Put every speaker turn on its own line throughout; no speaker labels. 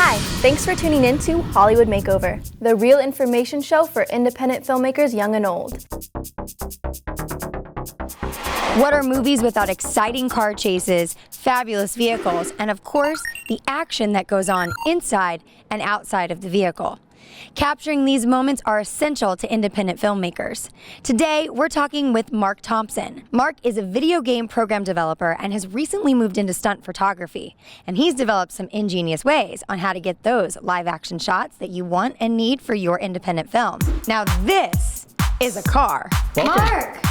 Hi, thanks for tuning in to Hollywood Makeover, the real information show for independent filmmakers young and old.
What are movies without exciting car chases, fabulous vehicles, and of course, the action that goes on inside and outside of the vehicle? Capturing these moments are essential to independent filmmakers. Today, we're talking with Mark Thompson. Mark is a video game program developer and has recently moved into stunt photography. And he's developed some ingenious ways on how to get those live action shots that you want and need for your independent film. Now this is a car.
Welcome.
Mark!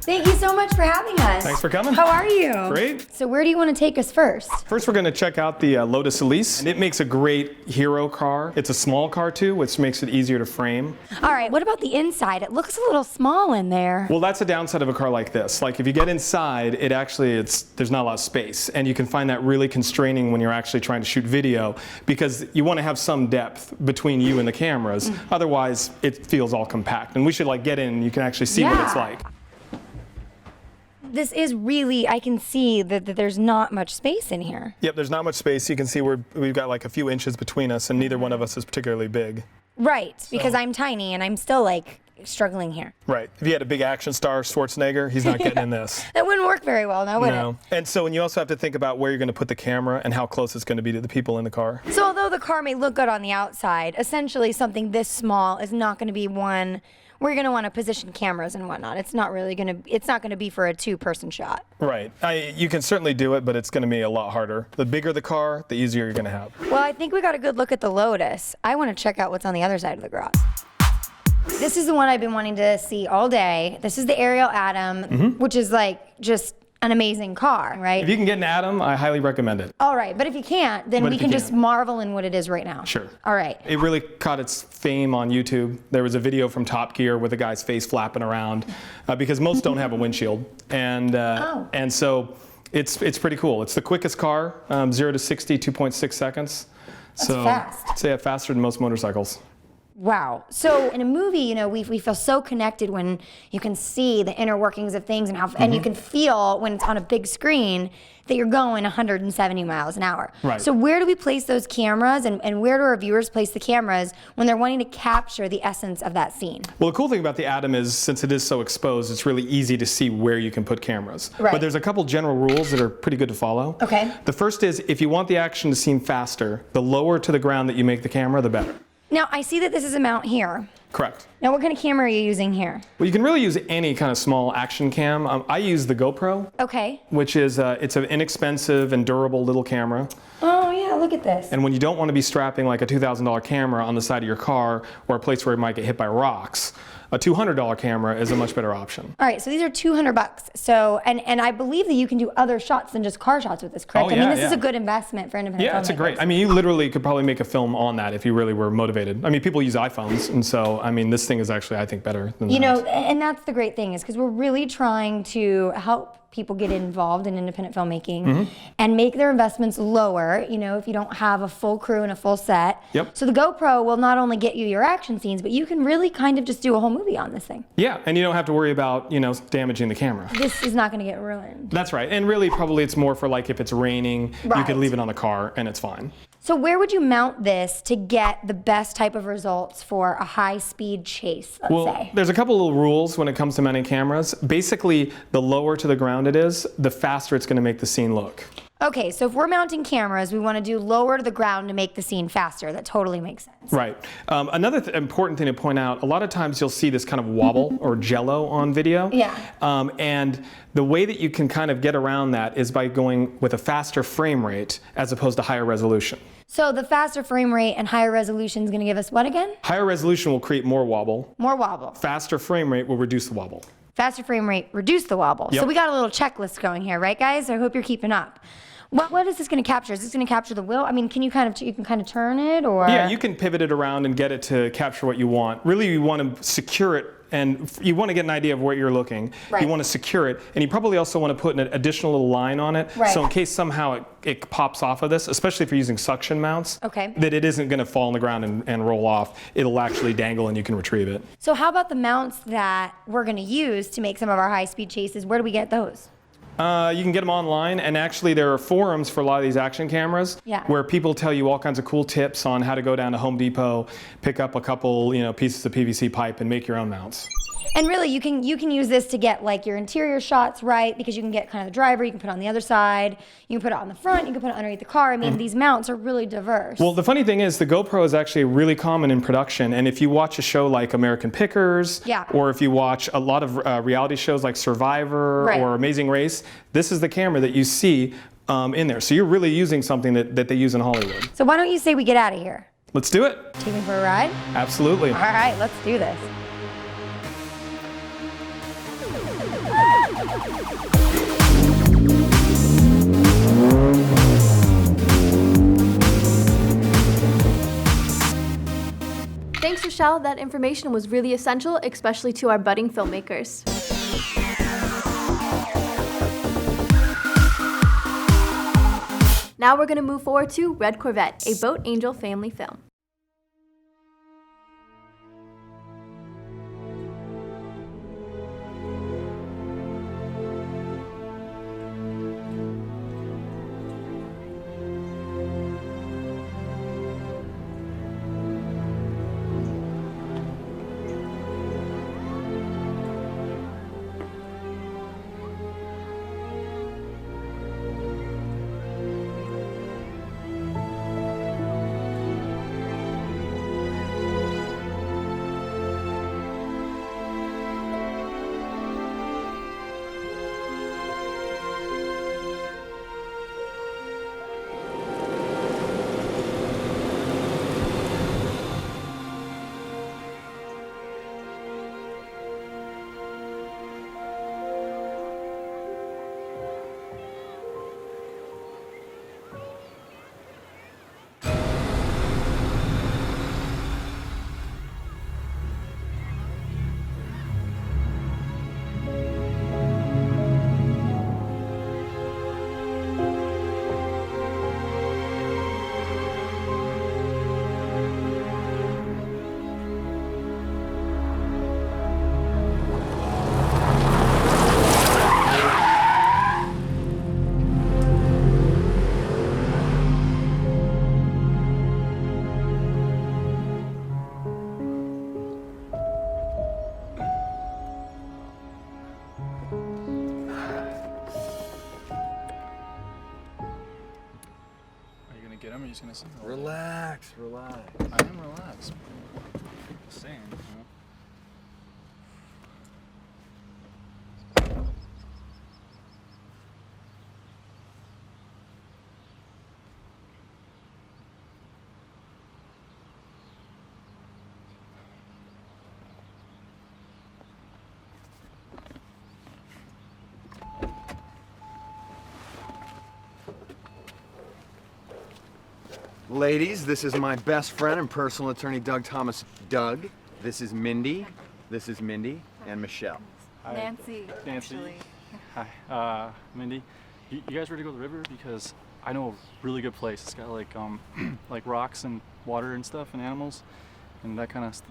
Thank you so much for having us.
Thanks for coming.
How are you?
Great.
So where do you want to take us first?
First, we're going to check out the Lotus Elise. And it makes a great hero car. It's a small car too, which makes it easier to frame.
All right, what about the inside? It looks a little small in there.
Well, that's a downside of a car like this. Like if you get inside, there's not a lot of space. And you can find that really constraining when you're actually trying to shoot video because you want to have some depth between you and the cameras. Otherwise, it feels all compact. And we should get in and you can actually see what it's like.
This is really, I can see that there's not much space in here.
Yep, there's not much space. You can see we've got a few inches between us and neither one of us is particularly big.
Right, because I'm tiny and I'm still struggling here.
Right. If you had a big action star, Schwarzenegger, he's not getting in this.
That wouldn't work very well, now would it?
And so, and you also have to think about where you're going to put the camera and how close it's going to be to the people in the car.
So although the car may look good on the outside, essentially something this small is not going to be one we're going to want to position cameras and whatnot. It's not going to be for a two-person shot.
Right. You can certainly do it, but it's going to be a lot harder. The bigger the car, the easier you're going to have.
Well, I think we got a good look at the Lotus. I want to check out what's on the other side of the garage. This is the one I've been wanting to see all day. This is the Ariel Atom, which is just an amazing car, right?
If you can get an Atom, I highly recommend it.
All right, but if you can't, then we can just marvel in what it is right now.
Sure.
All right.
It really caught its fame on YouTube. There was a video from Top Gear with a guy's face flapping around because most don't have a windshield. And so it's pretty cool. It's the quickest car, 0 to 60, 2.6 seconds.
That's fast.
I'd say faster than most motorcycles.
Wow. So in a movie, we feel so connected when you can see the inner workings of things and how, and you can feel when it's on a big screen that you're going 170 miles an hour.
Right.
So where do we place those cameras and where do our viewers place the cameras when they're wanting to capture the essence of that scene?
Well, the cool thing about the Atom is since it is so exposed, it's really easy to see where you can put cameras.
Right.
But there's a couple general rules that are pretty good to follow.
Okay.
The first is if you want the action to seem faster, the lower to the ground that you make the camera, the better.
Now, I see that this is a mount here.
Correct.
Now, what kind of camera are you using here?
Well, you can really use any kind of small action cam. I use the GoPro.
Okay.
Which is, it's an inexpensive and durable little camera.
Oh, yeah, look at this.
And when you don't want to be strapping a $2,000 camera on the side of your car or a place where it might get hit by rocks, a $200 camera is a much better option.
All right, so these are $200. So, and I believe that you can do other shots than just car shots with this, correct?
Oh, yeah,
this is a good investment for independent filmmakers.
Yeah, it's a great. You literally could probably make a film on that if you really were motivated. People use iPhones, and so, this thing is actually, I think, better than that.
And that's the great thing is because we're really trying to help people get involved in independent filmmaking and make their investments lower, if you don't have a full crew and a full set.
Yep.
So the GoPro will not only get you your action scenes, but you can really kind of just do a whole movie on this thing.
Yeah, and you don't have to worry about, damaging the camera.
This is not going to get ruined.
That's right, and really probably it's more for if it's raining, you could leave it on the car and it's fine.
So where would you mount this to get the best type of results for a high-speed chase, let's say?
There's a couple little rules when it comes to mounting cameras. Basically, the lower to the ground it is, the faster it's going to make the scene look.
Okay, so if we're mounting cameras, we want to do lower to the ground to make the scene faster. That totally makes sense.
Right. Another important thing to point out, a lot of times you'll see this kind of wobble or jello on video.
Yeah.
And the way that you can kind of get around that is by going with a faster frame rate as opposed to higher resolution.
So the faster frame rate and higher resolution is going to give us what again?
Higher resolution will create more wobble.
More wobble.
Faster frame rate will reduce the wobble.
Faster frame rate, reduce the wobble.
Yep.
So we got a little checklist going here, right, guys? I hope you're keeping up. What is this going to capture? Is this going to capture the wheel? Can you kind of turn it, or?
Yeah, you can pivot it around and get it to capture what you want. Really, you want to secure it, and you want to get an idea of where you're looking.
Right.
You want to secure it, and you probably also want to put an additional little line on it.
Right.
So in case somehow it pops off of this, especially if you're using suction mounts,
okay,
that it isn't going to fall on the ground and roll off. It'll actually dangle and you can retrieve it.
So how about the mounts that we're going to use to make some of our high-speed chases? Where do we get those?
You can get them online, and actually there are forums for a lot of these action cameras where people tell you all kinds of cool tips on how to go down to Home Depot, pick up a couple, pieces of PVC pipe and make your own mounts.
And really, you can use this to get like your interior shots right, because you can get kind of the driver, you can put it on the other side, you can put it on the front, you can put it underneath the car. I mean, these mounts are really diverse.
Well, the funny thing is the GoPro is actually really common in production, and if you watch a show like American Pickers, or if you watch a lot of reality shows like Survivor or Amazing Race, this is the camera that you see in there. So you're really using something that they use in Hollywood.
So why don't you say we get out of here?
Let's do it.
Take me for a ride?
Absolutely.
All right, let's do this.
Thanks, Rochelle. That information was really essential, especially to our budding filmmakers. Now we're going to move forward to Red Corvette, a Boat Angel family film.
Get him, or are you just gonna sit there?
Relax, relax.
I am relaxed. Just saying,
Ladies, this is my best friend and personal attorney, Doug Thomas. Doug, this is Mindy, and Michelle.
Hi.
Nancy.
Actually. Hi, Mindy. You guys ready to go to the river? Because I know a really good place. It's got like like rocks and water and stuff and animals and that kind of stuff.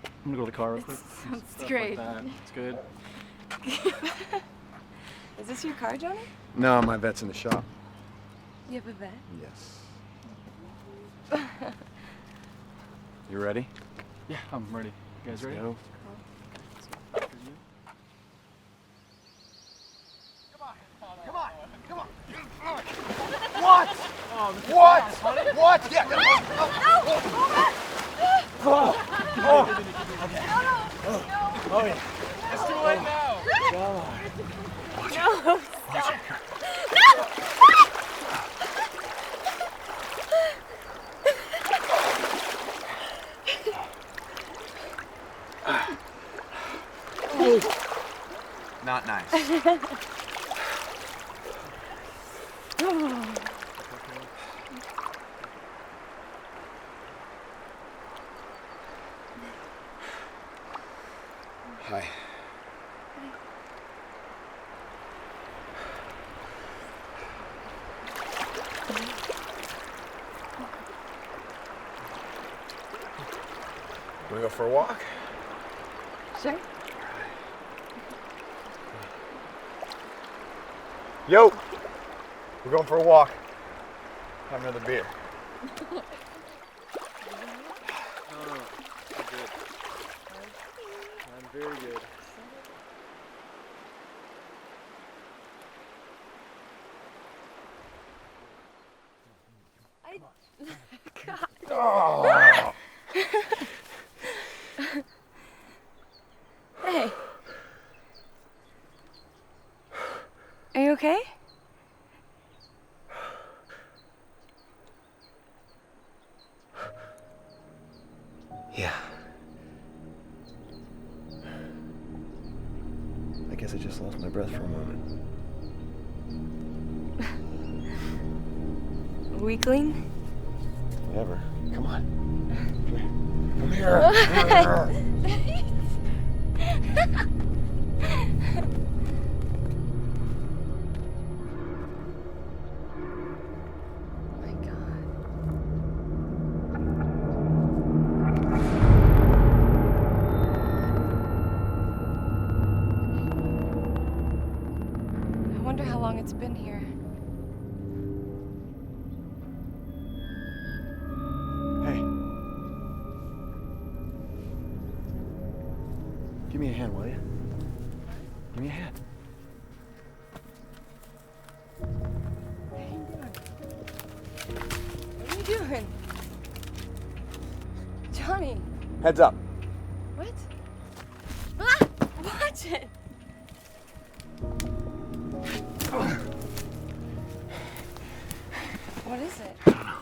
I'm gonna go to the car real quick.
Sounds
Stuff
great.
Like that. It's good.
Is this your car, Johnny?
No, my vet's in the shop.
You have a vet?
Yes. You ready?
Yeah, I'm ready. You guys ready?
Go. What? What? What? Yeah. Oh yeah.
It's too late now.
No.
Not nice. Hi. Wanna go for a walk?
Sure.
Yo, we're going for a walk. Have another beer.
I'm very good.
Oh.
Hey. Are you okay?
Yeah. I guess I just lost my breath for a moment.
Weakling?
Whatever. Come on. Come here. Come here.
My God. I wonder how long it's been here.
Hey. Give me a hand, will you? Give me a hand.
What are you doing? Johnny.
Heads up.
What? Ah! Watch it! What is it?
I don't know.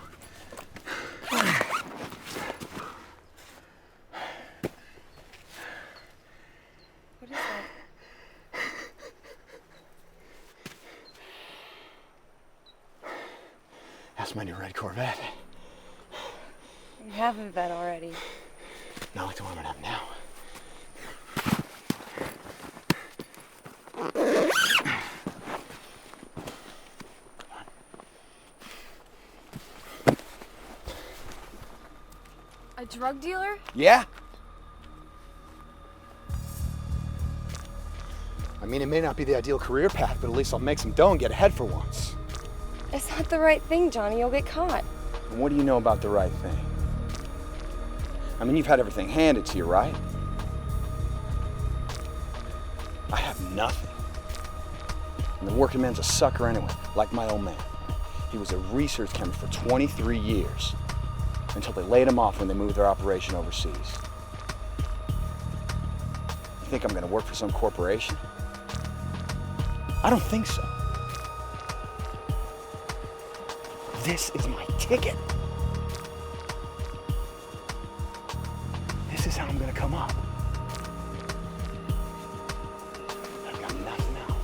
What is it?
That's my new red Corvette.
You have a vet already.
Not like the one I'm gonna have now.
A drug dealer?
Yeah? I mean, it may not be the ideal career path, but at least I'll make some dough and get ahead for once.
It's not the right thing, Johnny. You'll get caught.
And what do you know about the right thing? I mean, you've had everything handed to you, right? I have nothing. And the working man's a sucker anyway, like my old man. He was a research chemist for 23 years, until they laid him off when they moved their operation overseas. You think I'm gonna work for some corporation? I don't think so. This is my ticket. This is how I'm gonna come up. I've got nothing else.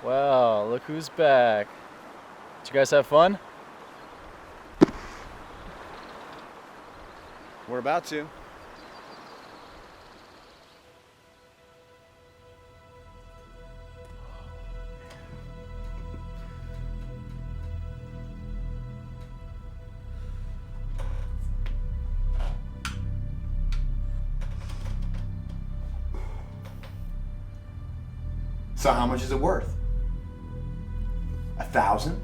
Wow, look who's back. Did you guys have fun?
We're about to. So how much is it worth? 1,000?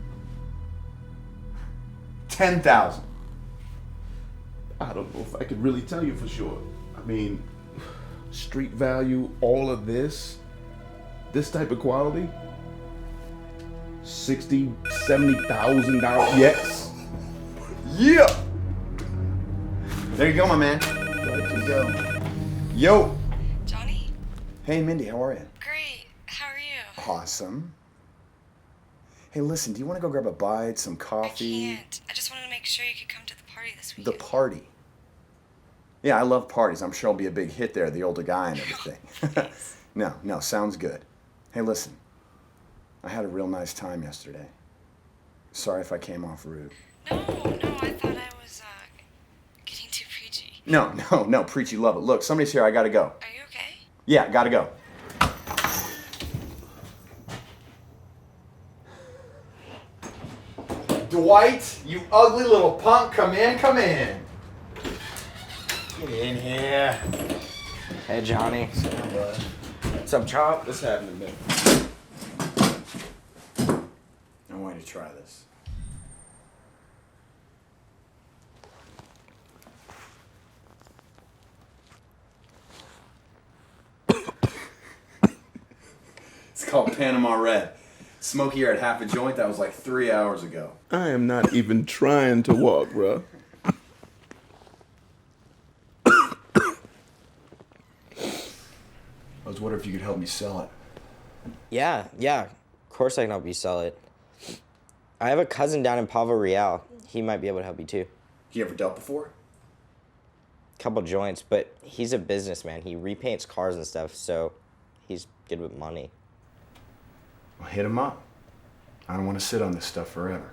10,000?
I don't know if I could really tell you for sure. I mean, street value, all of this type of quality, $60,000, $70,000. Yes.
Yeah! There you go, my man.
Right you go.
Yo!
Johnny?
Hey, Mindy, how are you?
Great. How are you?
Awesome. Hey, listen, do you want to go grab a bite, some coffee?
I can't. I just wanted to make sure you could come to the party this
The
weekend.
party. Yeah, I love parties. I'm sure I'll be a big hit there, the older guy and everything. No, sounds good. Hey, listen. I had a real nice time yesterday. Sorry if I came off rude.
No, I thought I was getting too preachy.
No, preachy love it. Look, somebody's here. I gotta go.
Are you okay?
Yeah, gotta go. Dwight, you ugly little punk, come in, come in. Get in here.
Hey, Johnny. What's up, Chop?
What's happening, man?
I want you to try this. It's called Panama Red. Smokey at half a joint, that was like 3 hours ago.
I am not even trying to walk, bro.
I was wondering if you could help me sell it.
Yeah. Of course I can help you sell it. I have a cousin down in Pavo Real. He might be able to help you too.
You ever dealt before?
Couple joints, but he's a businessman. He repaints cars and stuff, so he's good with money.
Well, hit him up. I don't want to sit on this stuff forever.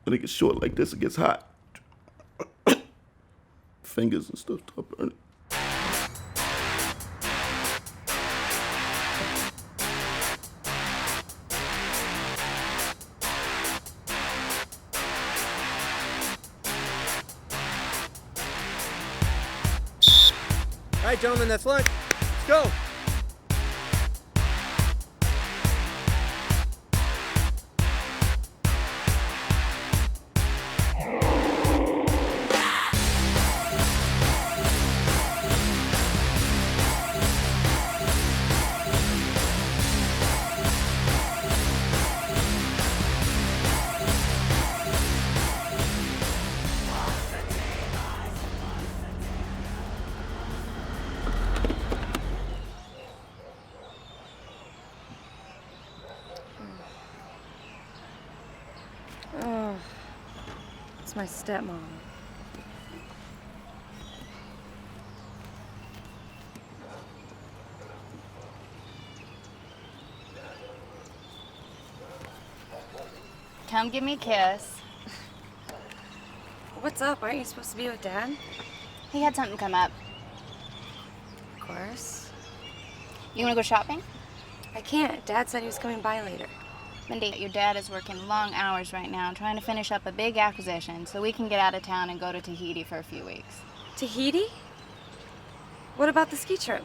When it gets short like this, it gets hot. Fingers and stuff start burning.
All right, gentlemen, that's lunch. Let's go.
Oh, it's my stepmom.
Come give me a kiss.
What's up? Aren't you supposed to be with Dad?
He had something come up.
Of course.
You want to go shopping?
I can't. Dad said he was coming by later.
Mindy, your dad is working long hours right now trying to finish up a big acquisition so we can get out of town and go to Tahiti for a few weeks.
Tahiti? What about the ski trip?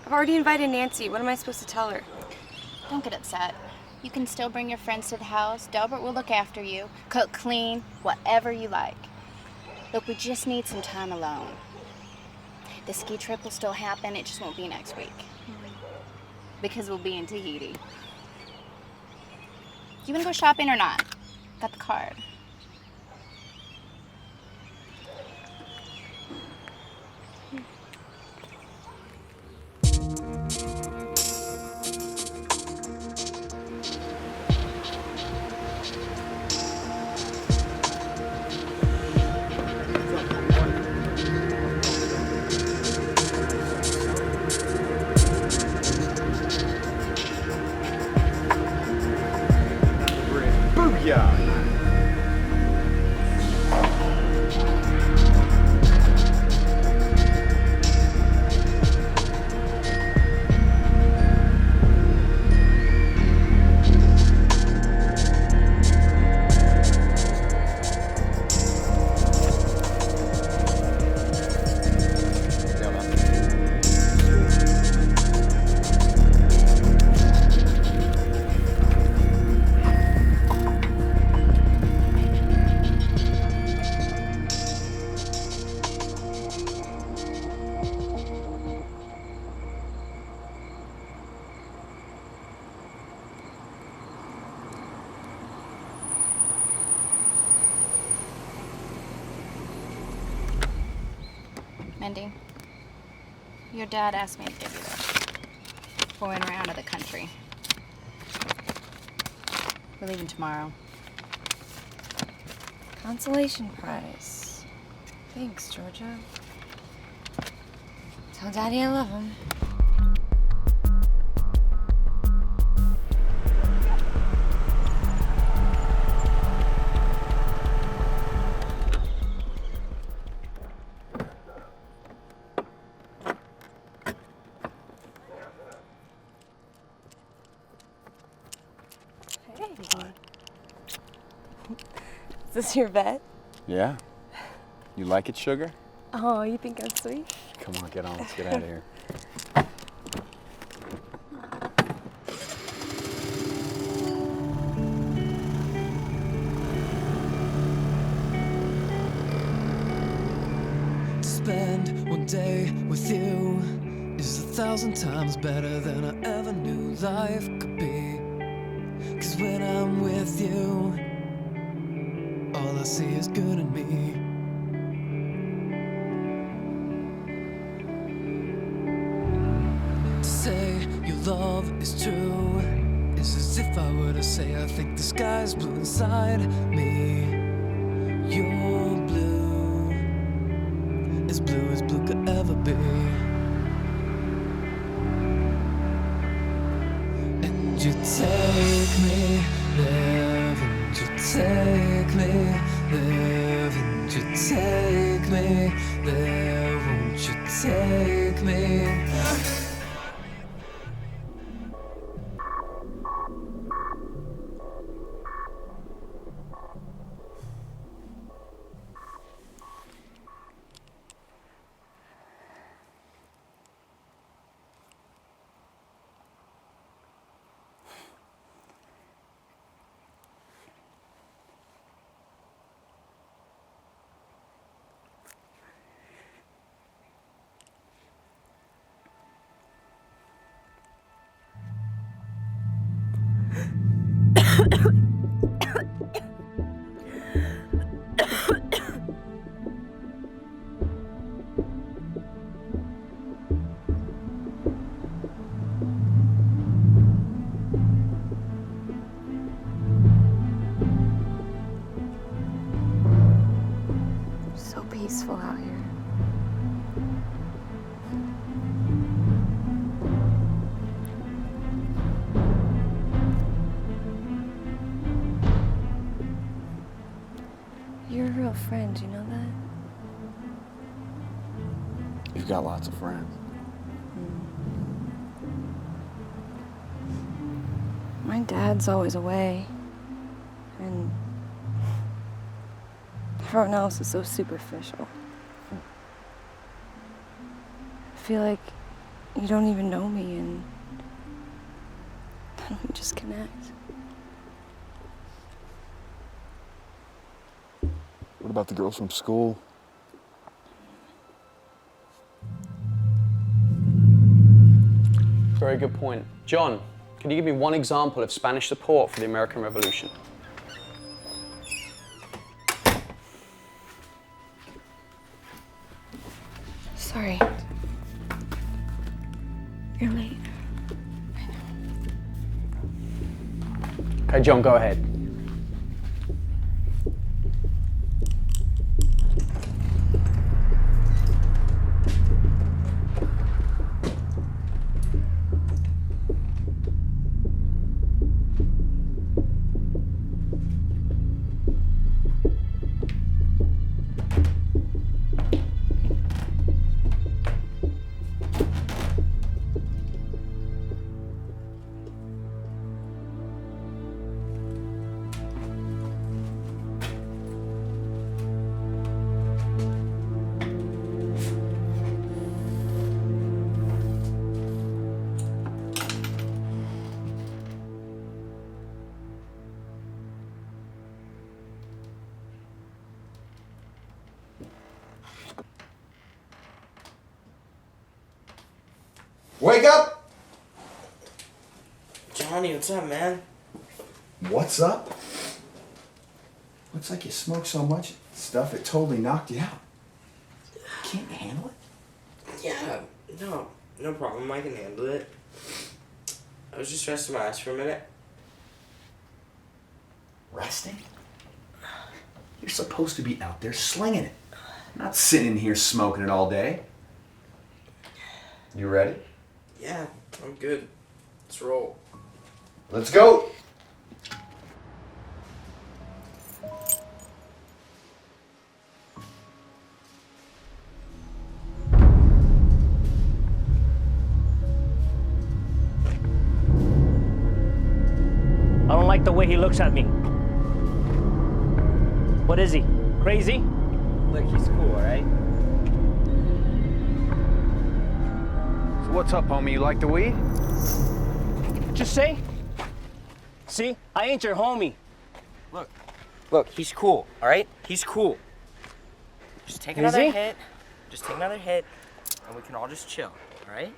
I've already invited Nancy. What am I supposed to tell her?
Don't get upset. You can still bring your friends to the house. Delbert will look after you, cook, clean, whatever you like. Look, we just need some time alone. The ski trip will still happen, it just won't be next week. Because we'll be in Tahiti. You wanna go shopping or not? Got the card.
Booyah!
Mindy, your dad asked me to give you this before we went around to the country. We're leaving tomorrow.
Consolation prize. Thanks, Georgia. Tell Daddy I love him. Is this your vet?
Yeah. You like it, sugar?
Oh, you think I'm sweet?
Come on, get on. Let's get out of here.
Spend one day with you is 1,000 times better than I ever knew life could be. 'Cause when I'm with you, all I see is good in me. To say your love is true is as if I were to say I think the sky's blue inside me. You're blue, as blue as blue could ever be. And you take me there, and you take me there, and you take me there, won't you take me?
So peaceful out here. You're a real friend, you know that?
You've got lots of friends.
My dad's always away. And everyone else is so superficial. I feel like you don't even know me and then we just connect.
What about the girls from school?
Very good point. John, can you give me one example of Spanish support for the American Revolution?
Sorry. You're late.
Okay, John, go ahead.
Wake up!
Johnny, what's up, man?
What's up? Looks like you smoked so much stuff it totally knocked you out. Can't you handle it?
Yeah, no problem. I can handle it. I was just resting my ass for a minute.
Resting? You're supposed to be out there slinging it, not sitting in here smoking it all day. You ready?
Yeah, I'm good. Let's roll.
Let's go!
I don't like the way he looks at me. What is he? Crazy?
Look, he's cool, all right?
So what's up, homie? You like the weed?
Just say. See, I ain't your homie.
Look, he's cool, all right? He's cool. Just take another hit. Just take another hit, and we can all just chill, all right?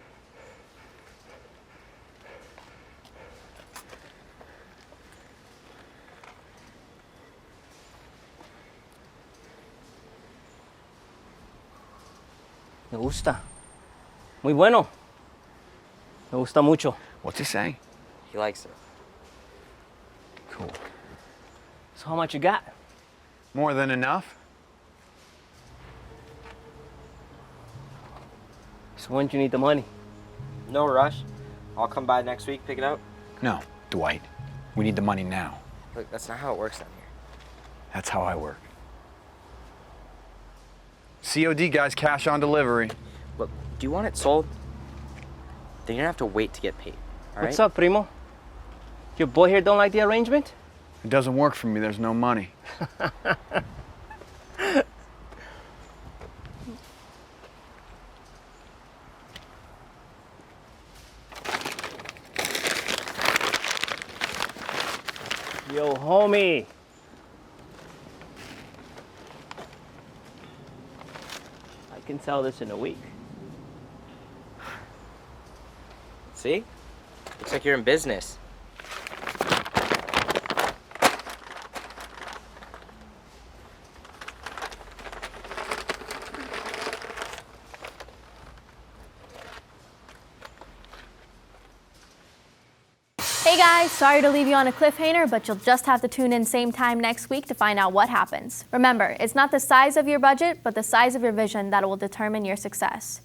Me gusta. Muy bueno. Me gusta mucho.
What's he saying?
He likes it.
Cool.
So how much you got?
More than enough?
So when do you need the money?
No rush. I'll come by next week, pick it up.
No, Dwight. We need the money now.
Look, that's not how it works down here.
That's how I work. COD, guys, cash on delivery.
Look, do you want it sold? Then you're gonna have to wait to get paid, all right?
What's up, primo? Your boy here don't like the arrangement?
It doesn't work for me, there's no money.
Yo, homie. I can sell this in a week.
See? Looks like you're in business.
Hey guys, sorry to leave you on a cliffhanger, but you'll just have to tune in same time next week to find out what happens. Remember, it's not the size of your budget, but the size of your vision that will determine your success.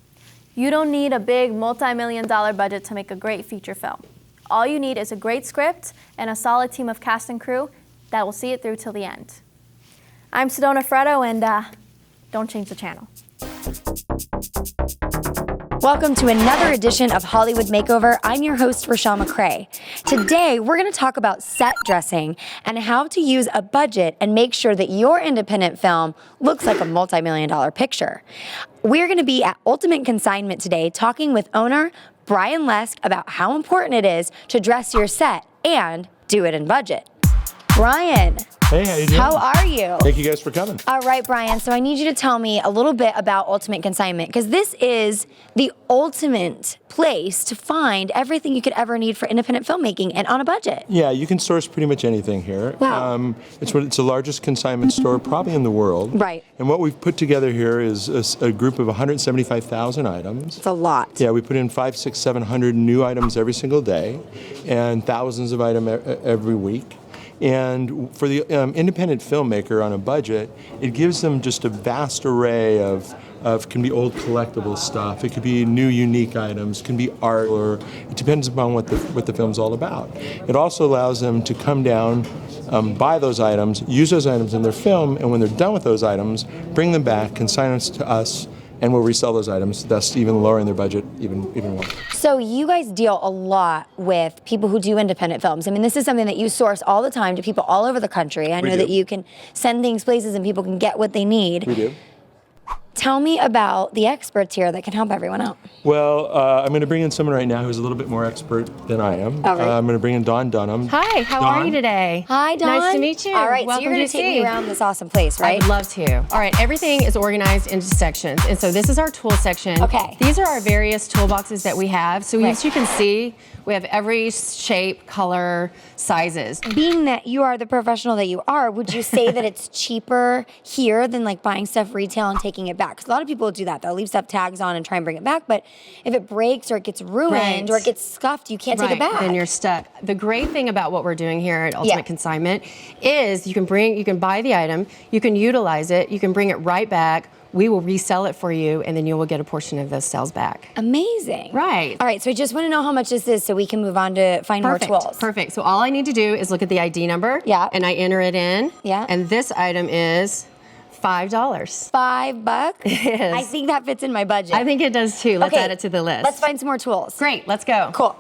You don't need a big multi-million-dollar budget to make a great feature film. All you need is a great script and a solid team of cast and crew that will see it through till the end. I'm Sedona Freddo, and don't change the channel.
Welcome to another edition of Hollywood Makeover. I'm your host, Rochelle McCrae. Today, we're going to talk about set dressing and how to use a budget and make sure that your independent film looks like a multi-million-dollar picture. We're going to be at Ultimate Consignment today talking with owner Brian Lesk about how important it is to dress your set and do it in budget. Brian.
Hey, how you doing?
How are you?
Thank you guys for coming.
All right, Brian, so I need you to tell me a little bit about Ultimate Consignment, because this is the ultimate place to find everything you could ever need for independent filmmaking and on a budget.
Yeah, you can source pretty much anything here.
Wow.
It's the largest consignment store probably in the world.
Right.
And what we've put together here is a group of 175,000 items.
It's a lot.
Yeah, we put in 500, 600, 700 new items every single day and thousands of items every week. And for the independent filmmaker on a budget, it gives them just a vast array of can be old collectible stuff, it could be new unique items, it can be art, or it depends upon what the film's all about. It also allows them to come down, buy those items, use those items in their film, and when they're done with those items, bring them back, consign them to us, and we'll resell those items, thus even lowering their budget even more.
So you guys deal a lot with people who do independent films. I mean, this is something that you source all the time to people all over the country. I know that you can send things places and people can get what they need.
We do.
Tell me about the experts here that can help everyone out.
Well, I'm going to bring in someone right now who's a little bit more expert than I am.
All right.
I'm going to bring in Dawn Dunham.
Hi, how are you today?
Hi, Dawn.
Nice to meet you.
All right,
Welcome
so you're going
to
to take me
DC.
around this awesome place, right?
I'd love to. All right, everything is organized into sections. And so this is our tool section.
Okay.
These are our various toolboxes that we have. So as you can see, we have every shape, color, sizes.
Being that you are the professional that you are, would you say that it's cheaper here than like buying stuff retail and taking it back? Because a lot of people do that. They'll leave stuff tags on and try and bring it back. But if it breaks or it gets ruined or it gets scuffed, you can't take it back.
Then you're stuck. The great thing about what we're doing here at Ultimate Consignment is you can buy the item, you can utilize it, you can bring it right back. We will resell it for you, and then you will get a portion of those sales back.
Amazing.
Right.
All right, so I just want to know how much this is so we can move on to find more tools.
Perfect. So all I need to do is look at the ID number.
Yeah.
And I enter it in.
Yeah.
And this item is $5.
$5?
It is.
I think that fits in my budget.
I think it does too. Let's
Okay,
add it to the list.
Let's find some more tools.
Great, let's go.
Cool.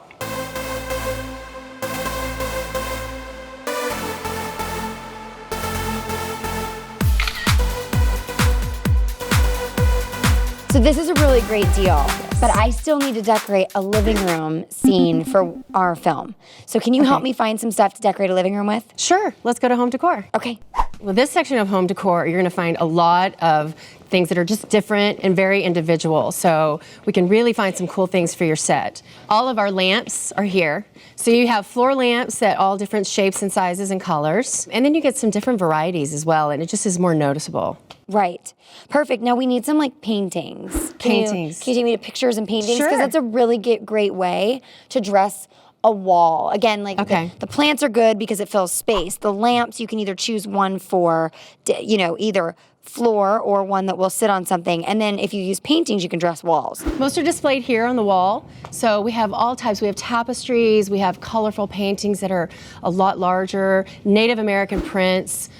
So this is a really great deal, but I still need to decorate a living room scene for our film. So can you help me find some stuff to decorate a living room with?
Sure, let's go to home decor.
Okay.
Well, this section of home decor, you're gonna find a lot of things that are just different and very individual. So we can really find some cool things for your set. All of our lamps are here. So you have floor lamps at all different shapes and sizes and colors. And then you get some different varieties as well, and it just is more noticeable.
Right. Perfect. Now we need some like paintings. Can you take me to pictures and paintings?
Sure.
Because that's a really great way to dress a wall. Again, like the plants are good because it fills space. The lamps, you can either choose one for, either floor or one that will sit on something. And then if you use paintings, you can dress walls.
Most are displayed here on the wall. So we have all types. We have tapestries, we have colorful paintings that are a lot larger, Native American prints,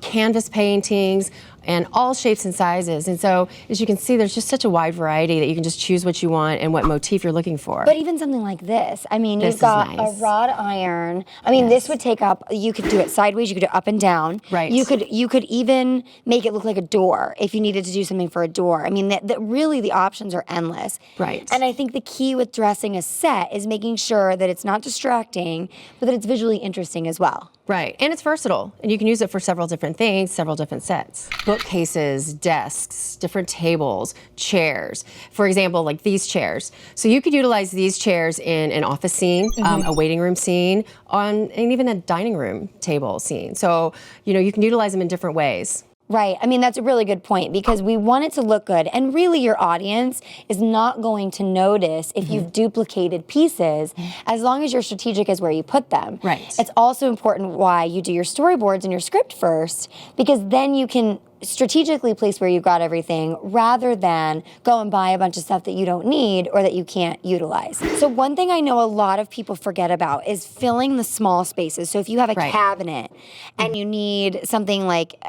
canvas paintings, and all shapes and sizes. And so, as you can see, there's just such a wide variety that you can just choose what you want and what motif you're looking for.
But even something like this, I mean, you've got a wrought iron. I mean, this would take up, you could do it sideways, you could do it up and down.
Right.
You could even make it look like a door if you needed to do something for a door. I mean, really the options are endless.
Right.
And I think the key with dressing a set is making sure that it's not distracting, but that it's visually interesting as well.
Right, and it's versatile, and you can use it for several different things, several different sets. Bookcases, desks, different tables, chairs. For example, like these chairs. So you could utilize these chairs in an office scene, a waiting room scene, and even a dining room table scene. So, you can utilize them in different ways.
Right. I mean, that's a really good point because we want it to look good. And really, your audience is not going to notice if you've duplicated pieces as long as you're strategic as where you put them.
Right.
It's also important why you do your storyboards and your script first because then you can strategically place where you've got everything rather than go and buy a bunch of stuff that you don't need or that you can't utilize. So one thing I know a lot of people forget about is filling the small spaces. So if you have a cabinet and you need something like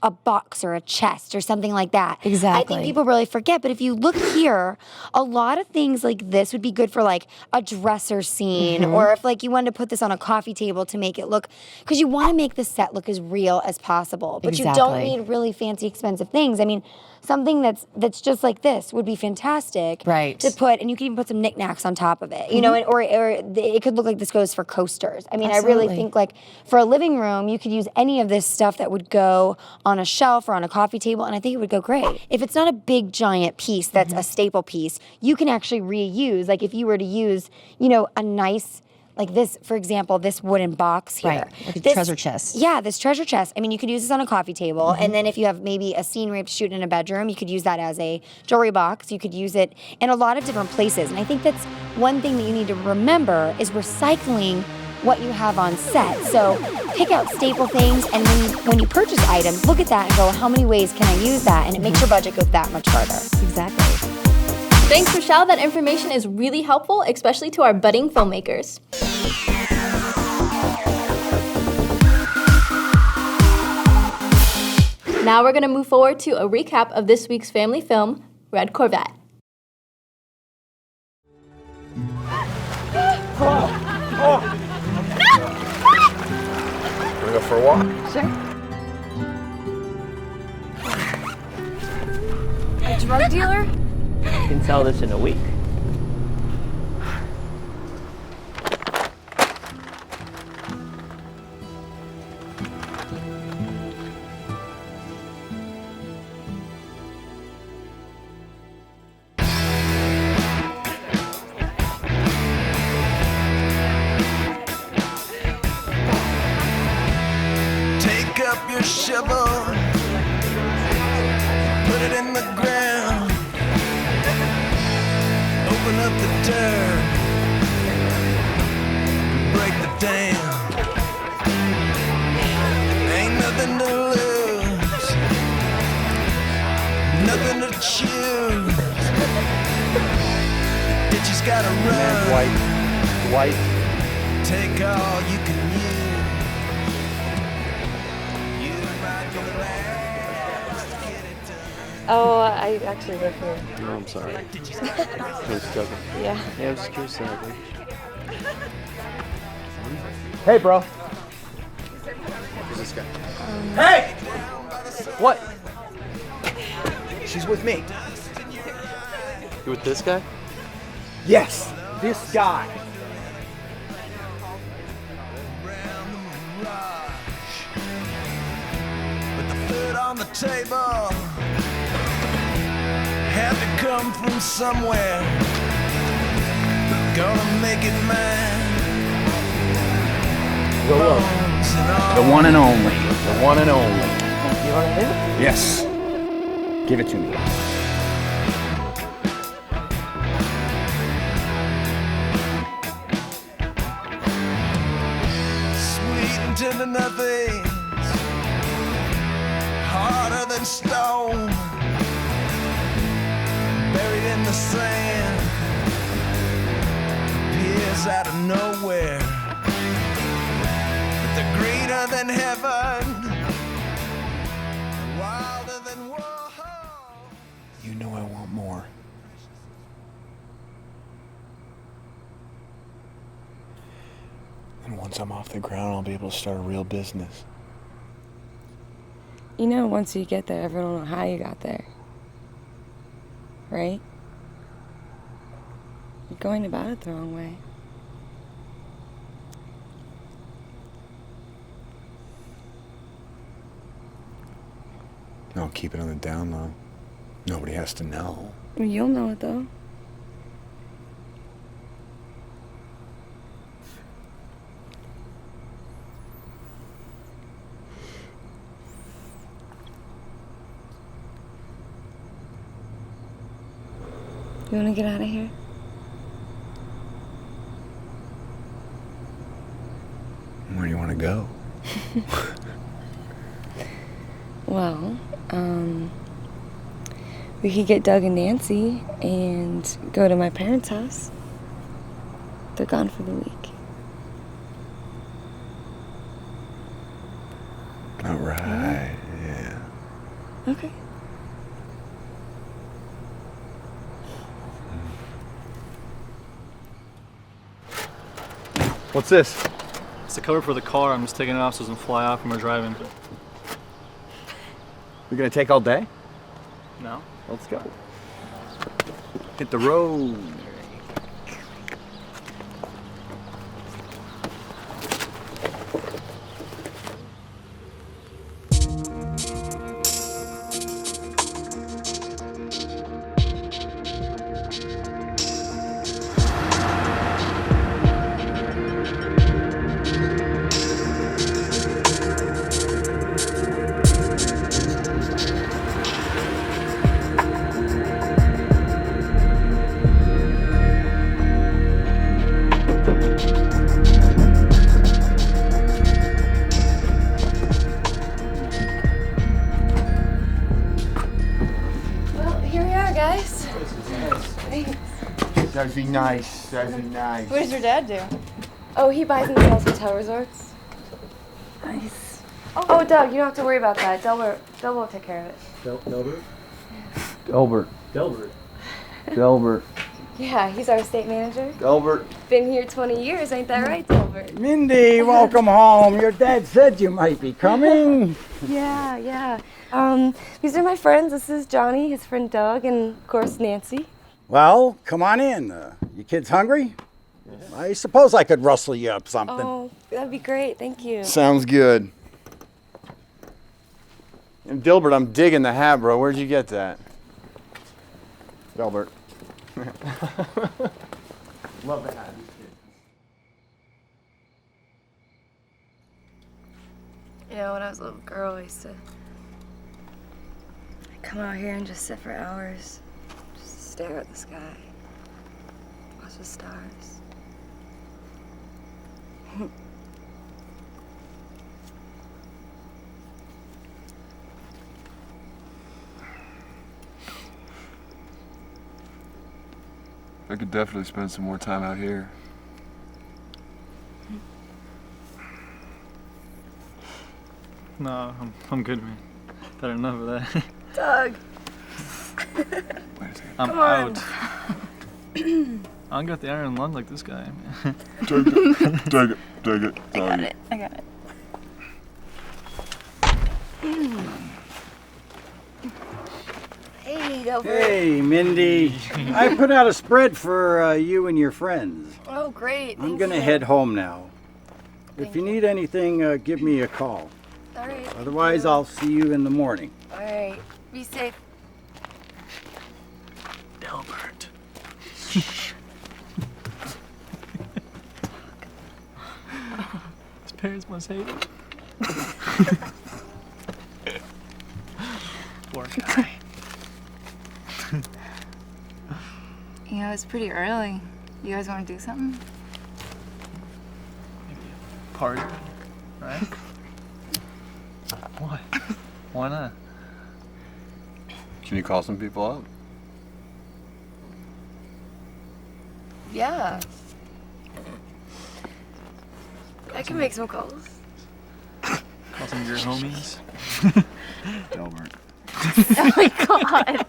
a box or a chest or something like that.
Exactly.
I think people really forget, but if you look here, a lot of things like this would be good for like a dresser scene or if like you wanted to put this on a coffee table to make it look, because you want to make the set look as real as possible, but you don't need really fancy expensive things. I mean, something that's just like this would be fantastic to put, and you can even put some knickknacks on top of it, or it could look like this goes for coasters. I mean, I really think like for a living room, you could use any of this stuff that would go on a shelf or on a coffee table, and I think it would go great. If it's not a big giant piece that's a staple piece, you can actually reuse. Like if you were to use, a nice, like this, for example, this wooden box here.
Right, like a treasure chest.
Yeah, this treasure chest. I mean, you could use this on a coffee table, and then if you have maybe a scene where you have to shoot in a bedroom, you could use that as a jewelry box. You could use it in a lot of different places. And I think that's one thing that you need to remember is recycling what you have on set. So pick out staple things, and when you purchase items, look at that and go, how many ways can I use that? And it makes your budget go that much farther.
Exactly.
Thanks, Rochelle. That information is really helpful, especially to our budding filmmakers. Now we're going to move forward to a recap of this week's family film, Red Corvette.
Wanna go for a walk?
Sure. A drug dealer?
You can sell this in a week.
Take up your shovel, put it in the ground, open up the dirt, break the dam. Ain't nothing to lose, nothing to choose. You just gotta run.
White.
Take all you can use.
Oh, I actually live here.
No, I'm sorry. I was joking.
Yeah.
Yeah, I was curious about it.
Hey, bro.
Who's this guy?
Hey! What?
She's with me.
You with this guy?
Yes, this guy.
With the food on the table, had to come from somewhere. Gonna make it mine.
Whoa, whoa. The one and only. The one and only.
You want to hit it?
Yes. Give it to me.
Sweet into nothing. Harder than stone. Buried in the sand. Appears out of nowhere. But they're greener than heaven. Wilder than war.
You know I want more. And once I'm off the ground, I'll be able to start a real business.
You know, once you get there, everyone will know how you got there. Right? You're going about it the wrong way.
No, keep it on the down low. Nobody has to know.
You'll know it, though. You want to get out of here?
Where do you want to go?
Well, we could get Doug and Nancy and go to my parents' house. They're gone for the week.
All right, yeah.
Okay.
What's this? It's the cover for the car. I'm just taking it off so it doesn't fly off when we're driving.
We're gonna take all day?
No.
Let's go. Hit the road.
Well, here we are, guys. Thanks.
That'd be nice. That'd be nice.
What does your dad do? Oh, he buys and sells hotel resorts. Nice. Oh, Doug, you don't have to worry about that. Delbert will take care of it.
Delbert? Delbert. Delbert.
Yeah, he's our estate manager.
Delbert.
Been here 20 years, ain't that right, Delbert?
Mindy, welcome home. Your dad said you might be coming.
Yeah. These are my friends. This is Johnny, his friend Doug, and of course Nancy.
Well, come on in. You kids hungry? I suppose I could rustle you up something.
Oh, that'd be great. Thank you.
Sounds good. And Dilbert, I'm digging the hat, bro. Where'd you get that? Delbert.
Love the hat.
You know, when I was a little girl, I used to come out here and just sit for hours. Just stare at the sky. Watch the stars.
I could definitely spend some more time out here.
No, I'm good, man. Better enough of that.
Doug.
I'm
Come on.
out. I don't got the iron lung like this guy.
Take it.
I got it. Hey. Delbert.
Hey, Mindy. I put out a spread for you and your friends.
Oh, great.
I'm gonna head home now. If you need anything, give me a call.
All right.
Otherwise, I'll see you in the morning.
All right. Be safe.
Delbert. His parents must hate him. Poor guy.
You know, it's pretty early. You guys want to do something?
Party, right? What? Why not?
Can you call some people up?
Yeah. I can make some calls.
Call some of your homies.
Delbert.
Oh my god.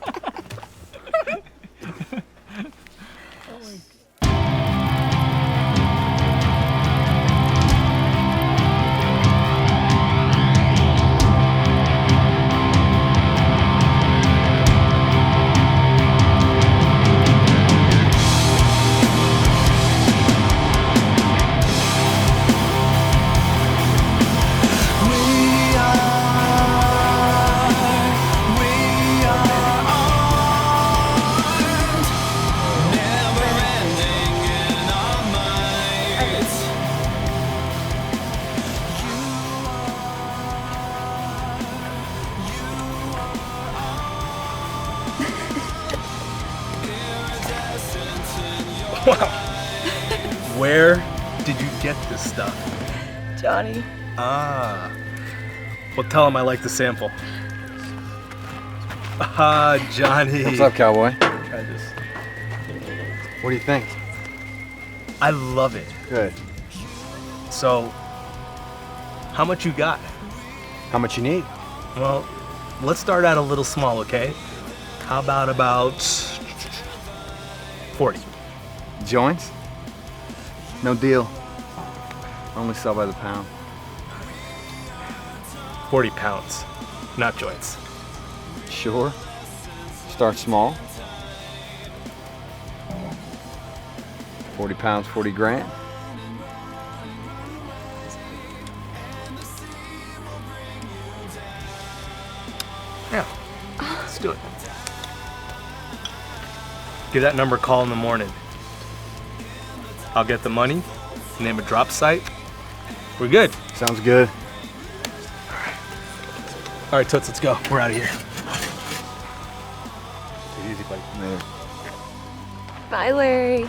Wow. Where did you get this stuff?
Johnny.
Ah. Well, tell him I like the sample. Ah, Johnny.
What's up, cowboy?
Try this.
What do you think?
I love it.
Good.
So, how much you got?
How much you need?
Well, let's start out a little small, okay? How about 40?
Joints? No deal. Only sell by the pound.
40 pounds, not joints.
Sure. Start small. 40 pounds, 40 grand.
Yeah, let's do it. Give that number a call in the morning. I'll get the money, name a drop site. We're good.
Sounds good.
All right, Toots, let's go. We're out of here. Take it easy, buddy.
Later.
Bye, Larry.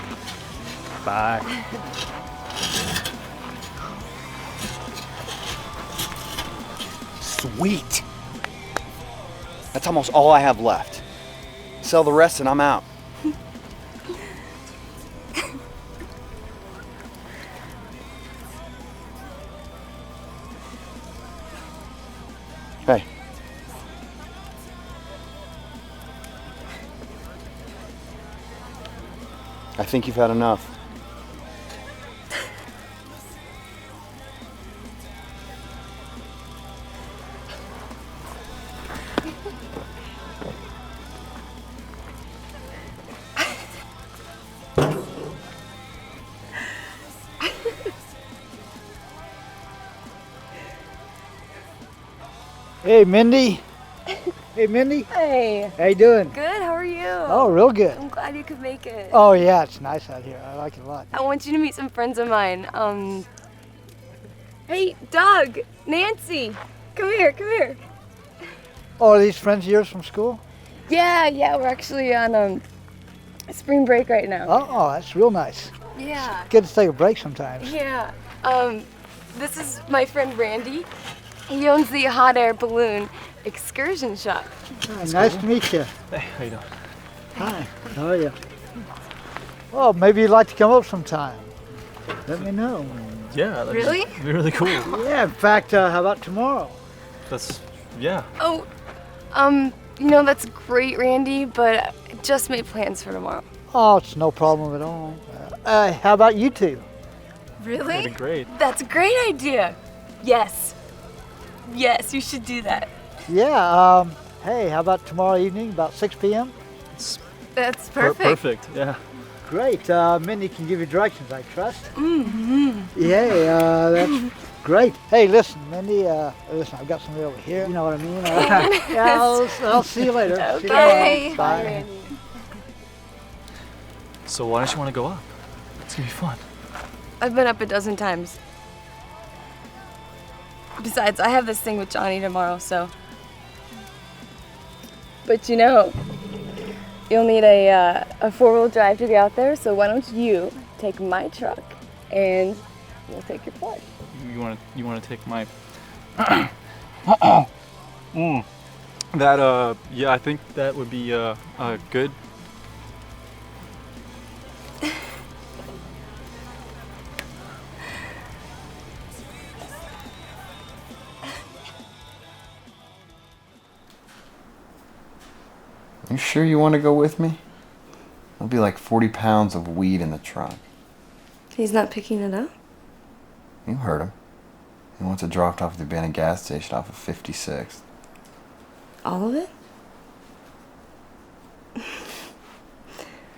Bye.
Sweet. That's almost all I have left. Sell the rest and I'm out. Hey. I think you've had enough.
Hey, Mindy. Hey, Mindy.
Hey.
How you doing?
Good, how are you?
Oh, real good.
I'm glad you could make it.
Oh, yeah, it's nice out here. I like it a lot.
I want you to meet some friends of mine. Hey, Doug, Nancy, come here, come here.
Oh, are these friends of yours from school?
Yeah, we're actually on spring break right now.
Oh, that's real nice.
Yeah.
Good to take a break sometimes.
Yeah. This is my friend Randy. He owns the hot air balloon excursion shop.
Oh, nice to meet you.
Hey, how you doing?
Hi, how are you? Oh, maybe you'd like to come up sometime. Let me know.
Yeah.
Really?
That'd be really cool.
Yeah, in fact, how about tomorrow?
Yeah.
Oh, you know, that's great, Randy, but I just made plans for tomorrow.
Oh, it's no problem at all. How about you two?
Really?
That'd be great.
That's a great idea. Yes. Yes, you should do that.
Yeah, hey, how about tomorrow evening, about 6 p.m.?
That's perfect.
Perfect, yeah.
Great. Mindy can give you directions, I trust.
Mm-hmm.
Yeah, that's great. Hey, listen, Mindy, listen, I've got somebody over here. You know what I mean? Yeah, I'll see you later. See you
Okay.
tomorrow. Bye.
So why don't you want to go up? It's gonna be fun.
I've been up a dozen times. Besides, I have this thing with Johnny tomorrow, so. But you know, you'll need a four-wheel drive to get out there, so why don't you take my truck and we'll take your plug.
You wanna take my yeah, I think that would be good.
You sure you want to go with me? There'll be like 40 pounds of weed in the trunk.
He's not picking it up?
You heard him. He wants it dropped off at the abandoned gas station off of 56th.
All of it?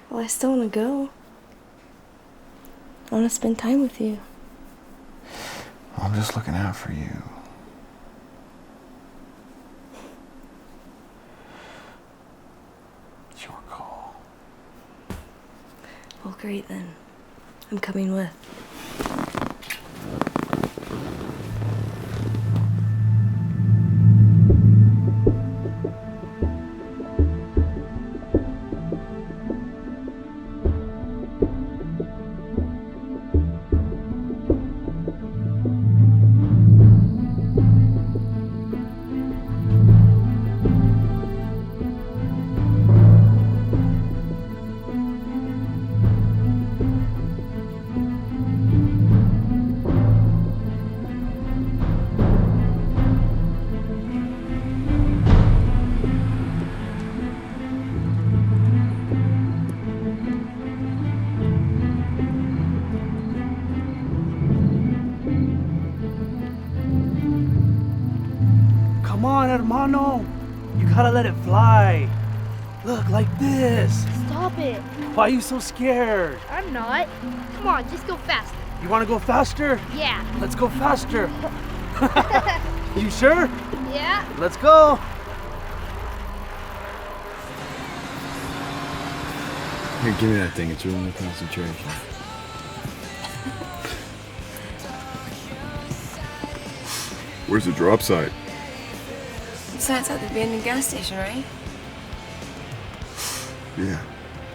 Well, I still want to go. I want to spend time with you.
I'm just looking out for you. It's your call.
Well, great then. I'm coming with.
Come on, hermano. You gotta let it fly. Look, like this.
Stop it.
Why are you so scared?
I'm not. Come on, just go faster.
You wanna go faster?
Yeah.
Let's go faster. You sure?
Yeah.
Let's go.
Here, give me that thing. It's ruining the concentration.
Where's the drop site?
Besides at the abandoned gas station, right?
Yeah.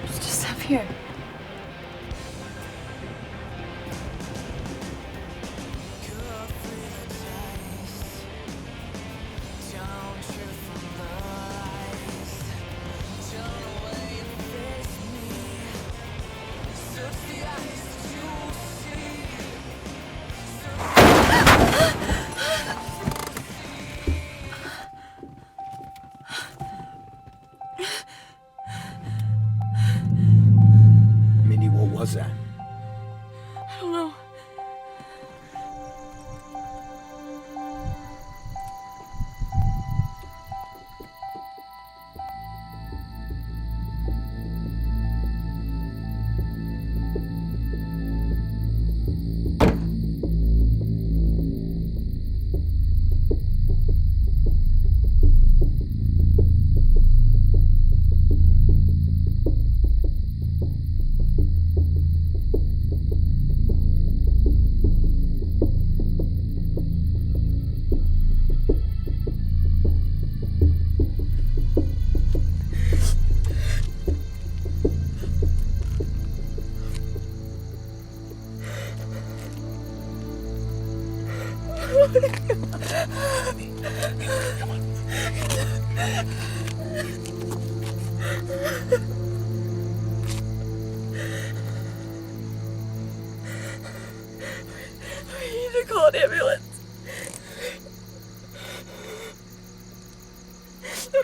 It's just up here.
Mindy, what was that?
I don't know. We need to call an ambulance.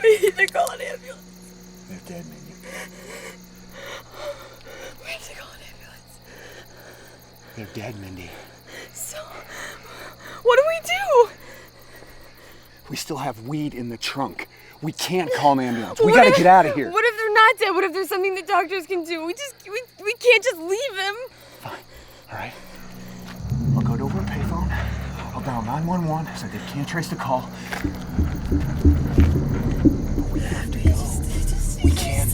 We need to call an ambulance.
They're dead, Mindy.
We need to call an ambulance.
They're dead, Mindy.
So, what do we do?
We still have weed in the trunk. We can't call an ambulance. We gotta get out of here.
What if they're not dead? What if there's something the doctors can do? We can't just leave him.
Fine. All right. I'll go over a payphone. I'll dial 911 so they can't trace the call. We have to go. We can't.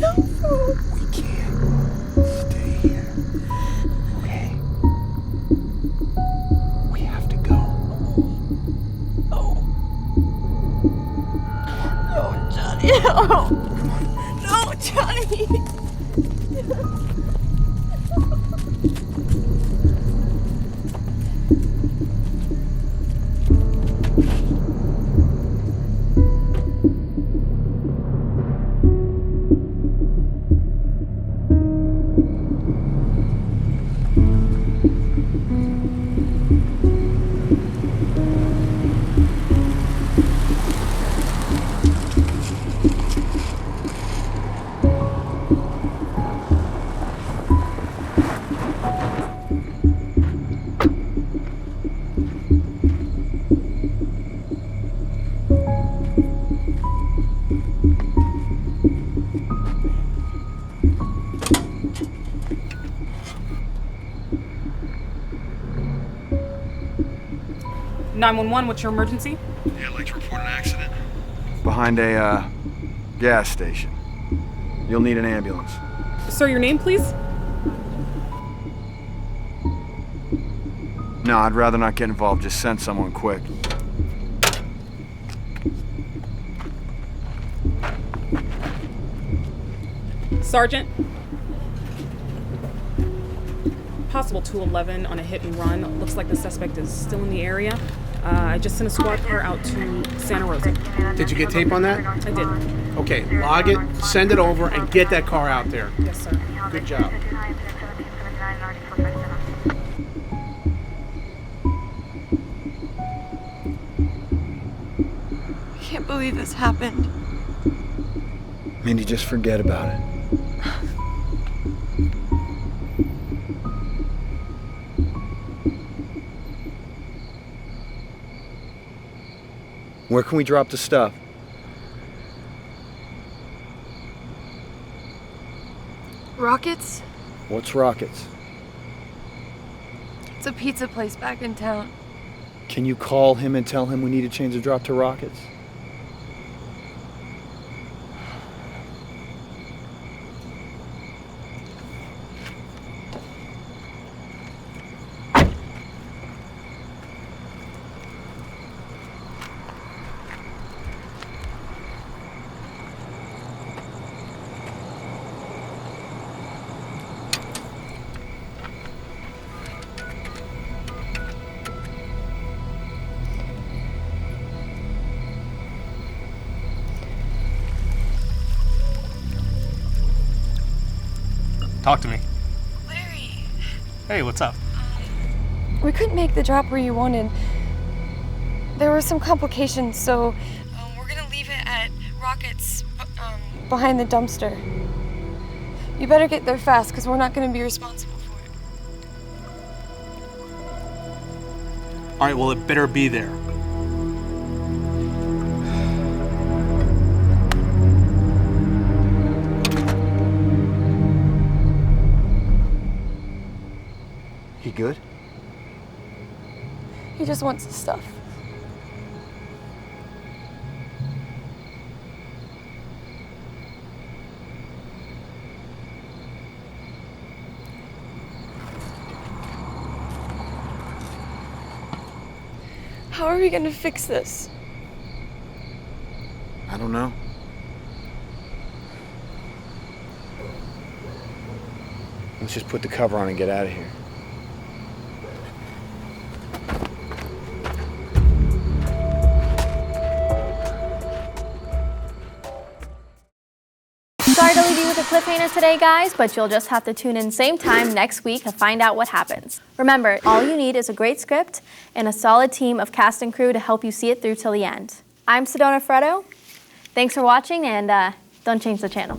We can't stay here. Okay? We have to go.
No, Johnny. No, Johnny.
What's your emergency?
Yeah, I'd like to report an accident. Behind a gas station. You'll need an ambulance.
Sir, your name, please?
No, I'd rather not get involved. Just send someone quick.
Sergeant. Possible 211 on a hit and run. Looks like the suspect is still in the area. I just sent a squad car out to Santa Rosa.
Did you get tape on that?
I did.
Okay, log it, send it over, and get that car out there.
Yes, sir.
Good job.
I can't believe this happened.
Mindy, just forget about it. Where can we drop the stuff?
Rockets?
What's Rockets?
It's a pizza place back in town.
Can you call him and tell him we need to change the drop to Rockets?
Talk to me. Larry. Hey, what's up?
We couldn't make the drop where you wanted. There were some complications, so we're gonna leave it at Rockets behind the dumpster. You better get there fast, because we're not gonna be responsible for it.
All right, well, it better be there.
He good?
He just wants the stuff. How are we gonna fix this?
I don't know. Let's just put the cover on and get out of here.
Sorry to leave you with a cliffhanger today, guys, but you'll just have to tune in same time next week to find out what happens. Remember, all you need is a great script and a solid team of cast and crew to help you see it through till the end. I'm Sedona Freddo. Thanks for watching, and don't change the channel.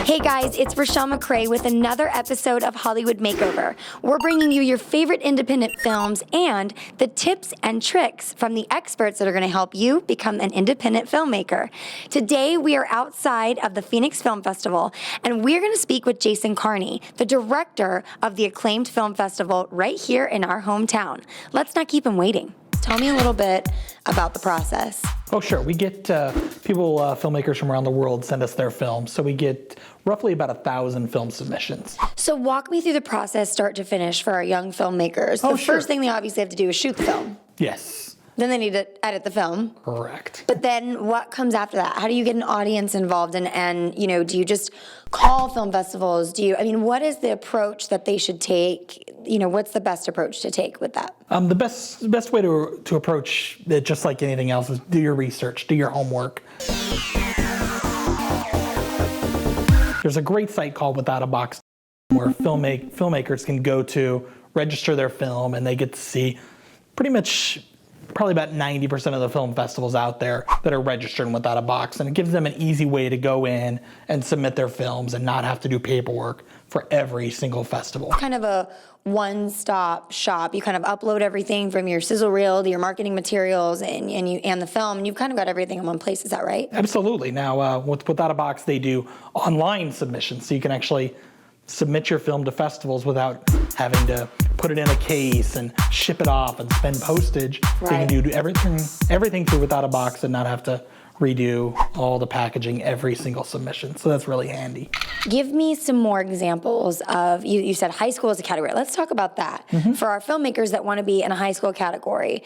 Hey guys, it's Rochelle McCrae with another episode of Hollywood Makeover. We're bringing you your favorite independent films and the tips and tricks from the experts that are going to help you become an independent filmmaker. Today we are outside of the Phoenix Film Festival and we're going to speak with Jason Carney, the director of the acclaimed film festival right here in our hometown. Let's not keep him waiting. Tell me a little bit about the process.
Oh, sure. We get people, filmmakers from around the world send us their films. So we get roughly about 1,000 film submissions.
So walk me through the process start to finish for our young filmmakers. The first thing they obviously have to do is shoot the film.
Yes.
Then they need to edit the film.
Correct.
But then what comes after that? How do you get an audience involved and you know, do you just call film festivals? What is the approach that they should take? You know, what's the best approach to take with that?
The best way to approach it, just like anything else, is do your research, do your homework. There's a great site called Without a Box where filmmakers can go to register their film, and they get to see pretty much probably about 90% of the film festivals out there that are registered in Without a Box, and it gives them an easy way to go in and submit their films and not have to do paperwork for every single festival.
Kind of a one-stop shop. You kind of upload everything from your sizzle reel to your marketing materials and the film, and you've kind of got everything in one place. Is that right?
Absolutely. Now, Without a Box, they do online submissions, so you can actually submit your film to festivals without having to put it in a case and ship it off and spend postage. Right. So you can do everything through Without a Box and not have to redo all the packaging every single submission. So that's really handy.
Give me some more examples of, you said high school as a category. Let's talk about that. Mm-hmm. For our filmmakers that want to be in a high school category,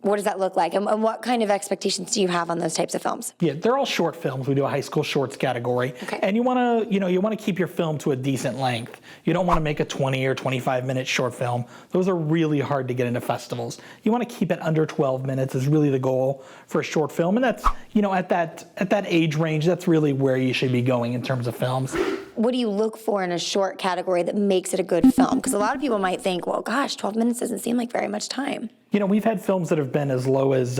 what does that look like? And what kind of expectations do you have on those types of films?
Yeah, they're all short films. We do a high school shorts category. Okay. And you want to keep your film to a decent length. You don't want to make a 20 or 25 minute short film. Those are really hard to get into festivals. You want to keep it under 12 minutes is really the goal for a short film. And that's, at that age range, that's really where you should be going in terms of films.
What do you look for in a short category that makes it a good film? Because a lot of people might think, well, gosh, 12 minutes doesn't seem like very much time.
We've had films that have been as low as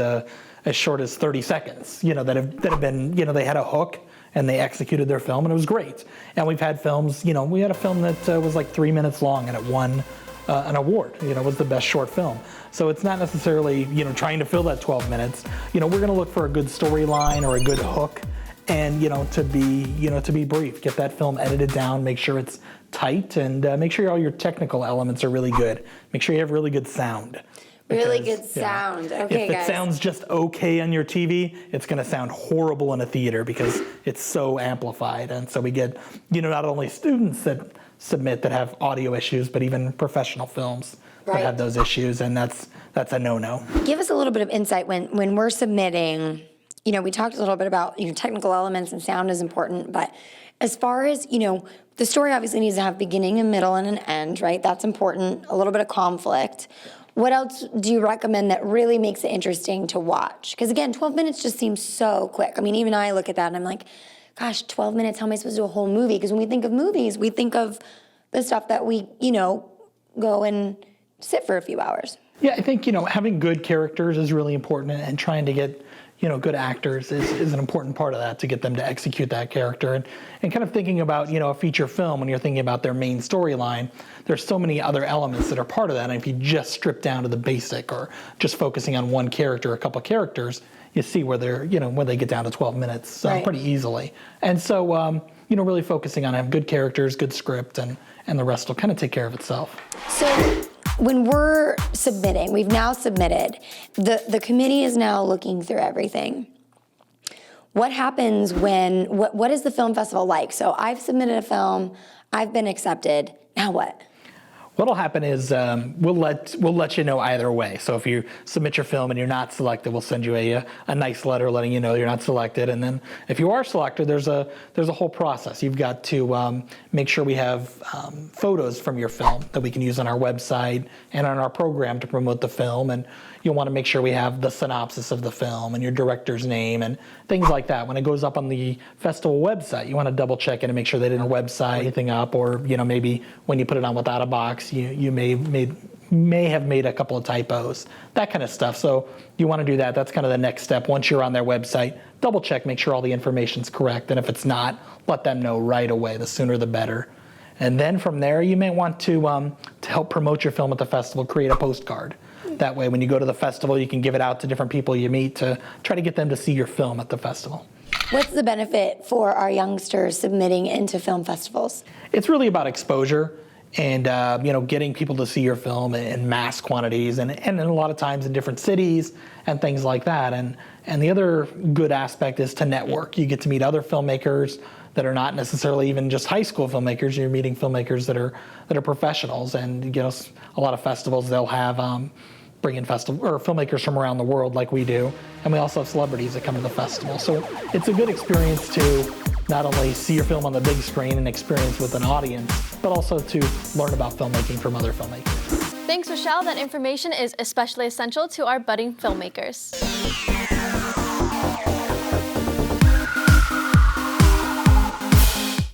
short as 30 seconds, that have been, they had a hook and they executed their film and it was great. And we've had films, we had a film that was like 3 minutes long and it won an award, was the best short film. So it's not necessarily, trying to fill that 12 minutes. We're going to look for a good storyline or a good hook and, to be brief. Get that film edited down, make sure it's tight, and make sure all your technical elements are really good. Make sure you have really good sound.
Really good sound. Okay,
guys. If it sounds just okay on your TV, it's going to sound horrible in a theater because it's so amplified. And so we get, not only students that submit that have audio issues, but even professional films that have those issues, and that's a no-no.
Give us a little bit of insight when we're submitting. We talked a little bit about technical elements and sound is important, but as far as the story obviously needs to have beginning, a middle, and an end, right? That's important. A little bit of conflict. What else do you recommend that really makes it interesting to watch? Because again, 12 minutes just seems so quick. Even I look at that and I'm like, gosh, 12 minutes, how am I supposed to do a whole movie? Because when we think of movies, we think of the stuff that we, go and sit for a few hours.
Yeah, I think, having good characters is really important, and trying to get, good actors is an important part of that, to get them to execute that character. And kind of thinking about, a feature film, when you're thinking about their main storyline, there's so many other elements that are part of that. And if you just strip down to the basic or just focusing on one character, a couple of characters, you see where they're, when they get down to 12 minutes pretty easily. And so, really focusing on having good characters, good script, and the rest will kind of take care of itself.
So when we're submitting, we've now submitted, the committee is now looking through everything. What happens what is the film festival like? So I've submitted a film, I've been accepted, now what?
What'll happen is we'll let you know either way. So if you submit your film and you're not selected, we'll send you a nice letter letting you know you're not selected. And then if you are selected, there's a whole process. You've got to make sure we have photos from your film that we can use on our website and on our program to promote the film. And you'll want to make sure we have the synopsis of the film and your director's name and things like that. When it goes up on the festival website, you want to double check it and make sure they didn't website anything up, or maybe when you put it on without a box, you may have made a couple of typos, that kind of stuff. So you want to do that. That's kind of the next step. Once you're on their website, double check, make sure all the information's correct. And if it's not, let them know right away. The sooner the better. And then from there, you may want to help promote your film at the festival, create a postcard. That way, when you go to the festival, you can give it out to different people you meet to try to get them to see your film at the festival.
What's the benefit for our youngsters submitting into film festivals?
It's really about exposure and getting people to see your film in mass quantities and a lot of times in different cities and things like that. And the other good aspect is to network. You get to meet other filmmakers that are not necessarily even just high school filmmakers. You're meeting filmmakers that are professionals, and a lot of festivals they'll have bring in filmmakers from around the world like we do, and we also have celebrities that come to the festival. So it's a good experience to not only see your film on the big screen and experience with an audience, but also to learn about filmmaking from other filmmakers.
Thanks, Rochelle. That information is especially essential to our budding filmmakers.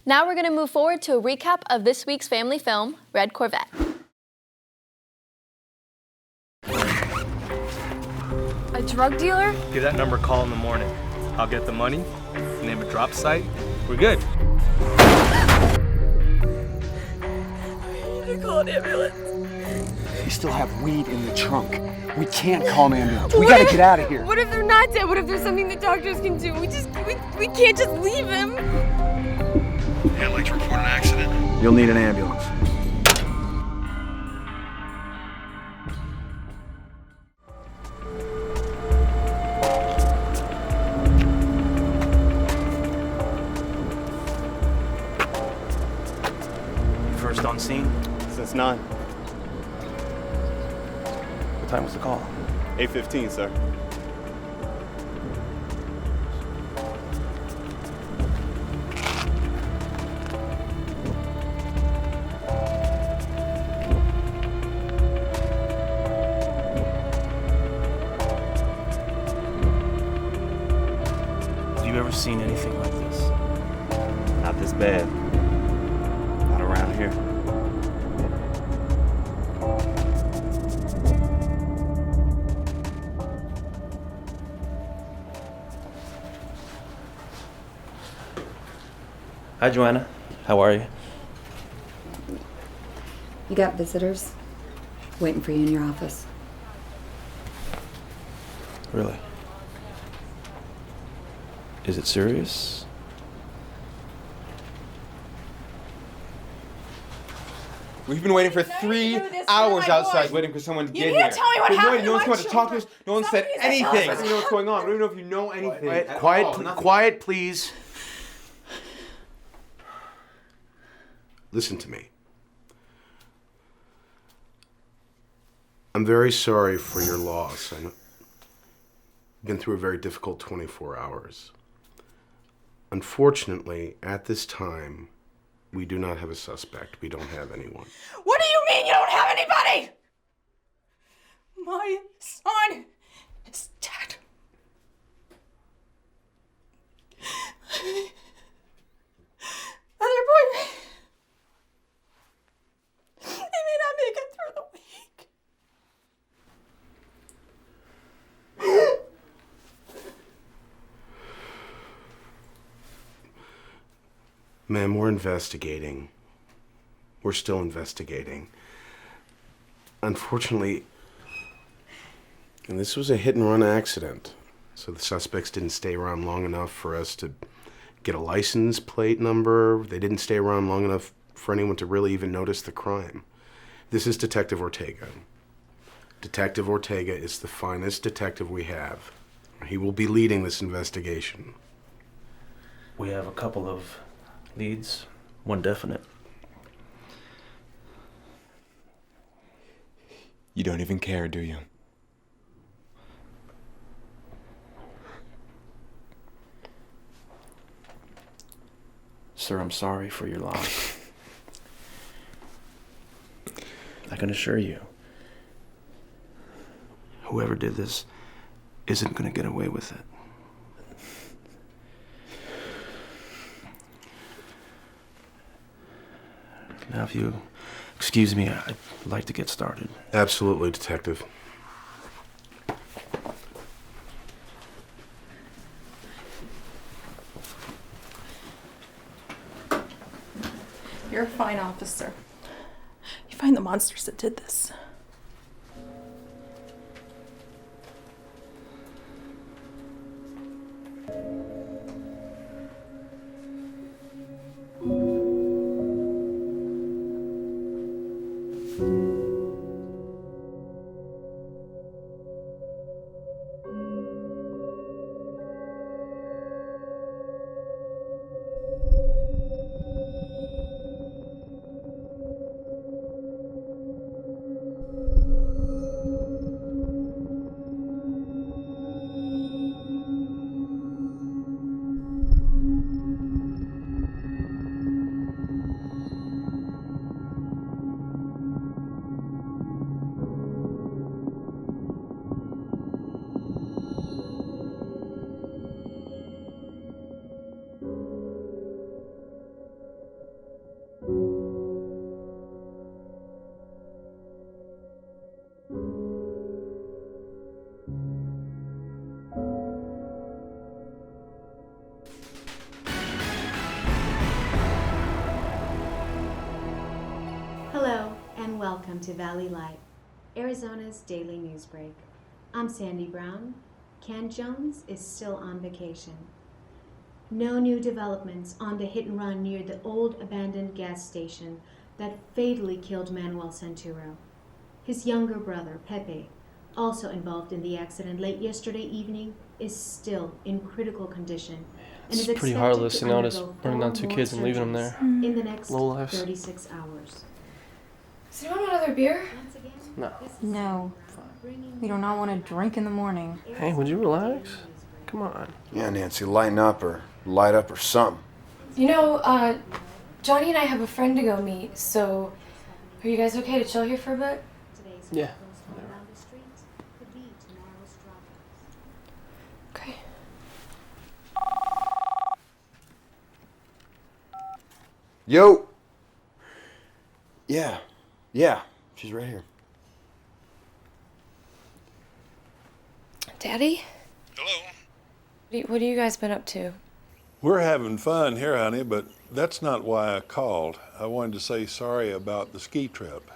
Now we're going to move forward to a recap of this week's family film, Red Corvette.
A drug dealer?
Give that number a call in the morning. I'll get the money, name a drop site, we're good.
You call an ambulance.
We still have weed in the trunk. We can't call an ambulance. We gotta get out of here.
What if they're not dead? What if there's something the doctors can do? We can't just leave him.
Yeah, I'd like to report an accident. You'll need an ambulance.
First on scene?
Since 9.
What time was the call?
8:15, sir.
Have you ever seen anything like this?
Not this bad. Not around here.
Hi, Joanna. How are you?
You got visitors waiting for you in your office.
Really? Is it serious?
We've been waiting for 3 hours outside, waiting for someone to get here.
You need to tell me what happened.
No one's come to talk to us. No one said anything. I don't
Somebody's
even know what's going on. We don't even know if you know anything.
Quiet, please. Listen to me. I'm very sorry for your loss. I've been through a very difficult 24 hours. Unfortunately, at this time, we do not have a suspect. We don't have anyone.
What do you mean you don't have anybody? My son is dead. Other boy, he may not make it through the week.
Ma'am, we're investigating. We're still investigating. Unfortunately, and this was a hit-and-run accident, so the suspects didn't stay around long enough for us to get a license plate number. They didn't stay around long enough for anyone to really even notice the crime. This is Detective Ortega. Detective Ortega is the finest detective we have. He will be leading this investigation.
We have a couple of leads, one definite.
You don't even care, do you?
Sir, I'm sorry for your loss. I can assure you, whoever did this isn't gonna get away with it. Now, if you excuse me, I'd like to get started.
Absolutely, Detective.
You're a fine officer. You find the monsters that did this.
Hello and welcome to Valley Light, Arizona's daily news break. I'm Sandy Brown. Ken Jones is still on vacation. No new developments on the hit and run near the old abandoned gas station that fatally killed Manuel Santuro. His younger brother, Pepe, also involved in the accident late yesterday evening, is still in critical condition.
It's
and is
pretty
expected
heartless
to
to notice
undergo
running down
4
two
more
kids and leaving them there.
surgeries in the next
Low lives.
36 hours.
Does anyone want another beer?
No.
No. We do not want to drink in the morning.
Hey, would you relax? Come on.
Yeah, Nancy, lighten up or light up or something.
You know, Johnny and I have a friend to go meet, so are you guys okay to chill here for a bit?
Yeah.
Okay.
Yo! Yeah, she's right here.
Daddy? Hello? What have you guys been up to?
We're having fun here, honey, but that's not why I called. I wanted to say sorry about the ski trip.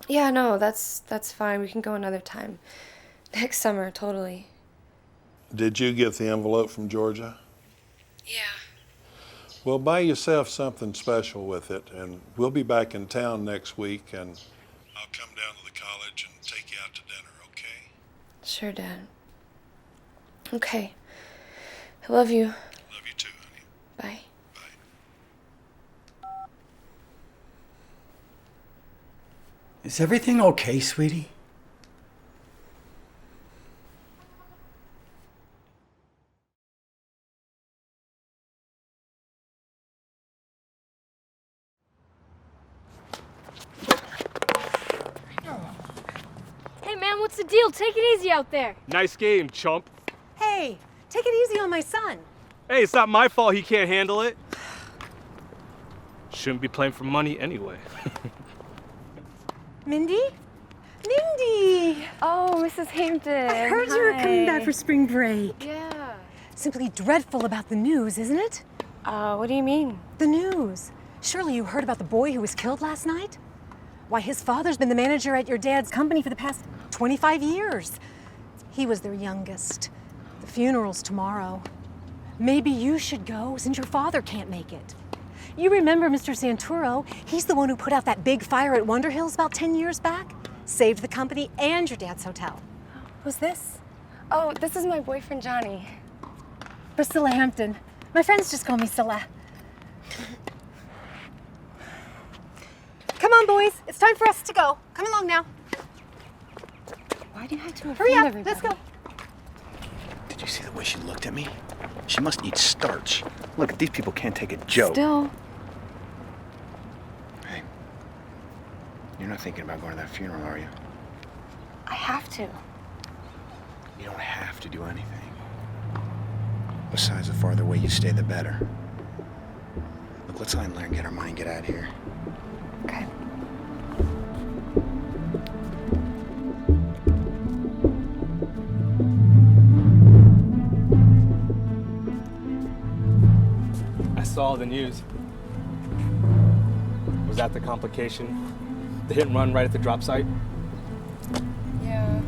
Yeah, no, that's fine. We can go another time. Next summer, totally.
Did you get the envelope from Georgia?
Yeah.
Well, buy yourself something special with it, and we'll be back in town next week, and I'll come down to the college and take you out to dinner, okay?
Sure, Dad. Okay. I love you.
Love you too, honey.
Bye.
Is everything okay, sweetie?
Hey man, what's the deal? Take it easy out there.
Nice game, chump.
Hey, take it easy on my son.
Hey, it's not my fault he can't handle it. Shouldn't be playing for money anyway.
Mindy? Mindy!
Oh, Mrs. Hampton.
I heard you were coming back for spring break.
Yeah.
Simply dreadful about the news, isn't it?
What do you mean?
The news. Surely you heard about the boy who was killed last night? Why, his father's been the manager at your dad's company for the past 25 years. He was their youngest. The funeral's tomorrow. Maybe you should go since your father can't make it. You remember Mr. Santuro? He's the one who put out that big fire at Wonder Hills about 10 years back. Saved the company and your dad's hotel. Who's this?
Oh, this is my boyfriend, Johnny.
Priscilla Hampton. My friends just call me Scylla. Come on, boys. It's time for us to go. Come along now.
Why do you have to
Hurry up.
everybody?
Let's go.
Did you see the way she looked at me? She must eat starch. Look, these people can't take a joke.
Still.
Hey, you're not thinking about going to that funeral, are you?
I have to.
You don't have to do anything. Besides, the farther away you stay, the better. Look, let's land there and get our money and get out of here.
Okay.
I saw the news. Was that the complication? The hit and run right at the drop site?
Yeah.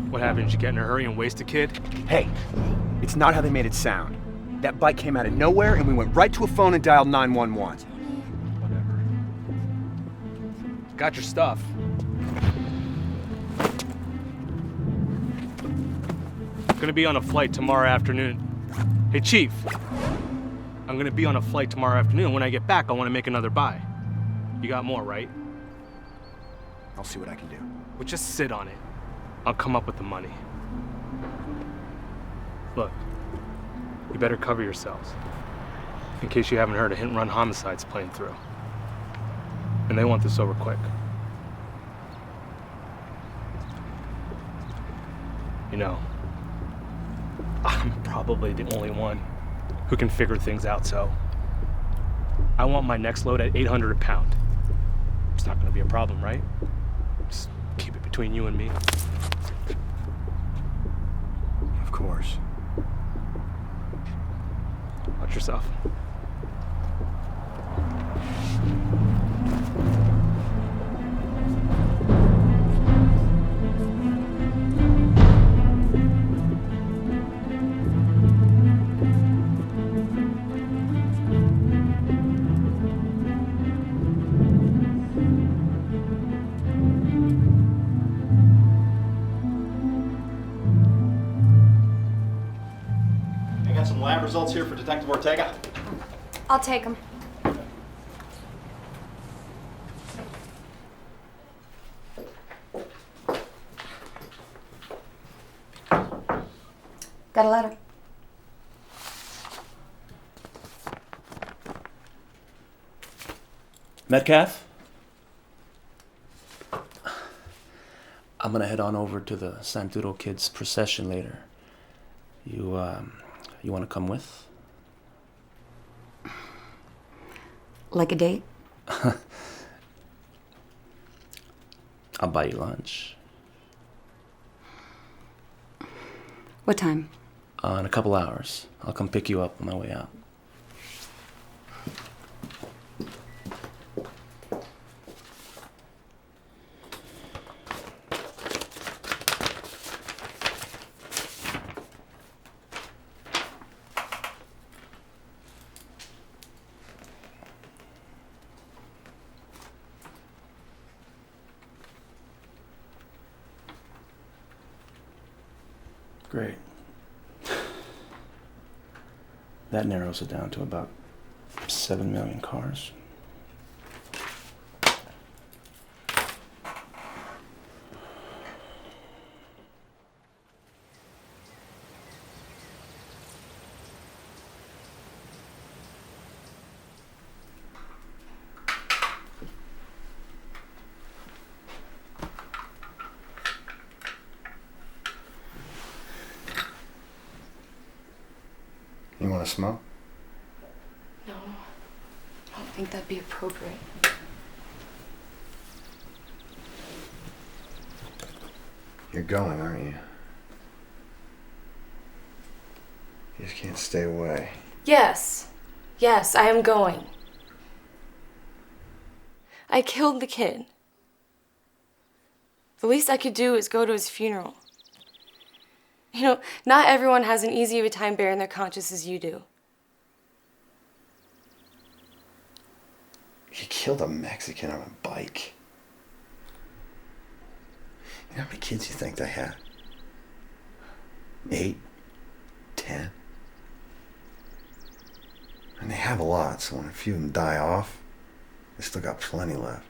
What happened? Did you get in a hurry and waste a kid?
Hey, it's not how they made it sound. That bike came out of nowhere and we went right to a phone and dialed 911.
Whatever. Got your stuff. Gonna be on a flight tomorrow afternoon. Hey, Chief. I'm gonna be on a flight tomorrow afternoon. When I get back, I wanna make another buy. You got more, right?
I'll see what I can do.
Well, just sit on it. I'll come up with the money. Look, you better cover yourselves. In case you haven't heard, a hit and run homicide's playing through. And they want this over quick. You know, I'm probably the only one who can figure things out, so I want my next load at $800 a pound. It's not gonna be a problem, right? Just keep it between you and me.
Of course.
Watch yourself.
I got some lab results here for Detective Ortega.
I'll take them. Got a letter.
Metcalf? I'm gonna head on over to the Santuro kids' procession later. You wanna come with?
Like a date?
I'll buy you lunch.
What time?
In a couple hours. I'll come pick you up on my way out. Great. That narrows it down to about 7 million cars.
You want to smoke?
No, I don't think that'd be appropriate.
You're going, aren't you? You just can't stay away.
Yes, I am going. I killed the kid. The least I could do is go to his funeral. You know, not everyone has an easy of a time bearing their conscience as you do.
You killed a Mexican on a bike. You know how many kids you think they had? 8? 10? And they have a lot, so when a few of them die off, they still got plenty left.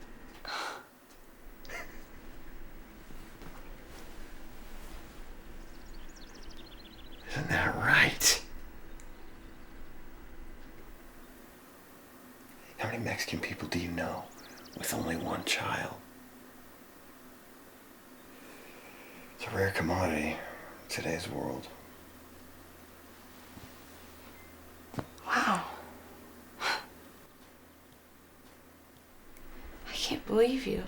Isn't that right? How many Mexican people do you know with only one child?
It's a rare commodity in today's world.
Wow. I can't believe you.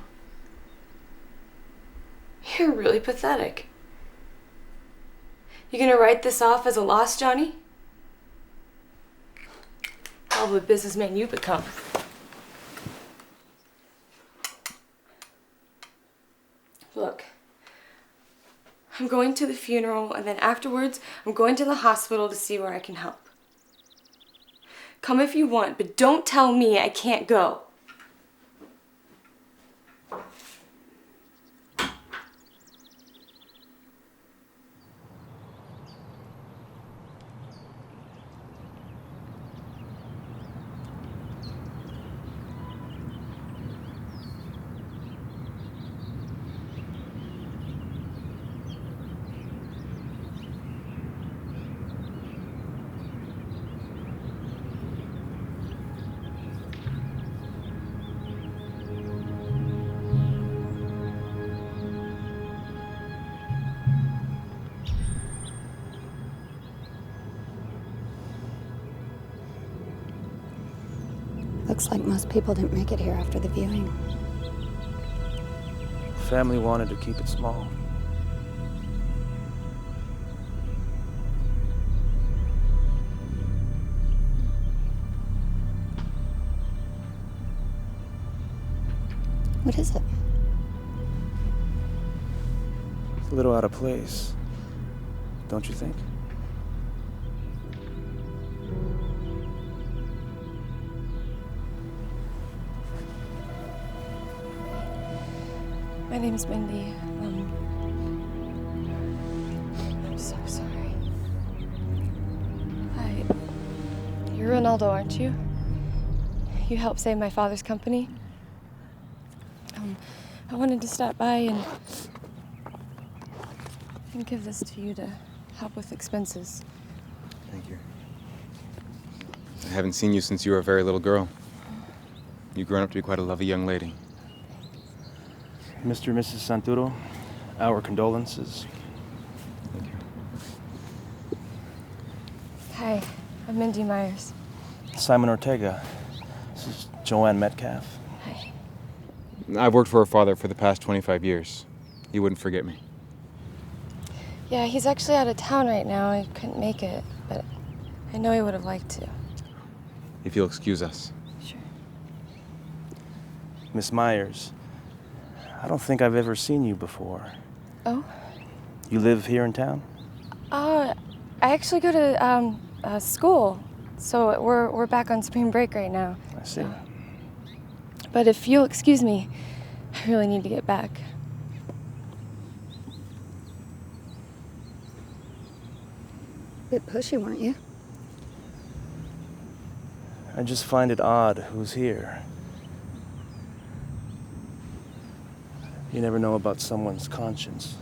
You're really pathetic. You gonna write this off as a loss, Johnny? All the businessman you've become. Look, I'm going to the funeral, and then afterwards, I'm going to the hospital to see where I can help. Come if you want, but don't tell me I can't go.
Looks like most people didn't make it here after the viewing.
Family wanted to keep it small.
What is it?
It's a little out of place, don't you think?
My name's Mindy. I'm so sorry. Hi. You're Ronaldo, aren't you? You helped save my father's company. I wanted to stop by and give this to you to help with expenses.
Thank you. I haven't seen you since you were a very little girl. You've grown up to be quite a lovely young lady.
Mr. and Mrs. Santuro, our condolences.
Thank you.
Hi, I'm Mindy Myers.
Simon Ortega. This is Joanne Metcalf.
Hi.
I've worked for her father for the past 25 years. He wouldn't forget me.
Yeah, he's actually out of town right now. I couldn't make it, but I know he would have liked to.
If you'll excuse us.
Sure.
Miss Myers, I don't think I've ever seen you before.
Oh?
You live here in town?
I actually go to school, so we're back on spring break right now.
I see.
But if you'll excuse me, I really need to get back.
Bit pushy, weren't you?
I just find it odd who's here. You never know about someone's conscience.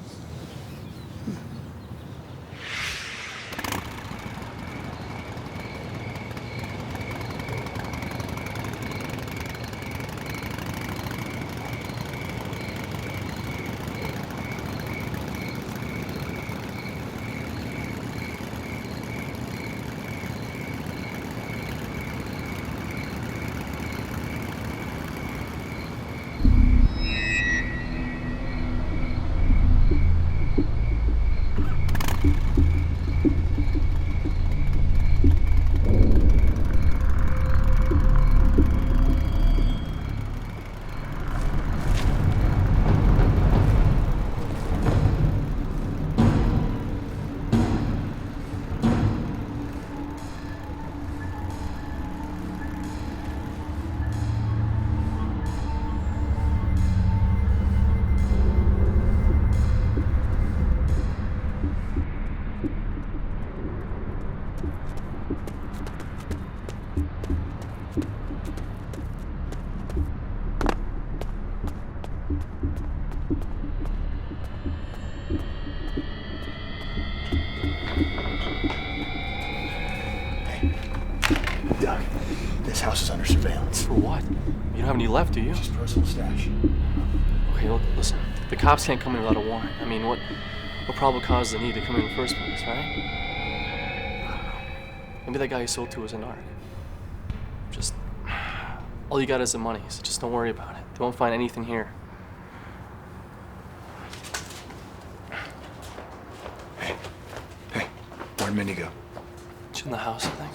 Doug, this house is under surveillance.
For what? You don't have any left, do you?
Just personal stash.
Okay, look, listen. The cops can't come in without a warrant. I mean, what What probably caused the need to come here in the first place, right? Maybe that guy you sold to was a narc. Just, all you got is the money, so just don't worry about it. They won't find anything here.
Hey, where'd Mindy go?
She's in the house, I think.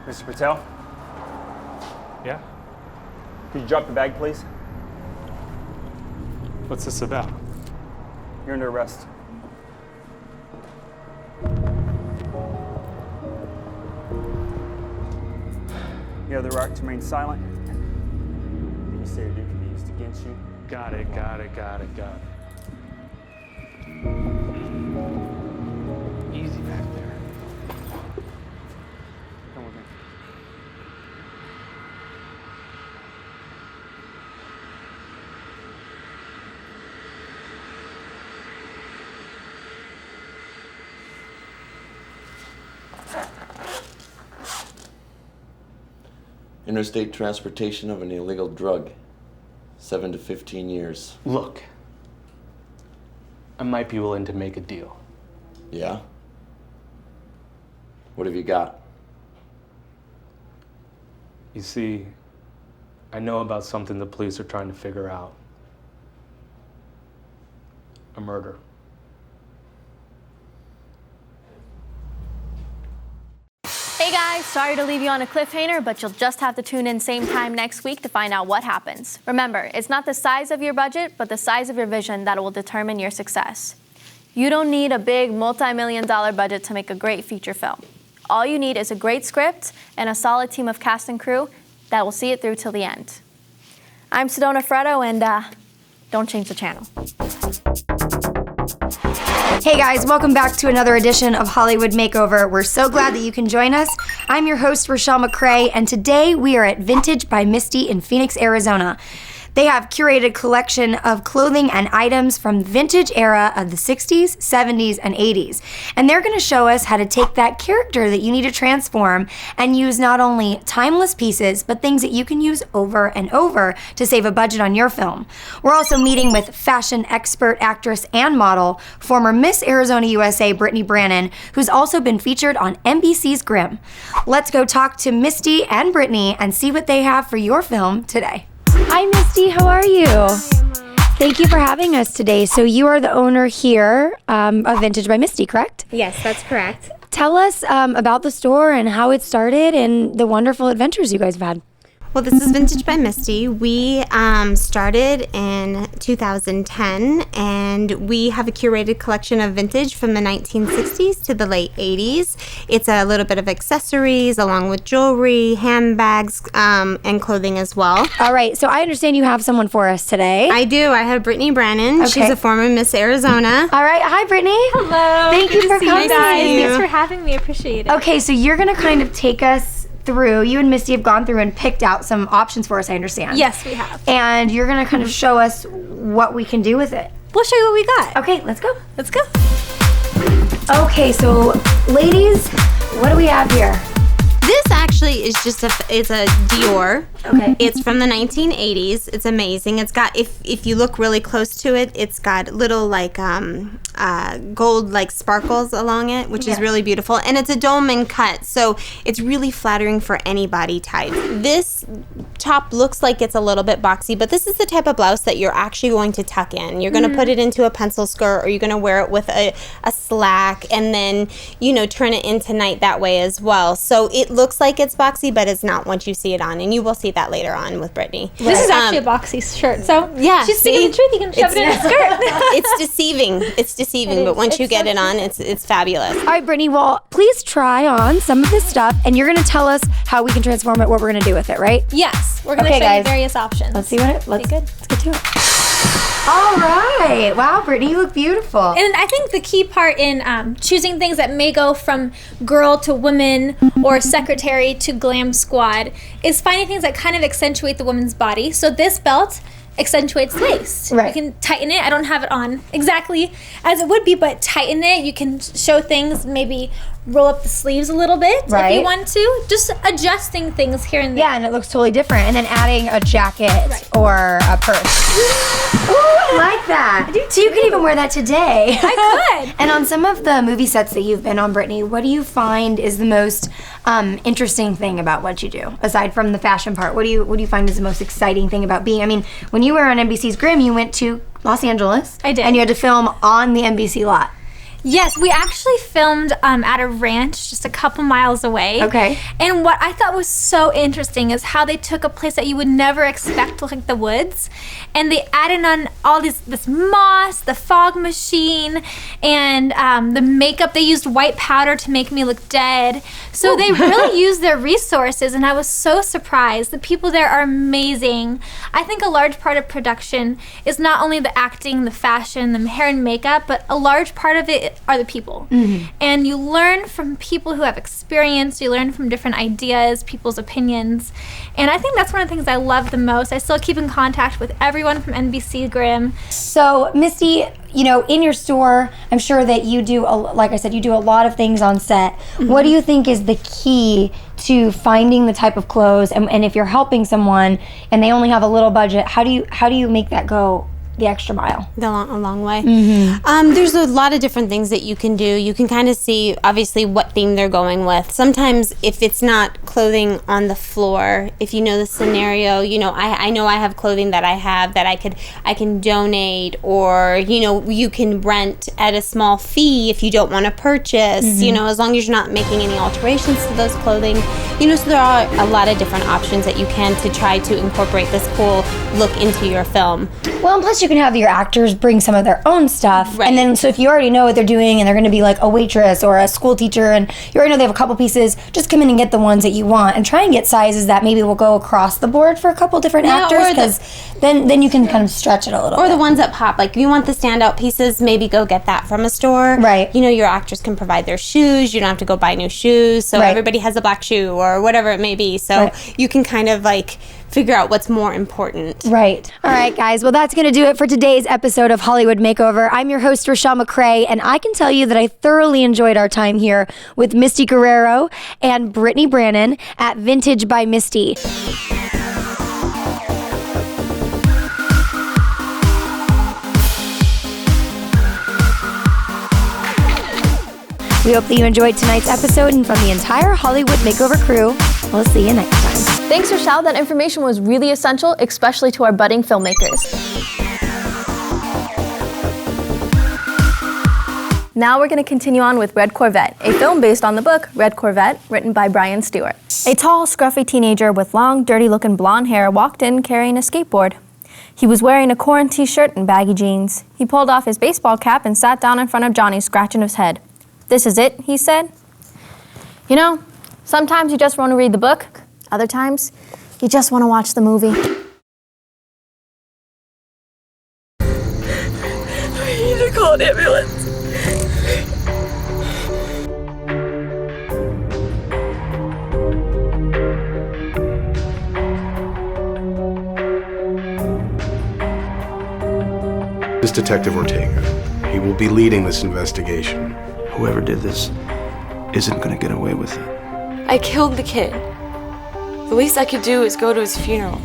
Mr. Patel?
Yeah?
Could you drop the bag, please?
What's this about?
You're under arrest. You have the right to remain silent. You say it can be used against you.
Got it.
Easy back there. Come with me.
Interstate transportation of an illegal drug. 7 to 15 years.
Look, I might be willing to make a deal.
Yeah? What have you got?
You see, I know about something the police are trying to figure out. A murder.
Hey guys, sorry to leave you on a cliffhanger, but you'll just have to tune in same time next week to find out what happens. Remember, it's not the size of your budget, but the size of your vision that will determine your success. You don't need a big multi-million-dollar budget to make a great feature film. All you need is a great script and a solid team of cast and crew that will see it through till the end. I'm Sedona Freddo, and don't change the channel.
Hey guys, welcome back to another edition of Hollywood Makeover. We're so glad that you can join us. I'm your host, Rochelle McCrae, and today we are at Vintage by Misty in Phoenix, Arizona. They have curated collection of clothing and items from the vintage era of the 60s, 70s, and 80s. And they're gonna show us how to take that character that you need to transform and use not only timeless pieces, but things that you can use over and over to save a budget on your film. We're also meeting with fashion expert, actress, and model, former Miss Arizona USA, Brittany Brannon, who's also been featured on NBC's Grimm. Let's go talk to Misty and Brittany and see what they have for your film today. Hi, Misty. How are you? Thank you for having us today. So you are the owner here of Vintage by Misty, correct?
Yes, that's correct.
Tell us about the store and how it started and the wonderful adventures you guys have had.
Well, this is Vintage by Misty. We started in 2010, and we have a curated collection of vintage from the 1960s to the late 80s. It's a little bit of accessories along with jewelry, handbags, and clothing as well.
All right, so I understand you have someone for us today.
I do. I have Brittany Brannon.
Okay.
She's a former Miss Arizona.
All right, hi Brittany.
Hello.
Thank you for coming.
Thanks for having me. Appreciate it.
Okay, so you're gonna kind of take us through, you and Misty have gone through and picked out some options for us, I understand.
Yes, we have.
And you're gonna kind of show us what we can do with it.
We'll show you what we got.
Okay, let's go.
Let's go.
Okay, so ladies, what do we have here?
This actually is just it's a Dior.
Okay.
It's from the 1980s. It's amazing. It's got, if you look really close to it, it's got little like gold like sparkles along it, which is really beautiful. And it's a dolman cut, so it's really flattering for any body type. This top looks like it's a little bit boxy, but this is the type of blouse that you're actually going to tuck in. You're going to put it into a pencil skirt, or you're going to wear it with a slack, and then, you know, turn it into night that way as well. So it looks like it's boxy, but it's not once you see it on, and you will see that later on with Brittany.
This is actually a boxy shirt, so
yeah,
she's speaking the truth. You can shove it in a skirt.
It's deceiving. It's deceiving, but once you get it on, it's fabulous.
All right, Brittany, well, please try on some of this stuff, and you're going to tell us how we can transform it, what we're going to do with it, right?
Yes, we're going to show you various options.
Let's see let's get to it. All right. Wow, Brittany, you look beautiful.
And I think the key part in choosing things that may go from girl to woman or secretary to glam squad is finding things that kind of accentuate the woman's body. So this belt accentuates the waist.
Right.
You can tighten it. I don't have it on exactly as it would be, but tighten it. You can show things, maybe roll up the sleeves a little bit if you want to. Just adjusting things here and there.
Yeah, and it looks totally different. And then adding a jacket or a purse. Ooh, I like that. So you can even wear that today.
I could.
And on some of the movie sets that you've been on, Brittany, what do you find is the most interesting thing about what you do? Aside from the fashion part, what do you find is the most exciting thing about being, I mean, when you were on NBC's Grimm, you went to Los Angeles.
I did.
And you had to film on the NBC lot.
Yes, we actually filmed at a ranch just a couple miles away.
Okay.
And what I thought was so interesting is how they took a place that you would never expect to look like the woods, and they added on all this moss, the fog machine, and the makeup. They used white powder to make me look dead. So they really used their resources, and I was so surprised. The people there are amazing. I think a large part of production is not only the acting, the fashion, the hair and makeup, but a large part of it are the people. And you learn from people who have experience, you learn from different ideas, people's opinions, and I think that's one of the things I love the most. I still keep in contact with everyone from NBC Grimm.
So, Misty, you know, in your store, I'm sure that you do, like I said, you do a lot of things on set. What do you think is the key to finding the type of clothes, and if you're helping someone and they only have a little budget, how do you make that go the extra mile?
A long way. There's a lot of different things that you can do. You can kind of see, obviously, what theme they're going with. Sometimes if it's not clothing on the floor, if you know the scenario, you know, I know I have clothing that I have that I can donate, or, you know, you can rent at a small fee if you don't want to purchase, you know, as long as you're not making any alterations to those clothing. You know, so there are a lot of different options that you can to try to incorporate this cool look into your film.
Well, and plus you can have your actors bring some of their own stuff. And then, so if you already know what they're doing and they're going to be like a waitress or a school teacher, and you already know they have a couple pieces, just come in and get the ones that you want, and try and get sizes that maybe will go across the board for a couple different actors, because then you can kind of stretch it a little bit.
Or the ones that pop. Like, if you want the standout pieces, maybe go get that from a store.
Right.
You know, your actors can provide their shoes. You don't have to go buy new shoes. So everybody has a black shoe or whatever it may be. So you can kind of like figure out what's more important.
Right. All right, guys. Well, that's going to do it for today's episode of Hollywood Makeover. I'm your host, Rochelle McCrae, and I can tell you that I thoroughly enjoyed our time here with Misty Guerrero and Brittany Brannon at Vintage by Misty. We hope that you enjoyed tonight's episode, and from the entire Hollywood Makeover crew, we'll see you next time.
Thanks, Rochelle. That information was really essential, especially to our budding filmmakers. Now we're going to continue on with Red Corvette, a film based on the book Red Corvette, written by Brian Stewart. A tall, scruffy teenager with long, dirty-looking blonde hair walked in carrying a skateboard. He was wearing a Corn t-shirt and baggy jeans. He pulled off his baseball cap and sat down in front of Johnny, scratching his head. "This is it," he said. "You know, sometimes you just want to read the book. Other times, you just want to watch the movie."
I need to call an ambulance.
This is Detective Ortega. He will be leading this investigation.
Whoever did this isn't gonna get away with it.
I killed the kid. The least I could do is go to his funeral.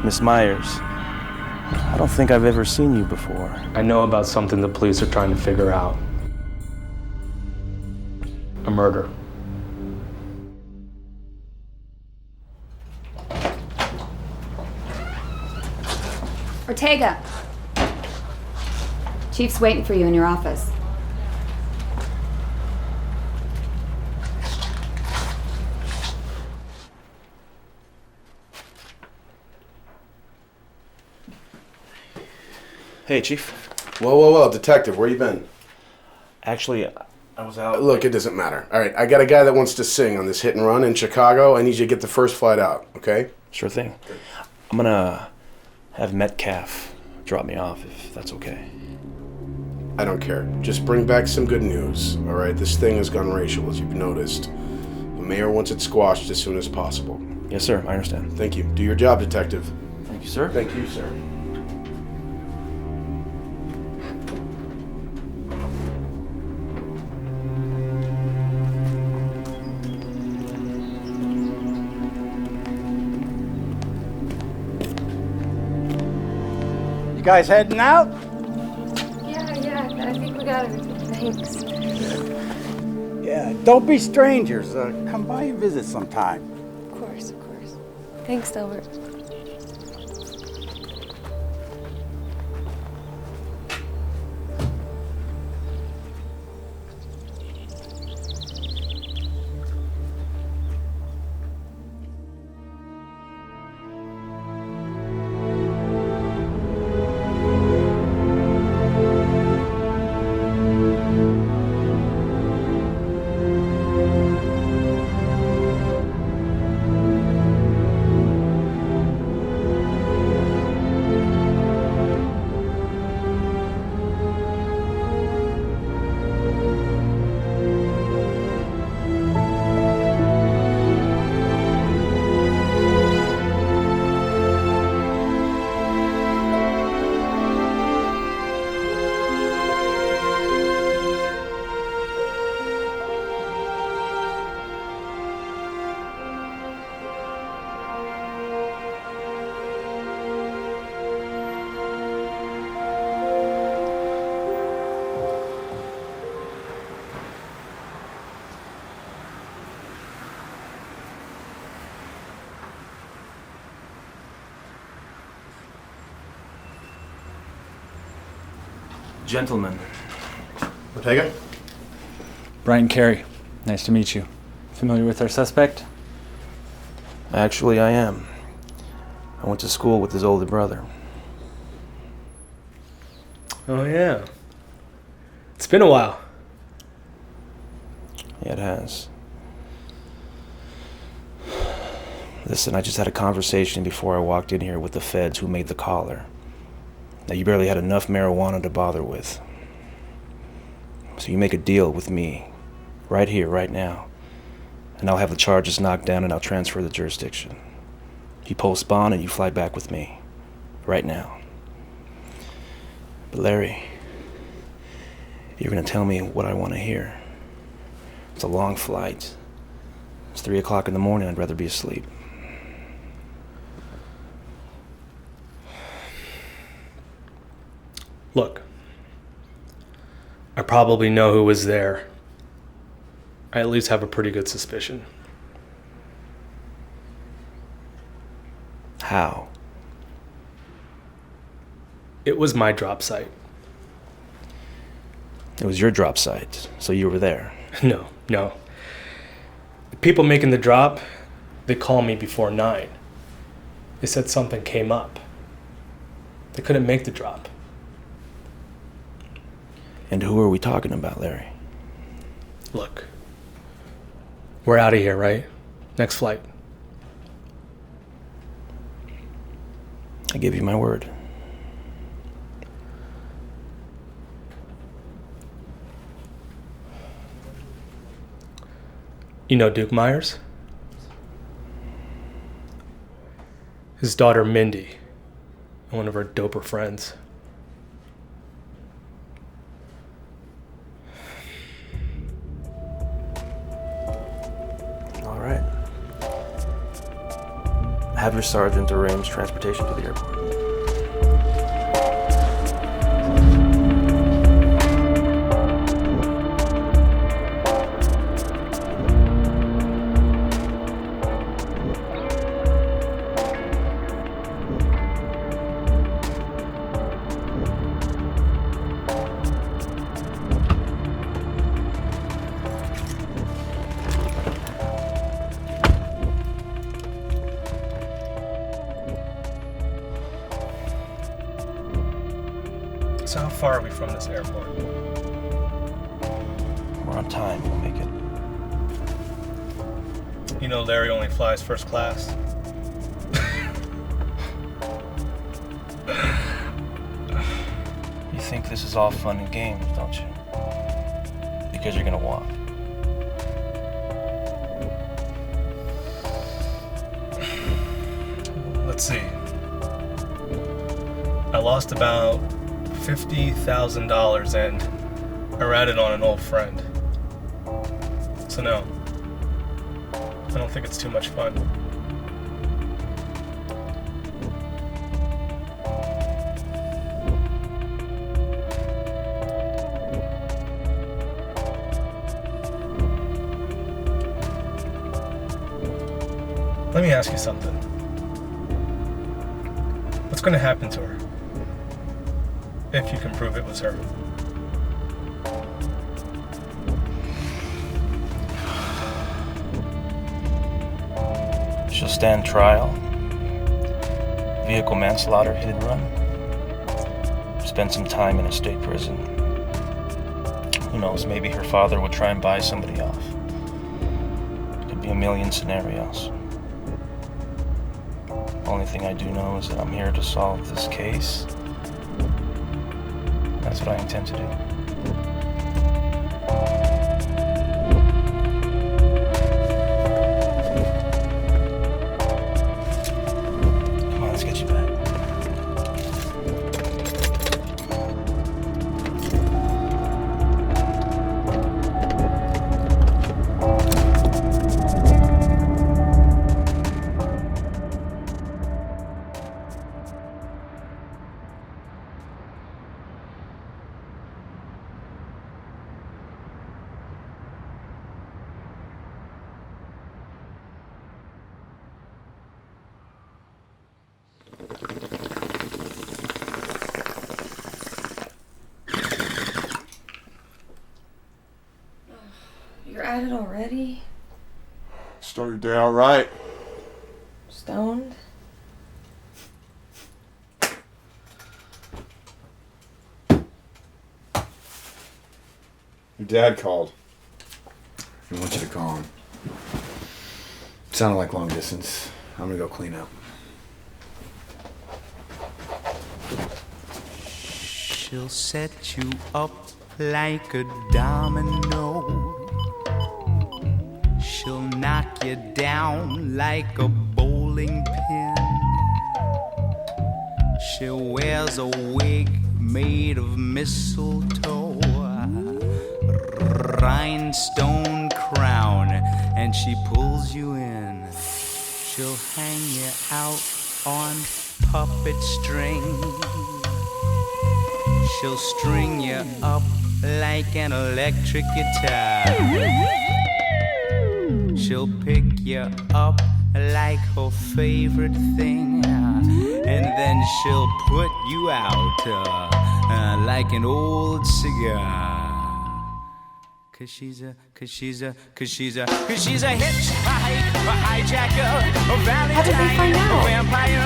Miss Myers, I don't think I've ever seen you before.
I know about something the police are trying to figure out. A murder.
Ortega. Chief's waiting for you in your office.
Hey, Chief.
Whoa, Detective, where you been?
Actually, I was out.
Look, it doesn't matter. All right, I got a guy that wants to sing on this hit and run in Chicago. I need you to get the first flight out, okay?
Sure thing. I'm gonna have Metcalf drop me off, if that's okay.
I don't care. Just bring back some good news, all right? This thing has gone racial, as you've noticed. The mayor wants it squashed as soon as possible.
Yes, sir. I understand.
Thank you. Do your job, Detective.
Thank you, sir.
Thank you, sir.
You guys heading out?
Yeah, I think we got everything. Thanks.
Yeah, don't be strangers. Come by and visit sometime.
Of course. Thanks, Delbert.
Gentlemen.
Ortega?
Brian Carey. Nice to meet you. Familiar with our suspect?
Actually, I am. I went to school with his older brother.
Oh, yeah. It's been a while.
Yeah, it has. Listen, I just had a conversation before I walked in here with the feds who made the collar. Now, you barely had enough marijuana to bother with. So you make a deal with me, right here, right now, and I'll have the charges knocked down and I'll transfer the jurisdiction. You post bond and you fly back with me, right now. But Larry, you're gonna tell me what I want to hear. It's a long flight. It's 3 o'clock in the morning. I'd rather be asleep.
Look, I probably know who was there. I at least have a pretty good suspicion.
How?
It was my drop site.
It was your drop site, so you were there.
No. The people making the drop, they called me before 9. They said something came up. They couldn't make the drop.
And who are we talking about, Larry?
Look, we're out of here, right? Next flight.
I give you my word.
You know Duke Myers? His daughter Mindy, and one of her doper friends.
All right. Have your sergeant arrange transportation to the airport.
So how far are we from this airport?
We're on time. We'll make it.
You know Larry only flies first class.
You think this is all fun and games, don't you? Because you're gonna walk.
Let's see. I lost about $50,000 and I ratted on an old friend. So no, I don't think it's too much fun. Let me ask you something. What's going to happen to her if you can prove it was her?
She'll stand trial. Vehicle manslaughter, hit and run. Spend some time in a state prison. Who knows, maybe her father would try and buy somebody off. Could be a million scenarios. Only thing I do know is that I'm here to solve this case. That's what I intend to do. Come on, let's get you back.
You're at it already?
Start your day out right.
Stoned?
Your dad called. I want you to call him. It sounded like long distance. I'm gonna go clean up.
She'll set you up like a domino. She'll knock you down like a bowling pin. She wears a wig made of mistletoe, rhinestone crown, and she pulls you in. She'll hang you out on puppet string. She'll string you up like an electric guitar. She'll pick you up like her favorite thing, and then she'll put you out like an old cigar. Cause she's a hitchhiker, a hijacker, a valentine, a vampire, a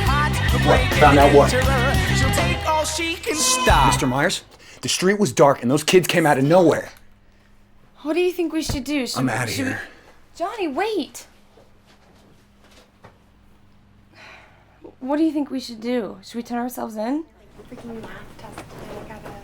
heartbreaker.
Found out what?
She'll take all she can stop.
Mr. Myers, the street was dark and those kids came out of nowhere.
What do you think we should do?
I'm out of here.
Johnny, wait! What do you think we should do? Should we turn ourselves in?
Freaking math test today. I gotta.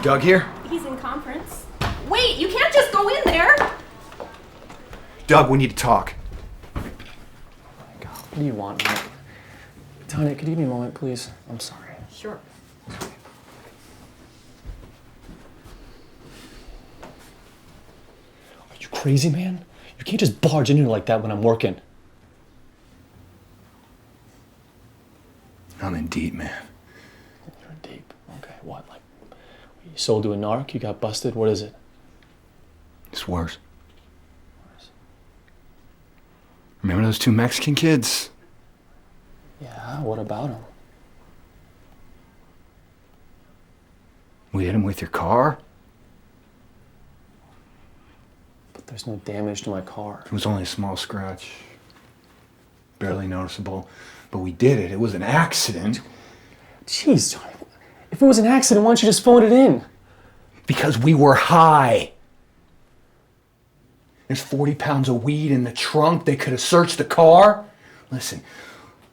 Doug here?
He's in conference. Wait, you can't just go in there!
Doug, we need to talk.
What do you want? Tanya, could you give me a moment, please? I'm sorry.
Sure.
Are you crazy, man? You can't just barge in here like that when I'm working.
I'm in deep, man.
You're in deep. Okay, what? Like, you sold to a narc? You got busted? What is it?
It's worse. Remember those two Mexican kids?
Yeah, what about them?
We hit them with your car?
There's no damage to my car.
It was only a small scratch. Barely noticeable. But we did it. It was an accident.
Jeez, Johnny. If it was an accident, why don't you just phone it in?
Because we were high. There's 40 pounds of weed in the trunk. They could have searched the car. Listen,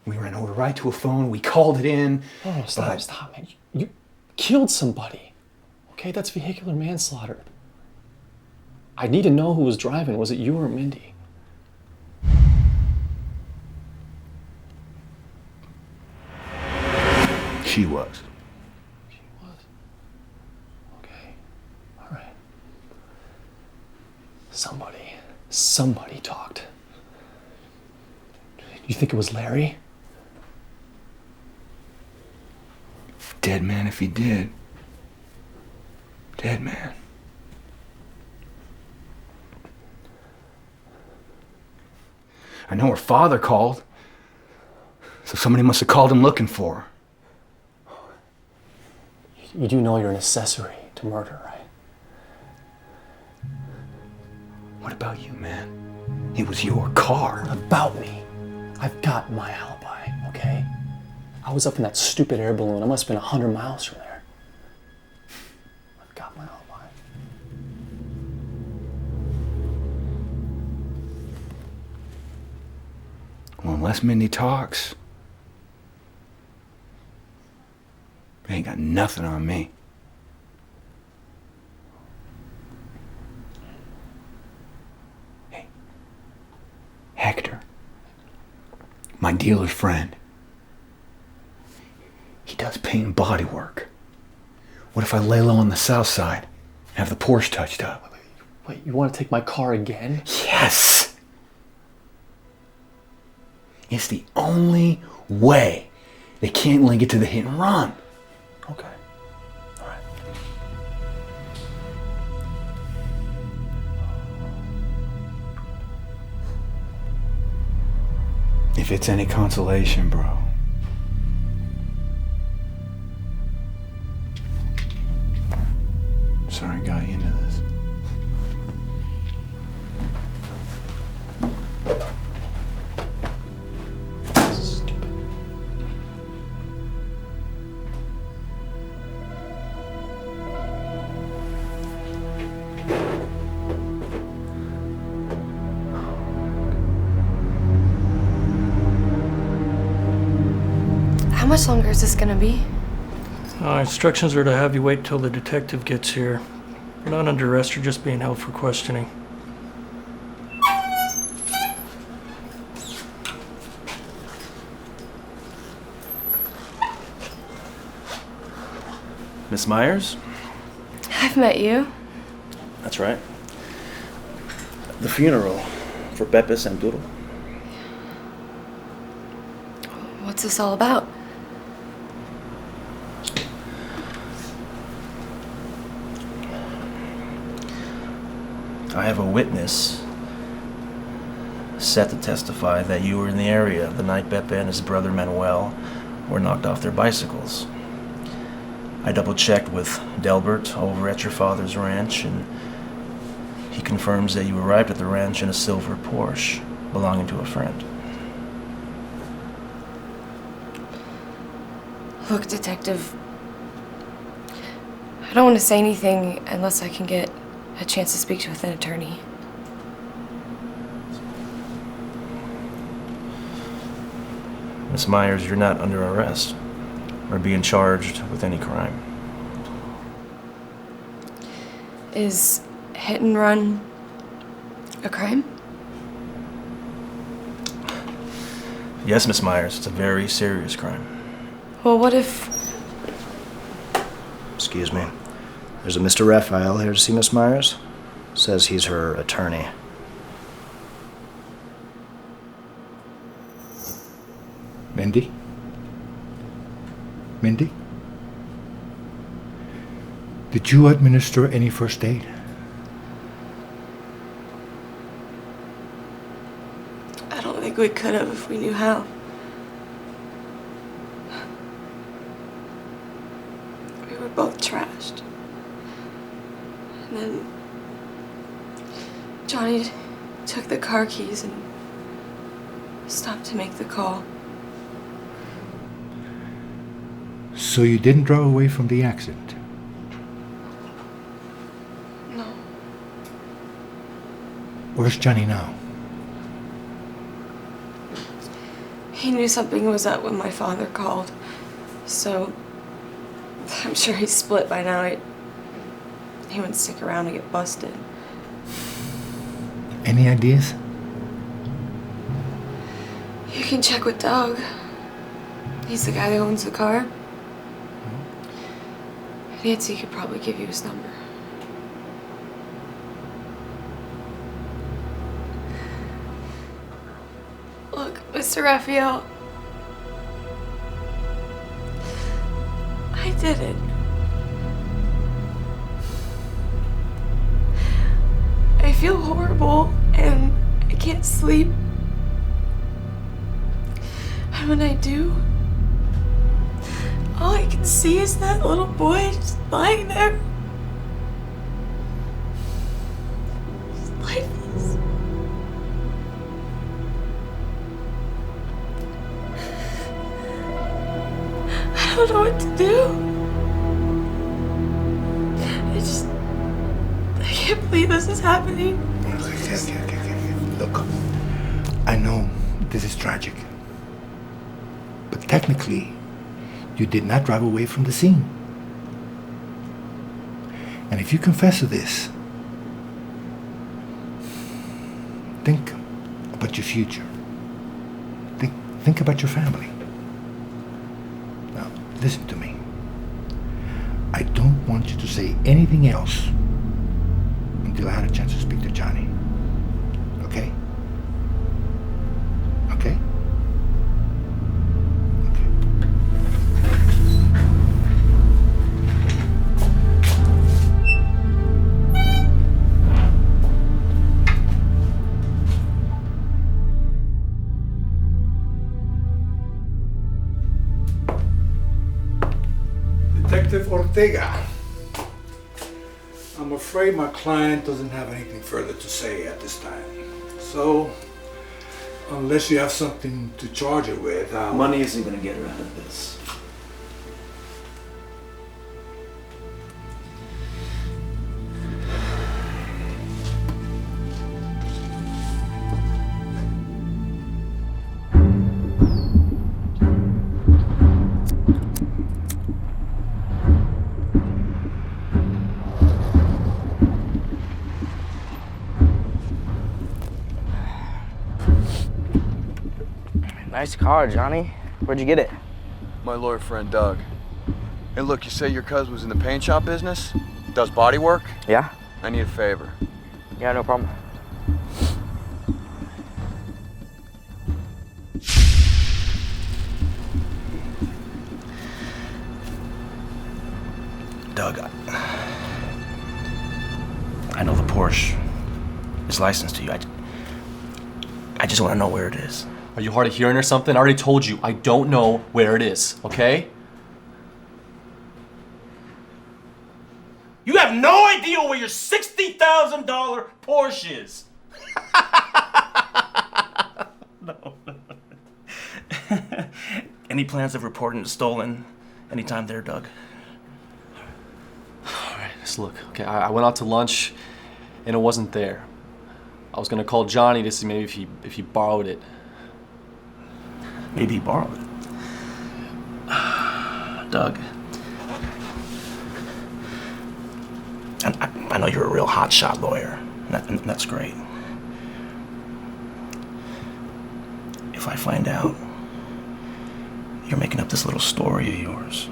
we ran over right to a phone. We called it in.
Oh, stop, man. You killed somebody. Okay, that's vehicular manslaughter. I need to know who was driving. Was it you or Mindy?
She was.
She was? Okay. All right. Somebody talked. You think it was Larry?
Dead man if he did. Dead man. I know her father called. So somebody must have called him looking for her.
You do know you're an accessory to murder, right?
What about you, man? It was your car.
About me. I've got my alibi, okay? I was up in that stupid air balloon. I must have been 100 miles from there. I've got my alibi.
Well, unless Mindy talks, they ain't got nothing on me. Hey, Hector, my dealer's friend. He does paint and body work. What if I lay low on the south side and have the Porsche touched up?
Wait, you want to take my car again?
Yes! It's the only way. They can't link it to the hit and run.
Okay. All right.
If it's any consolation, bro. Sorry I got you into this.
How much longer is this gonna be?
Instructions are to have you wait till the detective gets here. You're not under arrest, you're just being held for questioning.
Miss Myers?
I've met you.
That's right. The funeral for Beppis and Doodle.
What's this all about?
I have a witness set to testify that you were in the area the night Beppe and his brother Manuel were knocked off their bicycles. I double-checked with Delbert over at your father's ranch, and he confirms that you arrived at the ranch in a silver Porsche belonging to a friend.
Look, Detective, I don't want to say anything unless I can get a chance to speak with an attorney.
Miss Myers, you're not under arrest or being charged with any crime.
Is hit and run a crime?
Yes, Miss Myers, it's a very serious crime.
Well, what if...
Excuse me. There's a Mr. Raphael here to see Miss Myers. Says he's her attorney.
Mindy? Mindy? Did you administer any first aid?
I don't think we could have if we knew how. We were both trashed. And then Johnny took the car keys and stopped to make the call.
So you didn't drive away from the accident?
No.
Where's Johnny now?
He knew something was up when my father called, so I'm sure he's split by now. He wouldn't stick around and get busted.
Any ideas?
You can check with Doug. He's the guy that owns the car. Nancy could probably give you his number. Look, Mr. Raphael, I did it. I feel horrible and I can't sleep. And when I do, all I can see is that little boy just lying there. He's lifeless. I don't know what to do. I can't believe this is happening.
Okay. Look, I know this is tragic, but technically, you did not drive away from the scene. And if you confess to this, think about your future. Think about your family. Now, listen to me. I don't want you to say anything else until I had a chance to speak to Johnny. Okay? Okay?
Detective Ortega. I'm afraid my client doesn't have anything further to say at this time. So, unless you have something to charge her with,
Money isn't going to get her out of this.
Nice car, Johnny. Where'd you get it?
My lawyer friend, Doug. Hey, look, you say your cousin was in the paint shop business? Does body work?
Yeah?
I need a favor.
Yeah, no problem.
Doug, I know the Porsche is licensed to you. I just want to know where it is.
Are you hard of hearing or something? I already told you, I don't know where it is, okay?
You have no idea where your $60,000 Porsche is. No. Any plans of reporting it stolen anytime there, Doug?
All right, just look, okay, I went out to lunch and it wasn't there. I was gonna call Johnny to see maybe if he borrowed it.
Maybe he borrowed it. Doug. And I know you're a real hotshot lawyer, and that's great. If I find out you're making up this little story of yours,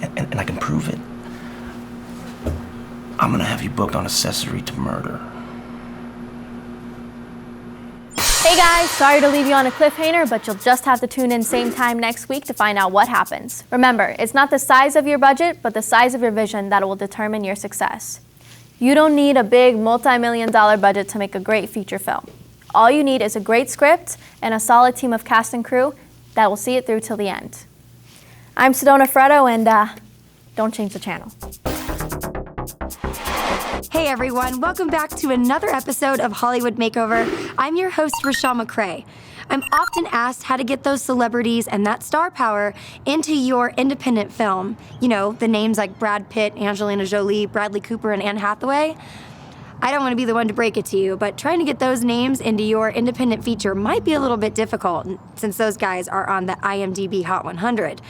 and I can prove it, I'm gonna have you booked on accessory to murder.
Hey guys, sorry to leave you on a cliffhanger, but you'll just have to tune in same time next week to find out what happens. Remember, it's not the size of your budget, but the size of your vision that will determine your success. You don't need a big multi-million-dollar budget to make a great feature film. All you need is a great script and a solid team of cast and crew that will see it through till the end. I'm Sedona Freddo, and don't change the channel.
Hey everyone, welcome back to another episode of Hollywood Makeover. I'm your host, Rochelle McCrae. I'm often asked how to get those celebrities and that star power into your independent film. You know, the names like Brad Pitt, Angelina Jolie, Bradley Cooper, and Anne Hathaway. I don't want to be the one to break it to you, but trying to get those names into your independent feature might be a little bit difficult since those guys are on the IMDb Hot 100.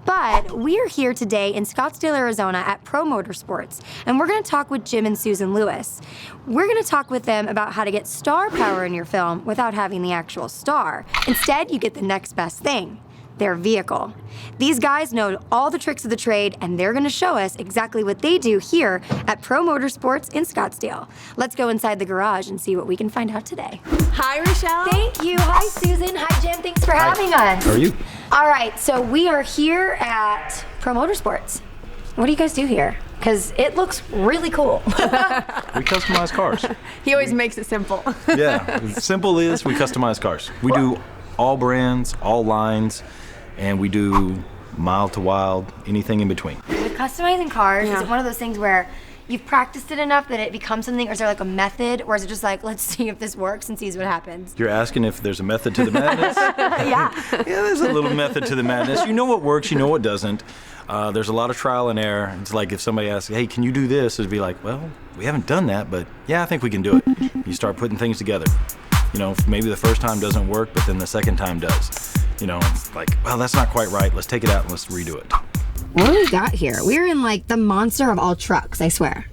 But we're here today in Scottsdale, Arizona at Pro Motorsports, and we're going to talk with Jim and Susan Lewis. We're going to talk with them about how to get star power in your film without having the actual star. Instead, you get the next best thing, their vehicle. These guys know all the tricks of the trade, and they're going to show us exactly what they do here at Pro Motorsports in Scottsdale. Let's go inside the garage and see what we can find out today.
Hi, Rochelle.
Thank you. Hi, Susan. Hi, Jim. Thanks for having us.
How are you?
All right, so we are here at Pro Motorsports. What do you guys do here? Because it looks really cool.
We customize cars.
He always makes it simple.
Yeah, simple is we customize cars. We do all brands, all lines, and we do mild to wild, anything in between.
With customizing cars, is it one of those things where you've practiced it enough that it becomes something, or is there like a method, or is it just like, let's see if this works and sees what happens?
You're asking if there's a method to the madness?
Yeah,
there's a little method to the madness. You know what works, you know what doesn't. There's a lot of trial and error. It's like if somebody asks, hey, can you do this? It'd be like, well, we haven't done that, but yeah, I think we can do it. You start putting things together. You know, maybe the first time doesn't work, but then the second time does. You know, it's like, well, that's not quite right. Let's take it out and let's redo it.
What do we got here? We're in like the monster of all trucks, I swear.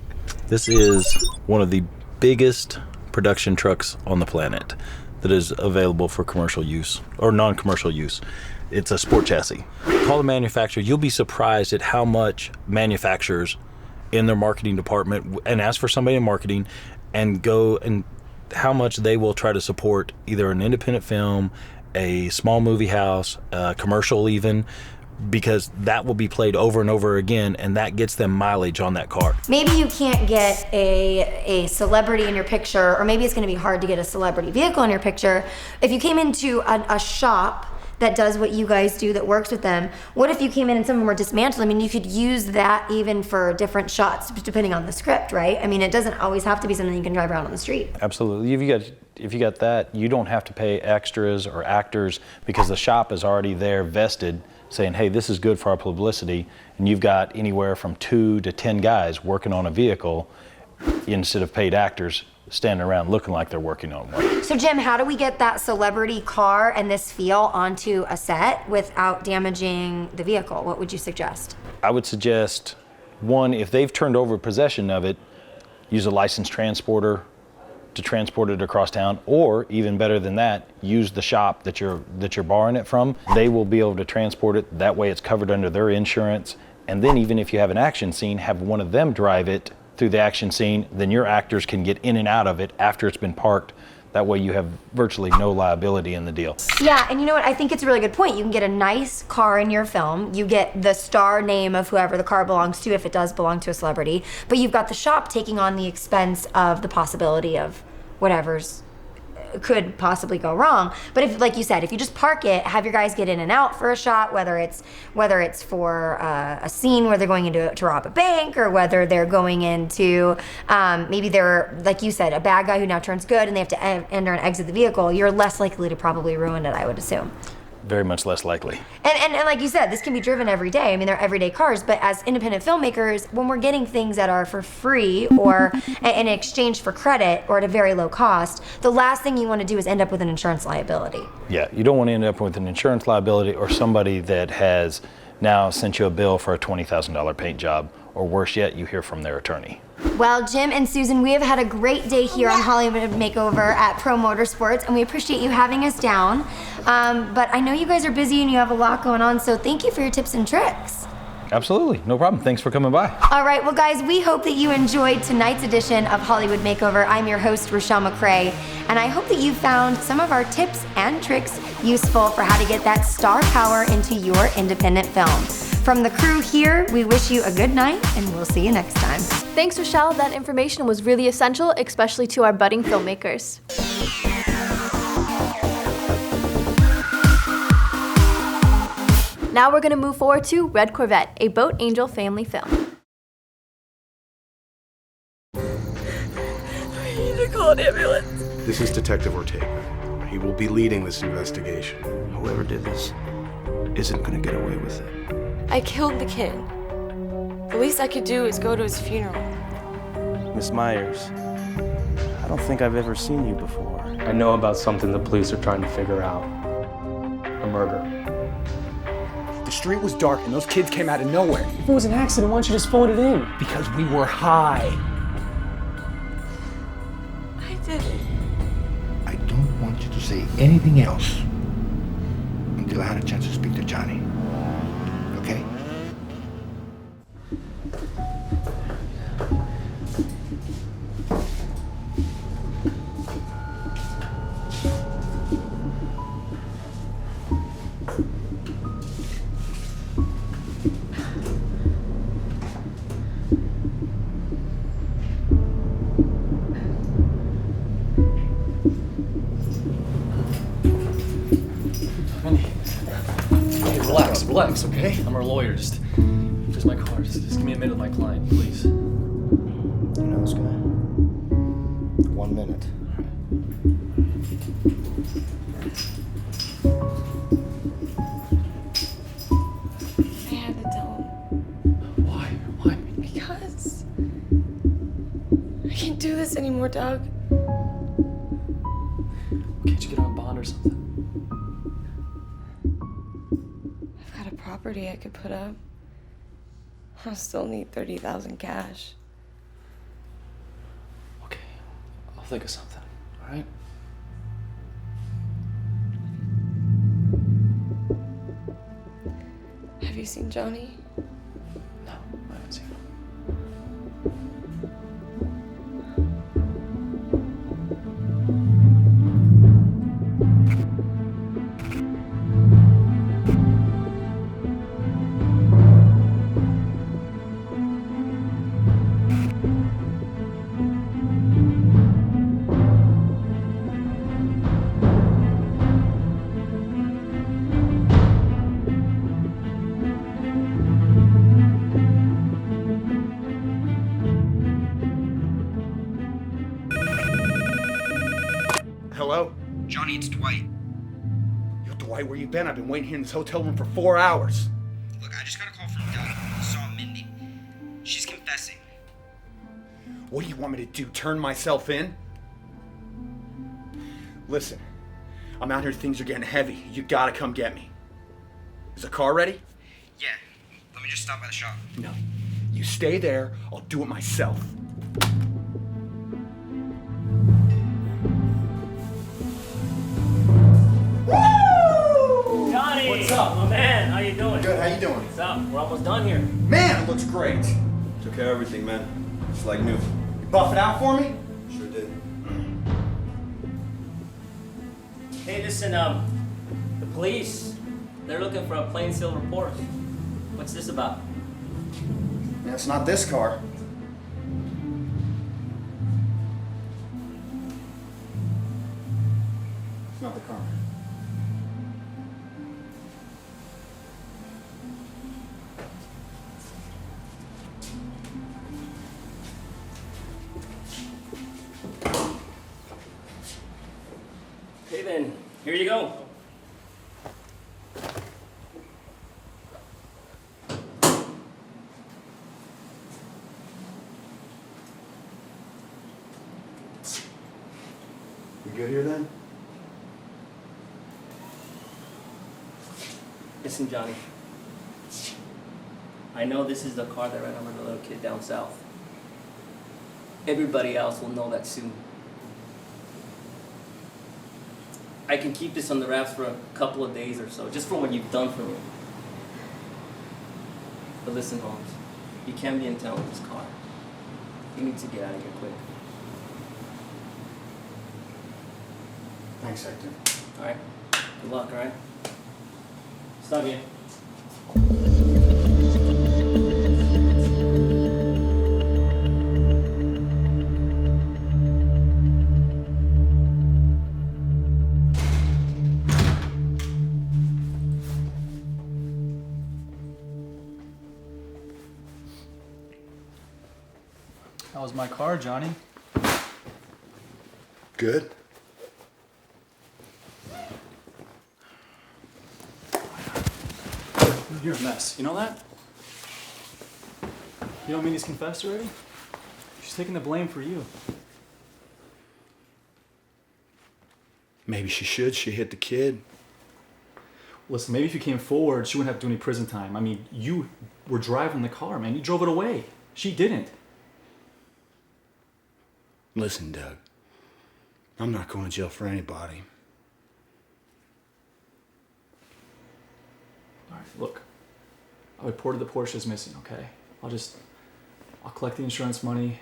This is one of the biggest production trucks on the planet that is available for commercial use or non-commercial use. It's a sport chassis. Call the manufacturer. You'll be surprised at how much manufacturers in their marketing department and ask for somebody in marketing and go and how much they will try to support either an independent film, a small movie house, a commercial even, because that will be played over and over again, and that gets them mileage on that car.
Maybe you can't get a celebrity in your picture, or maybe it's going to be hard to get a celebrity vehicle in your picture. If you came into a shop that does what you guys do, that works with them, what if you came in and some of them were dismantled? I mean, you could use that even for different shots, depending on the script, right? I mean, it doesn't always have to be something you can drive around on the street.
Absolutely. If you got that, you don't have to pay extras or actors because the shop is already there vested saying, hey, this is good for our publicity, and you've got anywhere from 2 to 10 guys working on a vehicle instead of paid actors standing around looking like they're working on one.
So Jim, how do we get that celebrity car and this feel onto a set without damaging the vehicle? What would you suggest?
I would suggest, one, if they've turned over possession of it, use a licensed transporter to transport it across town, or even better than that, use the shop that you're borrowing it from. They will be able to transport it. That way it's covered under their insurance. And then even if you have an action scene, have one of them drive it through the action scene, then your actors can get in and out of it after it's been parked. That way you have virtually no liability in the deal.
Yeah, and you know what? I think it's a really good point. You can get a nice car in your film. You get the star name of whoever the car belongs to, if it does belong to a celebrity. But you've got the shop taking on the expense of the possibility of whatever's could possibly go wrong. But if, like you said, if you just park it, have your guys get in and out for a shot, whether it's for a scene where they're going into to rob a bank, or whether they're going into maybe they're, like you said, a bad guy who now turns good and they have to enter and exit the vehicle, you're less likely to probably ruin it, I would assume.
Very much less likely.
And like you said, this can be driven every day. I mean, they're everyday cars, but as independent filmmakers, when we're getting things that are for free or in exchange for credit or at a very low cost, the last thing you want to do is end up with an insurance liability.
Yeah, you don't want to end up with an insurance liability or somebody that has now sent you a bill for a $20,000 paint job, or worse yet, you hear from their attorney.
Well, Jim and Susan, we have had a great day here on Hollywood Makeover at Pro Motorsports, and we appreciate you having us down. But I know you guys are busy and you have a lot going on, so thank you for your tips and tricks.
Absolutely, no problem. Thanks for coming by.
All right, well guys, we hope that you enjoyed tonight's edition of Hollywood Makeover. I'm your host, Rochelle McCrae, and I hope that you found some of our tips and tricks useful for how to get that star power into your independent film. From the crew here, we wish you a good night, and we'll see you next time.
Thanks, Rochelle. That information was really essential, especially to our budding filmmakers. Now we're going to move forward to Red Corvette, a Boat Angel family film.
call an ambulance.
This is Detective Ortega. He will be leading this investigation.
Whoever did this isn't gonna get away with it.
I killed the kid. The least I could do is go to his funeral.
Miss Myers, I don't think I've ever seen you before.
I know about something the police are trying to figure out. A murder.
The street was dark and those kids came out of nowhere.
If it was an accident, why don't you just phone it in?
Because we were high.
I did it.
I don't want you to say anything else until I had a chance to speak to Johnny. Okay?
Hey, relax, okay? I'm her lawyer. Just my car. Just give me a minute with my client, please.
You know this guy? 1 minute.
I had to tell him.
Why?
Because I can't do this anymore, Doug.
Can't you get on bond or something?
I've got a property I could put up. I'll still need 30,000 cash.
I'll think of something, all right?
Have you seen Johnny?
No, I haven't seen him.
Hello?
Johnny, it's Dwight.
Yo, Dwight, where you been? I've been waiting here in this hotel room for 4 hours.
Look, I just got a call from Doug. I saw Mindy. She's confessing.
What do you want me to do? Turn myself in? Listen, I'm out here, things are getting heavy. You gotta come get me. Is the car ready?
Yeah, let me just stop by the shop.
No. You stay there, I'll do it myself.
Johnny!
What's up?
My man, how you doing?
Good, how you doing?
What's up? We're almost done here.
Man, it looks great.
Took care of everything, man. It's like new.
You buff it out for me?
Sure did.
Hey, listen, the police, they're looking for a plain sail report. What's this about?
Yeah, it's not this car. It's not the car.
Okay then, here you go.
You good here then?
Listen, Johnny. I know this is the car that ran over the little kid down south. Everybody else will know that soon. I can keep this on the wraps for a couple of days or so, just for what you've done for me. But listen, Holmes, you can't be in town with this car. You need to get out of here quick.
Thanks, Hector.
All right? Good luck, all right? Stop here.
How was my car, Johnny?
Good?
You're a mess. You know that? You know Minnie's confessed already? She's taking the blame for you.
Maybe she should. She hit the kid.
Listen, maybe if you came forward, she wouldn't have to do any prison time. I mean, you were driving the car, man. You drove it away. She didn't.
Listen, Doug. I'm not going to jail for anybody.
All right, look. I reported the Porsche's missing, okay? I'll collect the insurance money.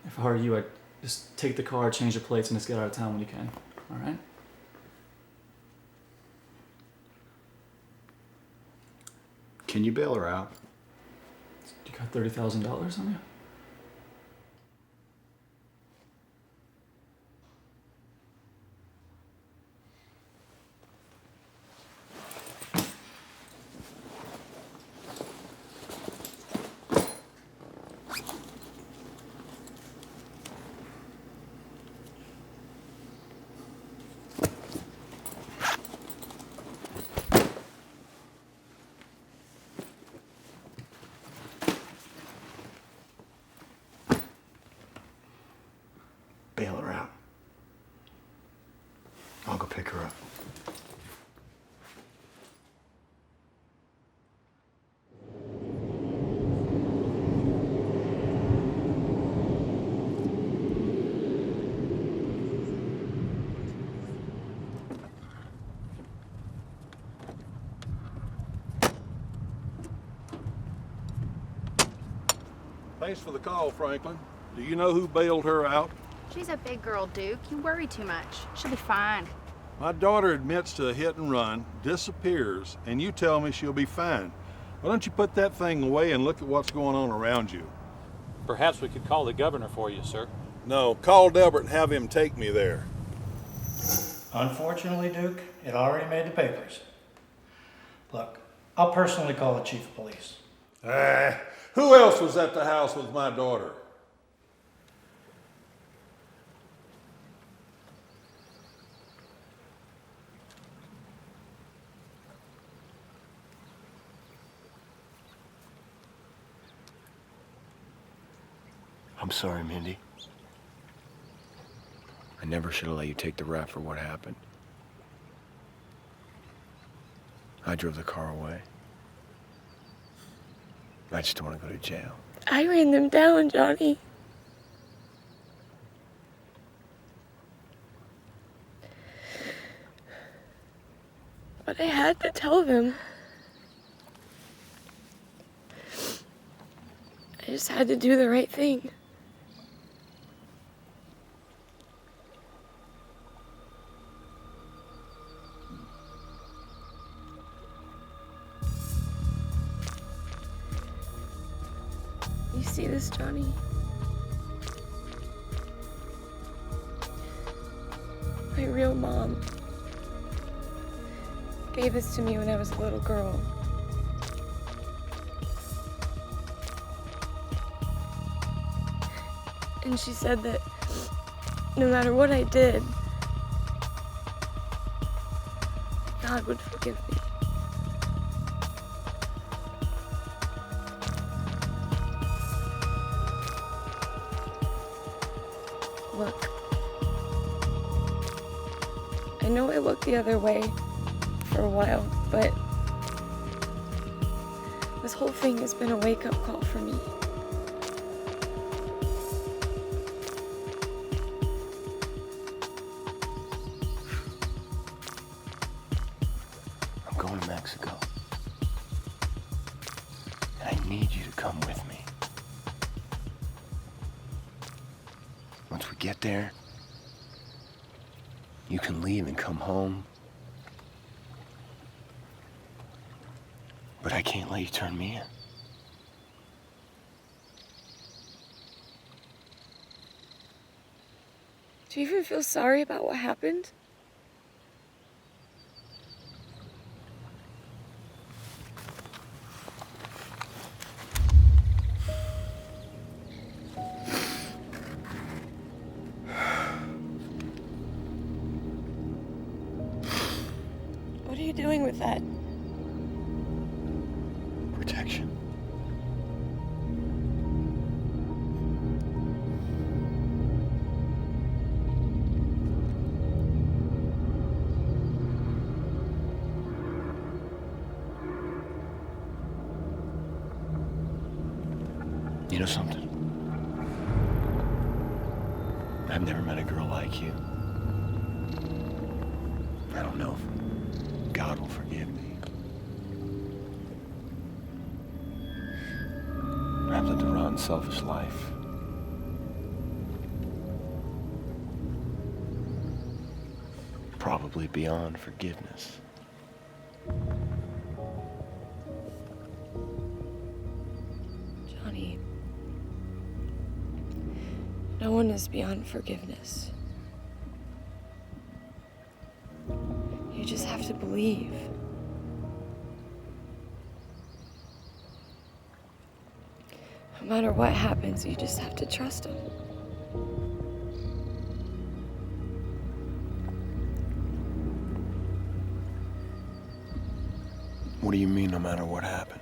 If I were you, I'd just take the car, change the plates, and just get out of town when you can. All right?
Can you bail her out?
You got $30,000 on you?
Bail her out. I'll go pick her up.
Thanks for the call, Franklin. Do you know who bailed her out?
She's a big girl, Duke. You worry too much. She'll be fine.
My daughter admits to a hit and run, disappears, and you tell me she'll be fine. Why don't you put that thing away and look at what's going on around you?
Perhaps we could call the governor for you, sir.
No, call Delbert and have him take me there.
Unfortunately, Duke, it already made the papers. Look, I'll personally call the chief of police.
Who else was at the house with my daughter?
I'm sorry, Mindy. I never should have let you take the rap for what happened. I drove the car away. I just don't want to go to jail.
I ran them down, Johnny. But I had to tell them. I just had to do the right thing. You see this, Johnny? My real mom gave this to me when I was a little girl. And she said that no matter what I did, God would forgive me. Look, I know I looked the other way for a while, but this whole thing has been a wake-up call for me.
I'm going to Mexico. And I need you to come with me. Once we get there, you can leave and come home. But I can't let you turn me in.
Do you even feel sorry about what happened? that.
Protection. You know something? I've never met a girl like you. I don't know if God will forgive me. I've lived a rotten, selfish life. Probably beyond forgiveness.
Johnny, no one is beyond forgiveness. You just have to believe. No matter what happens, you just have to trust him.
What do you mean, no matter what happens?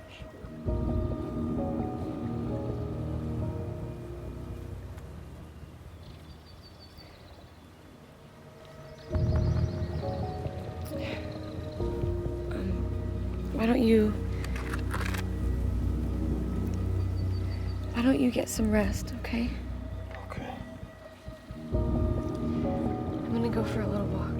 Why don't you get some rest, okay?
Okay.
I'm gonna go for a little walk.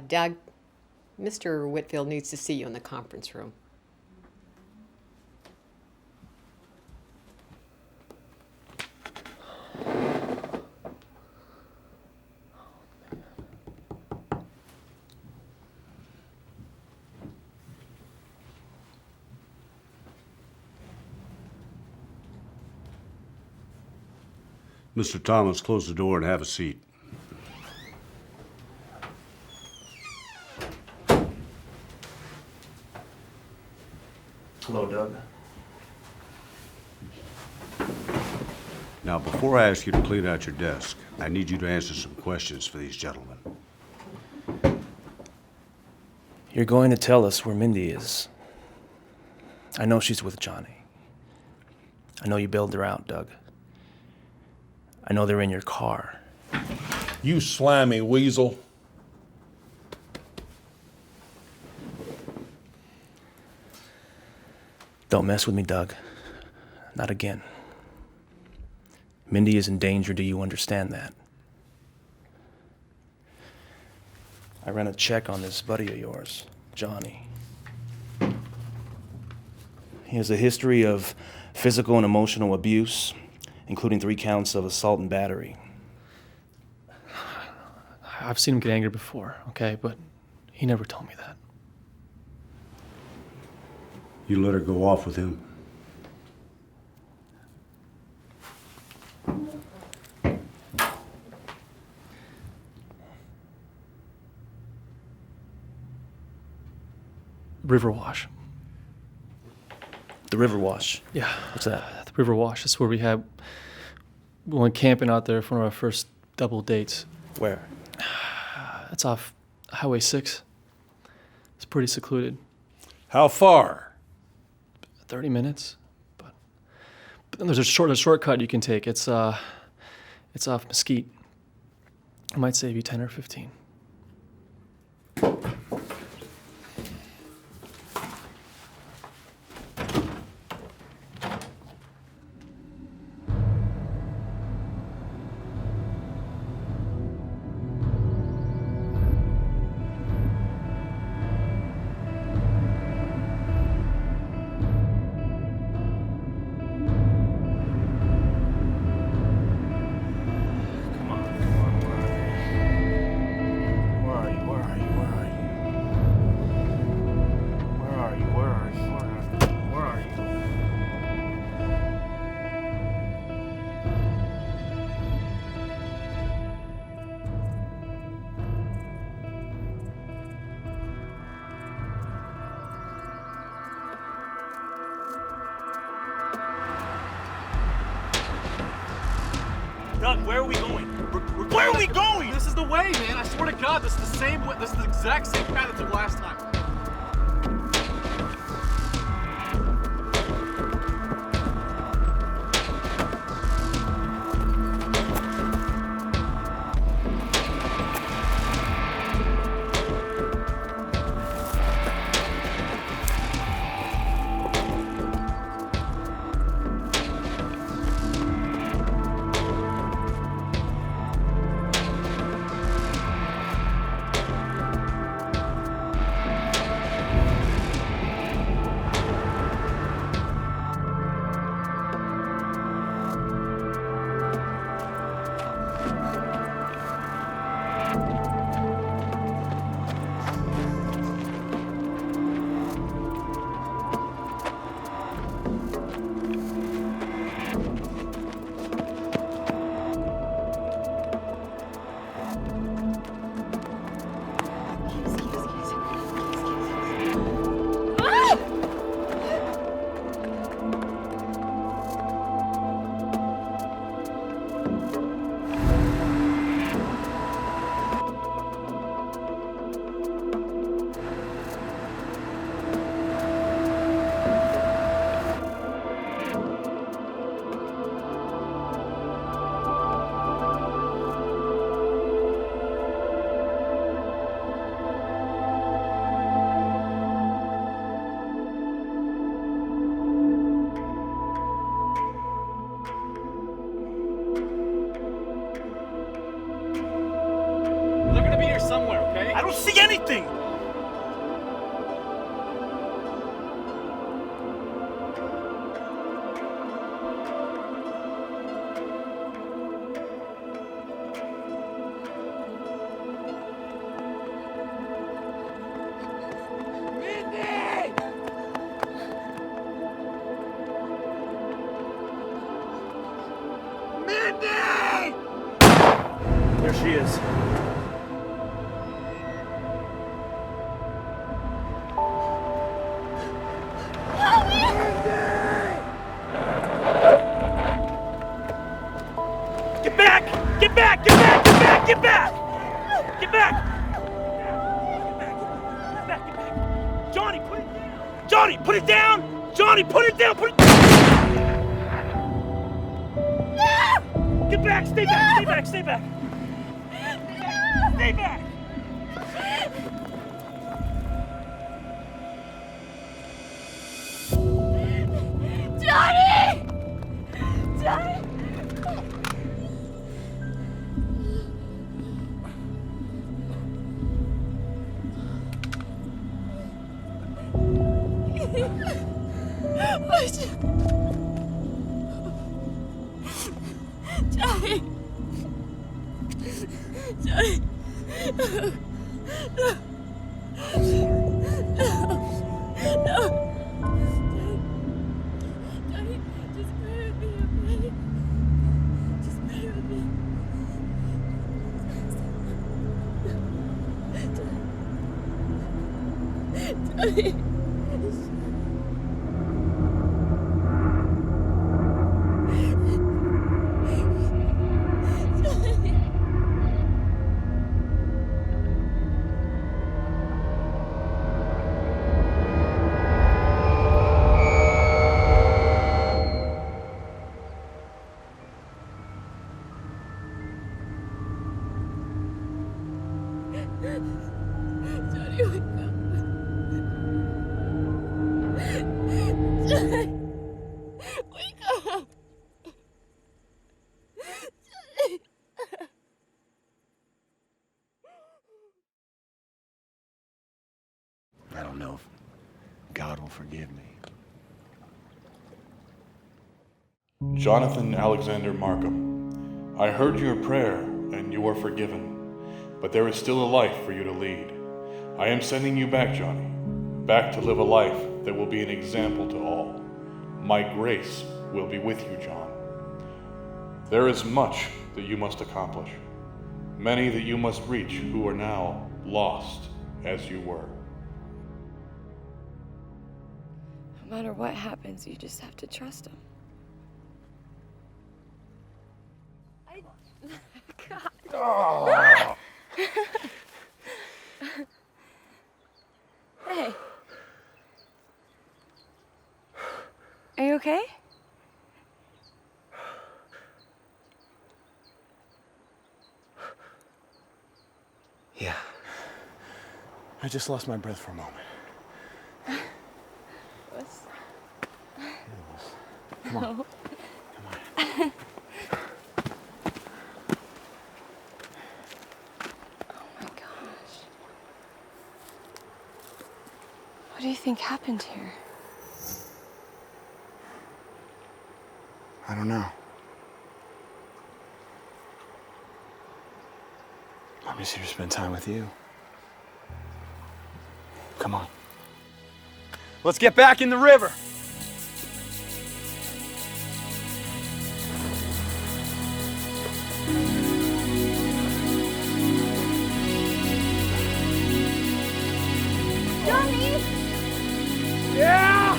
Doug, Mr. Whitfield needs to see you in the conference room.
Mr. Thomas, close the door and have a seat.
Hello, Doug.
Now, before I ask you to clean out your desk, I need you to answer some questions for these gentlemen.
You're going to tell us where Mindy is. I know she's with Johnny. I know you bailed her out, Doug. I know they're in your car.
You slimy weasel.
Don't mess with me, Doug. Not again. Mindy is in danger. Do you understand that? I ran a check on this buddy of yours, Johnny. He has a history of physical and emotional abuse, including 3 counts of assault and battery.
I've seen him get angry before, okay? But he never told me that.
You let her go off with him?
River Wash.
The River Wash?
Yeah.
What's that?
The River Wash. That's where we went camping out there for one of our first double dates.
Where?
It's off Highway 6. It's pretty secluded.
How far?
30 minutes. But then there's a shortcut you can take. It's off Mesquite. It might save you 10 or 15.
Where are you?
Doug, where are we going? Where are we going? This is the way, man. I swear to God, this is the same way. This is the exact same path that took last time. They're gonna be here somewhere, okay? I don't see anything! Mindy! There she is. Get back! Get back! Get back! Get back! Get back! Get back! Get back! Get back! Johnny, put it down! Johnny, put it down! Johnny, put it down! Put it Get back! Stay back! Stay back! Stay back! Stay back!
Johnny! Johnny! Johnny! Johnny! No! No! No! Johnny, just pray with me, okay? Just pray with me. Johnny! Johnny, wake up. Johnny, wake up. Johnny.
I don't know if God will forgive me.
Jonathan Alexander Markham, I heard your prayer and you are forgiven, but there is still a life for you to lead. I am sending you back, Johnny, back to live a life that will be an example to all. My grace will be with you, John. There is much that you must accomplish, many that you must reach who are now lost as you were.
No matter what happens, you just have to trust him. Oh. Hey. Are you okay?
Yeah. I just lost my breath for a moment. Come on.
No.
Come on.
Oh my gosh. What do you think happened here?
I don't know. I'm just here to spend time with you. Come on. Let's get back in the river.
Johnny!
Yeah!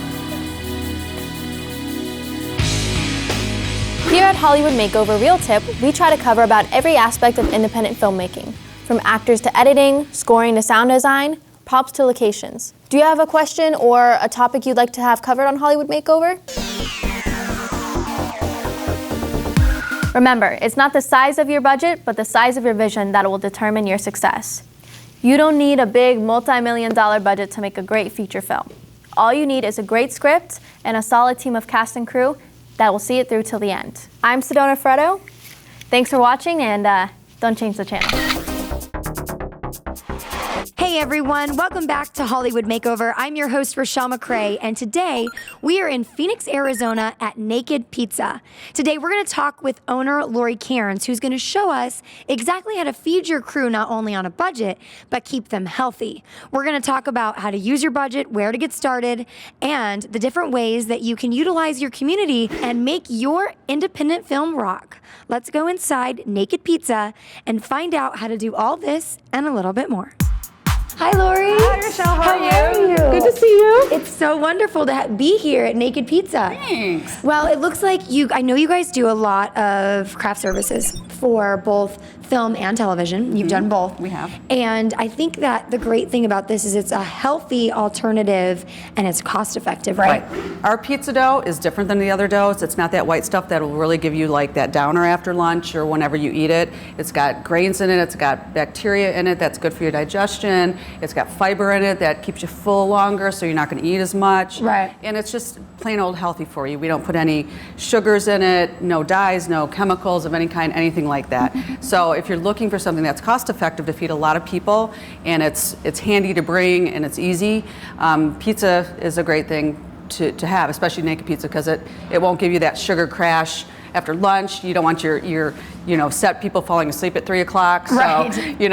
Here at Hollywood Makeover Real Tip, we try to cover about every aspect of independent filmmaking, from actors to editing, scoring to sound design, props to locations. Do you have a question or a topic you'd like to have covered on Hollywood Makeover? Remember, it's not the size of your budget, but the size of your vision that will determine your success. You don't need a big multi-million-dollar budget to make a great feature film. All you need is a great script and a solid team of cast and crew that will see it through till the end. I'm Sedona Freddo. Thanks for watching, and don't change the channel.
Hey everyone, welcome back to Hollywood Makeover. I'm your host, Rochelle McCrae, and today we are in Phoenix, Arizona at Naked Pizza. Today we're going to talk with owner Lori Cairns, who's going to show us exactly how to feed your crew not only on a budget, but keep them healthy. We're going to talk about how to use your budget, where to get started, and the different ways that you can utilize your community and make your independent film rock. Let's go inside Naked Pizza and find out how to do all this and a little bit more. Hi, Lori.
Hi, Rochelle. How are you?
Good to see you. It's so wonderful to be here at Naked Pizza.
Thanks.
Well, it looks like I know you guys do a lot of craft services for both film and television. You've done both.
We have.
And I think that the great thing about this is it's a healthy alternative and it's cost effective, right?
Our pizza dough is different than the other doughs. It's not that white stuff that will really give you like that downer after lunch or whenever you eat it. It's got grains in it. It's got bacteria in it that's good for your digestion. It's got fiber in it that keeps you full longer, so you're not going to eat as much.
Right.
And it's just plain old healthy for you. We don't put any sugars in it, no dyes, no chemicals of any kind, anything like that. So if you're looking for something that's cost effective to feed a lot of people, and it's handy to bring and it's easy, pizza is a great thing to have, especially Naked Pizza, because it won't give you that sugar crash after lunch. You don't want your set people falling asleep at 3 o'clock. So,
Right.
you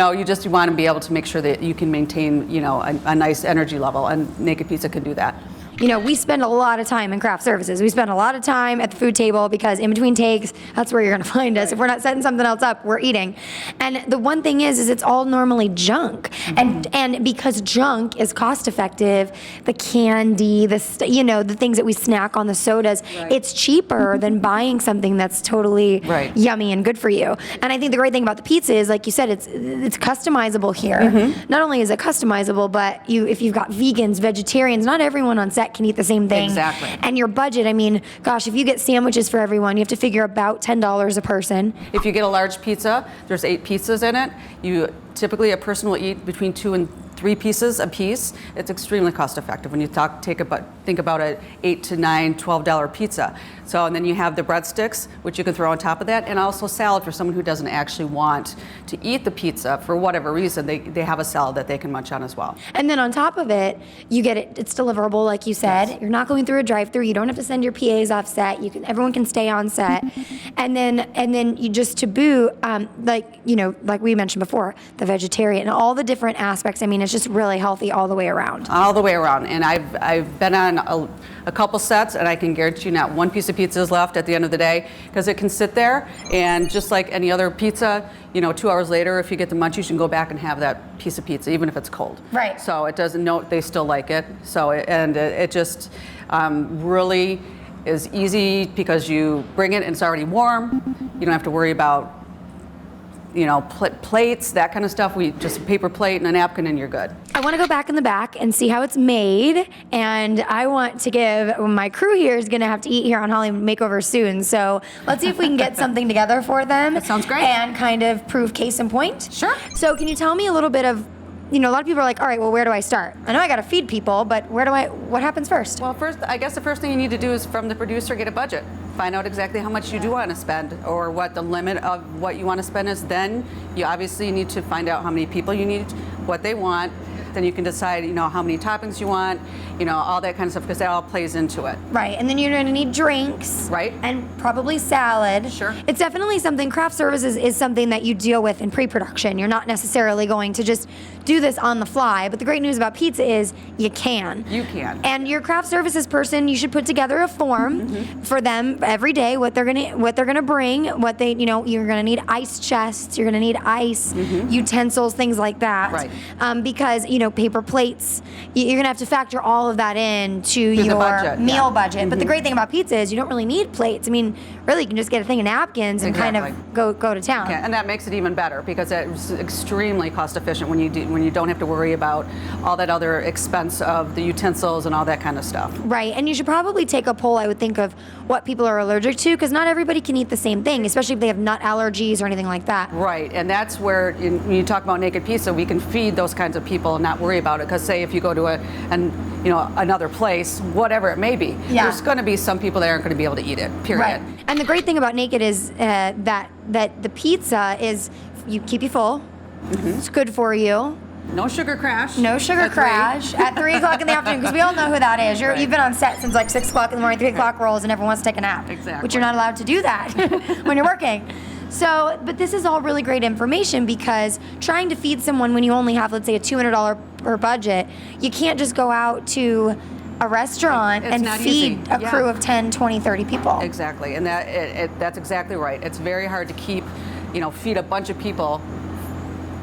want to be able to make sure that you can maintain, a nice energy level, and Naked Pizza can do that.
We spend a lot of time in craft services. We spend a lot of time at the food table because in between takes, that's where you're going to find us. If we're not setting something else up, we're eating. And the one thing is it's all normally junk. And because junk is cost effective, the candy, the things that we snack on, the sodas, it's cheaper than buying something that's totally yummy and good for you. And I think the great thing about the pizza is, like you said, it's customizable here. Not only is it customizable, but if you've got vegans, vegetarians, not everyone on set can eat the same thing.
Exactly.
And your budget, gosh, if you get sandwiches for everyone, you have to figure about $10 a person.
If you get a large pizza, there's 8 pizzas in it. Typically a person will eat between 2 and 3 pieces a piece. It's extremely cost effective when you think about an $8 to $9, $12 pizza. So, and then you have the breadsticks, which you can throw on top of that, and also salad for someone who doesn't actually want to eat the pizza for whatever reason. They have a salad that they can munch on as well.
And then on top of it, you get it's deliverable, like you said. Yes. You're not going through a drive-through. You don't have to send your PAs off set. Everyone can stay on set. and then you just to boot, like we mentioned before, the vegetarian and all the different aspects. It's just really healthy all the way around.
All the way around. And I've been on a couple sets, and I can guarantee you not one piece of pizza is left at the end of the day, because it can sit there, and just like any other pizza, 2 hours later, if you get the munchies, you can go back and have that piece of pizza, even if it's cold.
Right.
So it doesn't know, they still like it. So, it just really is easy because you bring it and it's already warm. You don't have to worry about plates, that kind of stuff. We just a paper plate and a napkin and you're good.
I want to go back in the back and see how it's made, and I want to give, my crew here is going to have to eat here on Hollywood Makeover soon, so let's see if we can get something together for them.
That sounds great.
And kind of prove case in point.
Sure.
So can you tell me a little bit of, a lot of people are like, all right, well, where do I start? I know I got to feed people, but what happens first?
Well, first, I guess the first thing you need to do is from the producer get a budget. Find out exactly how much you do want to spend or what the limit of what you want to spend is. Then you obviously need to find out how many people you need, what they want. Then you can decide, how many toppings you want, all that kind of stuff, because that all plays into it.
Right, and then you're gonna need drinks.
Right.
And probably salad.
Sure.
It's definitely something, craft services is something that you deal with in pre-production. You're not necessarily going to just do this on the fly, but the great news about pizza is you can.
You can.
And your craft services person, you should put together a form for them every day, what they're gonna bring, what they, you're gonna need ice chests, you're gonna need ice, utensils, things like that.
Right.
Because, paper plates, you're gonna have to factor all of that in to your
budget,
meal budget. But the great thing about pizza is you don't really need plates. I mean, really, you can just get a thing of napkins and kind of go to town.
Yeah, and that makes it even better because it's extremely cost efficient when you don't have to worry about all that other expense of the utensils and all that kind of stuff.
Right, and you should probably take a poll, I would think, of what people are allergic to, because not everybody can eat the same thing, especially if they have nut allergies or anything like that.
Right, and that's where when you talk about Naked Pizza, we can feed those kinds of people and not worry about it. Because say if you go to another place, whatever it may be, there's going to be some people that aren't going to be able to eat it. Period.
Right. And the great thing about Naked is that the pizza is you keep you full. It's good for you.
No sugar crash.
No sugar crash at 3 o'clock in the afternoon, because we all know who that is. You've been on set since like 6 o'clock in the morning, 3 o'clock rolls, and everyone wants to take a nap.
Exactly.
Which you're not allowed to do that when you're working. So, but this is all really great information, because trying to feed someone when you only have, let's say, a $200 per budget, you can't just go out to a restaurant and feed a crew of 10, 20, 30 people.
Exactly, and that's exactly right. It's very hard to feed a bunch of people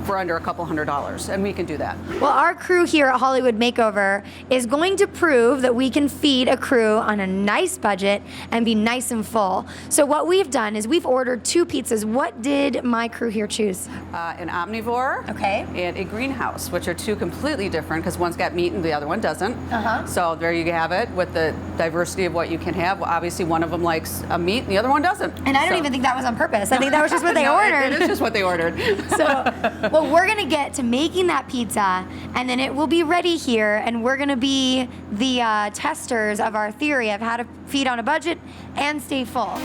for under a couple $100, and we can do that.
Well, our crew here at Hollywood Makeover is going to prove that we can feed a crew on a nice budget and be nice and full. So what we've done is we've ordered 2 pizzas. What did my crew here choose?
An omnivore,
okay,
and a greenhouse, which are 2 completely different because one's got meat and the other one doesn't. So there you have it with the diversity of what you can have. Well, obviously one of them likes a meat and the other one doesn't.
And I don't even think that was on purpose. I think that was just what they ordered.
It is just what they ordered.
So, well, we're gonna get to making that pizza, and then it will be ready here, and we're gonna be the testers of our theory of how to feed on a budget and stay full.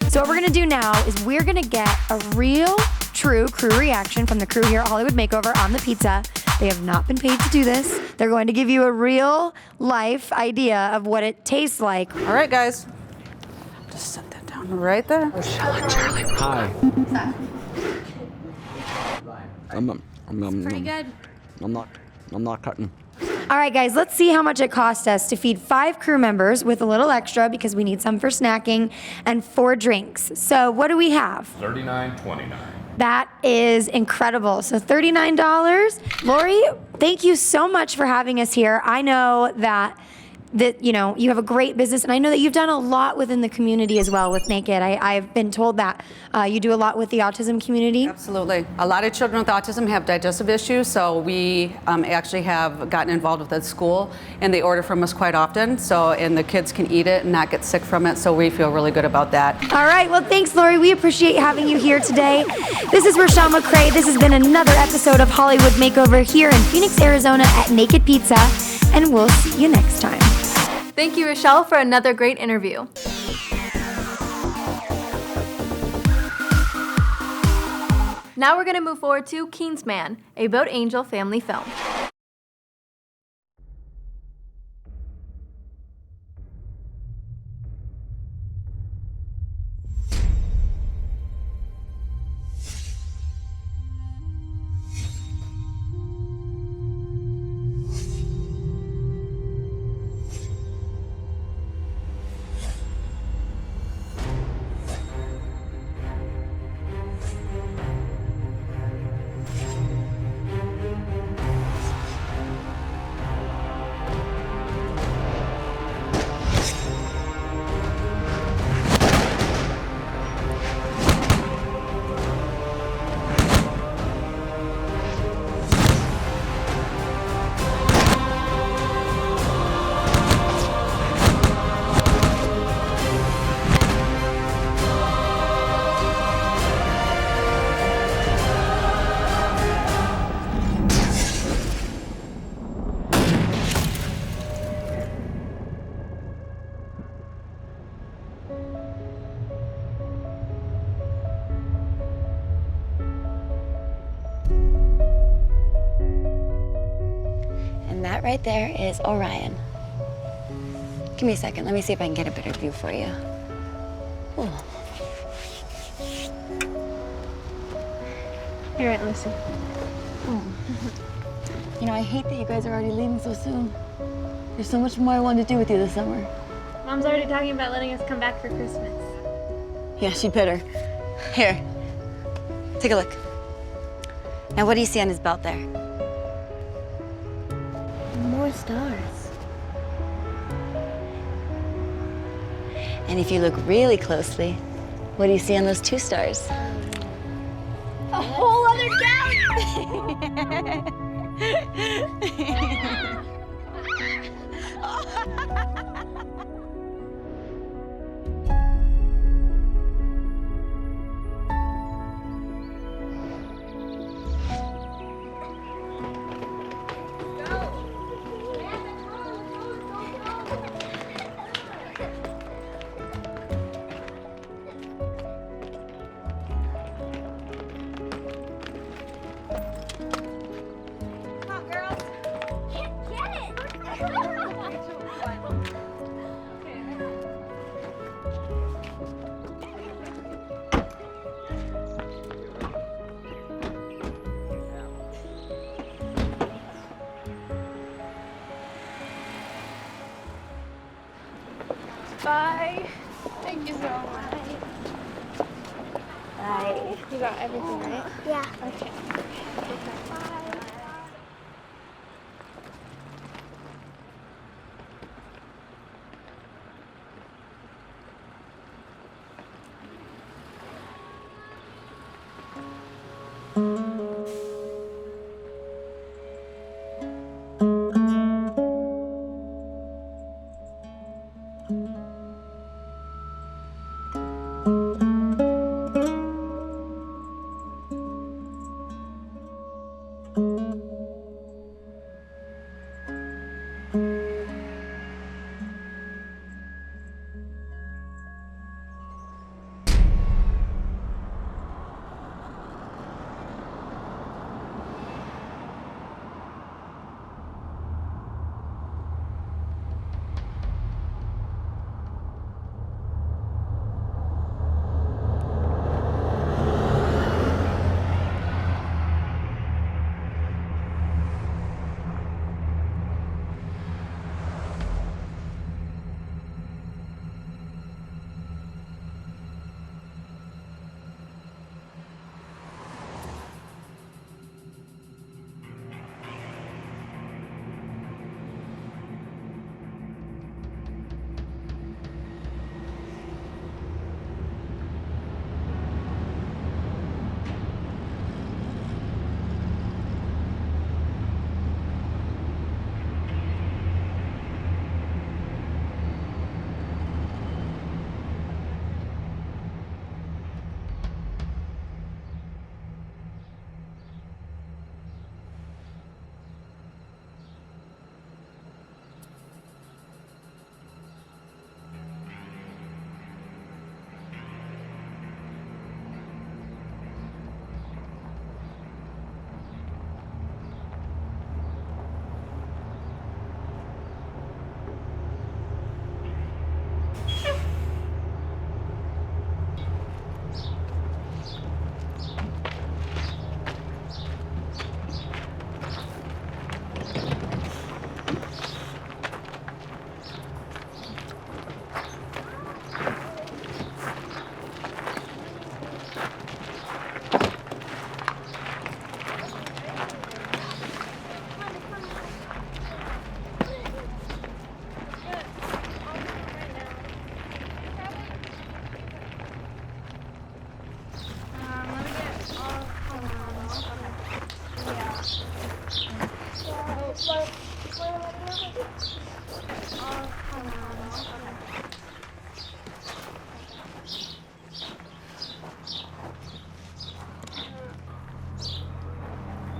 So what we're gonna do now is we're gonna get a real, true crew reaction from the crew here at Hollywood Makeover on the pizza. They have not been paid to do this. They're going to give you a real life idea of what it tastes like.
All right, guys. Just set that down right there.
Charlie. Hi.
Pretty good.
I'm not cutting.
All right, guys, let's see how much it cost us to feed 5 crew members with a little extra, because we need some for snacking, and 4 drinks. So what do we have?
$39.29.
That is incredible. So $39. Lori, thank you so much for having us here. I know that you have a great business, and I know that you've done a lot within the community as well with Naked. I've been told that you do a lot with the autism community.
Absolutely. A lot of children with autism have digestive issues, so we actually have gotten involved with the school, and they order from us quite often, and the kids can eat it and not get sick from it, so we feel really good about that.
All right, well, thanks, Lori. We appreciate having you here today. This is Rochelle McCrae. This has been another episode of Hollywood Makeover here in Phoenix, Arizona at Naked Pizza, and we'll see you next time.
Thank you, Rochelle, for another great interview. Now we're going to move forward to Kingsman, a Boat Angel family film.
That right there is Orion. Give me a second. Let me see if I can get a better view for you. Ooh.
Here, Aunt Lucy.
Oh. You know, I hate that you guys are already leaving so soon. There's so much more I wanted to do with you this summer.
Mom's already talking about letting us come back for Christmas.
Yeah, she'd better. Here, take a look. Now, what do you see on his belt there?
More stars.
And if you look really closely, what do you see on those 2 stars?
A whole other galaxy! Bye. Thank you so much.
Bye.
You got everything, right?
Yeah.
Okay. Bye.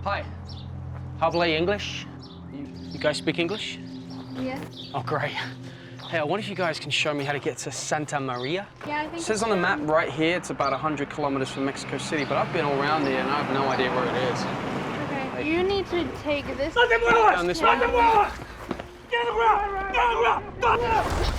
Hi. Probably English? You guys speak English?
Yeah.
Oh, great. Hey, I wonder if you guys can show me how to get to Santa Maria?
Yeah, I think
it says on the map right here it's about 100 kilometers from Mexico City, but I've been all around here and I have no idea where it is.
Okay.
okay?
You need to take this.
No te muevas! No te muevas! Get on the ground! Get on the ground! Don't move!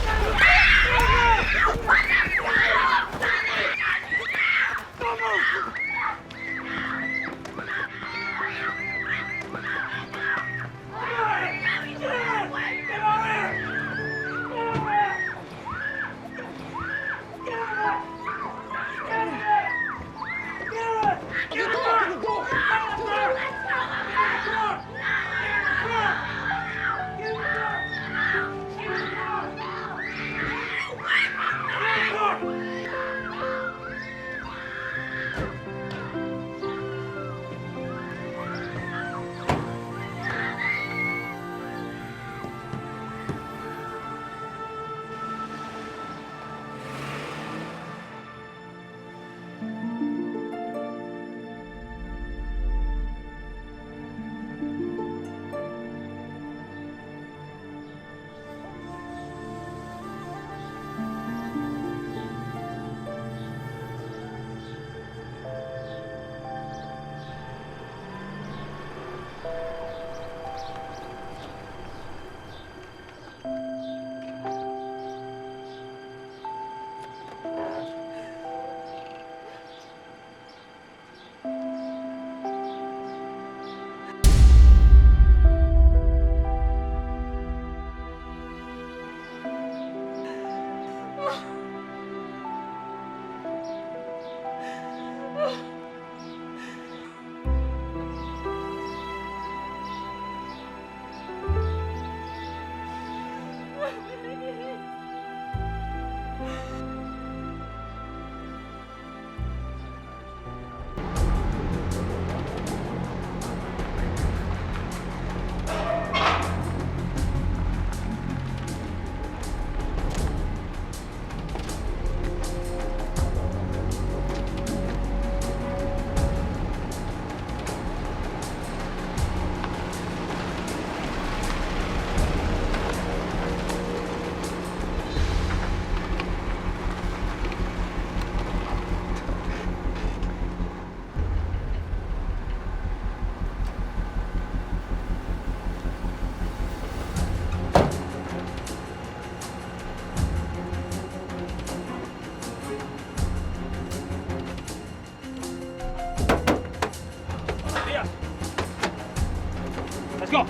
Let's go. All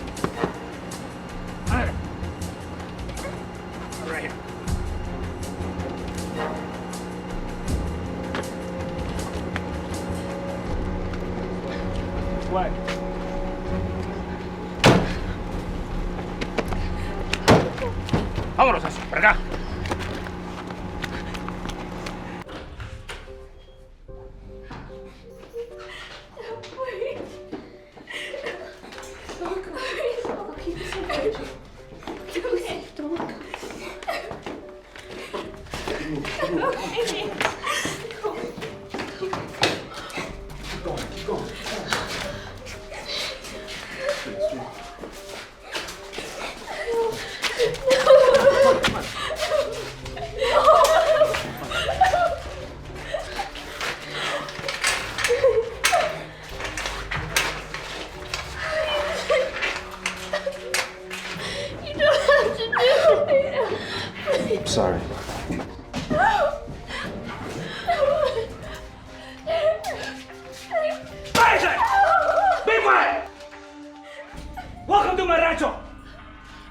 right. Right here. This way. Vámonos, así, para acá.
I'm sorry.
Be quiet! Welcome to my rancho.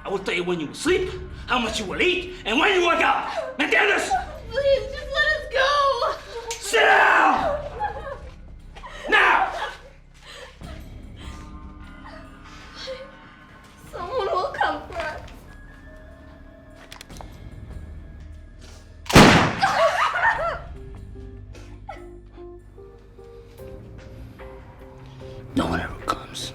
I will tell you when you will sleep, how much you will eat, and when you wake up. ¿Me entiendes?
Please, just let us go.
Sit down! Now!
Someone will come for us.
No one ever comes.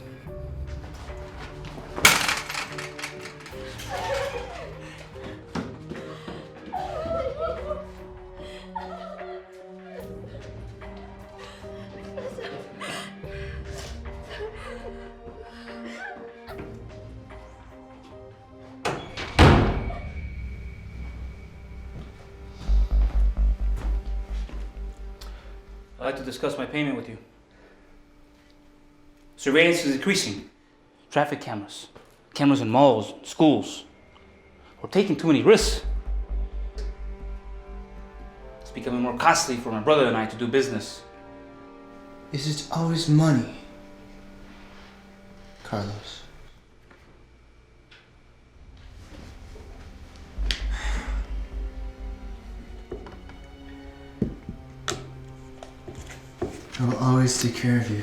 I'd like to discuss my payment with you.
Surveillance is increasing. Traffic cameras, cameras in malls, schools. We're taking too many risks. It's becoming more costly for my brother and I to do business.
Is it always money, Carlos? I will always take care of you.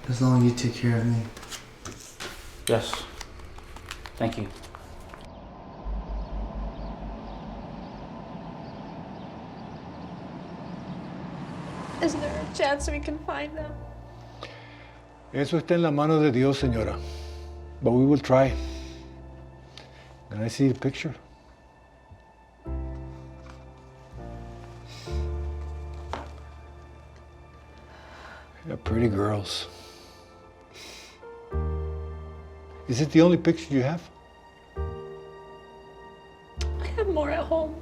As long as you take care of me.
Yes. Thank you.
Is there a chance we can find them?
Eso está en la mano de Dios, señora. But we will try. Can I see the picture? Yeah, pretty girls. Is it the only picture you have?
I have more at home.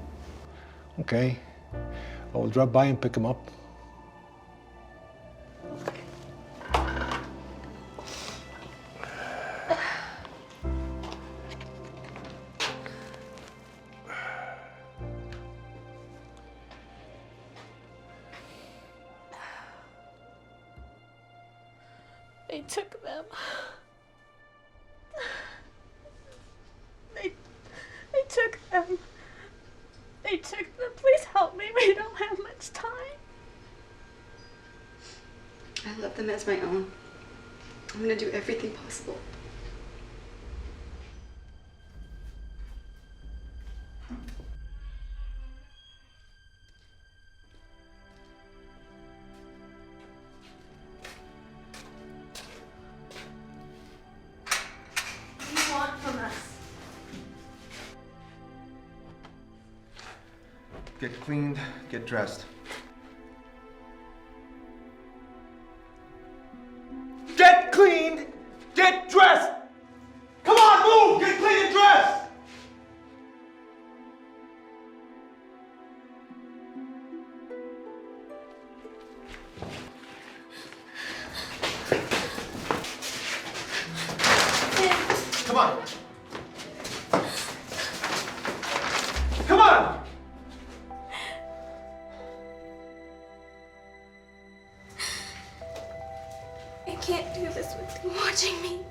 Okay. I will drop by and pick them up.
They took them. They took them. They took them. Please help me. We don't have much time.
I love them as my own. I'm gonna do everything possible.
What do you want from us?
Get cleaned, get dressed. Get cleaned! Get dressed! Come on, move! Get clean and dressed! Come on! Come on!
I can't do this with you watching me.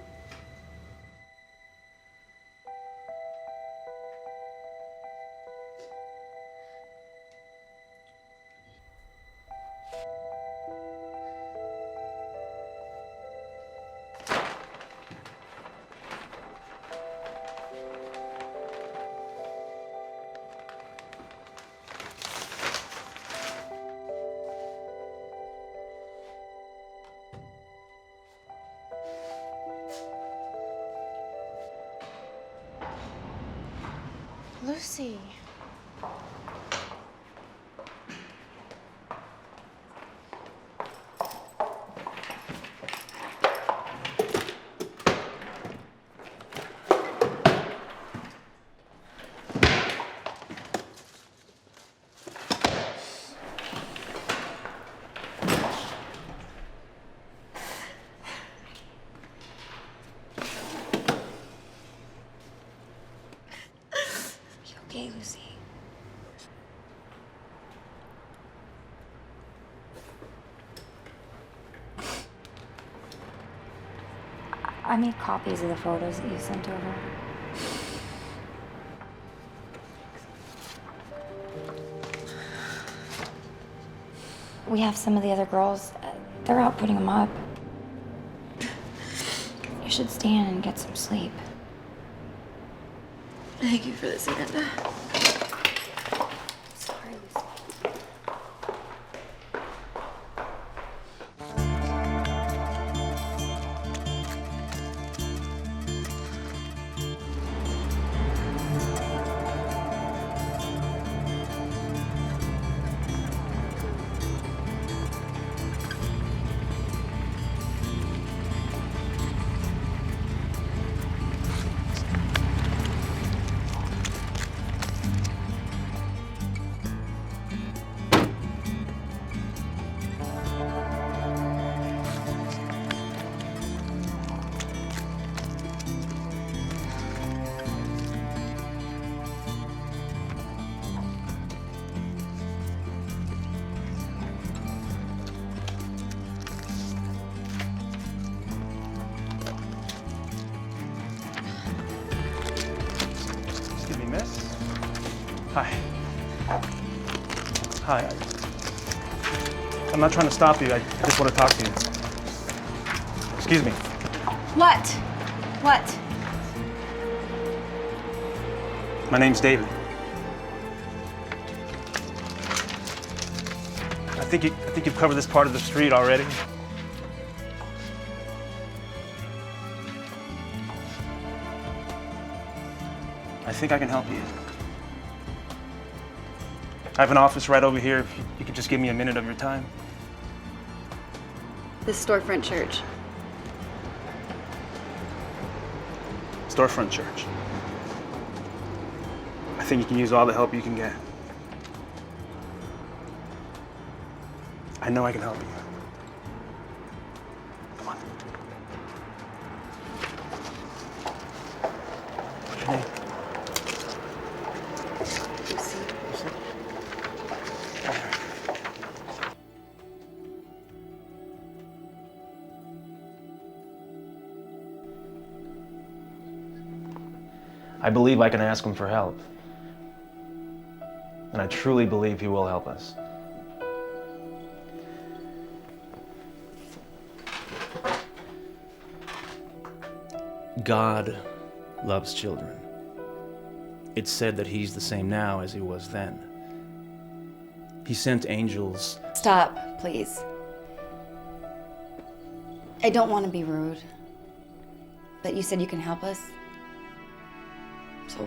Lucy.
Okay, Lucy.
I made copies of the photos that you sent over. We have some of the other girls. They're out putting them up. You should stand and get some sleep.
Thank you for this, Amanda.
Sorry, Lucy.
Hi. I'm not trying to stop you. I just want to talk to you. Excuse me.
What? What?
My name's David. I think you've covered this part of the street already. I think I can help you. I have an office right over here. If you could just give me a minute of your time.
The storefront church.
Storefront church. I think you can use all the help you can get. I know I can help you. Come on. What's your name?
I believe I can ask him for help. And I truly believe he will help us. God loves children. It's said that he's the same now as he was then. He sent angels.
Stop, please. I don't want to be rude, but you said you can help us. So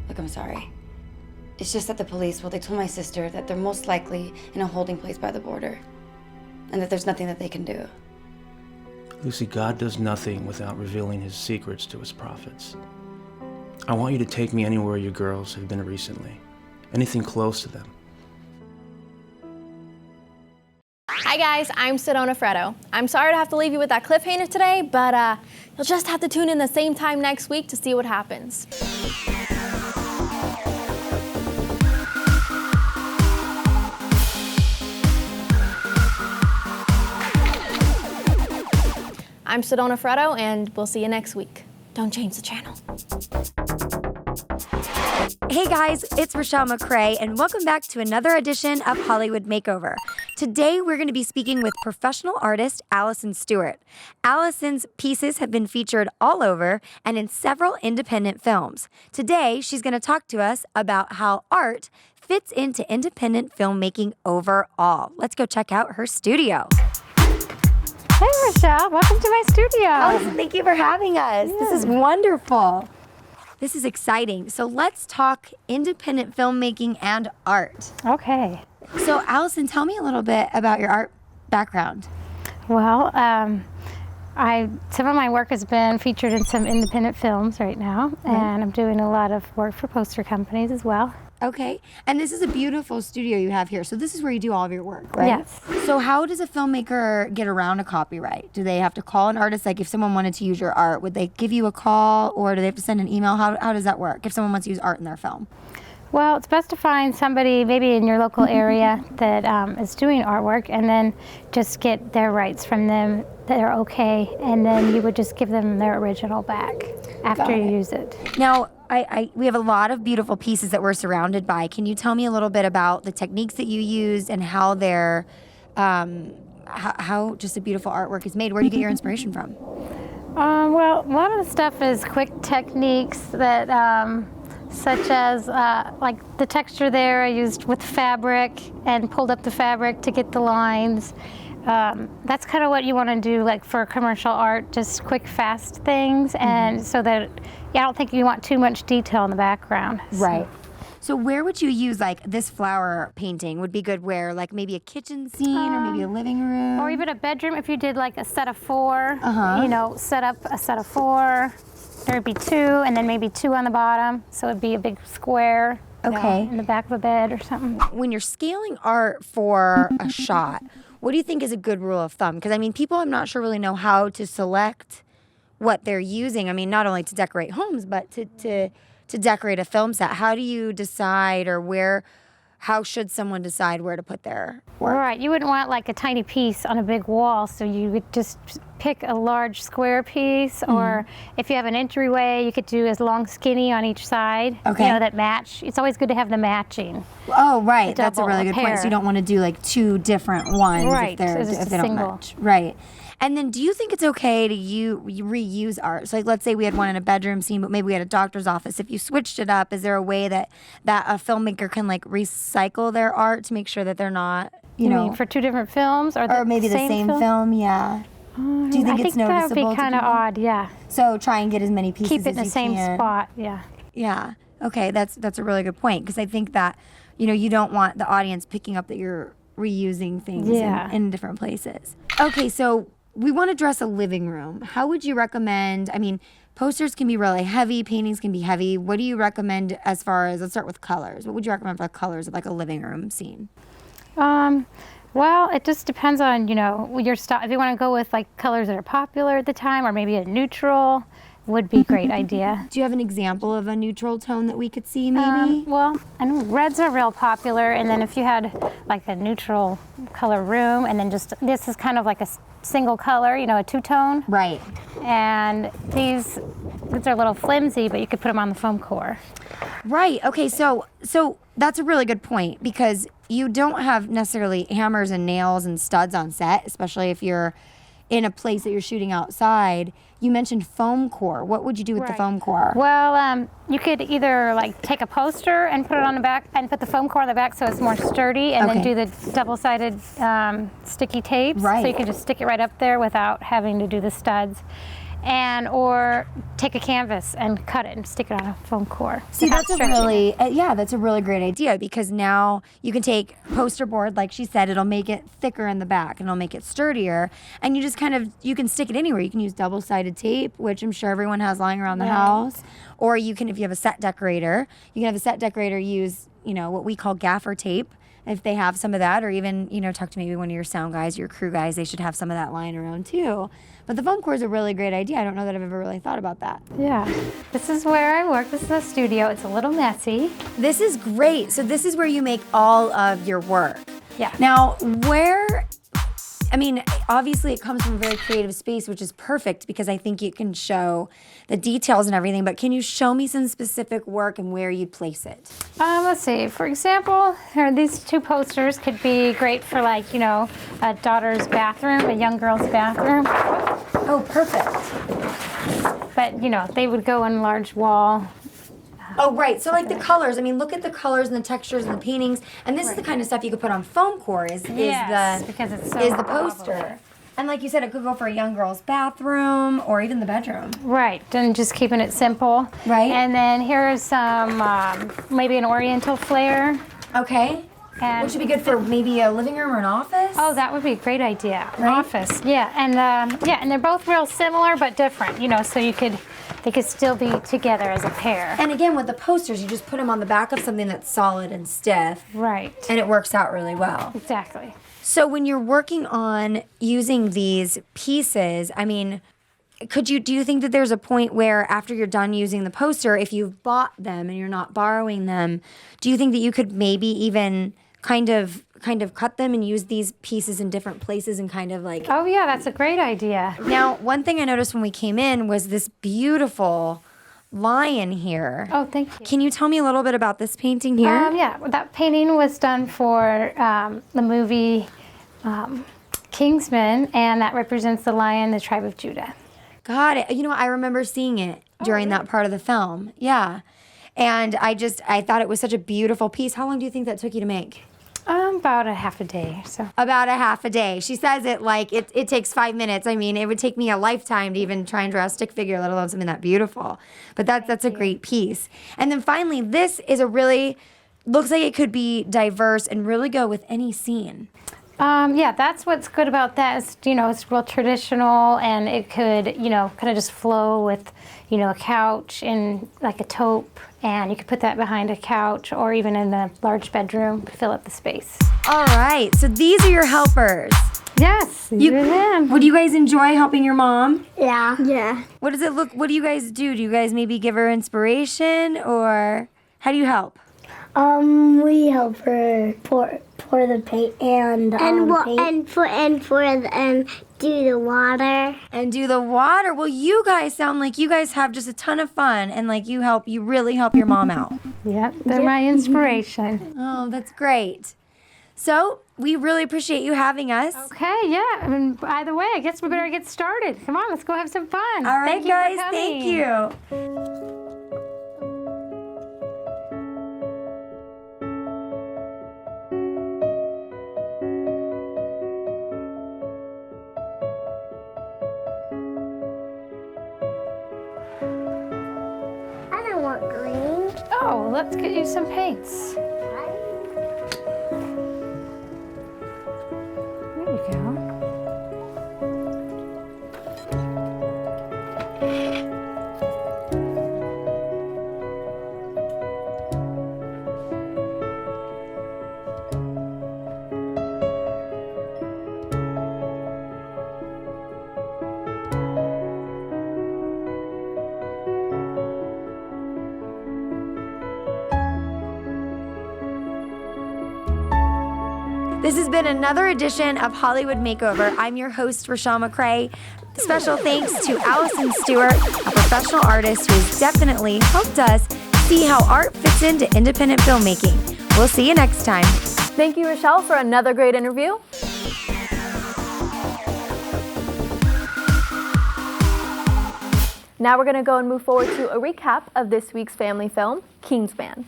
look, I'm sorry. It's just that the police, well, they told my sister that they're most likely in a holding place by the border, and that there's nothing that they can do.
Lucy, God does nothing without revealing his secrets to his prophets. I want you to take me anywhere your girls have been recently. Anything close to them.
Hi guys, I'm Sedona Freddo. I'm sorry to have to leave you with that cliffhanger today, but you'll just have to tune in the same time next week to see what happens. I'm Sedona Freddo, and we'll see you next week. Don't change the channel.
Hey guys, it's Rochelle McCrae, and welcome back to another edition of Hollywood Makeover. Today, we're going to be speaking with professional artist Allison Stewart. Allison's pieces have been featured all over and in several independent films. Today, she's going to talk to us about how art fits into independent filmmaking overall. Let's go check out her studio.
Hey, Rochelle. Welcome to my studio.
Allison, thank you for having us. This is wonderful. This is exciting. So let's talk independent filmmaking and art.
Okay.
So Allison, tell me a little bit about your art background.
Well, some of my work has been featured in some independent films right now, and I'm doing a lot of work for poster companies as well.
Okay. And this is a beautiful studio you have here. So this is where you do all of your work, right?
Yes.
So how does a filmmaker get around a copyright? Do they have to call an artist? Like if someone wanted to use your art, would they give you a call or do they have to send an email? How does that work if someone wants to use art in their film?
Well, it's best to find somebody maybe in your local area that is doing artwork and then just get their rights from them that are okay, and then you would just give them their original back after you use it.
Now, we have a lot of beautiful pieces that we're surrounded by. Can you tell me a little bit about the techniques that you used and how they're, how just a beautiful artwork is made? Where do you get your inspiration from?
Well, a lot of the stuff is quick techniques that, such as like the texture there I used with fabric and pulled up the fabric to get the lines. That's kind of what you want to do, like for commercial art, just quick, fast things, and so that I don't think you want too much detail in the background.
Right. So where would you use, like, this flower painting would be good where, like, maybe a kitchen scene or maybe a living room?
Or even a bedroom if you did like a set of 4, you know, set up a set of 4. There would be 2 and then maybe 2 on the bottom, so it'd be a big square.
Okay.
In the back of a bed or something.
When you're scaling art for a shot, what do you think is a good rule of thumb? Because I mean, people I'm not sure really know how to select what they're using. I mean, not only to decorate homes, but to decorate a film set. How do you decide, or where how should someone decide where to put their work?
Right, you wouldn't want like a tiny piece on a big wall, so you would just pick a large square piece, or if you have an entryway, you could do as long skinny on each side,
Okay.
you know, that match. It's always good to have the matching.
Oh, right.
The
That's a
double,
really
a
good point. So you
pair.
don't want to do like two different ones
Right,
if they're
so just
if
a
they don't
single.
match. Right. And then do you think it's okay to reuse art? So like let's say we had one in a bedroom scene, but maybe we had a doctor's office. If you switched it up, is there a way that a filmmaker can like recycle their art to make sure that they're not, you know,
mean for two different films, or
maybe the same film? Yeah. Do you think
I
it's
think that
noticeable?
would be kind of odd, yeah.
So try and get as many pieces
Keep it
as
in the
you
same
can.
spot, yeah.
Yeah. Okay, that's a really good point, because I think that, you know, you don't want the audience picking up that you're reusing things
Yeah.
in different places. Okay, so we want to dress a living room. How would you recommend? I mean, posters can be really heavy, paintings can be heavy. What do you recommend as far as, let's start with colors. What would you recommend for the colors of like a living room scene?
Well, it just depends on, you know, your style. If you want to go with like colors that are popular at the time, or maybe a neutral, would be a great idea.
Do you have an example of a neutral tone that we could see maybe?
Well, I know reds are real popular, and then if you had like a neutral color room, and then just, this is kind of like a single color, you know, a two-tone.
Right.
And these are a little flimsy, but you could put them on the foam core.
Right. Okay. So that's a really good point, because you don't have necessarily hammers and nails and studs on set, especially if you're in a place that you're shooting outside. You mentioned foam core. What would you do with the foam core?
Well, you could either like take a poster and put it on the back, and put the foam core on the back so it's more sturdy, and then do the double-sided sticky tapes.
Right.
So you can just stick it right up there without having to do the studs. Or take a canvas and cut it and stick it on a foam core.
See,
without
that's a
stretching
really,
it.
that's a really great idea, because now you can take poster board, like she said, it'll make it thicker in the back and it'll make it sturdier, and you just kind of, you can stick it anywhere. You can use double-sided tape, which I'm sure everyone has lying around the house, or you can, if you have a set decorator, you can have a set decorator use, you know, what we call gaffer tape, if they have some of that, or even, you know, talk to maybe one of your sound guys, your crew guys, they should have some of that lying around too. But the foam core is a really great idea. I don't know that I've ever really thought about that.
Yeah. This is where I work. This is a studio. It's a little messy.
This is great. So this is where you make all of your work.
Yeah.
Now, I mean, obviously it comes from a very creative space, which is perfect, because I think you can show the details and everything, but can you show me some specific work and where you'd place it?
Let's see. For example, these two posters could be great for, like, you know, a daughter's bathroom, a young girl's bathroom.
Oh, perfect.
But, you know, they would go in large wall.
Oh, right. So like the colors, I mean, look at the colors and the textures and the paintings, and this is the kind of stuff you could put on foam core because it's the poster. And like you said, it could go for a young girl's bathroom or even the bedroom.
Right, and just keeping it simple.
Right.
And then here's some, maybe an oriental flair.
Okay.
And
which would be good for maybe a living room or an office?
Oh, that would be a great idea. An
Right?
office, yeah. And and they're both real similar but different, you know, so they could still be together as a pair.
And again, with the posters, you just put them on the back of something that's solid and stiff.
Right.
And it works out really well.
Exactly.
So when you're working on using these pieces, I mean, do you think that there's a point where after you're done using the poster, if you've bought them and you're not borrowing them, do you think that you could maybe even kind of cut them and use these pieces in different places and kind of like...
Oh yeah, that's a great idea.
Now, one thing I noticed when we came in was this beautiful lion here.
Oh, thank you.
Can you tell me a little bit about this painting here?
Yeah, that painting was done for the movie Kingsman, and that represents the lion, the tribe of Judah.
Got it. You know, I remember seeing it during that part of the film. Yeah. And I thought it was such a beautiful piece. How long do you think that took you to make?
About a half a day or so.
About a half a day. She says it like it takes 5 minutes. I mean, it would take me a lifetime to even try and draw a stick figure, let alone something that beautiful. But that's a great piece. And then finally, this is looks like it could be diverse and really go with any scene.
Yeah, that's what's good about that is, you know, it's real traditional, and it could, you know, kind of just flow with, you know, a couch and like a taupe, and you could put that behind a couch or even in the large bedroom to fill up the space.
All right, so these are your helpers.
Yes,
would you guys enjoy helping your mom?
Yeah. Yeah.
What does it look? What do you guys do? Do you guys maybe give her inspiration, or how do you help?
We help her pour the paint and do the water.
And do the water. Well, you guys sound like you guys have just a ton of fun and like you really help your mom out.
Yep, they're my inspiration.
Oh, that's great. So we really appreciate you having us.
Okay, yeah. I mean, by the way, I guess we better get started. Come on, let's go have some fun.
All right,
Thank you
guys.
for
Thank
coming.
you.
I don't want green.
Oh, let's get you some paints. There you go.
This has been another edition of Hollywood Makeover. I'm your host, Rochelle McCrae. Special thanks to Allison Stewart, a professional artist who's definitely helped us see how art fits into independent filmmaking. We'll see you next time.
Thank you, Rochelle, for another great interview. Now we're going to go and move forward to a recap of this week's family film, Kingsman.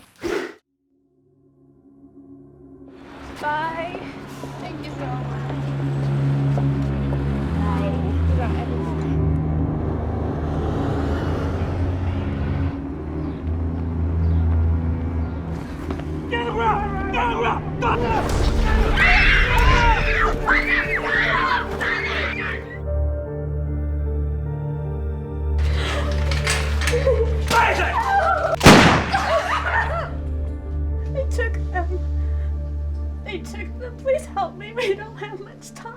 Bye. Thank you so much. Bye.
Get around! Get around!
They took them. Please help me. We don't have much time.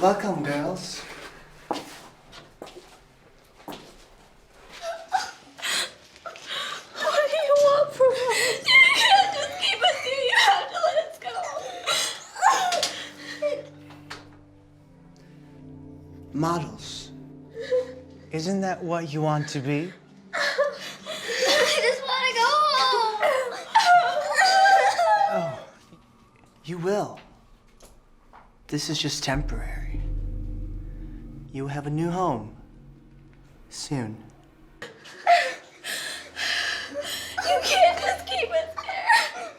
Welcome, girls.
What do you want from us? You can't just keep us here. You have to let us go.
Models. Isn't that what you want to be?
I just want to go home.
Oh, you will. This is just temporary. You will have a new home soon.
You can't just keep us here.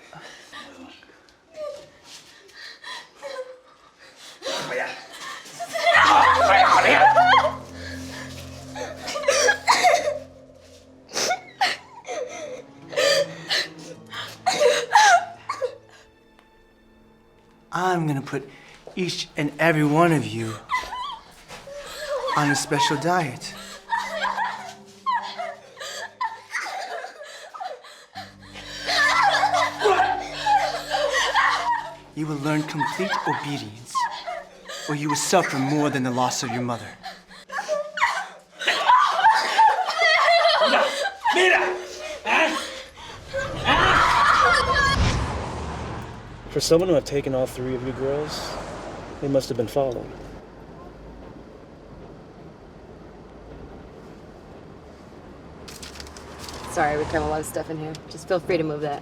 I'm gonna put each and every one of you on a special diet. You will learn complete obedience, or you will suffer more than the loss of your mother.
For someone to have taken all three of you girls,
They must have been followed.
Sorry, we cram a lot of stuff in here. Just feel free to move that.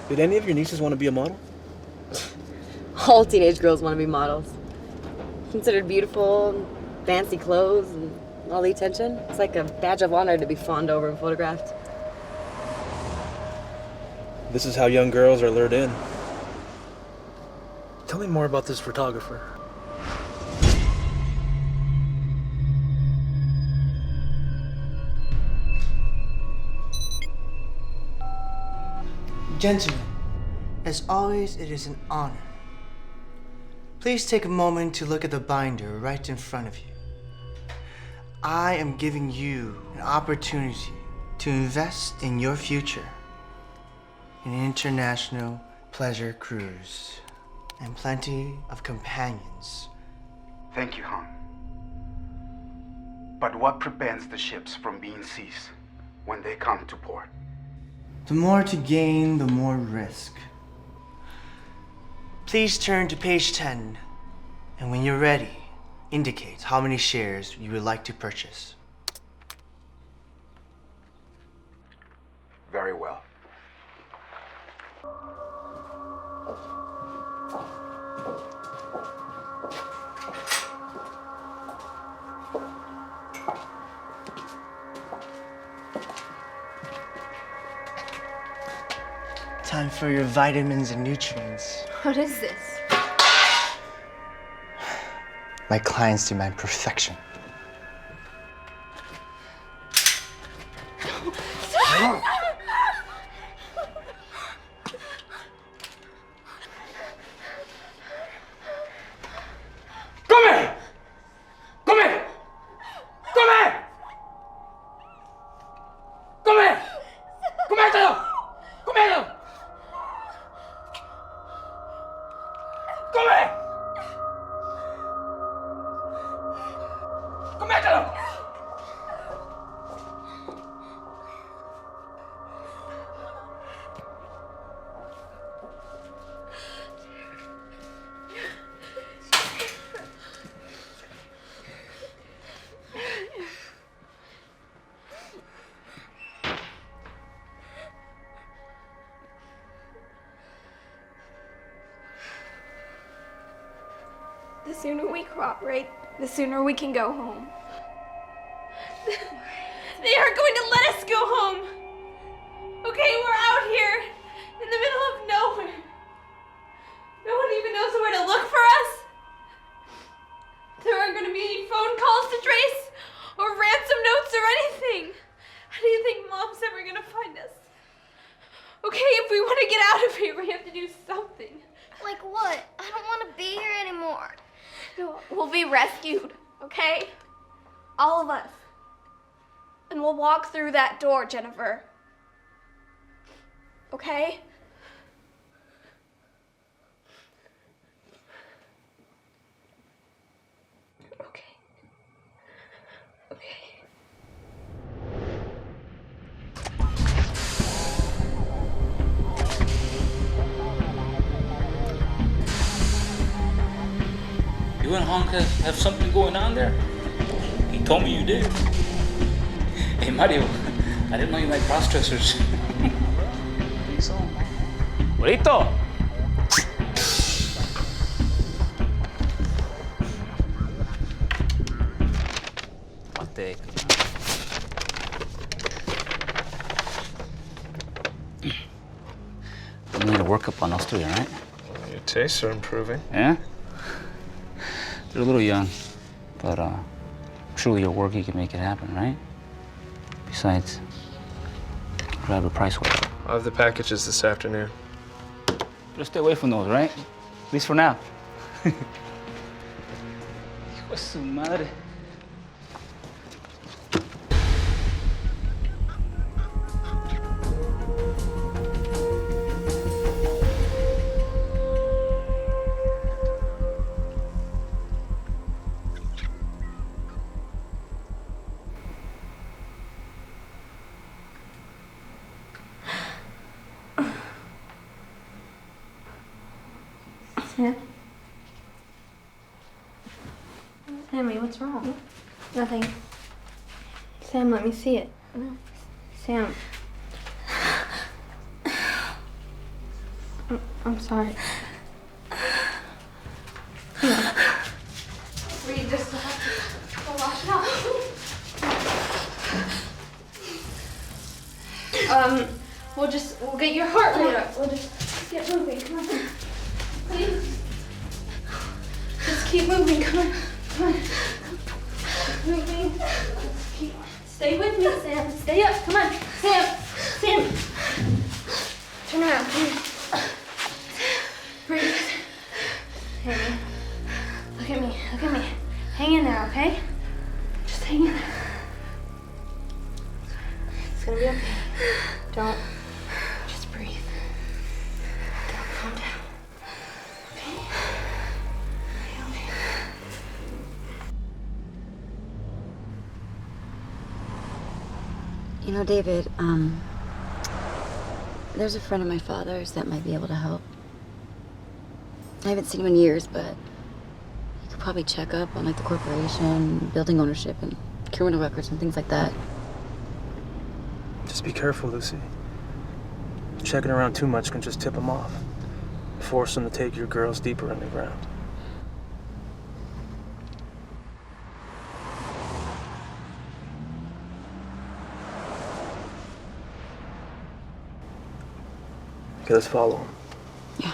Did any of your nieces want to be a model?
All teenage girls want to be models. Considered beautiful, fancy clothes, and all the attention. It's like a badge of honor to be fawned over and photographed.
This is how young girls are lured in. Tell me more about this photographer.
Gentlemen, as always, it is an honor. Please take a moment to look at the binder right in front of you. I am giving you an opportunity to invest in your future. An international pleasure cruise and plenty of companions.
Thank you, Han. But what prevents the ships from being seized when they come to port?
The more to gain, the more risk. Please turn to page 10, and when you're ready, indicate how many shares you would like to purchase.
Very well.
Time for your vitamins and nutrients.
What is this?
My clients demand perfection.
Come here! Come here! Come here! Come here! Come here, Tado! Come here! Tado! Come here! Come here, Tado!
The sooner we cooperate, the sooner we can go home. They aren't going to let us go home. Okay, we're out here in the middle of nowhere. No one even knows where to look for us. There aren't going to be any phone calls to trace or ransom notes or anything. How do you think Mom's ever going to find us? Okay, if we want to get out of here, we have to do something.
Like what? I don't want to be here anymore.
No, we'll be rescued, okay? All of us. And we'll walk through that door, Jennifer. Okay? Okay. Okay.
You and Honk have something going on there? He told me you did. Hey, Mario, I didn't know you like cross-dressers. Bonito! Manteca. You need a workup on those three, all right?
Your tastes are improving.
Yeah? They're a little young, but surely your work, you can make it happen, right? Besides, grab a price weight.
I'll have the packages this afternoon.
Just stay away from those, right? At least for now. Hijo de su madre.
Yeah. Sammy, what's wrong? Nothing. Sam, let me see it. Sam. I'm sorry. We just have to go wash it out. We'll get your heart rate up. We'll just get moving. Come on. Please. Just keep moving. Come on. Come on. Keep moving. Stay with me, Sam. Stay up. Come on. Sam. Turn around. Come here. Breathe. Hey. Look at me. Hang in there, okay? Just hang in there. It's gonna be okay. Don't. Just breathe. Calm down. Okay? Okay.
You know, David, there's a friend of my father's that might be able to help. I haven't seen him in years, but he could probably check up on, like, the corporation, building ownership, and criminal records and things like that.
Just be careful, Lucy. Checking around too much can just tip them off. Force them to take your girls deeper underground. Okay, let's follow him.
Yeah.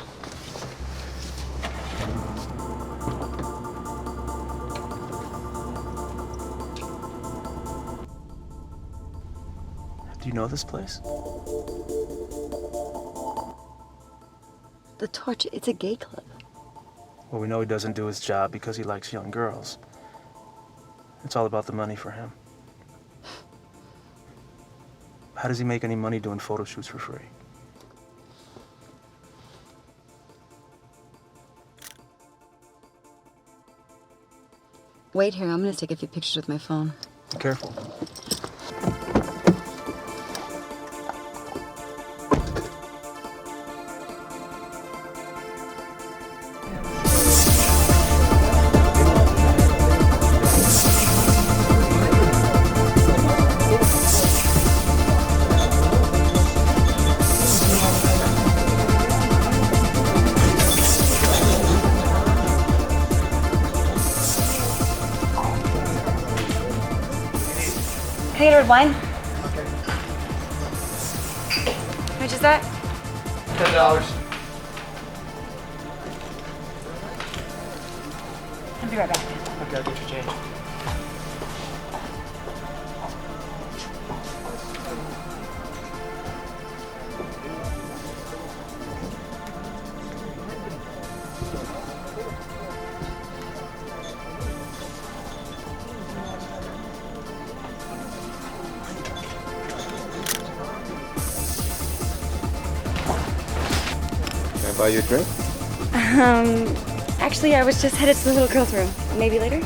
Do you know this place?
The Torch, it's a gay club.
Well, we know he doesn't do his job because he likes young girls. It's all about the money for him. How does he make any money doing photo shoots for free?
Wait here, I'm gonna take a few pictures with my phone.
Be careful.
Can I get a red wine? How much is that?
$10.
I'll be right back.
Okay, I'll get your change.
Can I buy you a drink?
Actually, I was just headed to the little girl's room. Maybe later?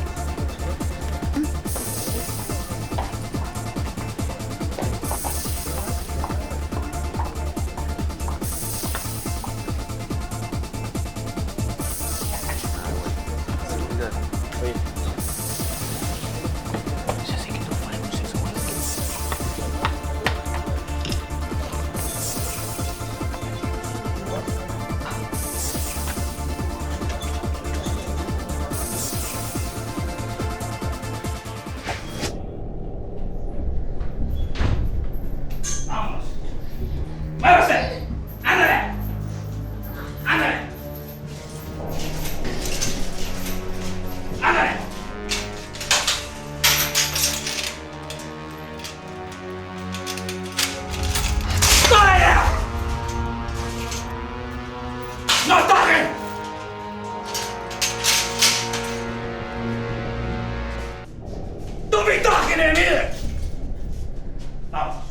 Don't be talking to him either! Vamos.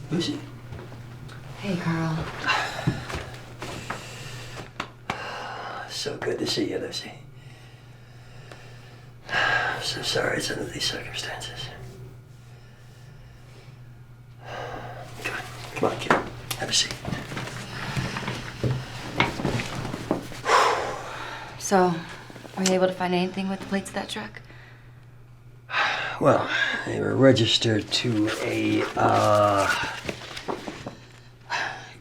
Lucy?
Hey, Carl.
Good to see you, Lucy. I'm so sorry it's under these circumstances. Come on, kid. Have a seat.
So, were you able to find anything with the plates of that truck?
Well, they were registered to a,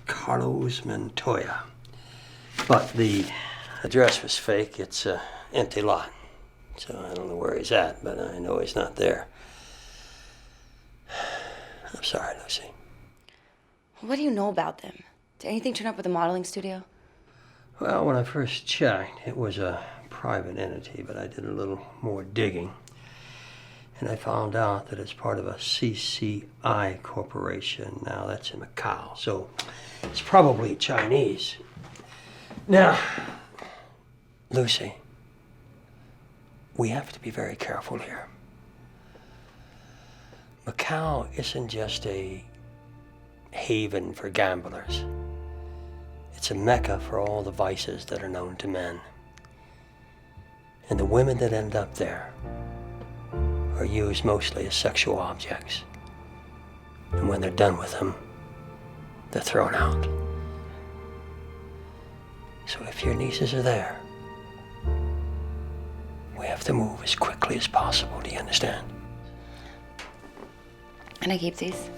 Carlos Montoya. But the address was fake. It's an empty lot. So I don't know where he's at, but I know he's not there. I'm sorry, Lucy.
What do you know about them? Did anything turn up with the modeling studio?
Well, when I first checked, it was a private entity, but I did a little more digging. And I found out that it's part of a CCI corporation. Now, that's in Macau, so it's probably Chinese. Now, Lucy, we have to be very careful here. Macau isn't just a haven for gamblers. It's a mecca for all the vices that are known to men. And the women that end up there are used mostly as sexual objects. And when they're done with them, they're thrown out. So if your nieces are there, we have to move as quickly as possible, do you understand?
Can I keep these?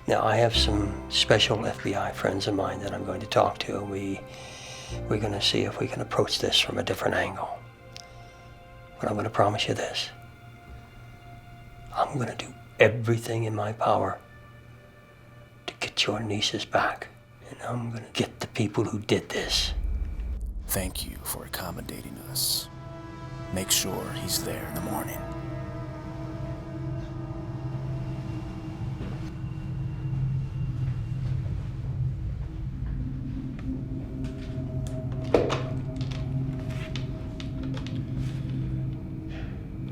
Now, I have some special FBI friends of mine that I'm going to talk to. We're going to see if we can approach this from a different angle. But I'm going to promise you this. I'm going to do everything in my power to get your nieces back. And I'm going to get the people who did this.
Thank you for accommodating us. Make sure he's there in the morning.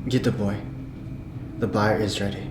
Get the boy. The buyer is ready.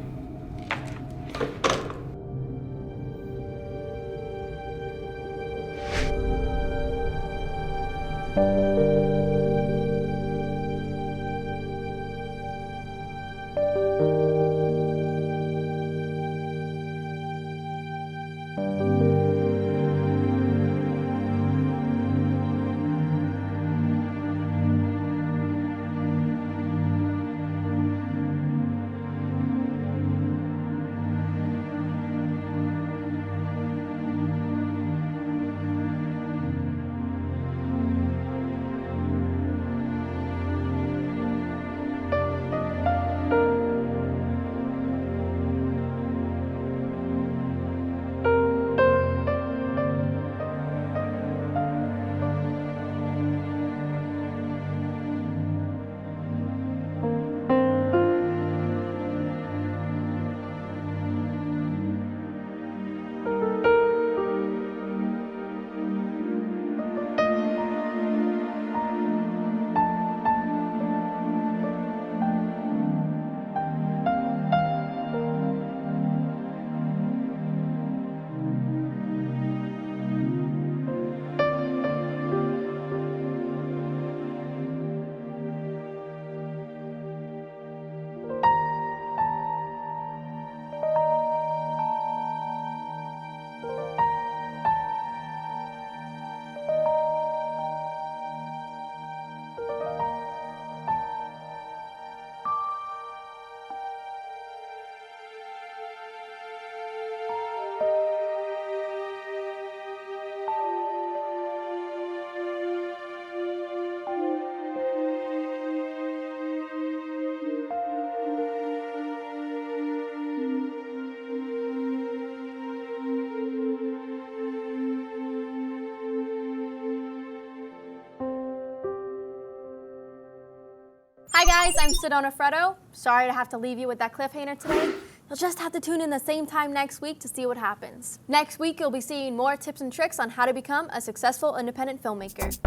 Hi guys, I'm Sedona Freddo. Sorry to have to leave you with that cliffhanger today. You'll just have to tune in the same time next week to see what happens. Next week, you'll be seeing more tips and tricks on how to become a successful independent filmmaker.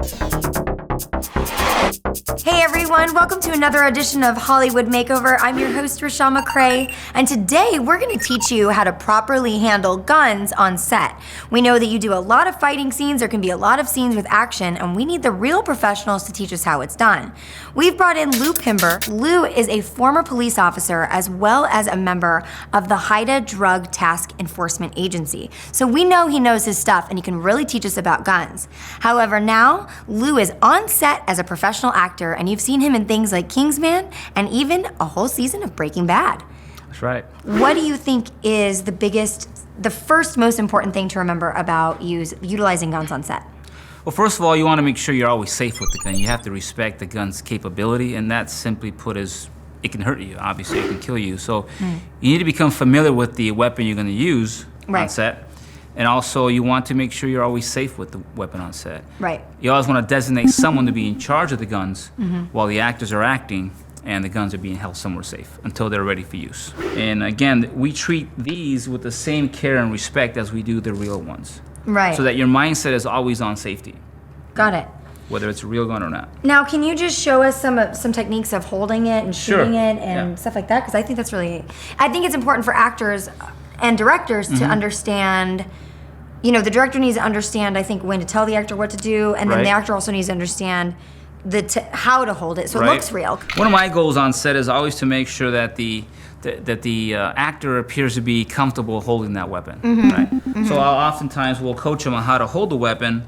Hey everyone, welcome to another edition of Hollywood Makeover. I'm your host, Rochelle McCrae, and today we're gonna teach you how to properly handle guns on set. We know that you do a lot of fighting scenes, there can be a lot of scenes with action, and we need the real professionals to teach us how it's done. We've brought in Lou Pimber. Lou is a former police officer as well as a member of the Haida Drug Task Enforcement Agency. So we know he knows his stuff and he can really teach us about guns. However, now Lou is on set as a professional actor, and you've seen him in things like Kingsman and even a whole season of Breaking Bad.
That's right.
What do you think is the first most important thing to remember about utilizing guns on set?
Well, first of all, you want to make sure you're always safe with the gun. You have to respect the gun's capability, and that's simply put as it can hurt you. Obviously, it can kill you. So you need to become familiar with the weapon you're going to use on set. And also, you want to make sure you're always safe with the weapon on set.
Right.
You always want to designate someone to be in charge of the guns while the actors are acting and the guns are being held somewhere safe until they're ready for use. And again, we treat these with the same care and respect as we do the real ones.
Right.
So that your mindset is always on safety,
Got it.
whether it's a real gun or not.
Now, can you just show us some techniques of holding it and shooting
Sure.
it and stuff like that? Because I think it's important for actors and directors to understand. You know, the director needs to understand, I think, when to tell the actor what to do, and then the actor also needs to understand how to hold it so it looks real.
One of my goals on set is always to make sure that the actor appears to be comfortable holding that weapon. Right? So oftentimes we'll coach them on how to hold the weapon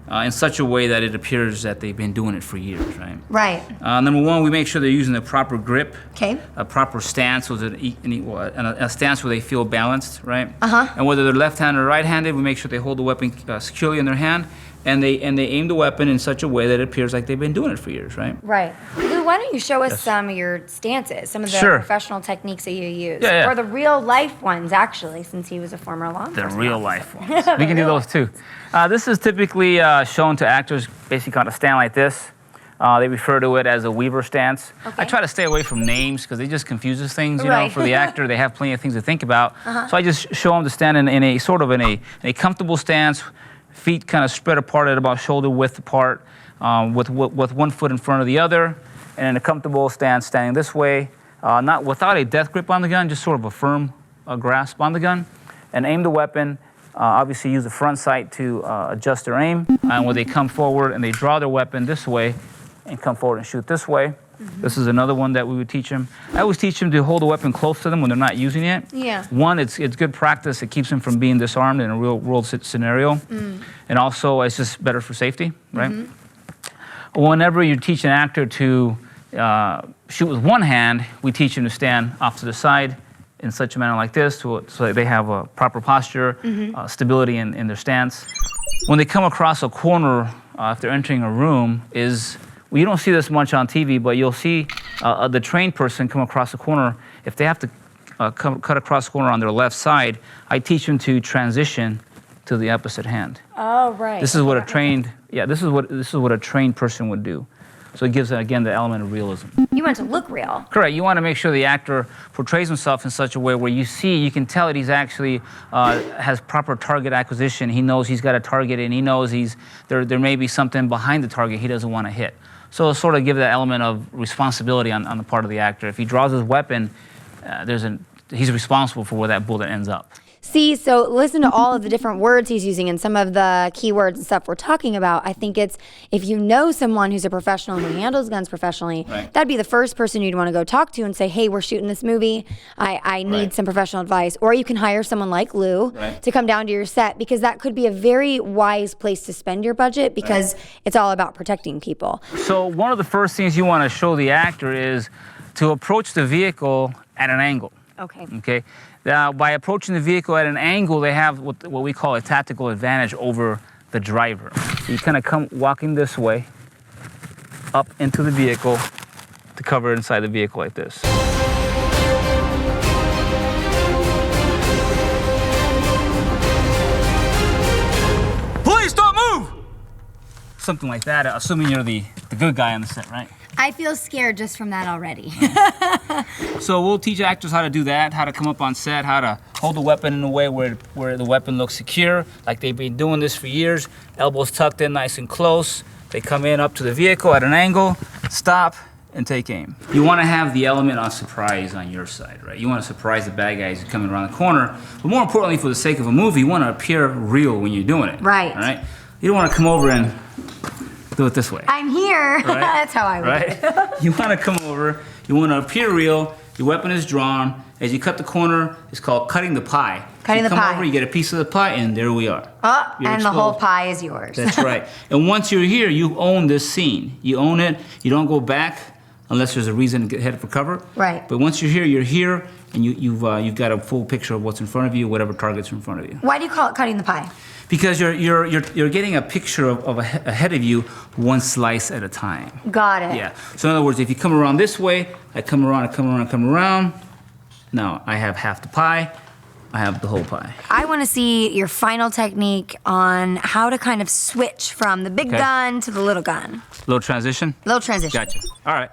in such a way that it appears that they've been doing it for years, right?
Right.
Number one, we make sure they're using the proper grip,
Okay.
a proper stance, and a stance where they feel balanced, right?
Uh-huh.
And whether they're left-handed or right-handed, we make sure they hold the weapon securely in their hand, and they aim the weapon in such a way that it appears like they've been doing it for years, right?
Right. Lou, why don't you show us some of your stances, some of the
Sure.
professional techniques that you use?
Yeah.
Or the real life ones, actually, since he was a former law enforcement
The real
officer.
life ones. We can do those too. This is typically shown to actors basically on a stand like this. They refer to it as a Weaver stance. I try to stay away from names because they just confuses things, you know, for the actor. They have plenty of things to think about. So I just show them to stand in a comfortable stance, feet kind of spread apart at about shoulder width apart, with one foot in front of the other, and in a comfortable stance standing this way, not without a death grip on the gun, just sort of a firm grasp on the gun, and aim the weapon. Obviously use the front sight to adjust their aim, and when they come forward and they draw their weapon this way and come forward and shoot this way. This is another one that we would teach them. I always teach them to hold the weapon close to them when they're not using it.
Yeah.
One, it's good practice. It keeps them from being disarmed in a real world scenario. And also, it's just better for safety, right? Whenever you teach an actor to shoot with one hand, we teach them to stand off to the side in such a manner like this so that they have a proper posture, stability in their stance. When they come across a corner, if they're entering a room, you don't see this much on TV, but you'll see the trained person come across the corner. If they have to cut across the corner on their left side, I teach them to transition to the opposite hand.
Oh, right.
This is what this is what a trained person would do. So it gives, again, the element of realism.
You want it to look real.
Correct. You want to make sure the actor portrays himself in such a way where you can tell that he's actually has proper target acquisition. He knows he's got a target, and he knows there may be something behind the target he doesn't want to hit. So it'll sort of give that element of responsibility on the part of the actor. If he draws his weapon, he's responsible for where that bullet ends up.
See, so listen to all of the different words he's using and some of the keywords and stuff we're talking about. I think it's, if you know someone who's a professional who handles guns professionally, that'd be the first person you'd want to go talk to and say, hey, we're shooting this movie. I need some professional advice. Or you can hire someone like Lou to come down to your set, because that could be a very wise place to spend your budget, because it's all about protecting people.
So one of the first things you want to show the actor is to approach the vehicle at an angle. Okay. Now, by approaching the vehicle at an angle, they have what we call a tactical advantage over the driver. So you kind of come walking this way, up into the vehicle, to cover inside the vehicle like this. Please don't move! Something like that, assuming you're the good guy on the set, right?
I feel scared just from that already.
So we'll teach actors how to do that, how to come up on set, how to hold the weapon in a way where the weapon looks secure, like they've been doing this for years. Elbows tucked in nice and close. They come in up to the vehicle at an angle, stop, and take aim. You want to have the element of surprise on your side, right? You want to surprise the bad guys coming around the corner, but more importantly, for the sake of a movie, you want to appear real when you're doing it.
Right.
All right? You don't want to come over and do it this way.
I'm here.
Right?
That's how I would
Right?
do it.
You want to come over, you want to appear real, your weapon is drawn. As you cut the corner, it's called cutting the pie.
Cutting
you
the
come
pie.
over, you get a piece of the pie, and there we are.
Oh,
You're
and the whole
exposed.
pie is yours.
That's right. And once you're here, you own this scene. You own it. You don't go back unless there's a reason to get headed for cover.
Right.
But once you're here, and you've got a full picture of what's in front of you, whatever target's in front of you.
Why do you call it cutting the pie?
Because you're getting a picture of ahead of you, one slice at a time.
Got it.
Yeah. So in other words, if you come around this way, I come around. Now I have half the pie. I have the whole pie.
I want to see your final technique on how to kind of switch from the big gun to the little gun.
Little transition?
Little transition.
Gotcha. All right.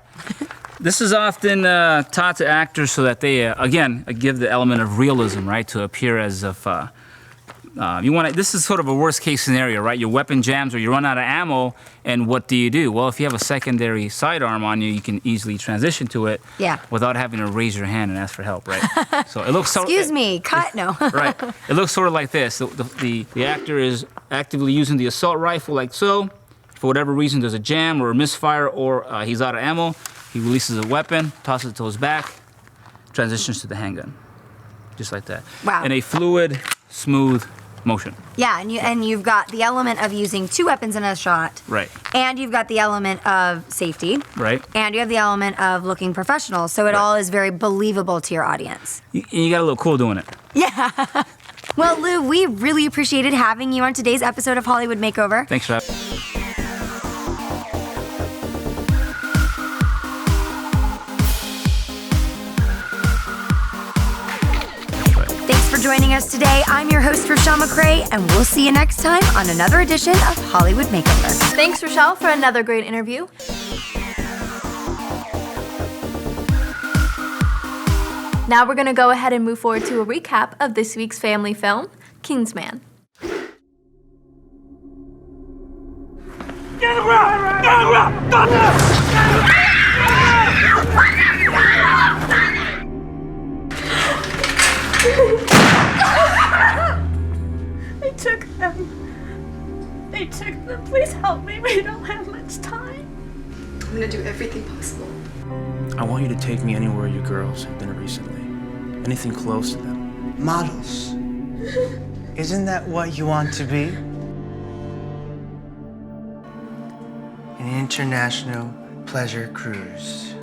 This is often taught to actors so that they, again, give the element of realism, right? To appear as if this is sort of a worst case scenario, right? Your weapon jams or you run out of ammo, and what do? Well, if you have a secondary sidearm on you, you can easily transition to it without having to raise your hand and ask for help, right? So it looks so.
Excuse me, cut? No.
Right. It looks sort of like this. The actor is actively using the assault rifle like so. For whatever reason, there's a jam or a misfire or he's out of ammo. He releases a weapon, tosses it to his back, transitions to the handgun. Just like that.
Wow.
In a fluid, smooth motion.
Yeah, and you've got the element of using two weapons in a shot.
Right.
And you've got the element of safety.
Right.
And you have the element of looking professional. So it all is very believable to your audience.
You got a little cool doing it.
Yeah. Well, Lou, we really appreciated having you on today's episode of Hollywood Makeover.
Thanks for having me.
Thanks for joining us today. I'm your host, Rochelle McCrae, and we'll see you next time on another edition of Hollywood Makeover.
Thanks, Rochelle, for another great interview. Now we're going to go ahead and move forward to a recap of this week's family film, Kingsman.
They took them. Please help me. We don't have much time. I'm gonna do everything possible.
I want you to take me anywhere you girls have been recently. Anything close to them.
Models. Isn't that what you want to be? An international pleasure cruise.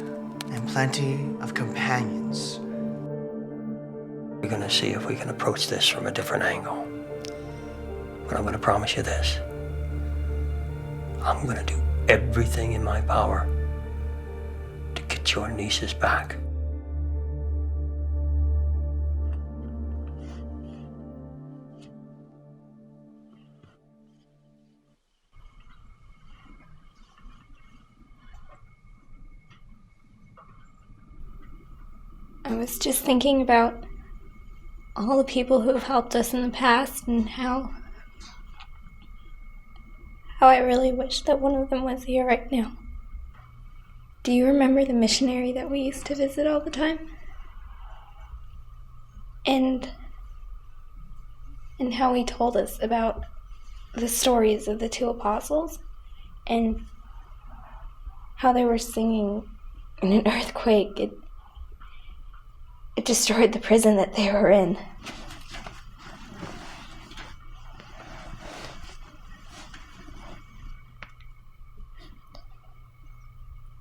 And plenty of companions.
We're gonna see if we can approach this from a different angle. But I'm gonna promise you this. I'm gonna do everything in my power to get your nieces back.
I was just thinking about all the people who have helped us in the past and how I really wish that one of them was here right now. Do you remember the missionary that we used to visit all the time? And how he told us about the stories of the two apostles and how they were singing in an earthquake. It destroyed the prison that they were in.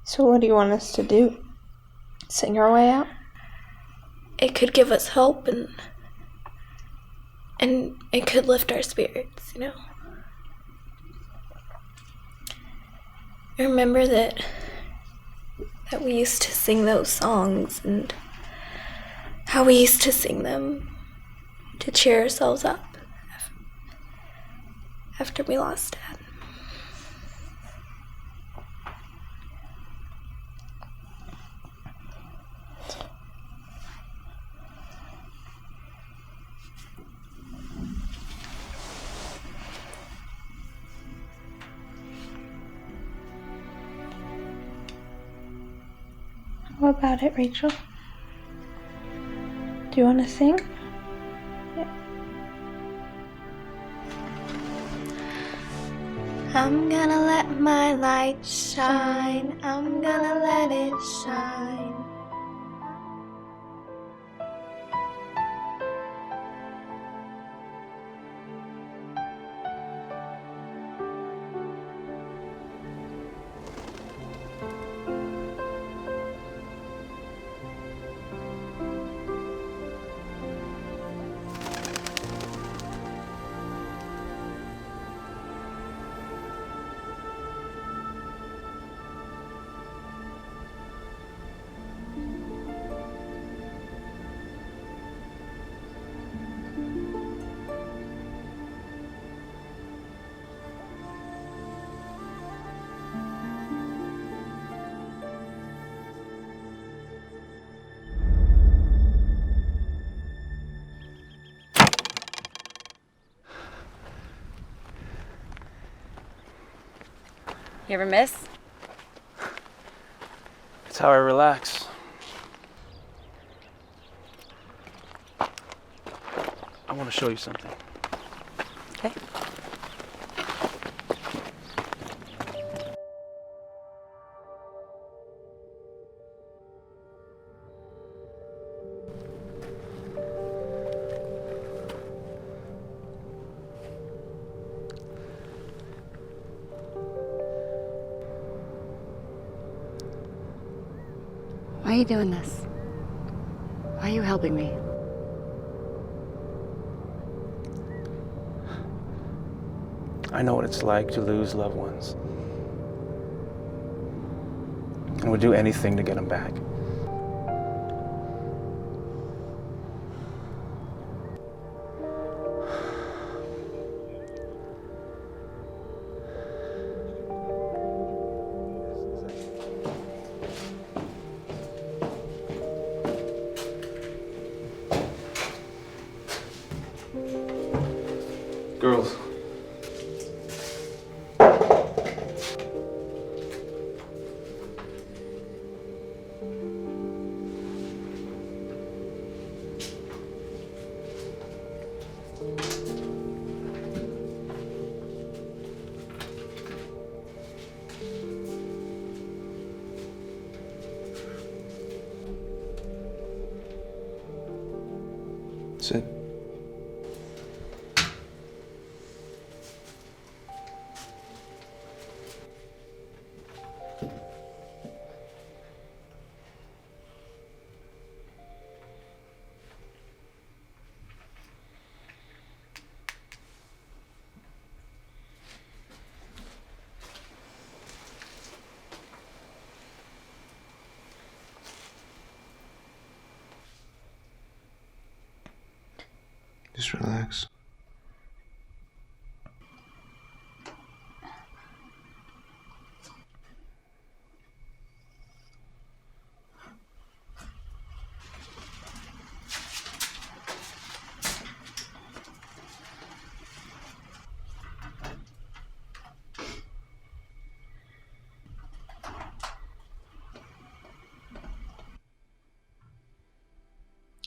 So what do you want us to do? Sing our way out? It could give us hope and it could lift our spirits, you know? I remember that we used to sing those songs and how we used to sing them to cheer ourselves up after we lost Dad. What about it, Rachel? Do you want to sing? I'm gonna let my light shine. I'm gonna let it shine.
You ever miss?
It's how I relax. I want to show you something.
Okay. Why are you doing this? Why are you helping me?
I know what it's like to lose loved ones. And would do anything to get them back.
Girls. Sit. Just relax.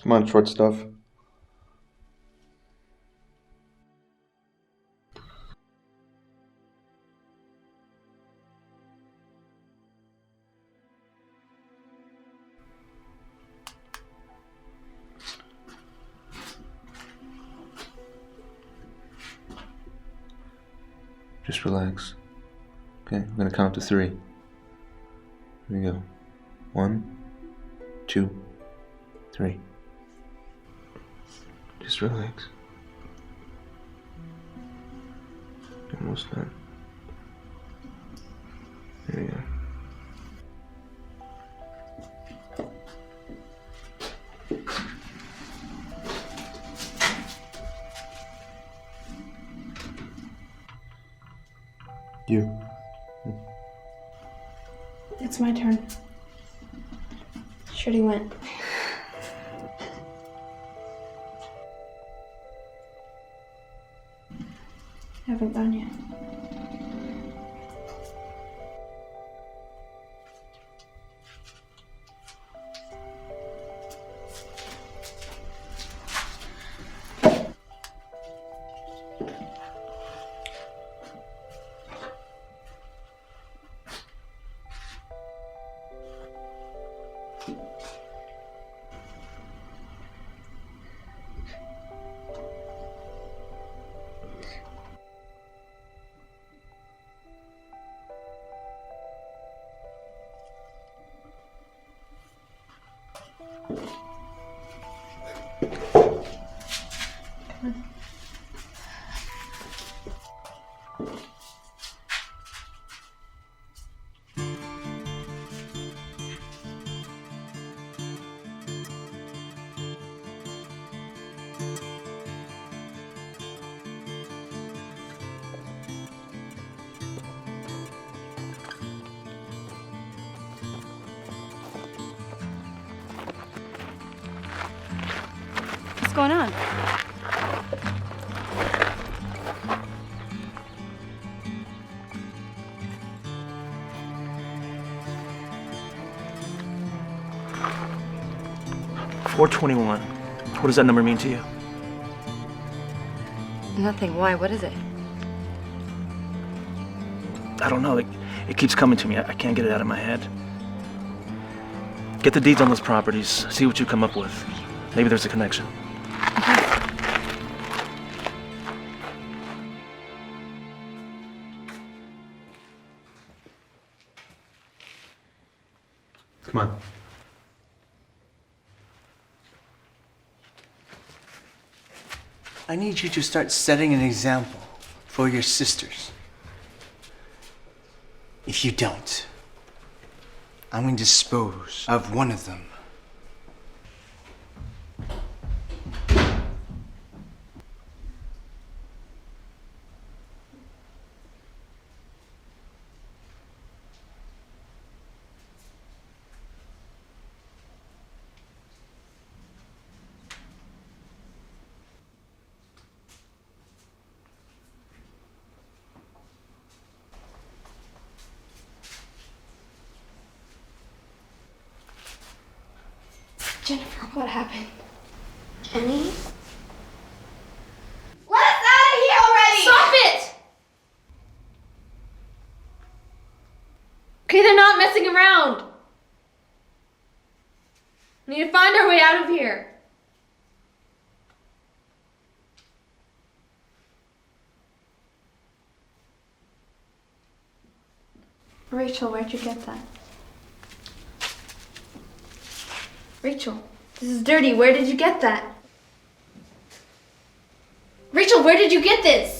Come on, short stuff. Just relax. Okay, I'm gonna count to 3. Here we go. 1, 2, 3. Just relax. Almost done. There we go. You.
It's my turn. Shooty went. Haven't gone yet.
What's going on?
$421. What does that number mean to you?
Nothing. Why? What is it?
I don't know. It keeps coming to me. I can't get it out of my head. Get the deeds on those properties. See what you come up with. Maybe there's a connection.
Come on.
I need you to start setting an example for your sisters. If you don't, I'm going to dispose of one of them.
Jennifer, what happened?
Jenny?
Let us out of here already! Stop it! Okay, they're not messing around. We need to find our way out of here. Rachel, where'd you get that? Rachel, this is dirty. Where did you get that? Rachel, where did you get this?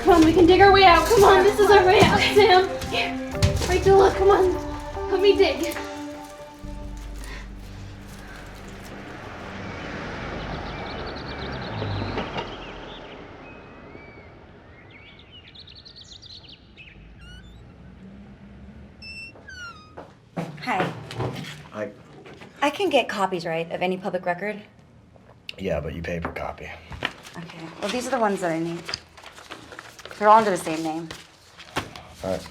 Come on, we can dig our way out. Come on, this is our way out, Sam. Here. Rachel, look, come on. Help me dig.
Hi. I can get copies, right, of any public record?
Yeah, but you pay per copy.
Okay. Well, these are the ones that I need. They're all under the same name.
All right.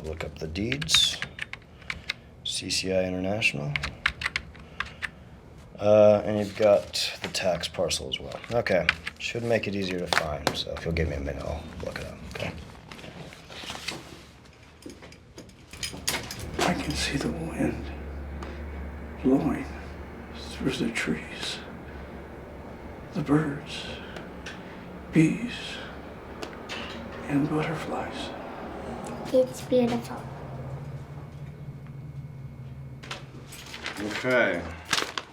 Look up the deeds. CCI International. And you've got the tax parcel as well. Okay. Should make it easier to find, so if you'll give me a minute, I'll look it up, okay?
I can see the wind blowing through the trees. The birds, bees, and butterflies.
It's beautiful.
Okay.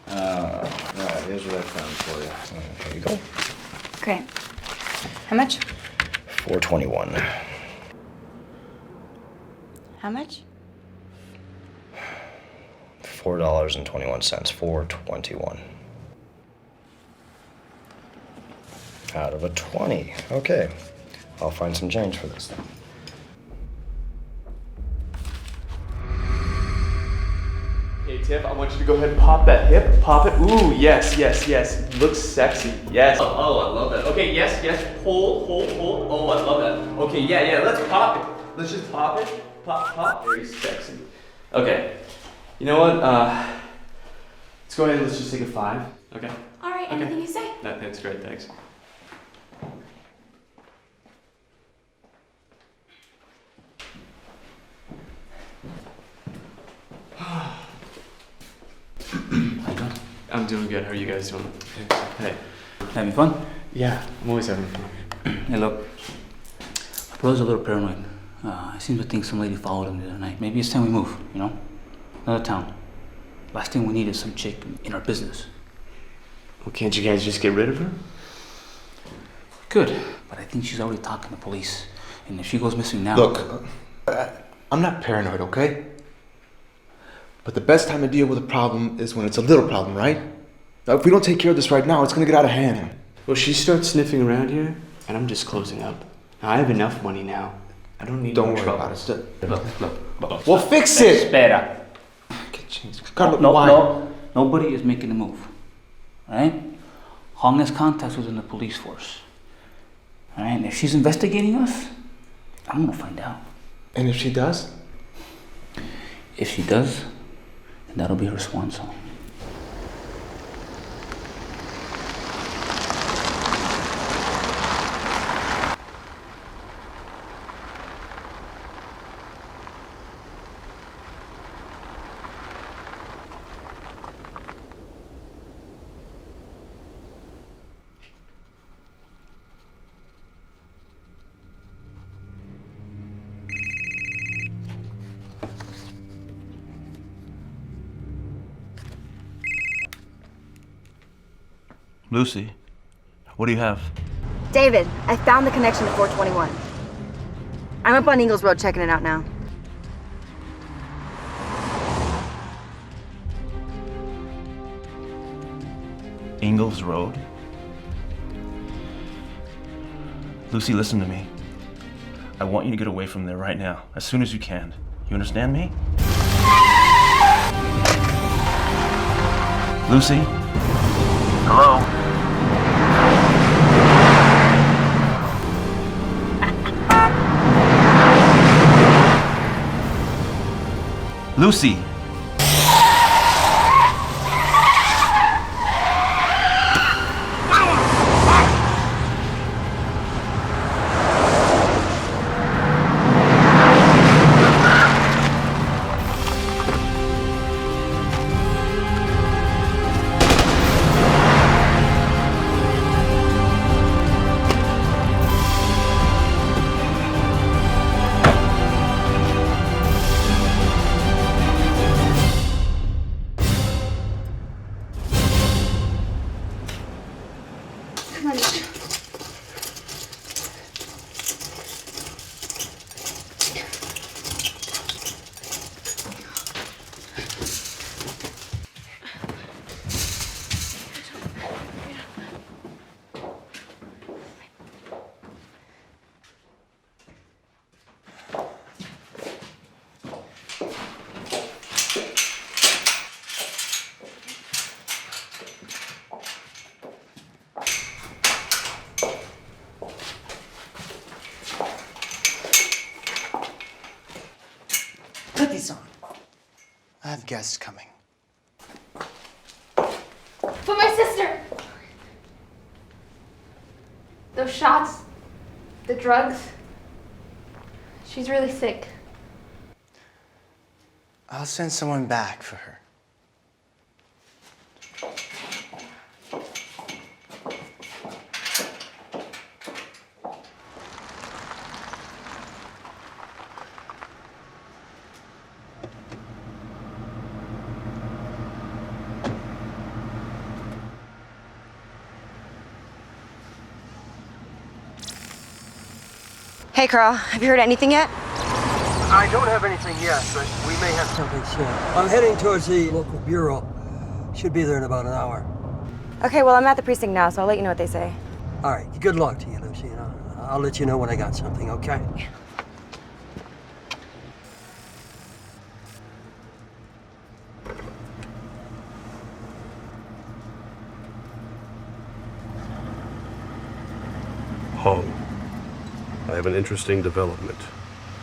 Alright, here's what I found for you. Here you go.
Great. How much?
$421.
How much?
$4.21. $4.21.
Out of a 20. Okay. I'll find some change for this then.
Hey, Tiff, I want you to go ahead and pop that hip. Pop it. Ooh, yes, yes, yes. Looks sexy. Yes. Oh, I love that. Okay, yes, yes. Hold. Oh, I love that. Okay, yeah. Let's pop it. Let's just pop it. Pop. Very sexy. Okay. You know what? Let's go ahead and let's just take a 5. Okay?
All right,
Okay.
anything you say.
That's great, thanks. I'm doing good. How are you guys doing? Hey.
Having fun?
Yeah, I'm always having fun.
Hey, look. My brother's a little paranoid. I seem to think some lady followed him the other night. Maybe it's time we move, you know? Another town. Last thing we need is some chick in our business.
Well, can't you guys just get rid of her?
Good, but I think she's already talking to police. And if she goes missing now...
Look, I'm not paranoid, okay? But the best time to deal with a problem is when it's a little problem, right? Now, if we don't take care of this right now, it's gonna get out of hand.
Well, she starts sniffing around here, and I'm just closing up. I have enough money now. I don't need
Don't
more
worry
trouble.
about it.
Look.
Well, fix it!
Espera.
Carlos,
No,
why?
nobody is making a move. Alright? Hong has contacts within the police force. Alright, and if she's investigating us, I'm gonna find out.
And if she does?
If she does, then that'll be her swan song.
Lucy, what do you have?
David, I found the connection to 421. I'm up on Ingalls Road checking it out now.
Ingalls Road? Lucy, listen to me. I want you to get away from there right now, as soon as you can. You understand me? Lucy? Hello? Lucy!
Put these on. I have guests coming.
But my sister! Those shots, the drugs, she's really sick.
I'll send someone back for her.
Hey, Carl, have you heard anything yet?
I don't have anything yet, but we may have something soon. I'm heading towards the local bureau. Should be there in about an hour.
Okay, well, I'm at the precinct now, so I'll let you know what they say.
All right, good luck to you, Lucy. And I'll let you know when I got something, okay?
Hong, I have an interesting development.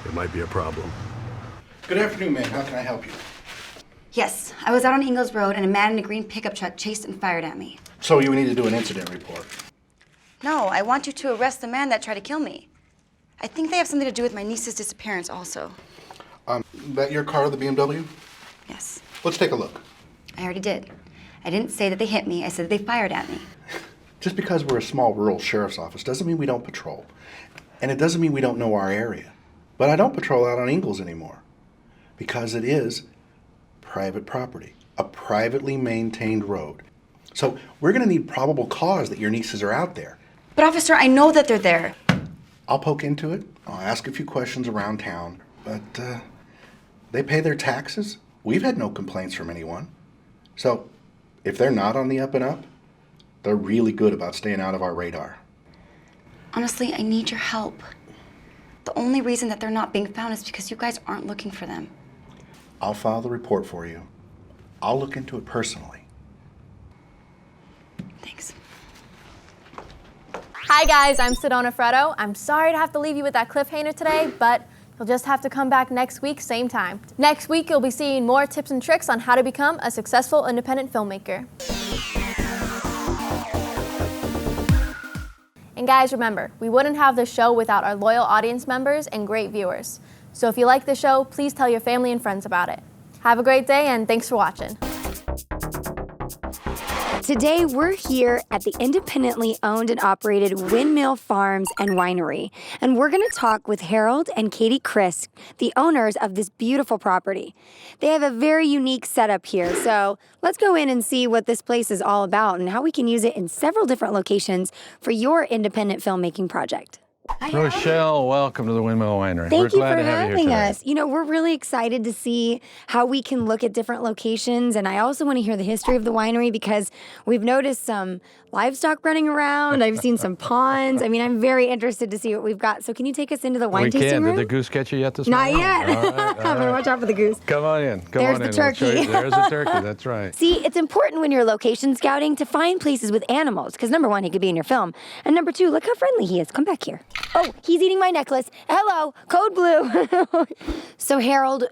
It might be a problem.
Good afternoon, ma'am. How can I help you?
Yes, I was out on Ingalls Road and a man in a green pickup truck chased and fired at me.
So you need to do an incident report.
No, I want you to arrest the man that tried to kill me. I think they have something to do with my niece's disappearance also.
That your car, the BMW?
Yes.
Let's take a look.
I already did. I didn't say that they hit me, I said that they fired at me.
Just because we're a small rural sheriff's office doesn't mean we don't patrol. And it doesn't mean we don't know our area. But I don't patrol out on Ingalls anymore. Because it is private property, a privately maintained road. So we're gonna need probable cause that your nieces are out there.
But officer, I know that they're there.
I'll poke into it. I'll ask a few questions around town. But they pay their taxes. We've had no complaints from anyone. So if they're not on the up and up, they're really good about staying out of our radar.
Honestly, I need your help. The only reason that they're not being found is because you guys aren't looking for them.
I'll file the report for you. I'll look into it personally.
Thanks.
Hi guys, I'm Sedona Freddo. I'm sorry to have to leave you with that cliffhanger today, but you'll just have to come back next week, same time. Next week, you'll be seeing more tips and tricks on how to become a successful independent filmmaker. And guys, remember, we wouldn't have this show without our loyal audience members and great viewers. So if you like the show, please tell your family and friends about it. Have a great day, and thanks for watching.
Today, we're here at the independently owned and operated Windmill Farms and Winery, and we're going to talk with Harold and Katie Crisk, the owners of this beautiful property. They have a very unique setup here, so let's go in and see what this place is all about and how we can use it in several different locations for your independent filmmaking project.
Rochelle, welcome to the Windmill Winery.
Thank you
We're glad
for
to have you here
having
today.
us. You know, we're really excited to see how we can look at different locations, and I also want to hear the history of the winery because we've noticed some livestock running around. I've seen some ponds. I mean, I'm very interested to see what we've got. So can you take us into the wine tasting room?
Did the goose get you yet this
Not
morning?
yet.
All right,
I'm gonna watch out for the goose.
Come on in. Come
There's
on
the
in. We'll show you-
turkey.
There's the turkey. That's right.
See, it's important when you're location scouting to find places with animals, because number one, he could be in your film, and number two, look how friendly he is. Come back here. Oh, he's eating my necklace. Hello, code blue. So Harold,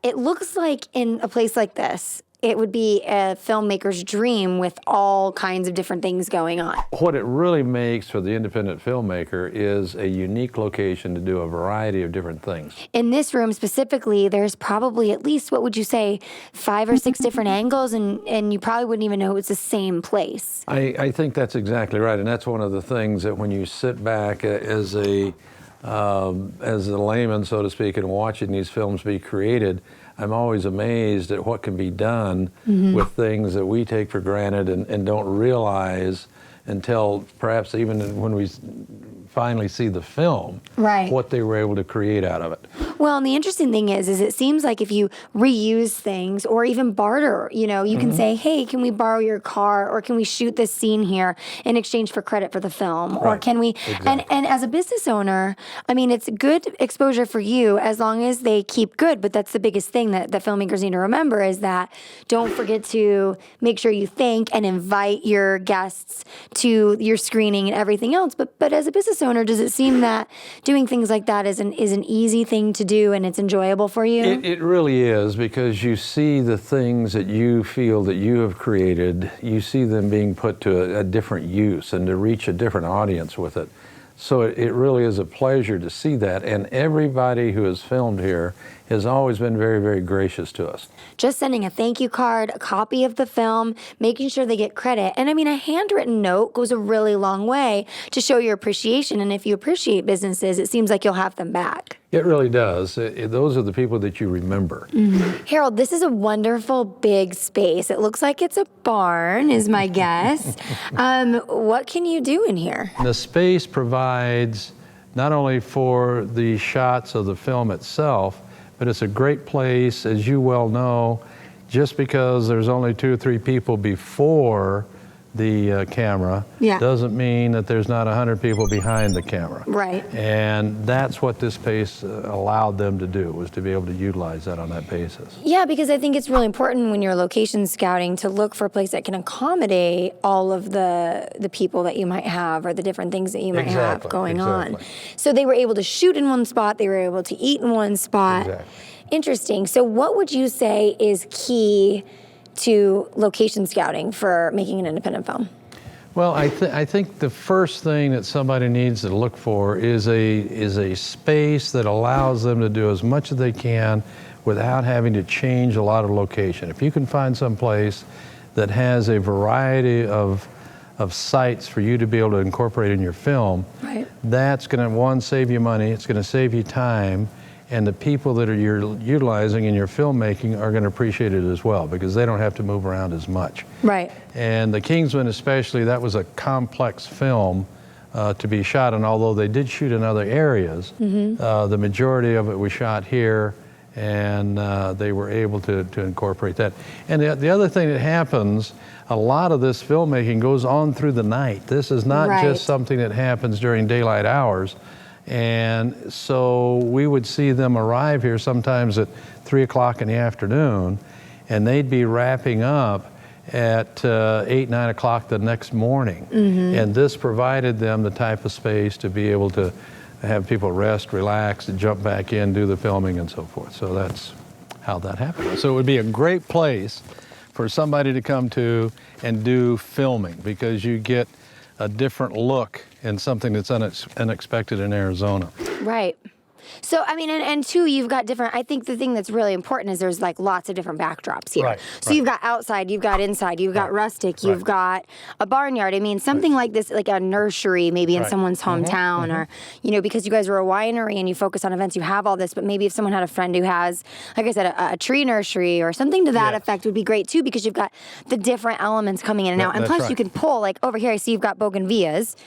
it looks like in a place like this, it would be a filmmaker's dream with all kinds of different things going on.
What it really makes for the independent filmmaker is a unique location to do a variety of different things.
In this room specifically, there's probably at least, what would you say, 5 or 6 different angles, and you probably wouldn't even know it's the same place.
I think that's exactly right, and that's one of the things that when you sit back as a layman, so to speak, and watching these films be created, I'm always amazed at what can be done with things that we take for granted and don't realize until perhaps even when we finally see the film,
Right.
what they were able to create out of it.
Well, and the interesting thing is it seems like if you reuse things or even barter, you know, you can say, hey, can we borrow your car, or can we shoot this scene here in exchange for credit for the film? Or
Right.
can we, and as a business owner, I mean, it's good exposure for you as long as they keep good, but that's the biggest thing that filmmakers need to remember is that don't forget to make sure you thank and invite your guests to your screening and everything else. But as a business owner, does it seem that doing things like that is an easy thing to do and it's enjoyable for you?
It really is, because you see the things that you feel that you have created, you see them being put to a different use and to reach a different audience with it. So it really is a pleasure to see that, and everybody who has filmed here has always been very, very gracious to us.
Just sending a thank you card, a copy of the film, making sure they get credit. And I mean, a handwritten note goes a really long way to show your appreciation. And if you appreciate businesses, it seems like you'll have them back.
It really does. Those are the people that you remember.
Harold, this is a wonderful big space. It looks like it's a barn, is my guess. What can you do in here?
The space provides not only for the shots of the film itself, but it's a great place, as you well know, just because there's only 2 or 3 people before the camera
Yeah.
doesn't mean that there's not 100 people behind the camera.
Right.
And that's what this space allowed them to do, was to be able to utilize that on that basis.
Yeah, because I think it's really important when you're location scouting to look for a place that can accommodate all of the people that you might have or the different things that you might have going on. So they were able to shoot in one spot, they were able to eat in one spot. Interesting. So what would you say is key to location scouting for making an independent film?
Well, I think the first thing that somebody needs to look for is a space that allows them to do as much as they can without having to change a lot of location. If you can find some place that has a variety of sites for you to be able to incorporate in your film, that's going to, one, save you money, it's going to save you time, and the people that you're utilizing in your filmmaking are going to appreciate it as well, because they don't have to move around as much.
Right.
And the Kingsman especially, that was a complex film to be shot, and although they did shoot in other areas, the majority of it was shot here, and they were able to incorporate that. And the other thing that happens, a lot of this filmmaking goes on through the night. This is not just something that happens during daylight hours. And so we would see them arrive here sometimes at 3 o'clock in the afternoon, and they'd be wrapping up at 8, 9 o'clock the next morning. And this provided them the type of space to be able to have people rest, relax, and jump back in, do the filming and so forth. So that's how that happened. So it would be a great place for somebody to come to and do filming, because you get a different look in something that's unexpected in Arizona.
Right. So, I mean, and two, you've got different, I think the thing that's really important is there's like lots of different backdrops here. So you've got outside, you've got inside, you've got rustic, you've got a barnyard. I mean, something like this, like a nursery maybe in someone's hometown or, you know, because you guys are a winery and you focus on events, you have all this, but maybe if someone had a friend who has, like I said, a tree nursery or something to that effect would be great too, because you've got the different elements coming in and out. And plus you can pull, like over here, I see you've got bougainvilleas.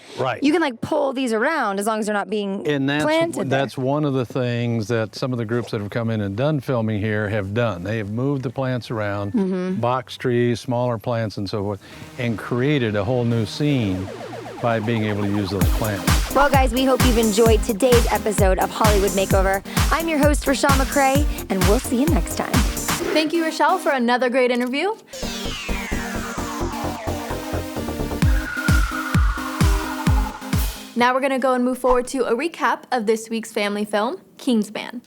You can like pull these around as long as they're not being planted there.
That's one of the things that some of the groups that have come in and done filming here have done. They have moved the plants around, box trees, smaller plants and so forth, and created a whole new scene by being able to use those plants.
Well, guys, we hope you've enjoyed today's episode of Hollywood Makeover. I'm your host, Rochelle McCrae, and we'll see you next time.
Thank you, Rochelle, for another great interview. Now we're gonna go and move forward to a recap of this week's family film, Kingsman.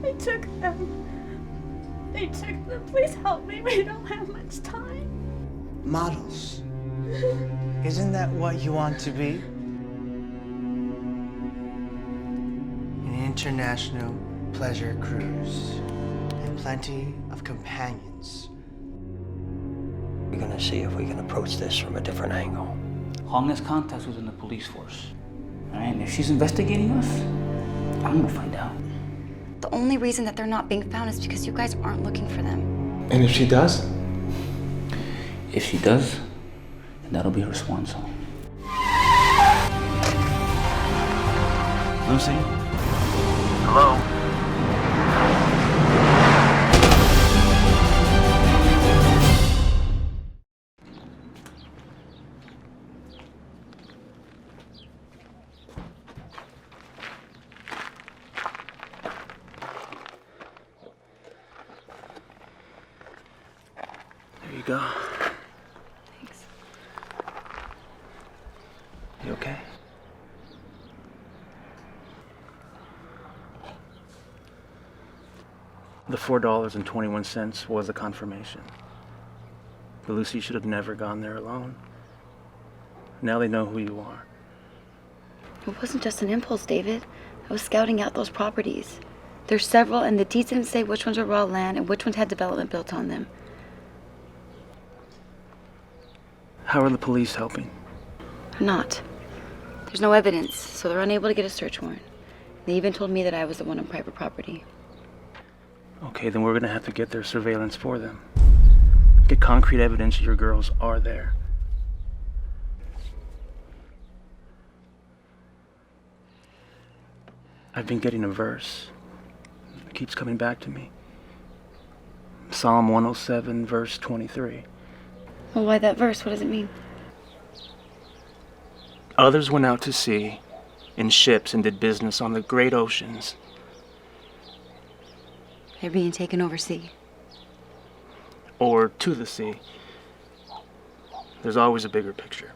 They took them. They took them. Please help me. We don't have much time.
Models. Isn't that what you want to be? An international pleasure cruise. And plenty of companions.
We're gonna see if we can approach this from a different angle.
Hong has contacts within the police force. All right, and if she's investigating us, I'm gonna find out.
The only reason that they're not being found is because you guys aren't looking for them.
And if she does?
If she does, then that'll be her swan song. Lucy? Hello?
There you go.
Thanks.
You okay? The $4.21 was a confirmation. But Lucy should have never gone there alone. Now they know who you are.
It wasn't just an impulse, David. I was scouting out those properties. There's several, and the deeds didn't say which ones were raw land and which ones had development built on them.
How are the police helping?
They're not. There's no evidence, so they're unable to get a search warrant. They even told me that I was the one on private property.
Okay, then we're gonna have to get their surveillance for them. Get concrete evidence your girls are there.
I've been getting a verse. It keeps coming back to me. Psalm 107, verse 23.
Well, why that verse? What does it mean?
Others went out to sea in ships and did business on the great oceans.
They're being taken overseas.
Or to the sea. There's always a bigger picture.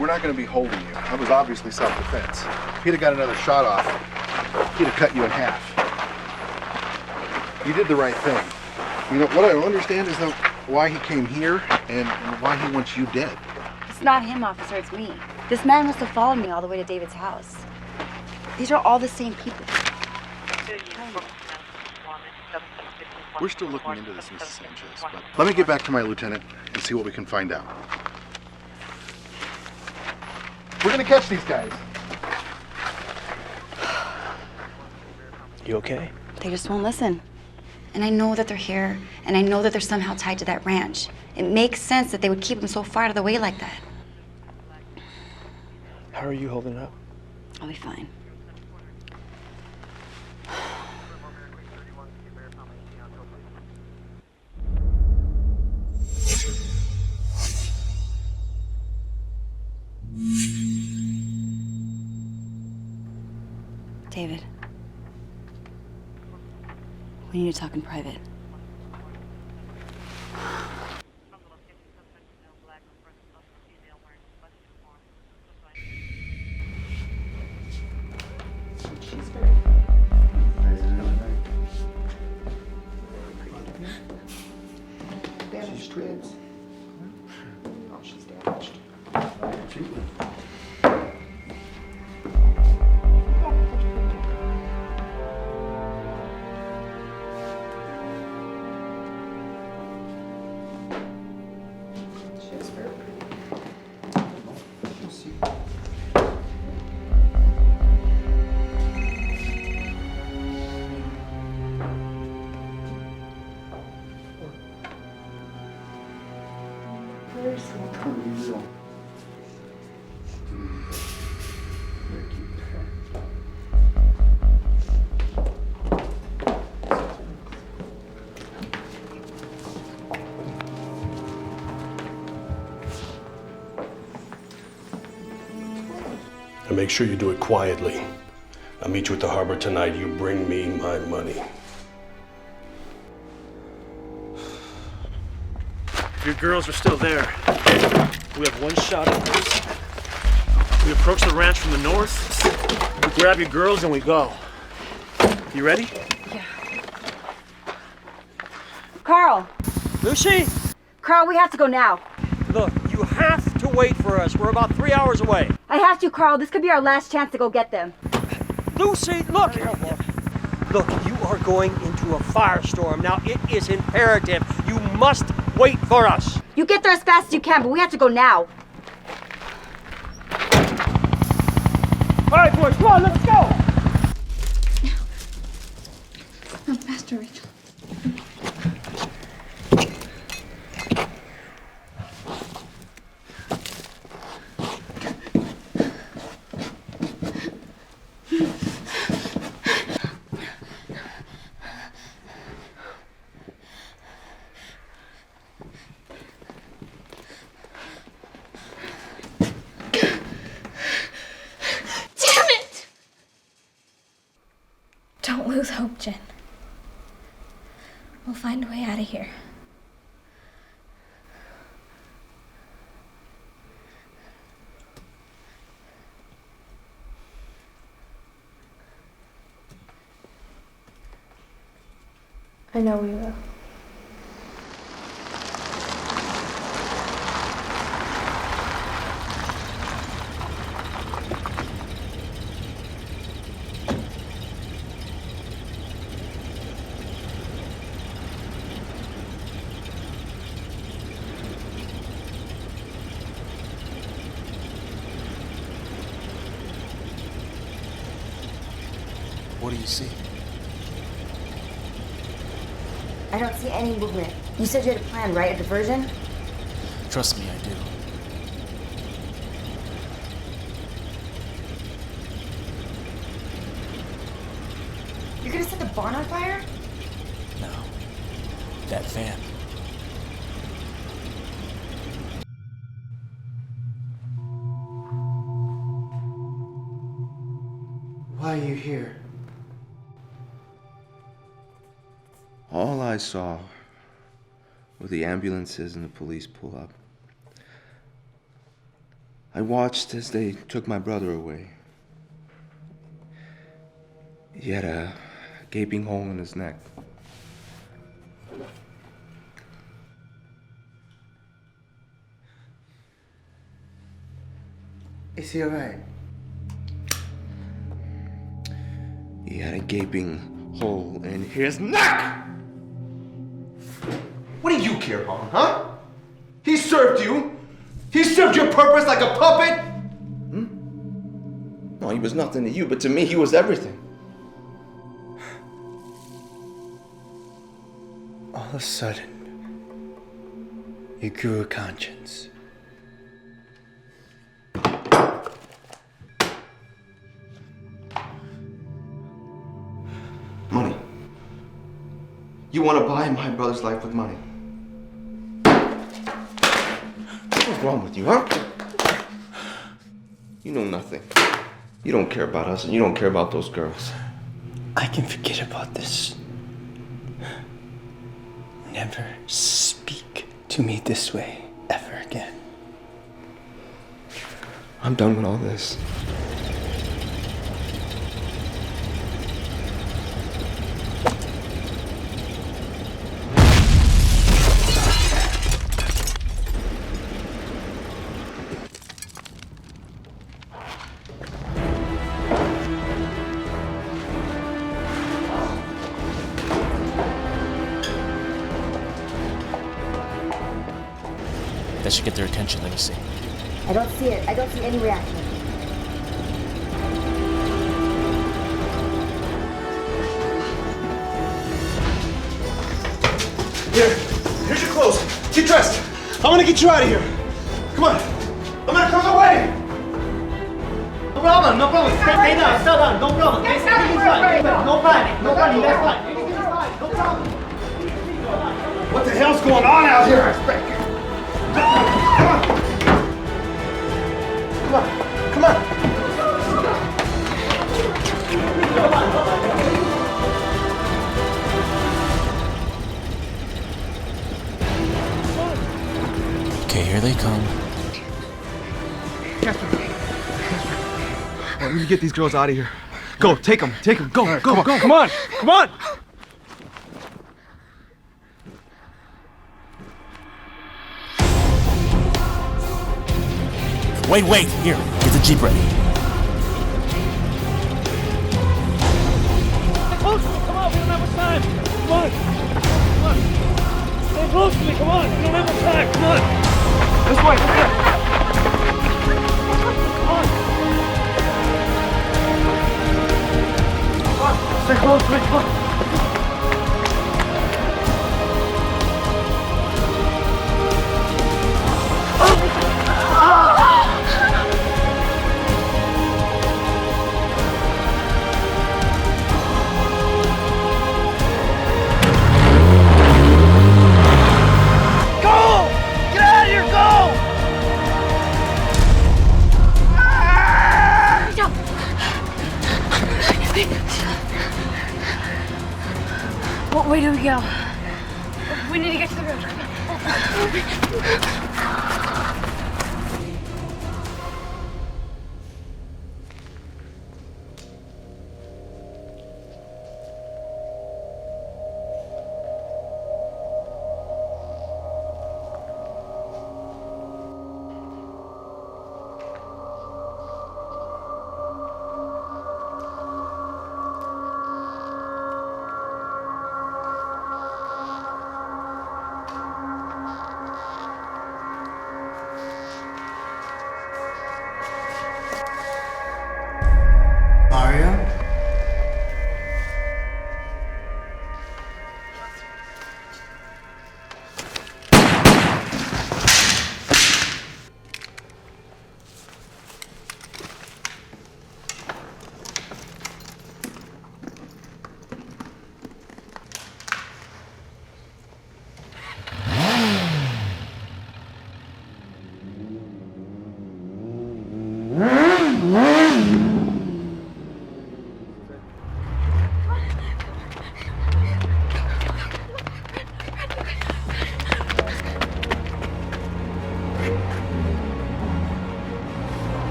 We're not going to be holding you. That was obviously self-defense. If he'd have got another shot off, he'd have cut you in half. You did the right thing. You know, what I don't understand is though why he came here and why he wants you dead.
It's not him, officer, it's me. This man must have followed me all the way to David's house. These are all the same people.
We're still looking into this, Mrs. Sanchez, but let me get back to my lieutenant and see what we can find out. We're gonna catch these guys.
You okay?
They just won't listen. And I know that they're here, and I know that they're somehow tied to that ranch. It makes sense that they would keep them so far out of the way like that.
How are you holding up?
I'll be fine. David, we need to talk in private.
She's twins. Oh, she's damaged.
And make sure you do it quietly. I'll meet you at the harbor tonight. You bring me my money.
If your girls are still there, we have one shot at this. We approach the ranch from the north, we grab your girls and we go. You ready?
Yeah. Carl!
Lucy?
Carl, we have to go now.
Look, you have to wait for us. We're about 3 hours away.
I have to, Carl. This could be our last chance to go get them.
Lucy, look! Look, you are going into a firestorm. Now, it is imperative. You must wait for us.
You get there as fast as you can, but we have to go now.
All right, boys, come on, let's go!
Come faster, Rachel.
hope, Jen. We'll find a way out of here.
I know we will.
What do you see?
I don't see any movement. You said you had a plan, right? A diversion?
Trust me, I do.
You're gonna set the barn on fire?
No. That van.
Why are you here?
All I saw were the ambulances and the police pull up. I watched as they took my brother away. He had a gaping hole in his neck.
Is he alright?
He had a gaping hole in his neck! What do you care, huh? He served you? He served your purpose like a puppet? No, he was nothing to you, but to me, he was everything.
All of a sudden, you grew a conscience.
Money. You want to buy my brother's life with money? What's wrong with you, huh? You know nothing. You don't care about us, and you don't care about those girls.
I can forget about this. Never speak to me this way ever again.
I'm done with all this.
That should get their attention. Let me see.
I don't see it. I don't see any reaction.
Here's your clothes. Get dressed. I'm gonna get you out of here. Come on. I'm gonna come away.
No problem, no problem. Stay down, stay down, no problem. Everything's fine. No panic, no panic, that's fine. Everything's fine, no problem.
What the hell's going on out here? Come on. Come on.
Okay, here they come.
All right, we need to get these girls out of here. Go, take them, go,
right,
go,
come on. Come on!
Wait, here, get the Jeep ready.
Stay close to me, come on, we don't have much time. Come on. Stay close to me, come on, we don't have much time, come on.
This way, this way.
Come on. Stay close to me, come on.
Where do we go? We need to get to the road.
Mario?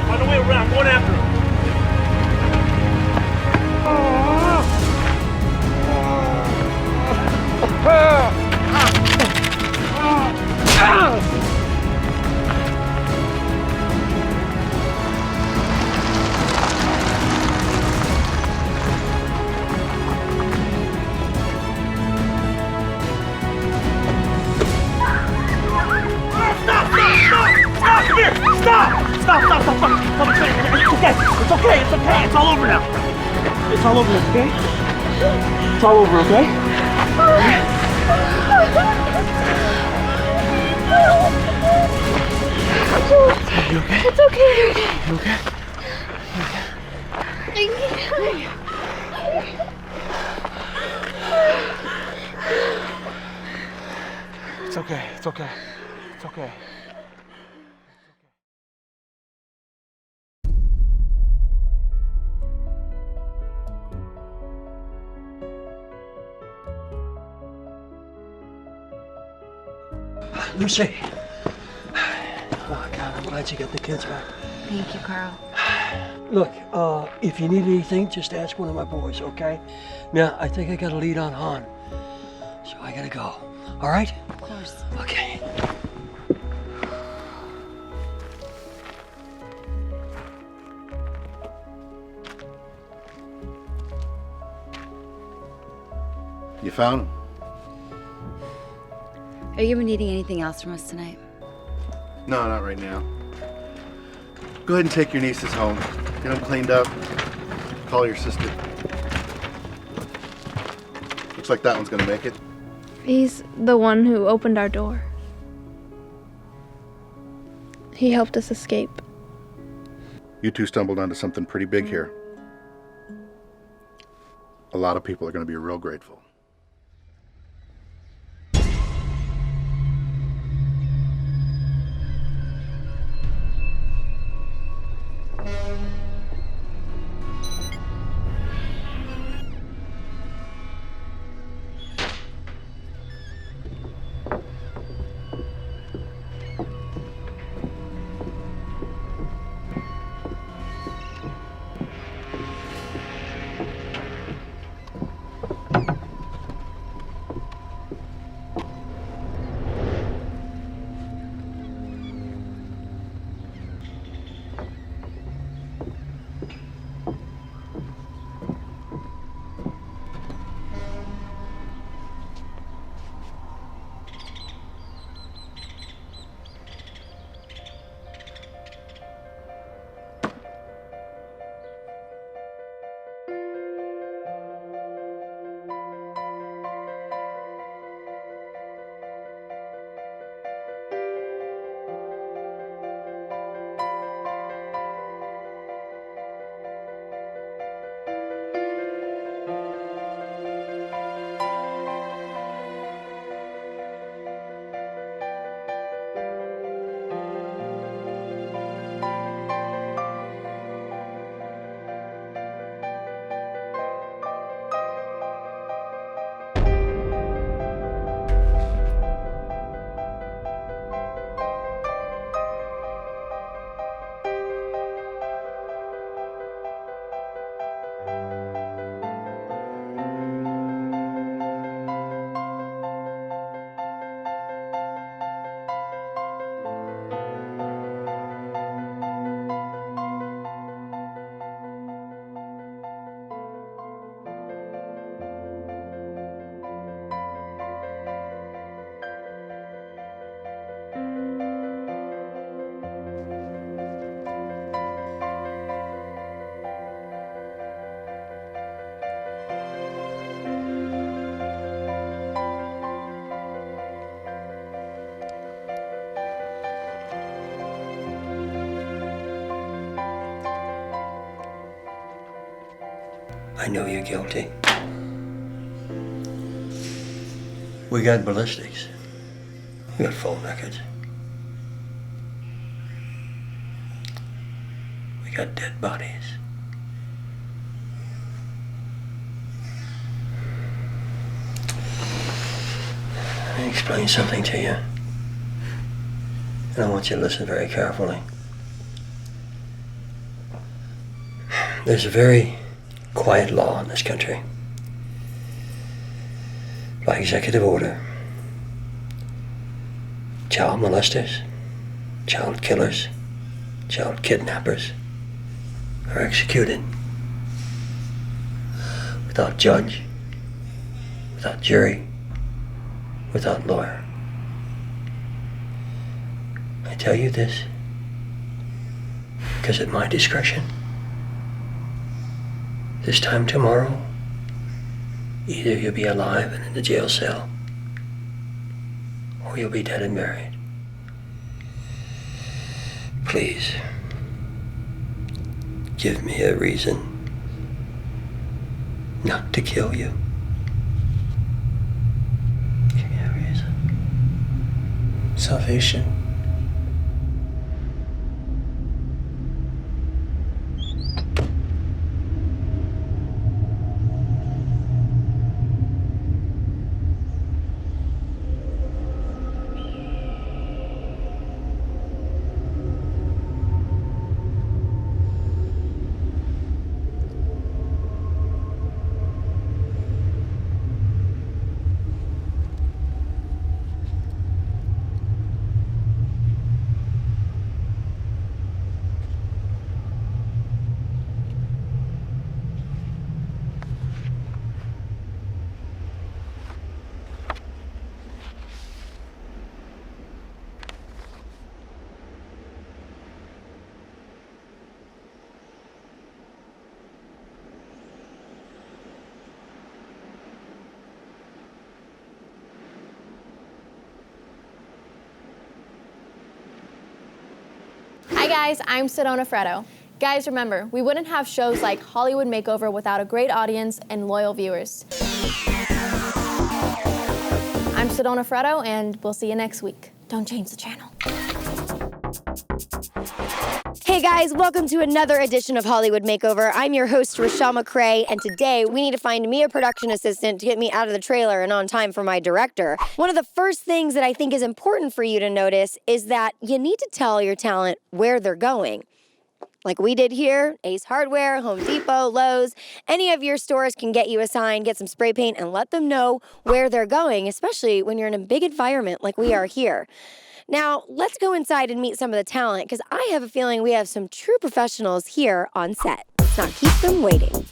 On the way around, going after him. Stop! Come here! Stop! Stop! It's okay. It's all over now. It's all over, okay? It's all over, okay? You okay?
It's okay.
You okay? It's okay. It's okay. It's okay.
Lucy. Oh, God, I'm glad you got the kids back.
Thank you, Carl.
Look, if you need anything, just ask one of my boys, okay? Now, I think I got a lead on Han, so I gotta go. All right?
Of course.
Okay.
You found him?
Are you needing anything else from us tonight?
No, not right now. Go ahead and take your nieces home. Get them cleaned up. Call your sister. Looks like that one's gonna make it.
He's the one who opened our door. He helped us escape.
You two stumbled onto something pretty big here. A lot of people are gonna be real grateful.
I know you're guilty. We got ballistics. We got phone records. We got dead bodies. Let me explain something to you. And I want you to listen very carefully. There's a very quiet law in this country. By executive order, child molesters, child killers, child kidnappers are executed without judge, without jury, without lawyer. I tell you this because at my discretion, this time tomorrow, either you'll be alive and in the jail cell, or you'll be dead and buried. Please, give me a reason not to kill you. Give me a reason.
Salvation.
Hi guys, I'm Sedona Freddo. Guys, remember, we wouldn't have shows like Hollywood Makeover without a great audience and loyal viewers. I'm Sedona Freddo, and we'll see you next week. Don't change the channel.
Hey guys, welcome to another edition of Hollywood Makeover. I'm your host, Rochelle McCrae, and today we need to find me a production assistant to get me out of the trailer and on time for my director. One of the first things that I think is important for you to notice is that you need to tell your talent where they're going. Like we did here, Ace Hardware, Home Depot, Lowe's, any of your stores can get you a sign, get some spray paint, and let them know where they're going, especially when you're in a big environment like we are here. Now, let's go inside and meet some of the talent, because I have a feeling we have some true professionals here on set. Let's not keep them waiting.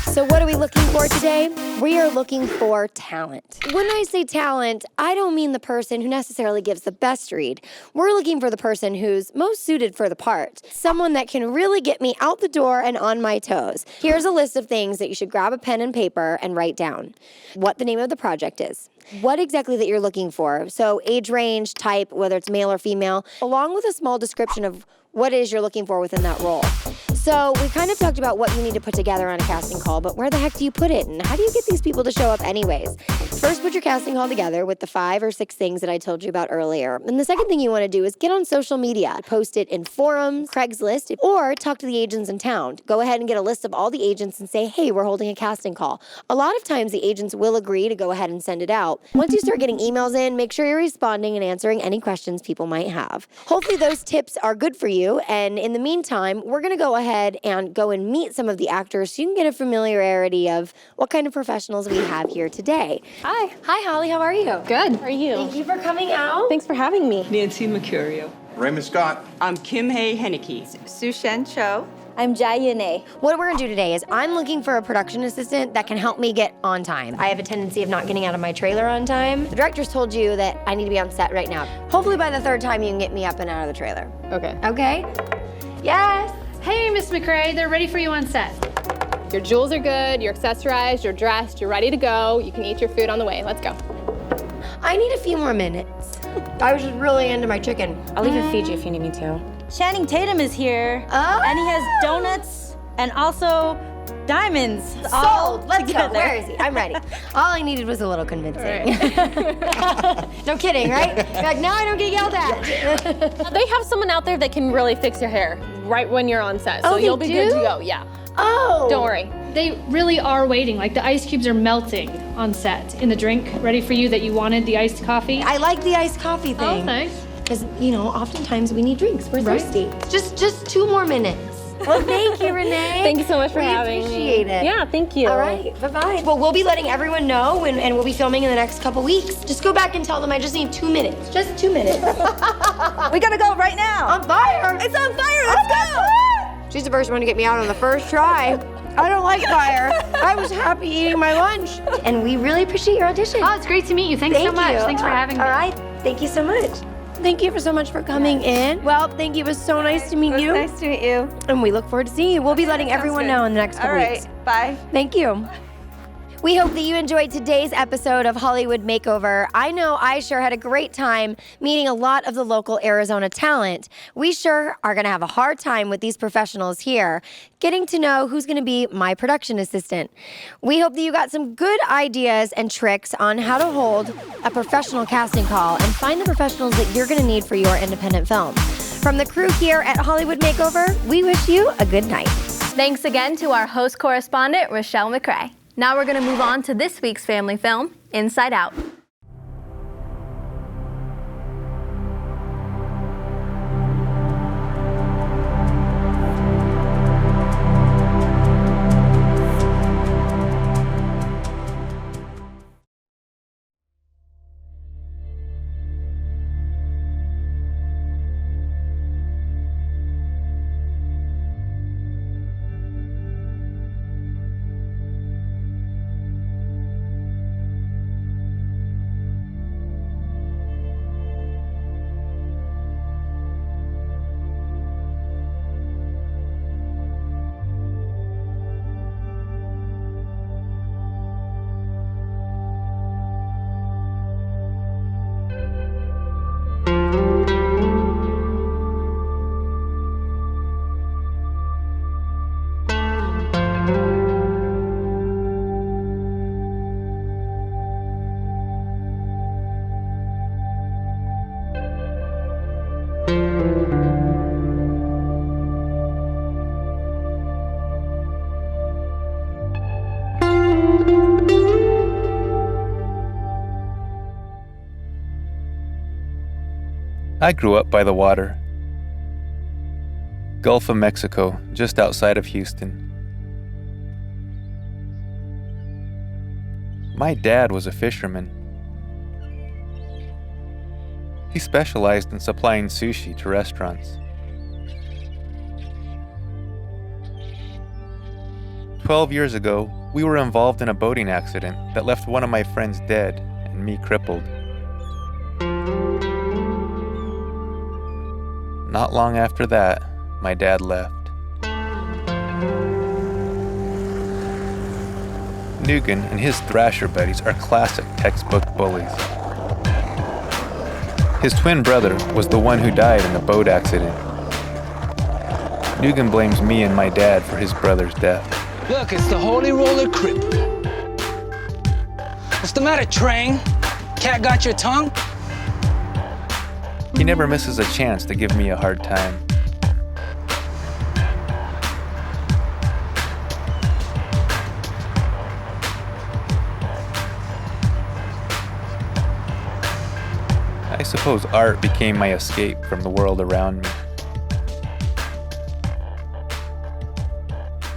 So what are we looking for today? We are looking for talent. When I say talent, I don't mean the person who necessarily gives the best read. We're looking for the person who's most suited for the part. Someone that can really get me out the door and on my toes. Here's a list of things that you should grab a pen and paper and write down. What the name of the project is. What exactly that you're looking for. So age range, type, whether it's male or female, along with a small description of what it is you're looking for within that role. So we kind of talked about what you need to put together on a casting call, but where the heck do you put it? And how do you get these people to show up anyways? First, put your casting call together with the 5 or 6 things that I told you about earlier. And the second thing you want to do is get on social media. Post it in forums, Craigslist, or talk to the agents in town. Go ahead and get a list of all the agents and say, hey, we're holding a casting call. A lot of times the agents will agree to go ahead and send it out. Once you start getting emails in, make sure you're responding and answering any questions people might have. Hopefully those tips are good for you. And in the meantime, we're going to go ahead and go and meet some of the actors so you can get a familiarity of what kind of professionals we have here today.
Hi.
Hi, Holly. How are you?
Good. How are you?
Thank you for coming out.
Thanks for having me.
Nancy Mercurio.
Raymond Scott.
I'm Kim Hay Henneke.
Sushen Cho.
I'm Jai Yane. What we're gonna do today is I'm looking for a production assistant that can help me get on time. I have a tendency of not getting out of my trailer on time. The director's told you that I need to be on set right now. Hopefully by the 3rd time you can get me up and out of the trailer.
Okay.
Okay? Yes.
Hey, Miss McCrae, they're ready for you on set. Your jewels are good, you're accessorized, you're dressed, you're ready to go. You can eat your food on the way. Let's go.
I need a few more minutes. I was just really into my chicken.
I'll leave it Fiji if you need me to.
Channing Tatum is here.
Oh.
And he has donuts and also diamonds.
Sold. Let's
together.
go. Where is he? I'm ready. All I needed was a little convincing. No kidding, right? You're like, now I don't get yelled at.
They have someone out there that can really fix your hair right when you're on set. So
Oh, they
you'll be good
do?
to go. Yeah.
Oh.
Don't worry.
They really are waiting. Like the ice cubes are melting on set in the drink, ready for you that you wanted, the iced coffee.
I like the iced coffee thing.
Oh, thanks.
Because, you know, oftentimes we need drinks. We're
Right.
thirsty. Just 2 more minutes. Well, thank you, Renee.
Thank you so much for having me.
We appreciate it.
Yeah, thank you.
All right, bye-bye. Well, we'll be letting everyone know, and we'll be filming in the next couple weeks. Just go back and tell them I just need 2 minutes. Just 2 minutes.
We gotta go right now.
On fire.
It's on fire. Let's go.
She's the first one to get me out on the first try. I don't like fire. I was happy eating my lunch. And we really appreciate your audition.
Oh, it's great to meet you. Thanks so much.
you.
Thanks for having me.
All right, thank you so much. Thank you so much for coming in. Well, thank you. It was so nice to meet you.
Nice to meet you.
And we look forward to seeing you. We'll be letting everyone know in the next couple weeks.
All right, bye.
Thank you. We hope that you enjoyed today's episode of Hollywood Makeover. I know I sure had a great time meeting a lot of the local Arizona talent. We sure are going to have a hard time with these professionals here, getting to know who's going to be my production assistant. We hope that you got some good ideas and tricks on how to hold a professional casting call and find the professionals that you're going to need for your independent film. From the crew here at Hollywood Makeover, we wish you a good night.
Thanks again to our host correspondent, Rochelle McCrae. Now we're going to move on to this week's family film, Inside Out.
I grew up by the water. Gulf of Mexico, just outside of Houston. My dad was a fisherman. He specialized in supplying sushi to restaurants. 12 years ago, we were involved in a boating accident that left one of my friends dead and me crippled. Not long after that, my dad left. Nugan and his thrasher buddies are classic textbook bullies. His twin brother was the one who died in the boat accident. Nugan blames me and my dad for his brother's death.
Look, it's the Holy Roller Crip. What's the matter, Train? Cat got your tongue?
He never misses a chance to give me a hard time. I suppose art became my escape from the world around me.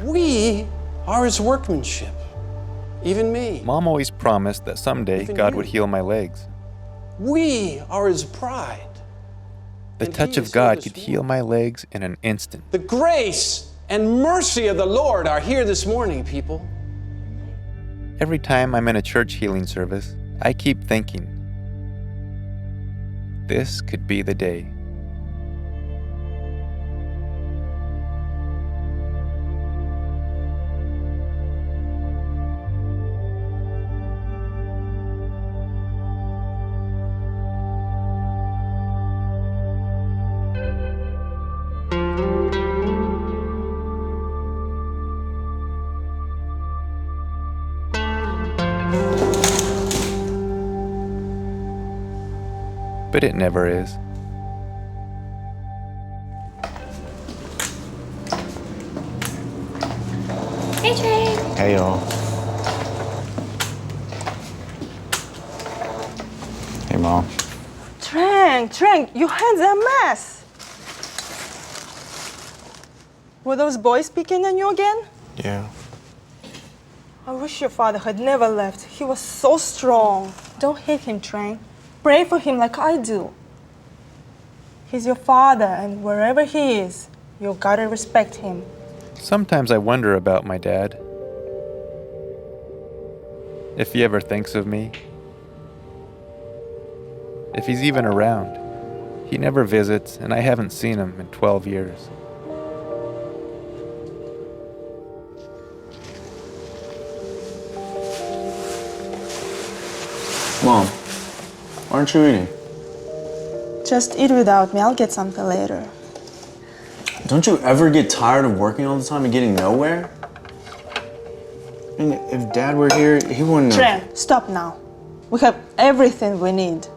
We are his workmanship. Even me.
Mom always promised that someday
Even
God
you.
would heal my legs.
We are his pride.
The touch of God could heal my legs in an instant.
The grace and mercy of the Lord are here this morning, people.
Every time I'm in a church healing service, I keep thinking, this could be the day. but it never is.
Hey, Trey.
Hey, y'all. Hey, Mom.
Trank, your hands are a mess. Were those boys picking on you again?
Yeah.
I wish your father had never left. He was so strong. Don't hate him, Trank. Pray for him like I do. He's your father, and wherever he is, you gotta respect him.
Sometimes I wonder about my dad. If he ever thinks of me. If he's even around. He never visits, and I haven't seen him in 12 years.
Mom, aren't you eating?
Just eat without me. I'll get something later.
Don't you ever get tired of working all the time and getting nowhere? I mean, if Dad were here, he wouldn't have...
Tren, stop now. We have everything we need.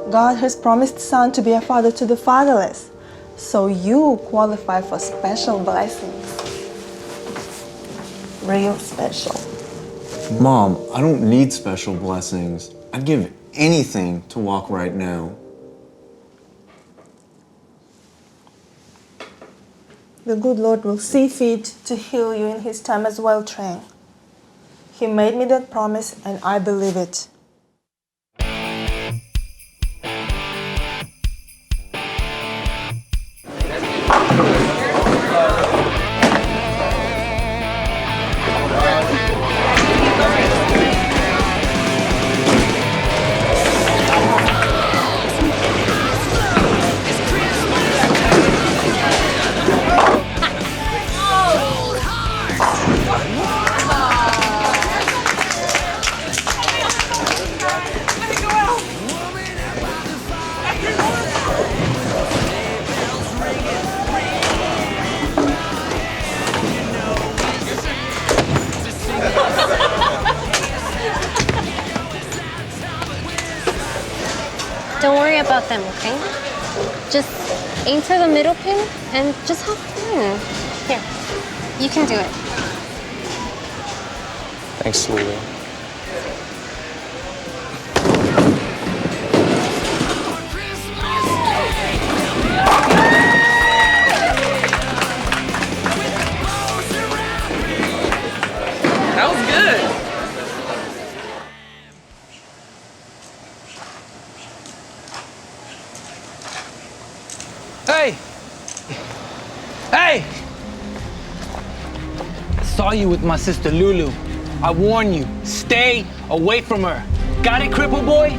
God has promised Son to be a father to the fatherless. So you qualify for special blessings. Real special.
Mom, I don't need special blessings. I'd give anything to walk right now.
The good Lord will see fit to heal you in His time as well, Tren. He made me that promise, and I believe it.
Don't worry about them, okay? Just aim for the middle pin and just have fun. Here, you can do it.
Thanks, Lulu.
That was good. Hey! Hey! I saw you with my sister Lulu. I warn you, stay away from her. Got it, cripple boy?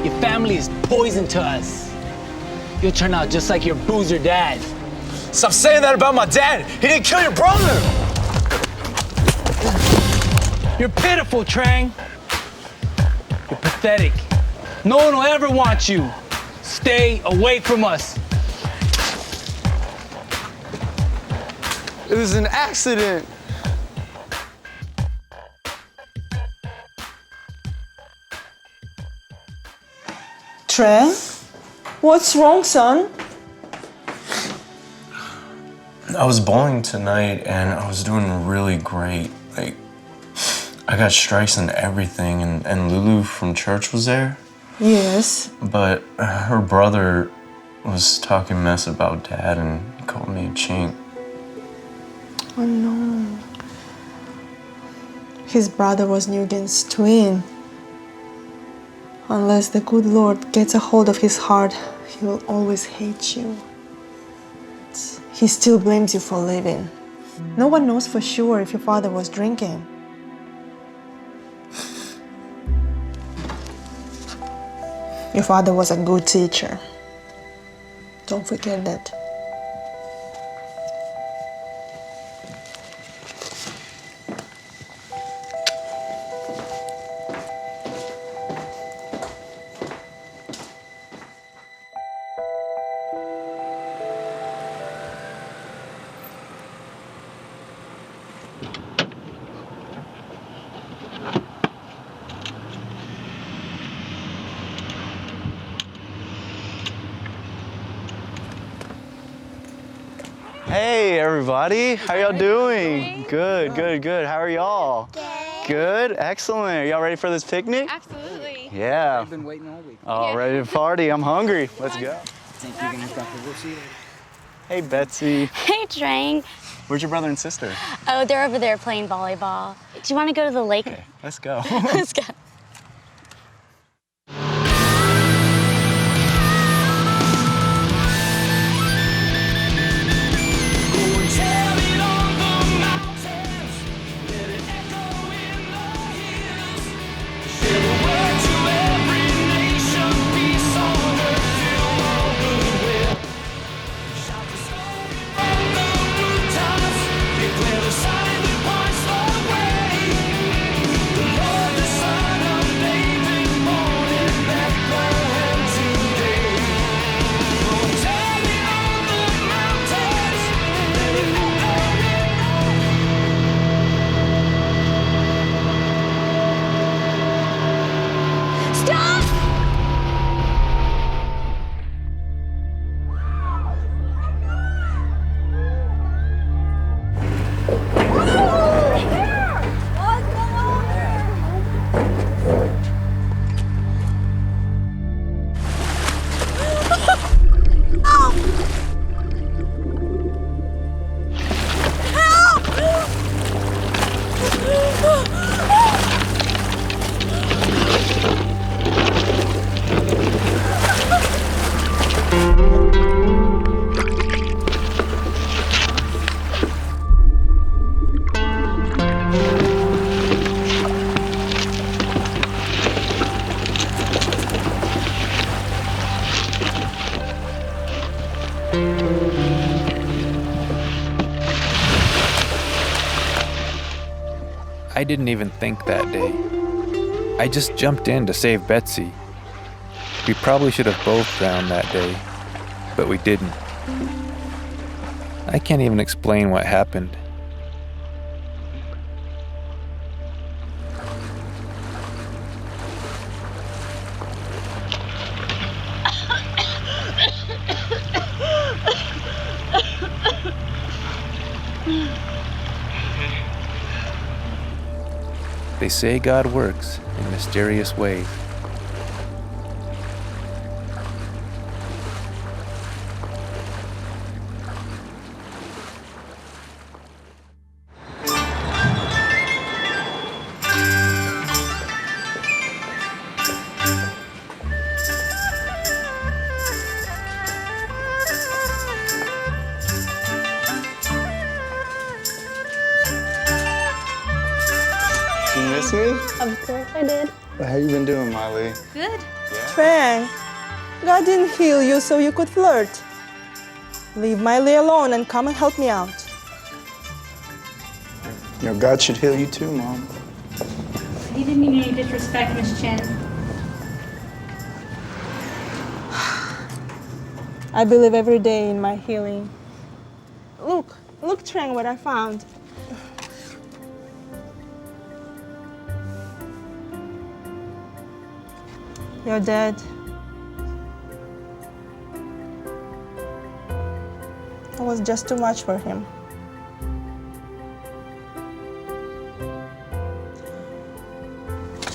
Your family is poison to us. You'll turn out just like your boozer dad.
Stop saying that about my dad. He didn't kill your brother.
You're pitiful, Trang. You're pathetic. No one will ever want you. Stay away from us.
It was an accident.
Tren, what's wrong, son?
I was bowling tonight and I was doing really great. Like, I got strikes and everything, and Lulu from church was there.
Yes.
But her brother was talking mess about Dad and called me a chink.
Oh no. His brother was Nugent's twin. Unless the good Lord gets a hold of his heart, he will always hate you. He still blames you for leaving. No one knows for sure if your father was drinking. Your father was a good teacher. Don't forget that.
Hey, everybody. How y'all doing? Good, good, good. How are y'all? Good, excellent. Are y'all ready for this picnic?
Absolutely.
Yeah.
I've been waiting all week.
Oh, ready to party. I'm hungry. Let's go.
Thank you, Vanessa. We'll see you later.
Hey, Betsy.
Hey, Trang.
Where's your brother and sister?
Oh, they're over there playing volleyball. Do you want to go to the lake?
Okay, let's go.
Let's go.
I didn't even think that day. I just jumped in to save Betsy. We probably should have both drowned that day, but we didn't. I can't even explain what happened. They say God works in mysterious ways.
You miss me?
Of course I did.
How you been doing, Miley?
Good.
Trang, God didn't heal you so you could flirt. Leave Miley alone and come and help me out.
You know, God should heal you too, Mom.
He didn't mean any disrespect, Miss Chen.
I believe every day in my healing. Look, Trang, what I found. You're dead. It was just too much for him.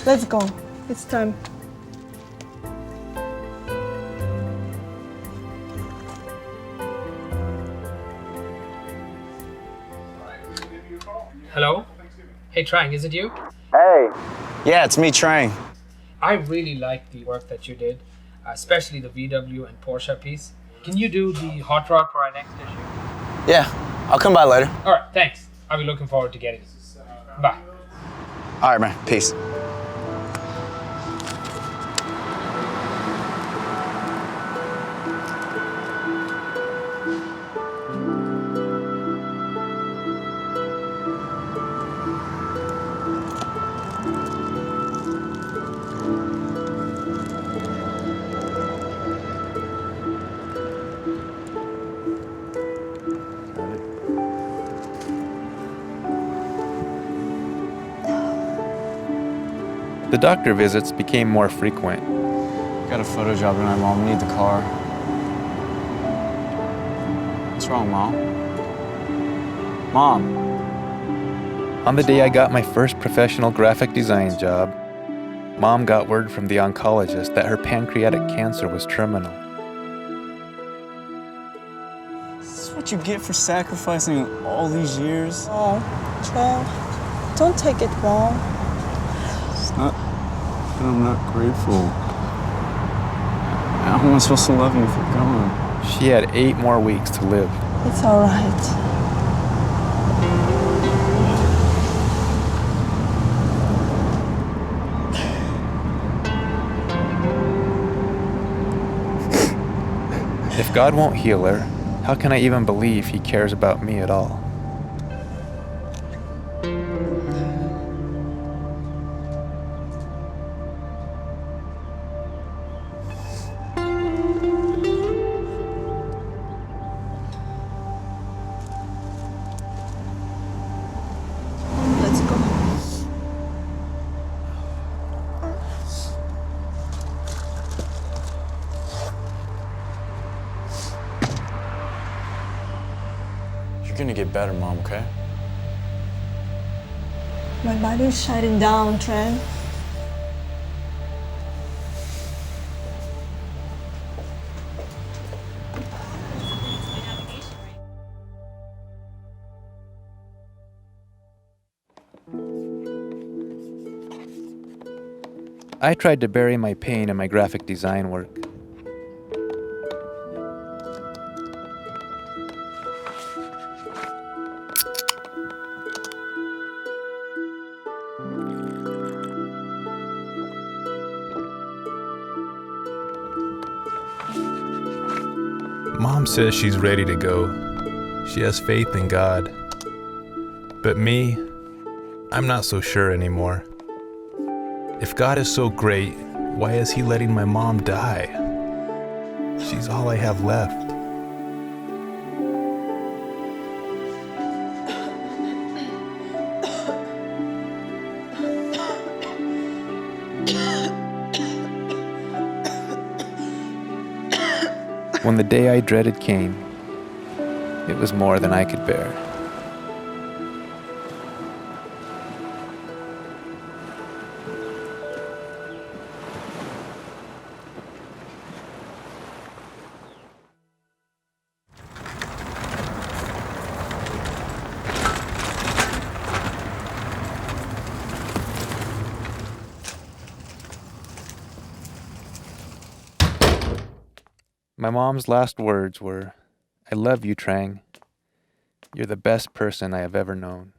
Let's go. It's time.
Hello? Hey, Trang, is it you?
Hey. Yeah, it's me, Trang.
I really like the work that you did, especially the VW and Porsche piece. Can you do the hot rod for our next issue?
Yeah, I'll come by later.
All right, thanks. I'll be looking forward to getting it. Bye.
All right, man. Peace.
The doctor visits became more frequent.
Got a photo job tonight, Mom. We need the car. What's wrong, Mom?
Mom.
On the day I got my first professional graphic design job, Mom got word from the oncologist that her pancreatic cancer was terminal.
This is what you get for sacrificing all these years?
Oh, Trey, don't take it wrong.
It's not that I'm not grateful. How am I supposed to love you if you're gone?
She had 8 more weeks to live.
It's all right.
If God won't heal her, how can I even believe He cares about me at all?
Let's go.
You're gonna get better, Mom, okay?
My body's shutting down, Trent.
I tried to bury my pain in my graphic design work.
Mom says she's ready to go. She has faith in God. But me, I'm not so sure anymore. If God is so great, why is He letting my mom die? She's all I have left.
When the day I dreaded came, it was more than I could bear. My mom's last words were, "I love you, Trang. You're the best person I have ever known."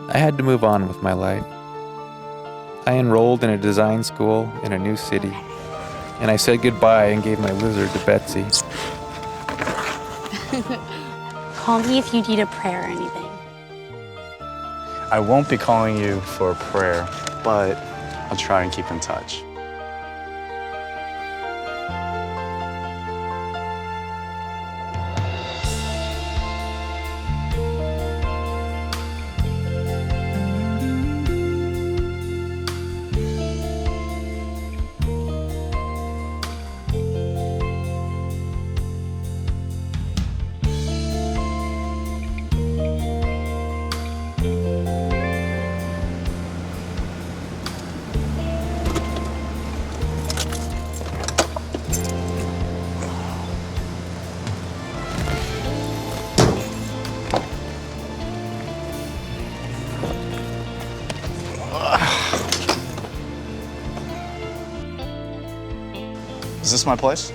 I had to move on with my life. I enrolled in a design school in a new city, and I said goodbye and gave my lizard to Betsy.
Call me if you need a prayer or anything.
I won't be calling you for a prayer, but I'll try and keep in touch. this my place?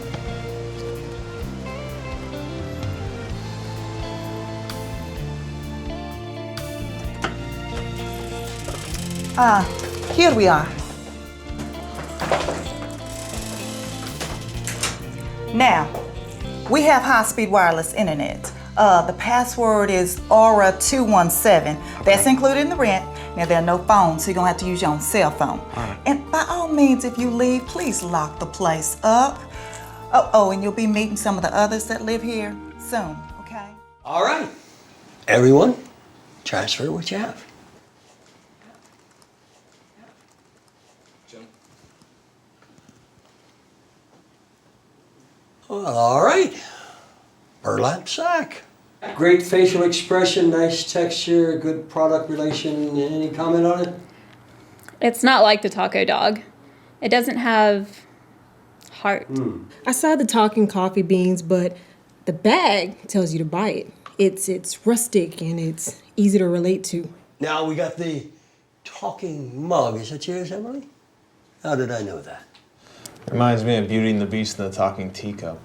Here we are. Now, we have high-speed wireless internet. The password is Aura217. That's included in the rent. Now, there are no phones, so you're gonna have to use your own cell phone. And by all means, if you leave, please lock the place up. Oh, and you'll be meeting some of the others that live here soon, okay?
All right. Everyone, transfer what you have. Well, all right. Burlap sack. Great facial expression, nice texture, good product relation. Any comment on it?
It's not like the taco dog. It doesn't have heart.
I saw the talking coffee beans, but the bag tells you to buy it. It's rustic and it's easy to relate to.
Now we got the talking mug. Is that yours, Emily? How did I know that?
Reminds me of Beauty and the Beast and the talking teacup.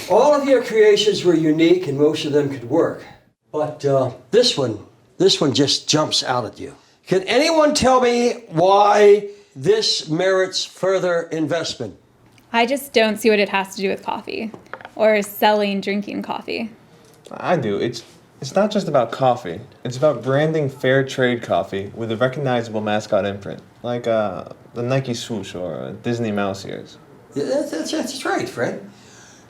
All of your creations were unique and most of them could work. But this one just jumps out at you. Can anyone tell me why this merits further investment?
I just don't see what it has to do with coffee or selling drinking coffee.
I do. It's not just about coffee. It's about branding fair trade coffee with a recognizable mascot imprint, like the Nike swoosh or a Disney mouse ears.
Yeah, that's right, Fred.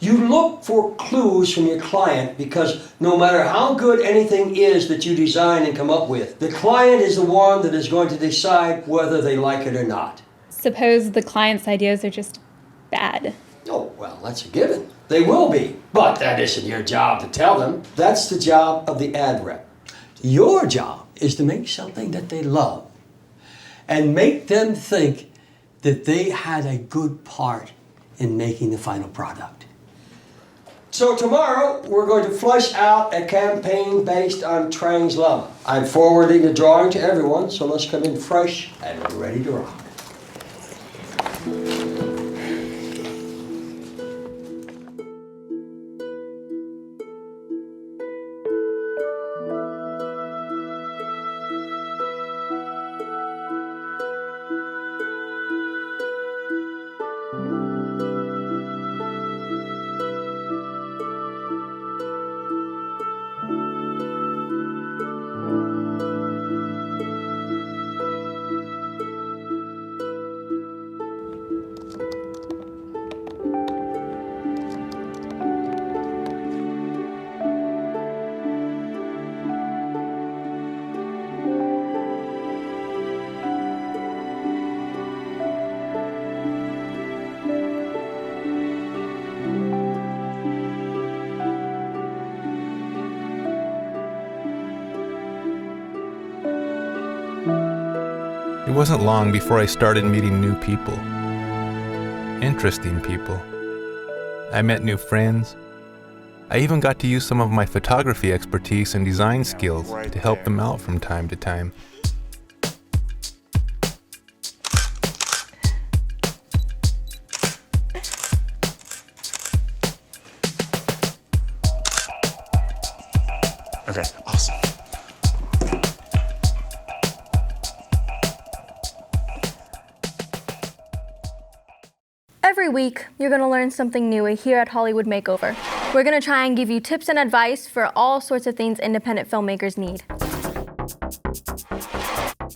You look for clues from your client because no matter how good anything is that you design and come up with, the client is the one that is going to decide whether they like it or not.
Suppose the client's ideas are just bad.
Oh, well, that's a given. They will be, but that isn't your job to tell them. That's the job of the ad rep. Your job is to make something that they love and make them think that they had a good part in making the final product. So tomorrow, we're going to flush out a campaign based on Trang's love. I'm forwarding the drawing to everyone, so let's come in fresh and ready to rock.
It wasn't long before I started meeting new people. Interesting people. I met new friends. I even got to use some of my photography expertise and design skills to help them out from time to time.
Okay, awesome.
Every week, you're going to learn something new here at Hollywood Makeover. We're going to try and give you tips and advice for all sorts of things independent filmmakers need.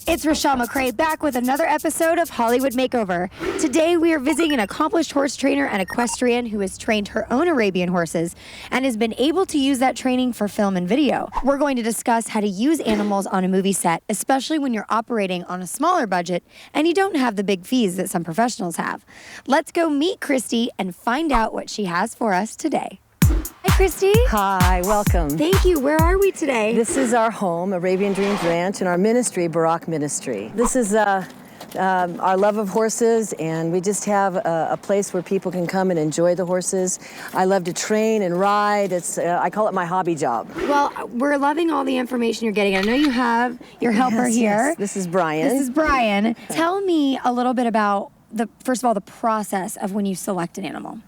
It's Rochelle McCrae back with another episode of Hollywood Makeover. Today we are visiting an accomplished horse trainer and equestrian who has trained her own Arabian horses and has been able to use that training for film and video. We're going to discuss how to use animals on a movie set, especially when you're operating on a smaller budget and you don't have the big fees that some professionals have. Let's go meet Christy and find out what she has for us today. Hi, Christy.
Hi, welcome.
Thank you. Where are we today?
This is our home, Arabian Dreams Ranch, and our ministry, Barak Ministry. This is our love of horses, and we just have a place where people can come and enjoy the horses. I love to train and ride. I call it my hobby job.
Well, we're loving all the information you're getting. I know you have your helper here.
Yes. This is Brian.
This is Brian. Tell me a little bit about first of all, the process of when you select an animal?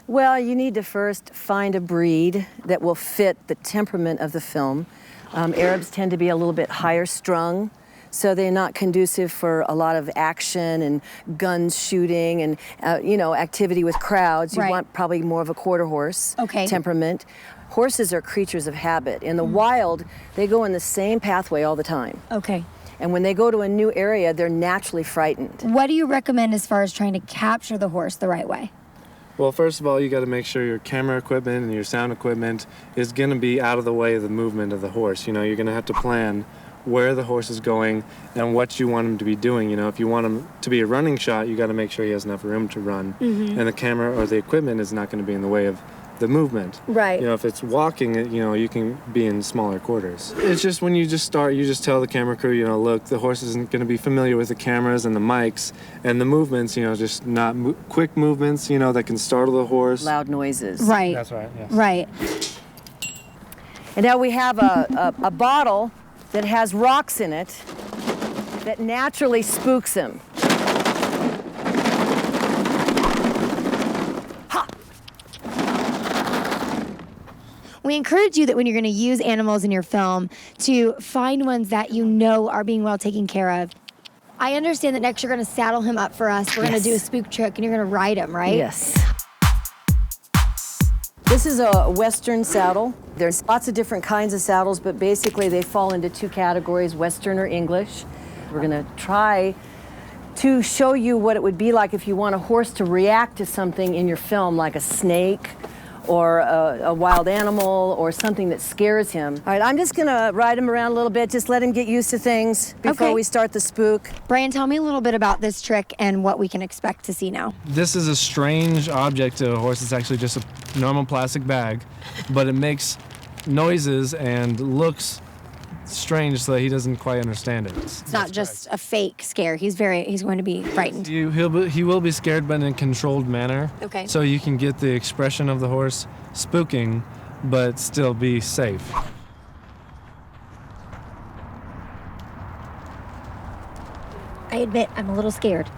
Well, you need to first find a breed that will fit the temperament of the film. Arabs tend to be a little bit higher strung, so they're not conducive for a lot of action and guns shooting and, activity with crowds. You want probably more of a quarter horse temperament. Horses are creatures of habit. In the wild, they go in the same pathway all the time.
Okay.
And when they go to a new area, they're naturally frightened.
What do you recommend as far as trying to capture the horse the right way?
Well, first of all, you got to make sure your camera equipment and your sound equipment is going to be out of the way of the movement of the horse. You're going to have to plan where the horse is going and what you want him to be doing. If you want him to be a running shot, you got to make sure he has enough room to run.
Mm-hmm.
And the camera or the equipment is not going to be in the way of the movement.
Right.
If it's walking, you can be in smaller quarters. It's just when you just start, you just tell the camera crew, look, the horse isn't going to be familiar with the cameras and the mics and the movements, just not quick movements, that can startle the horse.
Loud noises.
Right.
That's right, yes.
Right.
And now we have a bottle that has rocks in it that naturally spooks him.
We encourage you that when you're going to use animals in your film to find ones that you know are being well taken care of. I understand that next you're going to saddle him up for us. We're going to do a spook trick and you're going to ride him, right?
Yes. This is a Western saddle. There's lots of different kinds of saddles, but basically they fall into two categories, Western or English. We're going to try to show you what it would be like if you want a horse to react to something in your film, like a snake or a wild animal or something that scares him. All right, I'm just gonna ride him around a little bit, just let him get used to things before we start the spook.
Brian, tell me a little bit about this trick and what we can expect to see now.
This is a strange object to a horse. It's actually just a normal plastic bag, but it makes noises and looks strange so that he doesn't quite understand it.
It's not just a fake scare. He's going to be frightened.
He will be scared, but in a controlled manner.
Okay.
So you can get the expression of the horse spooking, but still be safe.
I admit, I'm a little scared.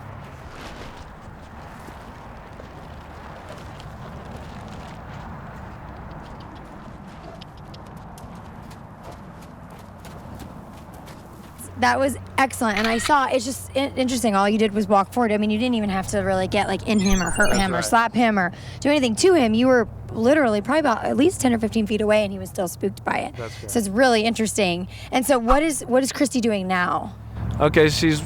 That was excellent, and I saw, it's just interesting, all you did was walk forward. I mean, you didn't even have to really get in him or hurt him or slap him or do anything to him. You were literally probably about at least 10 or 15 feet away, and he was still spooked by it.
That's correct.
So it's really interesting. And so what is Christy doing now?
Okay, she's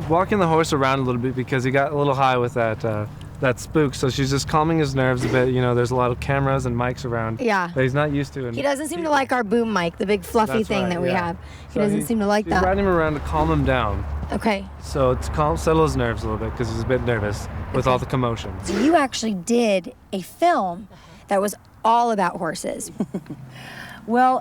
walking the horse around a little bit because he got a little high with that spook, so she's just calming his nerves a bit. There's a lot of cameras and mics around that he's not used to. And
He doesn't seem to like our boom mic, the big fluffy thing that we have. He doesn't seem to like that.
She's riding him around to calm him down.
Okay.
So to settle his nerves a little bit because he's a bit nervous with all the commotion.
So you actually did a film that was all about horses.
Well,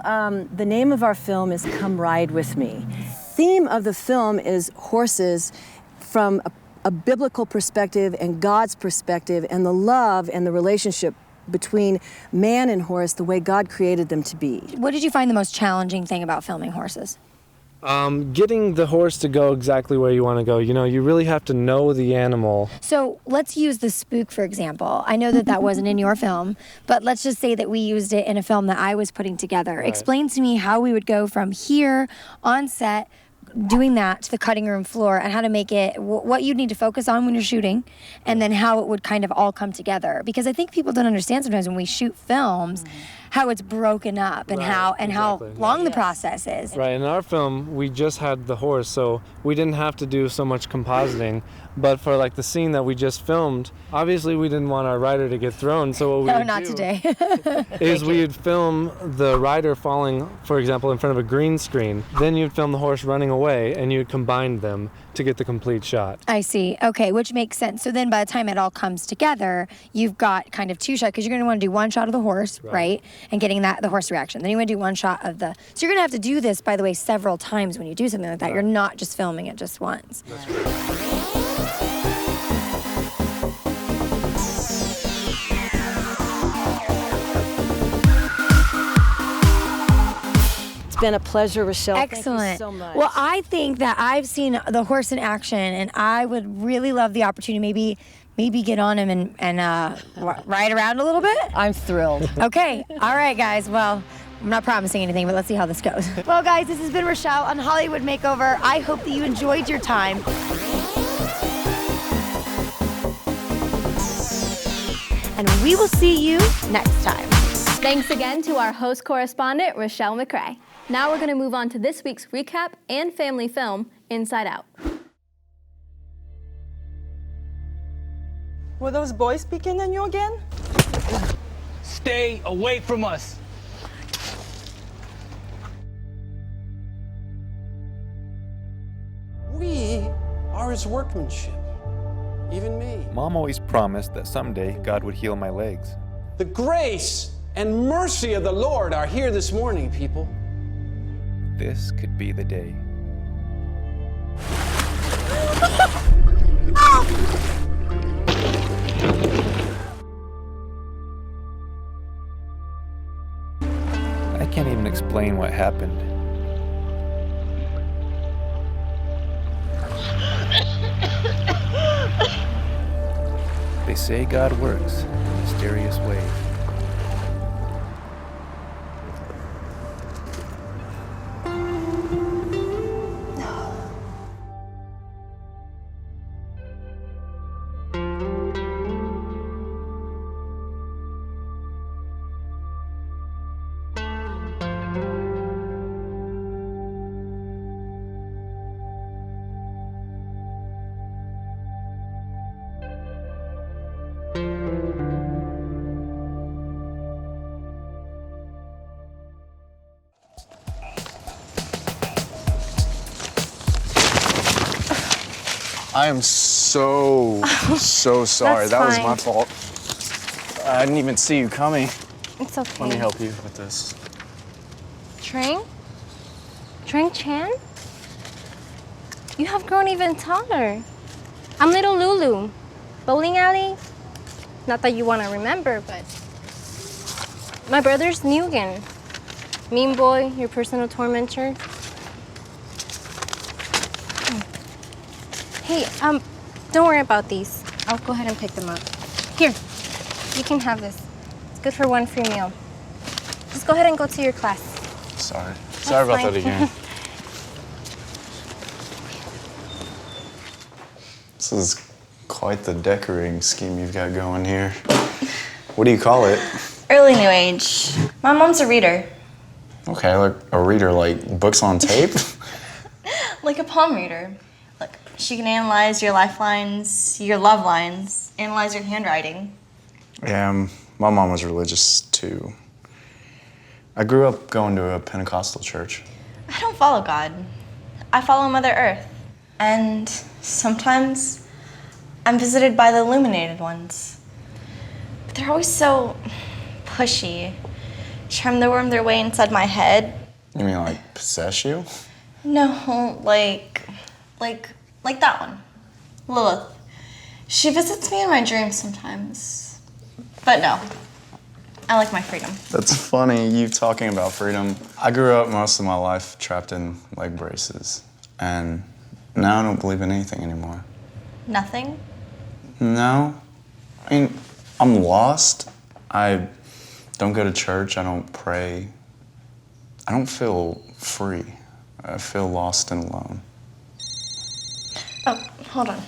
the name of our film is Come Ride With Me. Theme of the film is horses from a biblical perspective and God's perspective and the love and the relationship between man and horse, the way God created them to be.
What did you find the most challenging thing about filming horses?
Getting the horse to go exactly where you want to go. You really have to know the animal.
So let's use the spook, for example. I know that wasn't in your film, but let's just say that we used it in a film that I was putting together. Right. Explain to me how we would go from here on set, doing that to the cutting room floor, and how to make it what you'd need to focus on when you're shooting, and then how it would kind of all come together. Because I think people don't understand sometimes when we shoot films how it's broken up and how long the process is.
Right, in our film we just had the horse, so we didn't have to do so much compositing. But for the scene that we just filmed, obviously we didn't want our rider to get thrown, so what we would
not
do
today.
is we would film the rider falling, for example, in front of a green screen. Then you'd film the horse running away, and you'd combine them to get the complete shot.
I see. Okay, which makes sense. So then by the time it all comes together, you've got kind of two shots, because you're going to want to do one shot of the horse, right? And getting the horse reaction. Then you want to do one shot of the... So you're going to have to do this, by the way, several times when you do something like that. Right. You're not just filming it just once.
That's right.
been a pleasure, Rochelle.
Excellent.
Thank you so much.
Well, I think that I've seen the horse in action, and I would really love the opportunity, maybe get on him and ride around a little bit.
I'm thrilled.
Okay. All right, guys. Well, I'm not promising anything, but let's see how this goes. Well, guys, this has been Rochelle on Hollywood Makeover. I hope that you enjoyed your time. And we will see you next time.
Thanks again to our host correspondent, Rochelle McCrae. Now we're going to move on to this week's recap and family film, Inside Out.
Were those boys picking on you again?
Stay away from us.
We are his workmanship, even me.
Mom always promised that someday God would heal my legs.
The grace and mercy of the Lord are here this morning, people.
This could be the day. I can't even explain what happened. They say God works in mysterious ways.
I am so sorry.
That's
That was
fine.
my fault. I didn't even see you coming.
It's okay.
Let me help you with this.
Trang? Trang Chan? You have grown even taller. I'm little Lulu. Bowling alley? Not that you want to remember, but... My brother's Mugen. Mean boy, your personal tormentor. Hey, don't worry about these. I'll go ahead and pick them up. Here, you can have this. It's good for one free meal. Just go ahead and go to your class.
Sorry. Sorry about
fine.
that again. This is quite the decorating scheme you've got going here. What do you call it?
Early New Age. My mom's a reader.
Okay, like a reader, like books on tape?
Like a palm reader. Look, she can analyze your lifelines, your love lines, analyze your handwriting.
Yeah, my mom was religious too. I grew up going to a Pentecostal church.
I don't follow God. I follow Mother Earth. And sometimes I'm visited by the illuminated ones. But they're always so pushy, trying to worm their way inside my head.
You mean like possess you?
No, like that one, Lilith. She visits me in my dreams sometimes. But no, I like my freedom.
That's funny, you talking about freedom. I grew up most of my life trapped in leg braces, and now I don't believe in anything anymore.
Nothing?
No. I mean, I'm lost. I don't go to church, I don't pray. I don't feel free. I feel lost and alone.
Oh, hold on.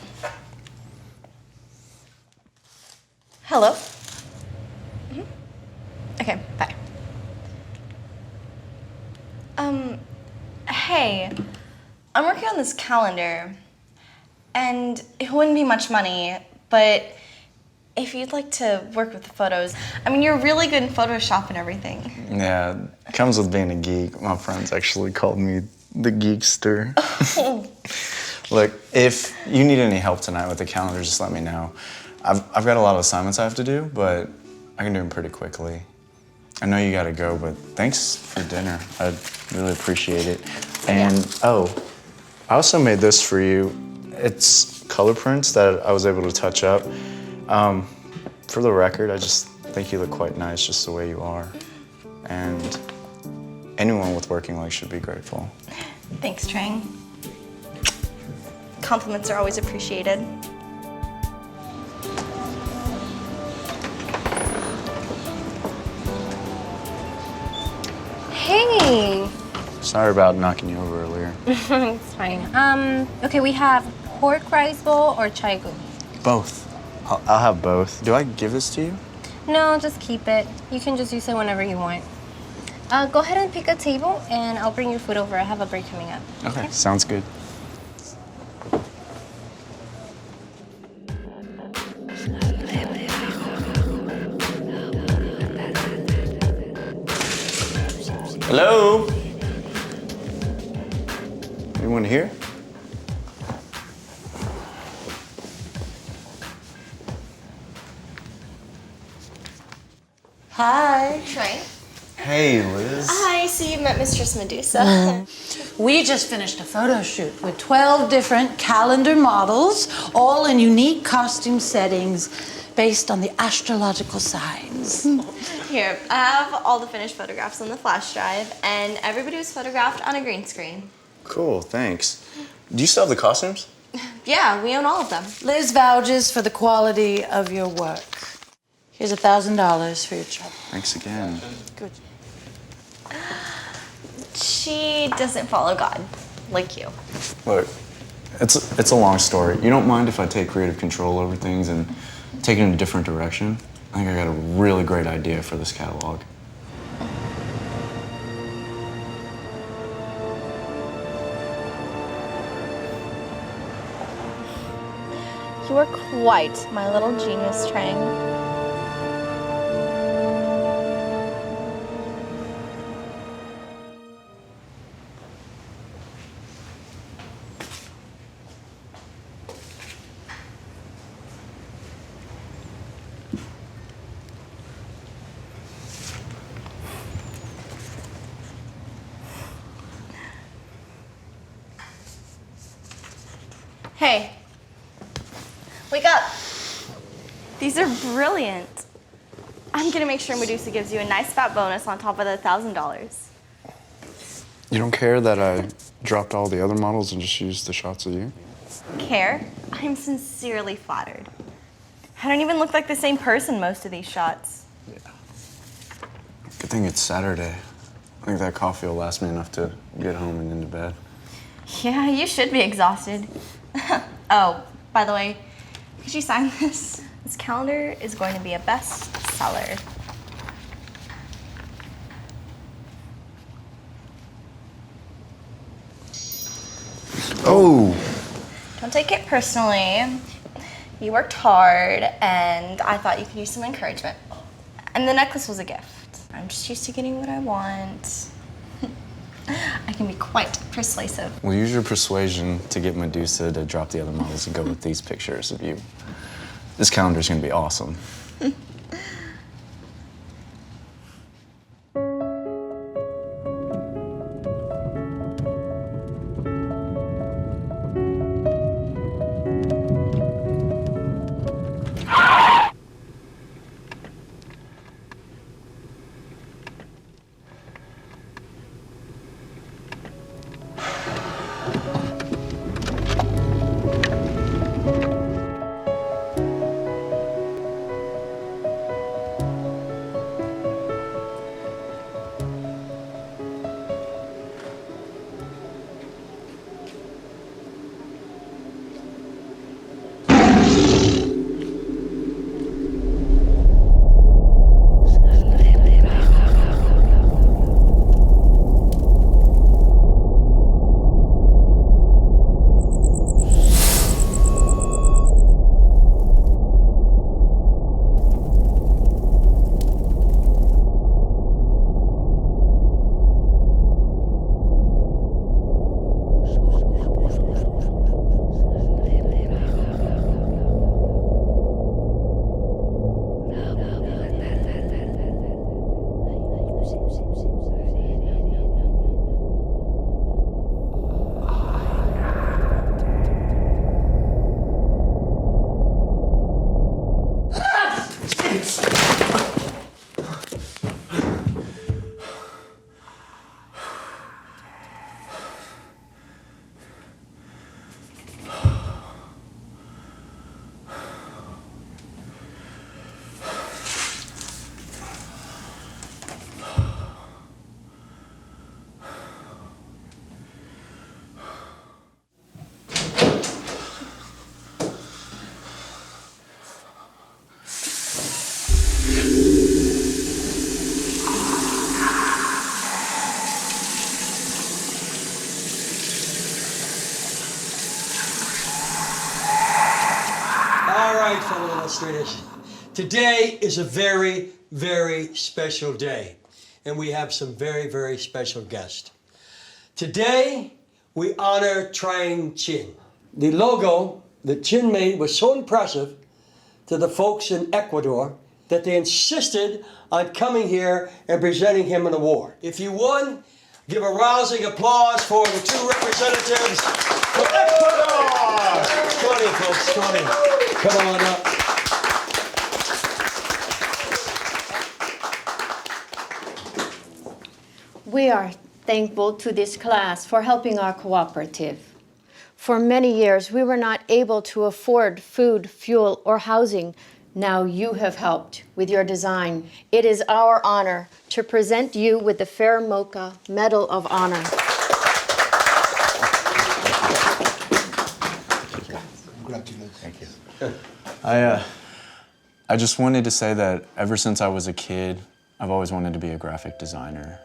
Hello? Okay, bye. Hey, I'm working on this calendar, and it wouldn't be much money, but if you'd like to work with the photos, I mean, you're really good in Photoshop and everything.
Yeah, it comes with being a geek. My friends actually called me the geekster. Look, if you need any help tonight with the calendar, just let me know. I've got a lot of assignments I have to do, but I can do them pretty quickly. I know you gotta go, but thanks for dinner. I really appreciate it. And, oh, I also made this for you. It's color prints that I was able to touch up. For the record, I just think you look quite nice just the way you are. And Anyone with working legs should be grateful.
Thanks, Trang. Compliments are always appreciated.
Hey!
Sorry about knocking you over earlier.
It's fine. Okay, we have pork rice bowl or chai gu.
Both. I'll have both. Do I give this to you?
No, just keep it. You can just use it whenever you want. Go ahead and pick a table, and I'll bring your food over. I have a break coming up.
Okay, sounds good. Hello? Anyone here?
Hi. Trang.
Hey, Liz.
Hi, so you met Mistress Medusa.
We just finished a photo shoot with 12 different calendar models, all in unique costume settings based on the astrological signs.
Here, I have all the finished photographs on the flash drive, and everybody was photographed on a green screen.
Cool, thanks. Do you still have the costumes?
Yeah, we own all of them.
Liz vouches for the quality of your work. Here's $1,000 for your trouble.
Thanks again.
Good.
She doesn't follow God, like you.
Look, it's a long story. You don't mind if I take creative control over things and take it in a different direction? I think I got a really great idea for this catalog.
You are quite my little genius, Trang. Hey, wake up. These are brilliant. I'm gonna make sure Medusa gives you a nice fat bonus on top of the $1,000.
You don't care that I dropped all the other models and just used the shots of you?
Care? I'm sincerely flattered. I don't even look like the same person most of these shots.
Good thing it's Saturday. I think that coffee will last me enough to get home and into bed.
Yeah, you should be exhausted. Oh, by the way, could you sign this? This calendar is going to be a bestseller.
Oh!
Don't take it personally. You worked hard, and I thought you could use some encouragement. And the necklace was a gift. I'm just used to getting what I want. I can be quite persuasive.
We'll use your persuasion to get Medusa to drop the other models and go with these pictures of you. This calendar's gonna be awesome.
right, fellow illustrators. Today is a very, very special day, and we have some very, very special guests. Today, we honor Trang Chin. The logo that Chin made was so impressive to the folks in Ecuador that they insisted on coming here and presenting him an award. If you won, give a rousing applause for the two representatives from Ecuador. Come on in, folks. Come on in. Come on up.
We are thankful to this class for helping our cooperative. For many years, we were not able to afford food, fuel, or housing. Now you have helped with your design. It is our honor to present you with the Fair Mocha Medal of Honor.
Congratulations. Thank you. I just wanted to say that ever since I was a kid, I've always wanted to be a graphic designer.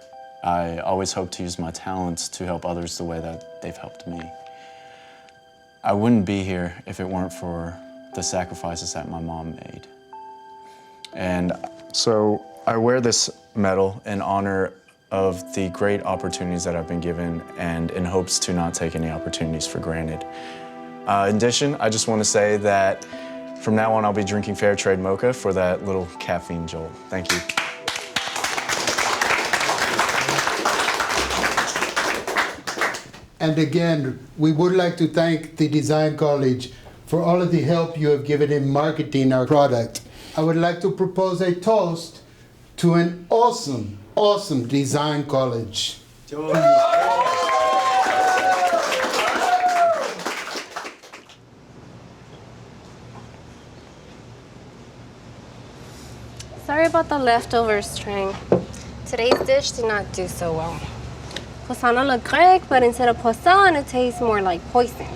I always hope to use my talents to help others the way that they've helped me. I wouldn't be here if it weren't for the sacrifices that my mom made. And so I wear this medal in honor of the great opportunities that I've been given and in hopes to not take any opportunities for granted. In addition, I just want to say that from now on, I'll be drinking fair trade mocha for that little caffeine jolt. Thank you.
And again, we would like to thank the Design College for all of the help you have given in marketing our product. I would like to propose a toast to an awesome, awesome Design College.
Sorry about the leftover string. Today's dish did not do so well. Poisson look Grec, but instead of poisson, it tastes more like poison.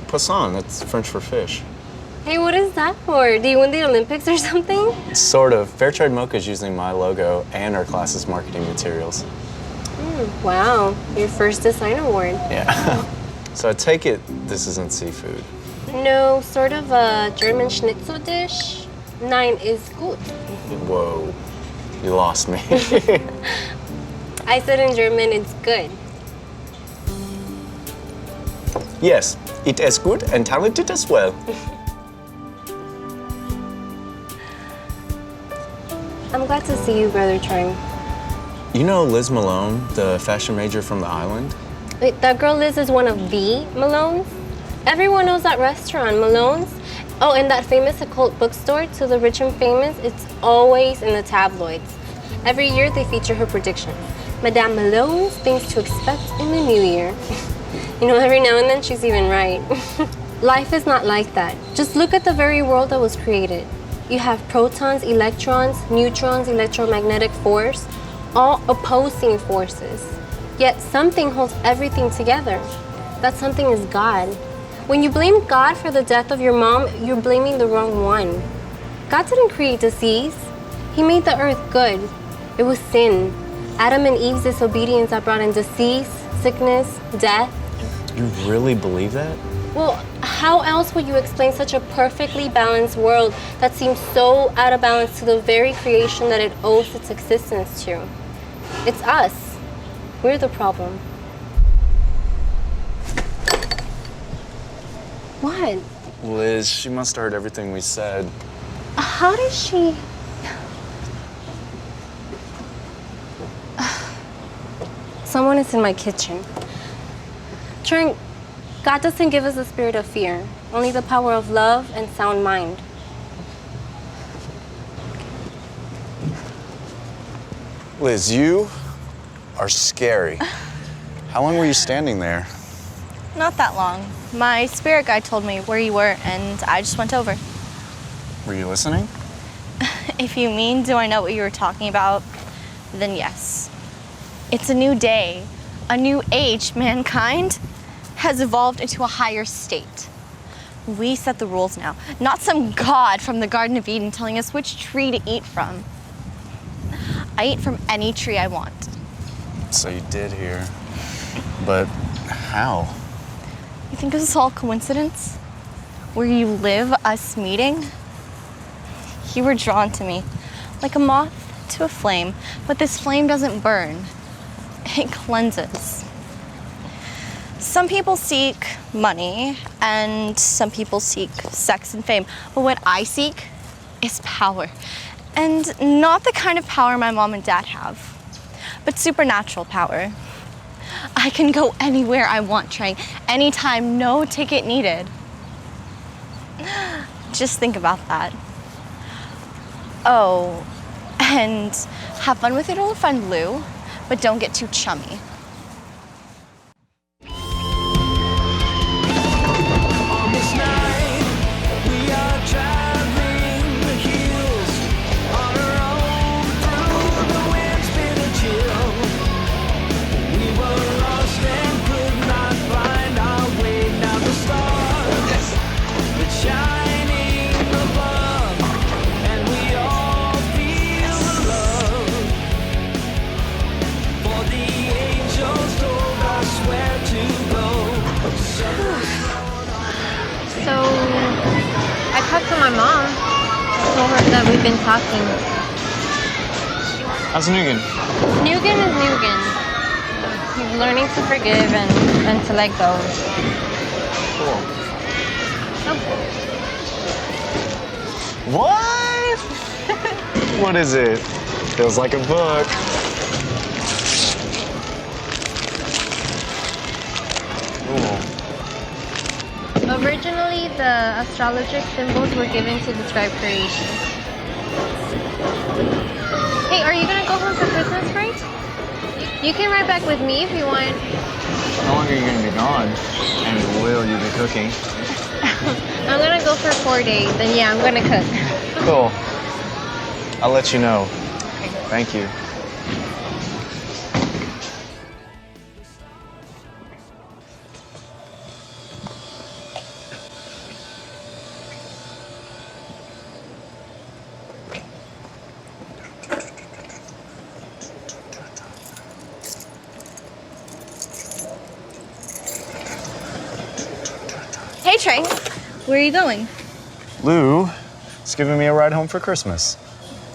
Poisson, that's French for fish.
Hey, what is that for? Do you win the Olympics or something?
Sort of. Fair Trade Mocha is using my logo and our class's marketing materials.
Wow, your first design award.
Yeah. So I take it this isn't seafood.
No, sort of a German schnitzel dish. Nein ist gut.
Whoa, you lost me.
I said in German, it's good.
Yes, it is good and talented as well.
I'm glad to see you, Brother Trang.
You know Liz Malone, the fashion major from the island?
Wait, that girl Liz is one of the Malones? Everyone knows that restaurant, Malone's. Oh, and that famous occult bookstore, To the Rich and Famous, it's always in the tabloids. Every year they feature her prediction. Madame Malone's things to expect in the new year. You know, every now and then she's even right. Life is not like that. Just look at the very world that was created. You have protons, electrons, neutrons, electromagnetic force, all opposing forces. Yet something holds everything together. That something is God. When you blame God for the death of your mom, you're blaming the wrong one. God didn't create disease. He made the earth good. It was sin. Adam and Eve's disobedience that brought in disease, sickness, death.
You really believe that?
Well, how else would you explain such a perfectly balanced world that seems so out of balance to the very creation that it owes its existence to? It's us. We're the problem. What?
Liz, she must have heard everything we said.
How did she... Someone is in my kitchen. Trang, God doesn't give us the spirit of fear, only the power of love and sound mind.
Liz, you are scary. How long were you standing there?
Not that long. My spirit guide told me where you were, and I just went over.
Were you listening?
If you mean, do I know what you were talking about? Then yes. It's a new day, a new age. Mankind has evolved into a higher state. We set the rules now, not some god from the Garden of Eden telling us which tree to eat from. I eat from any tree I want.
So you did hear. But how?
You think this is all coincidence? Where you live, us meeting? You were drawn to me, like a moth to a flame, but this flame doesn't burn. It cleanses. Some people seek money, and some people seek sex and fame, but what I seek is power. And not the kind of power my mom and dad have, but supernatural power. I can go anywhere I want, Trang, anytime, no ticket needed. Just think about that. Oh, and have fun with your little friend Lou, but don't get too chummy.
So, I talked to my mom. I told her that we've been talking.
How's Nugan?
Nugan is Nugan. He's learning to forgive and to let go.
Cool.
Oh.
What? What is it? Feels like a book. Cool.
Originally, the astrologic symbols were given to describe creation. Hey, are you gonna go home for Christmas break? You can ride back with me if you want.
How long are you gonna be gone? And will you be cooking?
I'm gonna go for 4 days, and yeah, I'm gonna cook.
Cool. I'll let you know. Thank you.
Hey, Trang, where are you going?
Lou is giving me a ride home for Christmas.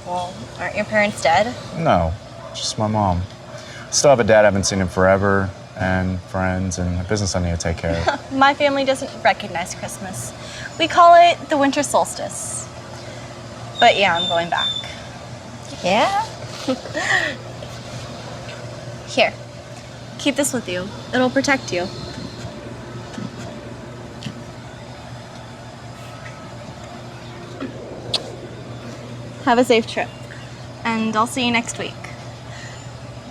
Well, aren't your parents dead?
No, just my mom. Still have a dad, I haven't seen him forever, and friends, and a business I need to take care of.
My family doesn't recognize Christmas. We call it the winter solstice. But yeah, I'm going back. Yeah? Here, keep this with you. It'll protect you. Have a safe trip. And I'll see you next week.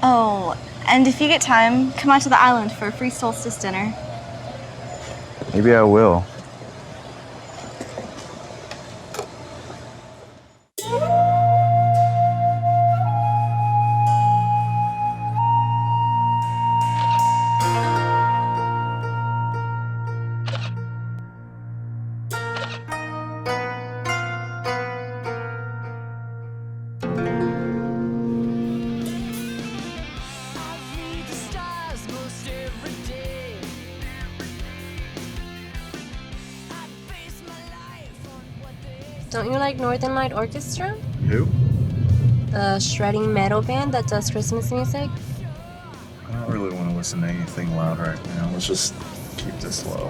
Oh, and if you get time, come out to the island for a free solstice dinner.
Maybe I will.
Don't you like Northern Light Orchestra?
Who?
The shredding metal band that does Christmas music?
I don't really want to listen to anything loud right now. Let's just keep this low.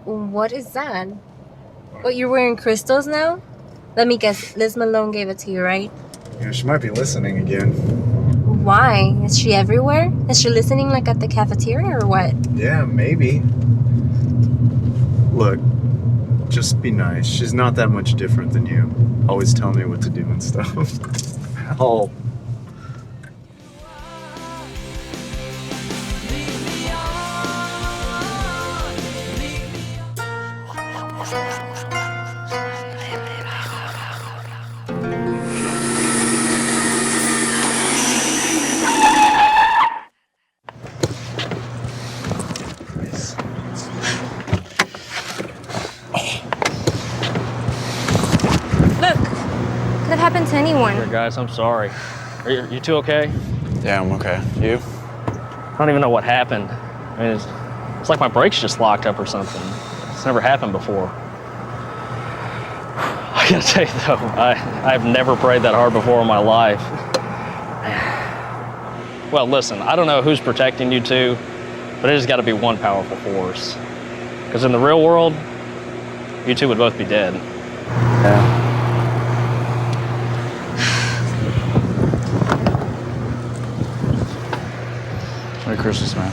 What is that? What, you're wearing crystals now? Let me guess, Liz Malone gave it to you, right?
Yeah, she might be listening again.
Why? Is she everywhere? Is she listening like at the cafeteria or what?
Yeah, maybe. Look, just be nice. She's not that much different than you. Always tell me what to do and stuff. Help.
Could have happened to anyone.
Here, guys, I'm sorry. Are you two okay?
Yeah, I'm okay. You?
I don't even know what happened. I mean, it's like my brakes just locked up or something. It's never happened before. I gotta tell you though, I've never prayed that hard before in my life. Well, listen, I don't know who's protecting you two, but it has got to be one powerful force. Because in the real world, you two would both be dead.
Yeah. Merry Christmas, man.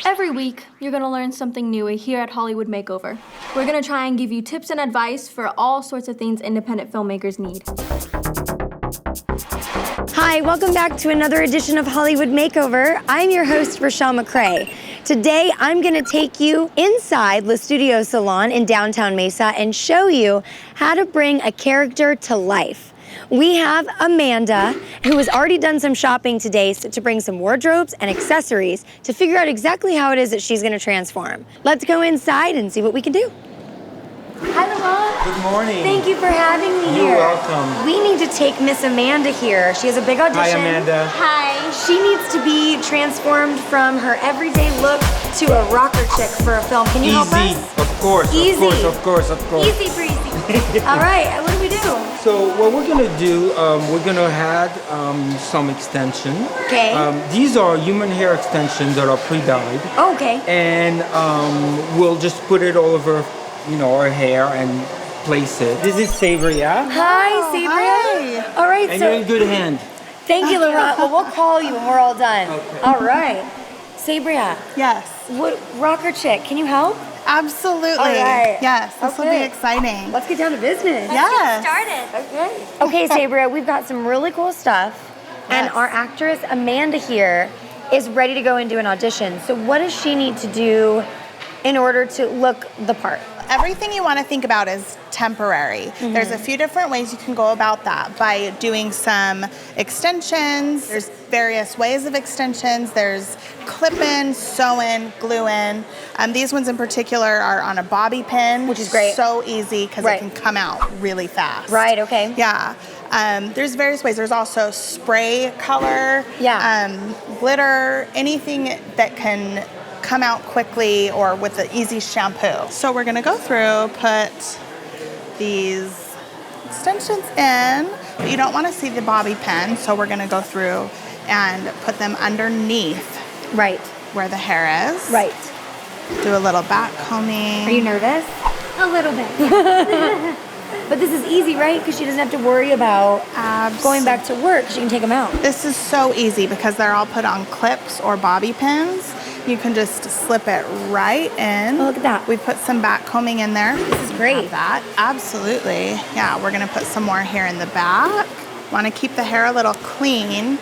Every week, you're going to learn something new here at Hollywood Makeover. We're going to try and give you tips and advice for all sorts of things independent filmmakers need.
Hi, welcome back to another edition of Hollywood Makeover. I'm your host, Rochelle McCrae. Today, I'm gonna take you inside Le Studio Salon in downtown Mesa and show you how to bring a character to life. We have Amanda, who has already done some shopping today to bring some wardrobes and accessories to figure out exactly how it is that she's gonna transform. Let's go inside and see what we can do. Hi, Laurent.
Good morning.
Thank you for having me here.
You're welcome.
We need to take Miss Amanda here. She has a big audition.
Hi, Amanda.
Hi. She needs to be transformed from her everyday look to a rocker chick for a film. Can you help us?
Of course.
Easy.
Of course.
Easy breezy. All right, what do we do?
So what we're gonna do, we're gonna add some extension.
Okay.
These are human hair extensions that are pre-dyed.
Okay.
And we'll just put it all over, our hair and place it. This is Sabria.
Hi, Sabria. All right,
And
so
you're in good hand.
thank you, Laurent. Well, we'll call you when we're all done.
Okay.
All right. Sabria.
Yes.
What rocker chick? Can you help?
Absolutely.
All right.
Yes, this will be exciting.
Let's get down to business.
Yes.
Okay. Okay, Sabria, we've got some really cool stuff, and our actress Amanda here is ready to go and do an audition. So what does she need to do in order to look the part?
Everything you want to think about is temporary. There's a few different ways you can go about that by doing some extensions. There's various ways of extensions. There's clip-in, sew-in, glue-in. These ones in particular are on a bobby pin, which is great. So easy because it can come out really fast.
Right, okay.
Yeah. There's various ways. There's also spray color, glitter, anything that can come out quickly or with an easy shampoo. So we're gonna go through, put these extensions in, but you don't wanna see the bobby pin, so we're gonna go through and put them underneath where the hair is.
Right.
Do a little back combing.
Are you nervous? A little bit. But this is easy, right? Because she doesn't have to worry about going back to work. She can take them out.
This is so easy because they're all put on clips or bobby pins. You can just slip it right in.
Oh, look at that.
We put some back combing in there.
This is great.
That, absolutely. Yeah, we're gonna put some more hair in the back. Want to keep the hair a little clean.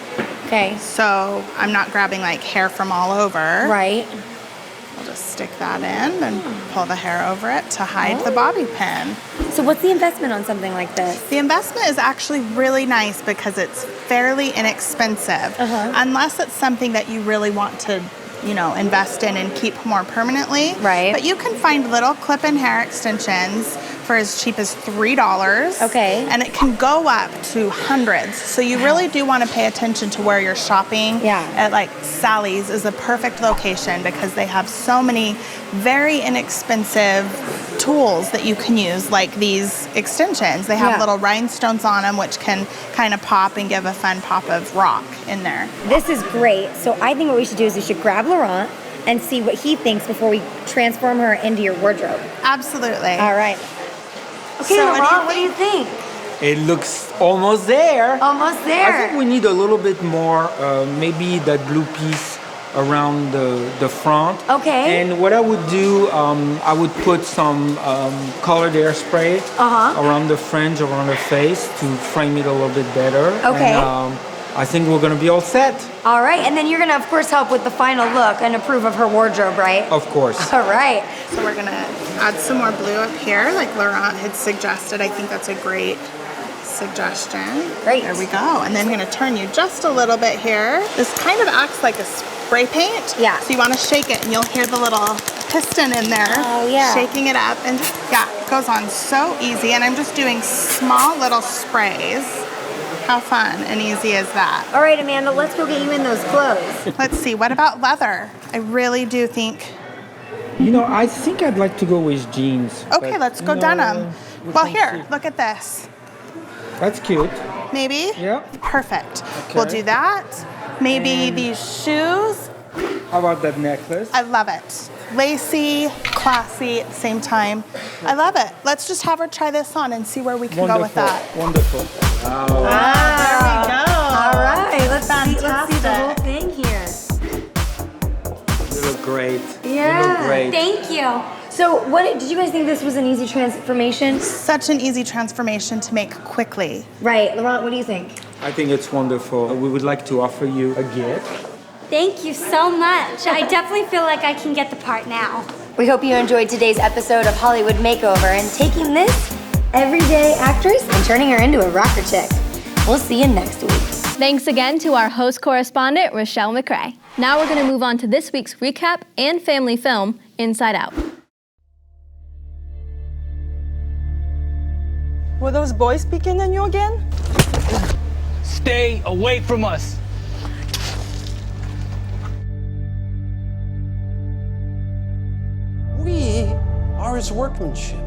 Okay.
So I'm not grabbing like hair from all over.
Right.
We'll just stick that in and pull the hair over it to hide the bobby pin.
So what's the investment on something like this?
The investment is actually really nice because it's fairly inexpensive. Unless it's something that you really want to invest in and keep more permanently.
Right.
But you can find little clip-in hair extensions for as cheap as $3.
Okay.
And it can go up to hundreds. So you really do want to pay attention to where you're shopping.
Yeah.
At like Sally's is a perfect location because they have so many very inexpensive tools that you can use, like these extensions. They have little rhinestones on them which can kind of pop and give a fun pop of rock in there.
This is great. So I think what we should do is we should grab Laurent and see what he thinks before we transform her into your wardrobe.
Absolutely.
All right. Okay,
So
Laurent, what do you think?
It looks almost there.
Almost there.
I think we need a little bit more, maybe that blue piece around the front.
Okay.
And what I would do, I would put some colored hairspray around the fringe, around her face to frame it a little bit better.
Okay.
And, I think we're gonna be all set.
All right, and then you're gonna, of course, help with the final look and approve of her wardrobe, right?
Of course.
All right.
So we're gonna add some more blue up here, like Laurent had suggested. I think that's a great suggestion.
Great.
There we go. And then I'm gonna turn you just a little bit here. This kind of acts like a spray paint.
Yeah.
So you wanna shake it and you'll hear the little piston in there.
Oh, yeah.
Shaking it up and just, it goes on so easy. And I'm just doing small little sprays How fun and easy is that?
All right, Amanda, let's go get you in those clothes.
Let's see, what about leather? I really do think.
You know, I think I'd like to go with jeans.
Okay,
but,
let's go
you know,
denim. Well,
can
here,
see.
look at this.
That's cute.
Maybe?
Yeah.
Perfect.
Okay.
We'll do that. Maybe
And-
these shoes.
How about that necklace?
I love it. Lacy, classy at the same time. I love it. Let's just have her try this on and see where we can go with that.
Wonderful.
There we go.
All right, let's see the
Fantastic.
whole thing here.
You look great.
Yeah,
You look great.
thank you. So did you guys think this was an easy transformation?
Such an easy transformation to make quickly.
Right, Laurent, what do you think?
I think it's wonderful. We would like to offer you a gift.
Thank you so much. I definitely feel like I can get the part now.
We hope you enjoyed today's episode of Hollywood Makeover and taking this everyday actress and turning her into a rocker chick. We'll see you next week.
Thanks again to our host correspondent, Rochelle McCrae. Now we're going to move on to this week's recap and family film, Inside Out.
Were those boys peeking at you again?
Stay away from us.
We are his workmanship,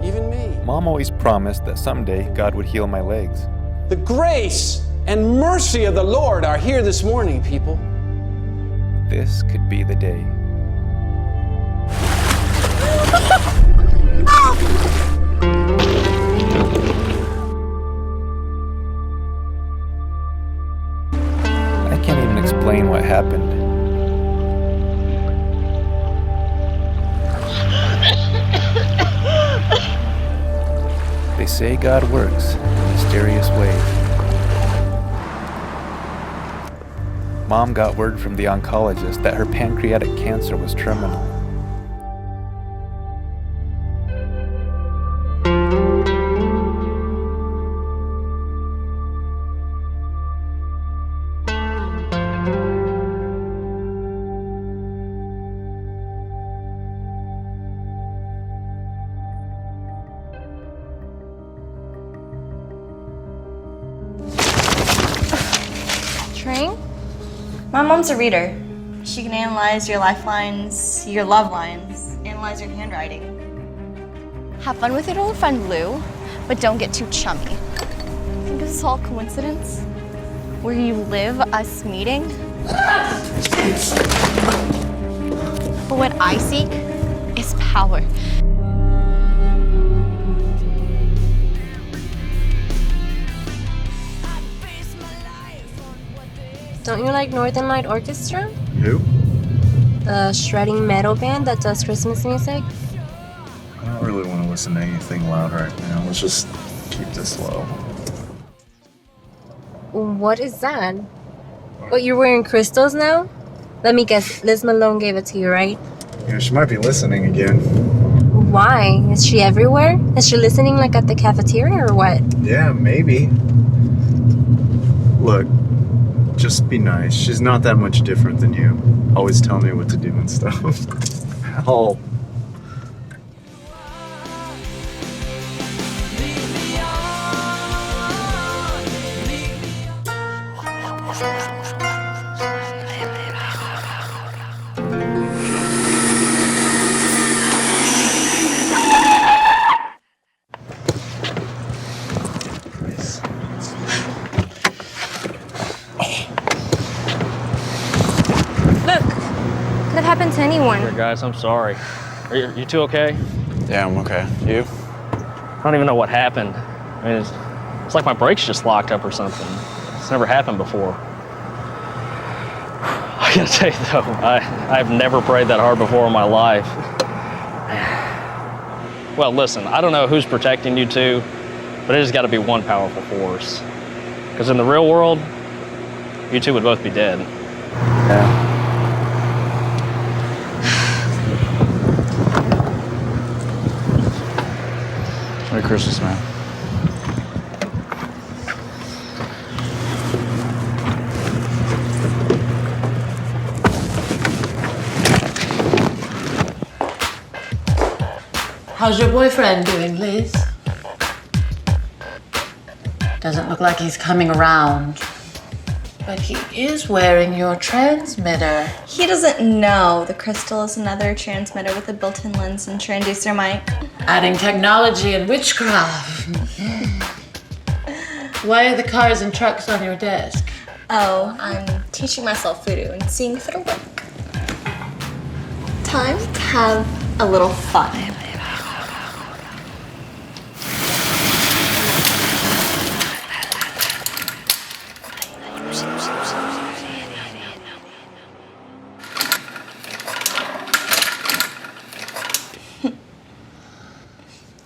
even me.
Mom always promised that someday God would heal my legs.
The grace and mercy of the Lord are here this morning, people.
This could be the day. I can't even explain what happened. They say God works in mysterious ways. Mom got word from the oncologist that her pancreatic cancer was terminal.
Train? My mom's a reader. She can analyze your lifelines, your love lines, analyze your handwriting.
Have fun with your old friend Lou, but don't get too chummy. Think this is all coincidence? Where you live, us meeting? But what I seek is power.
Don't you like Northern Light Orchestra?
Who?
The shredding metal band that does Christmas music?
I don't really want to listen to anything loud right now. Let's just keep this low.
What is that? What, you're wearing crystals now? Let me guess, Liz Malone gave it to you, right?
Yeah, she might be listening again.
Why? Is she everywhere? Is she listening like at the cafeteria or what?
Yeah, maybe. Look, just be nice. She's not that much different than you. Always tell me what to do and stuff. Help.
Could have happened to anyone.
Here, guys, I'm sorry. Are you two okay?
Yeah, I'm okay. You?
I don't even know what happened. I mean, it's like my brakes just locked up or something. It's never happened before. I gotta tell you though, I've never prayed that hard before in my life. Well, listen, I don't know who's protecting you two, but it has got to be one powerful force. Because in the real world, you two would both be dead.
Yeah. Merry Christmas, man.
How's your boyfriend doing, Liz? Doesn't look like he's coming around. But he is wearing your transmitter.
He doesn't know the crystal is another transmitter with a built-in lens and transducer mic.
Adding technology and witchcraft. Why are the cars and trucks on your desk?
Oh, I'm teaching myself voodoo and seeing if it'll work. Time to have a little fun.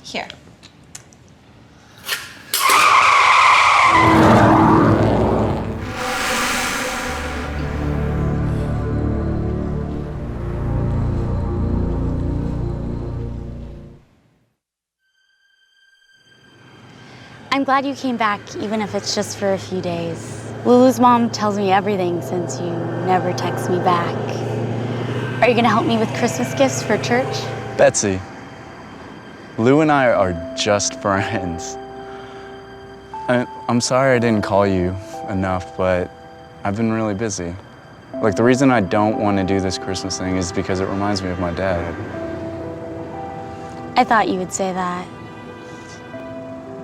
Here.
I'm glad you came back, even if it's just for a few days. Lulu's mom tells me everything since you never text me back. Are you gonna help me with Christmas gifts for church?
Betsy, Lou and I are just friends. I'm sorry I didn't call you enough, but I've been really busy. Like, the reason I don't want to do this Christmas thing is because it reminds me of my dad.
I thought you would say that.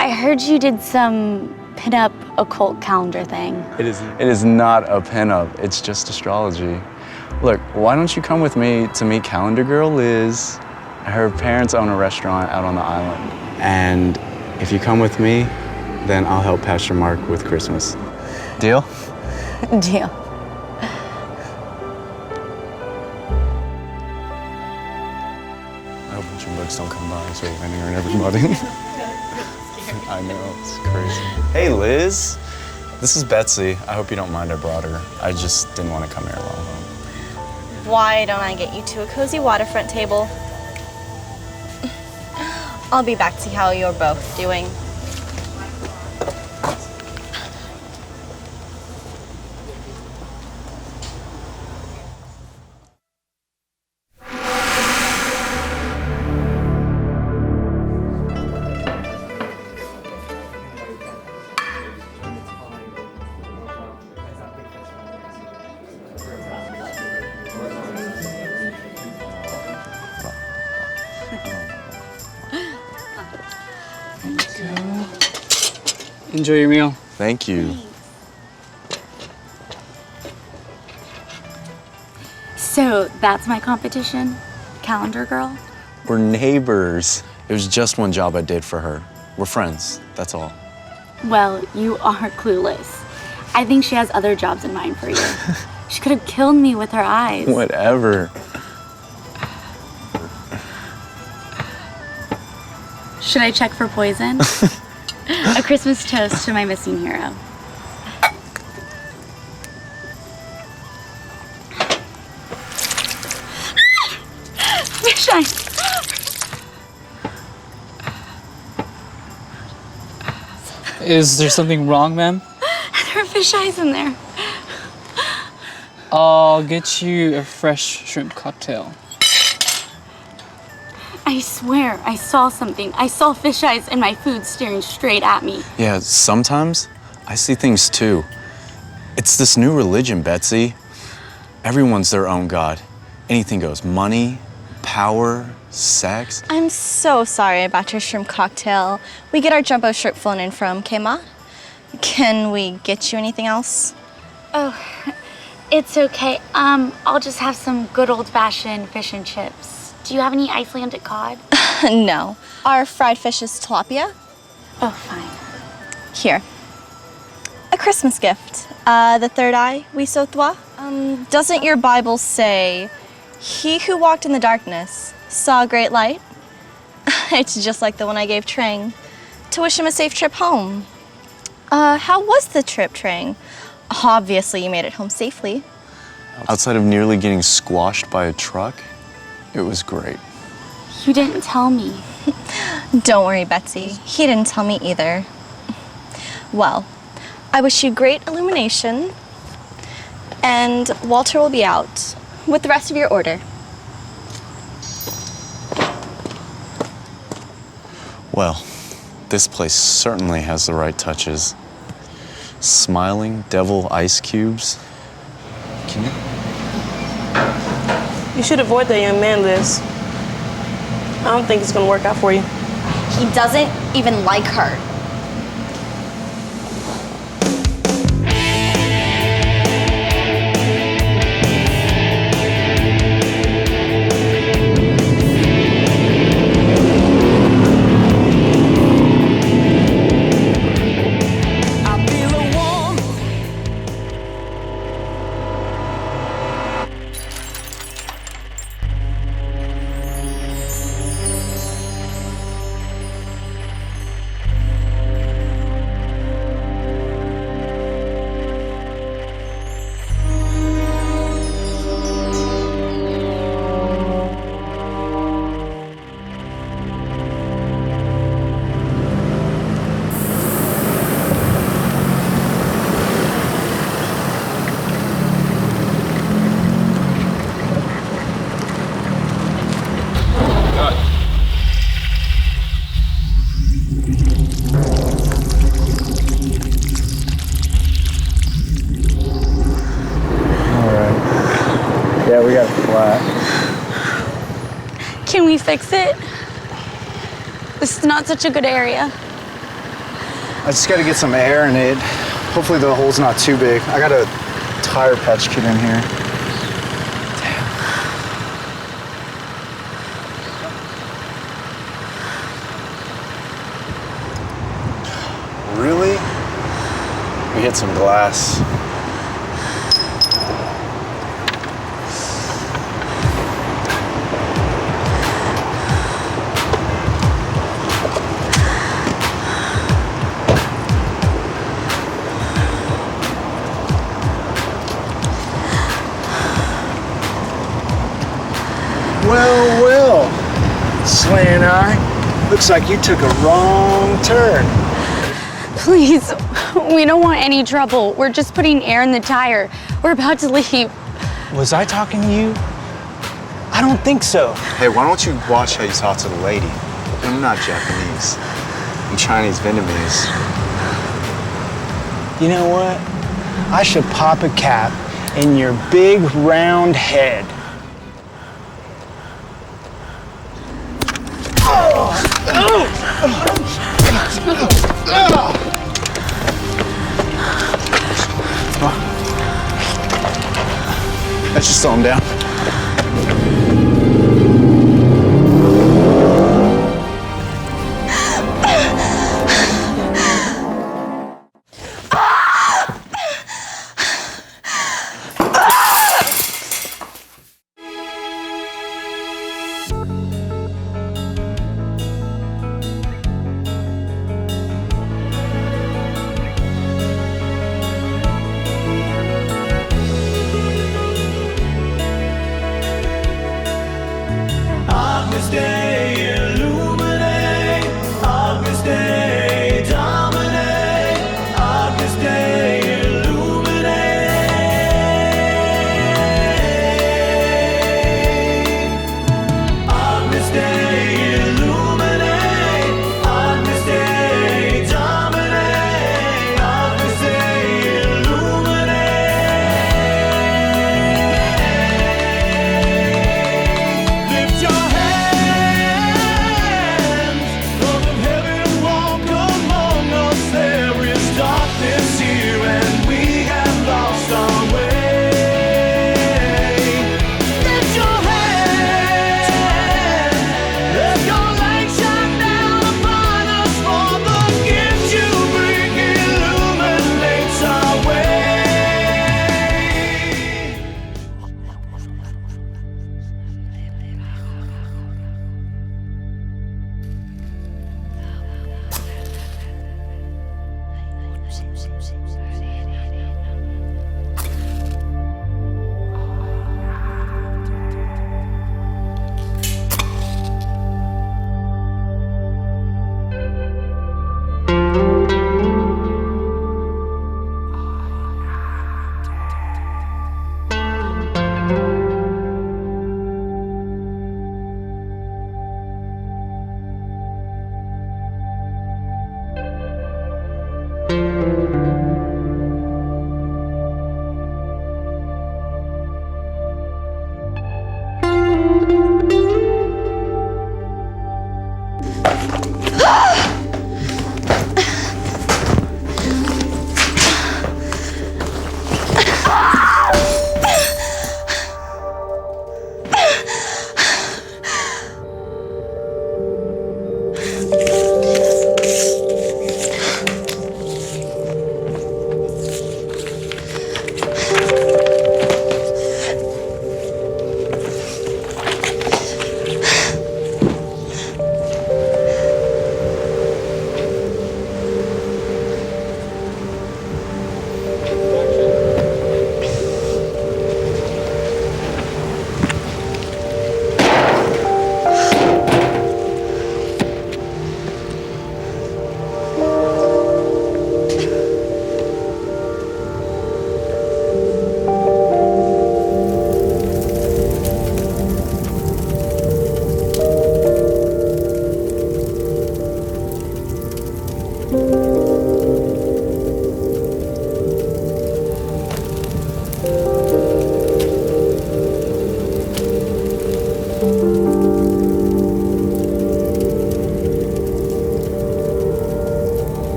I heard you did some pin-up occult calendar thing.
It is not a pinup, it's just astrology. Look, why don't you come with me to meet calendar girl Liz? Her parents own a restaurant out on the island. And if you come with me, then I'll help Pastor Mark with Christmas. Deal?
Deal.
I hope the gym bugs don't come by and start landing on everybody. I know, it's crazy. Hey, Liz. This is Betsy. I hope you don't mind I brought her. I just didn't want to come here alone.
Why don't I get you to a cozy waterfront table? I'll be back to see how you're both doing.
Enjoy your meal.
Thank you.
So that's my competition? Calendar girl?
We're neighbors. It was just one job I did for her. We're friends, that's all.
Well, you are clueless. I think she has other jobs in mind for you. She could have killed me with her eyes.
Whatever.
Should I check for poison? A Christmas toast to my missing hero. Fish eyes.
Is there something wrong, ma'am?
There are fish eyes in there.
I'll get you a fresh shrimp cocktail.
I swear, I saw something. I saw fish eyes in my food staring straight at me.
Yeah, sometimes I see things too. It's this new religion, Betsy. Everyone's their own god. Anything goes. Money, power, sex.
I'm so sorry about your shrimp cocktail. We get our jumbo shrimp flown in from Kema. Can we get you anything else?
Oh, it's okay. I'll just have some good old-fashioned fish and chips. Do you have any Icelandic cod?
No. Our fried fish is tilapia.
Oh, fine.
Here. A Christmas gift. The third eye, Wisotwa. Doesn't your Bible say, he who walked in the darkness saw a great light? It's just like the one I gave Trang to wish him a safe trip home. How was the trip, Trang? Obviously, you made it home safely.
Outside of nearly getting squashed by a truck, it was great.
You didn't tell me.
Don't worry, Betsy. He didn't tell me either. Well, I wish you great illumination, and Walter will be out with the rest of your order.
Well, this place certainly has the right touches. Smiling devil ice cubes? Can you?
You should avoid that young man, Liz. I don't think it's gonna work out for you.
He doesn't even like her.
Yeah, we got it flat.
Can we fix it? This is not such a good area.
I just gotta get some air in it. Hopefully the hole's not too big. I got a tire patch kit in here. Damn. Really? We hit some glass. Well, Slant Eye, looks like you took a wrong turn.
Please, we don't want any trouble. We're just putting air in the tire. We're about to leave.
Was I talking to you? I don't think so.
Hey, why don't you watch how you talk to the lady? I'm not Japanese. I'm Chinese Vietnamese.
You know what? I should pop a cap in your big round head.
That should slow him down.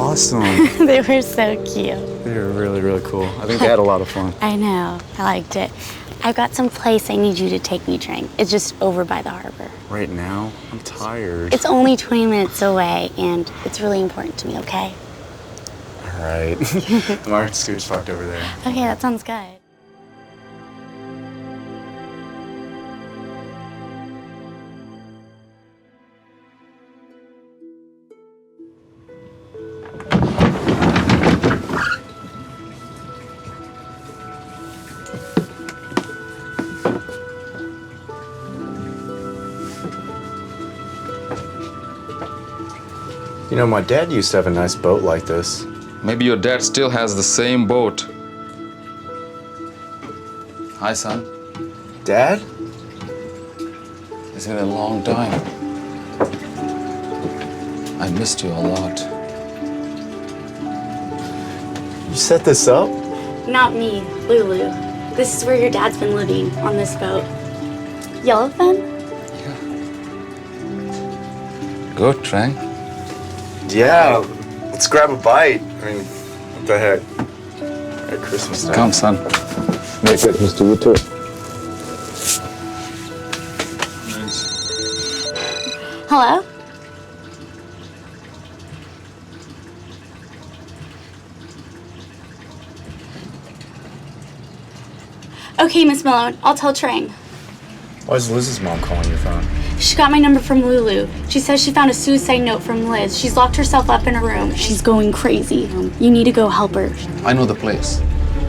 awesome.
They were so cute.
They were really, really cool. I think they had a lot of fun.
I know. I liked it. I've got some place I need you to take me, Trang. It's just over by the harbor.
Right now? I'm tired.
It's only 20 minutes away, and it's really important to me, okay?
All right. Mark Stewart's parked over there.
Okay, that sounds good.
You know, my dad used to have a nice boat like this.
Maybe your dad still has the same boat. Hi, son.
Dad?
It's been a long time. I missed you a lot.
You set this up?
Not me, Lulu. This is where your dad's been living, on this boat. Yellowfin?
Good, Trang.
Yeah, let's grab a bite. I mean, what the heck? At Christmas time.
Come, son. Merry Christmas to you too.
Hello? Okay, Miss Malone, I'll tell Trang.
Why is Liz's mom calling your phone?
She got my number from Lulu. She says she found a suicide note from Liz. She's locked herself up in a room. She's going crazy. You need to go help her.
I know the place.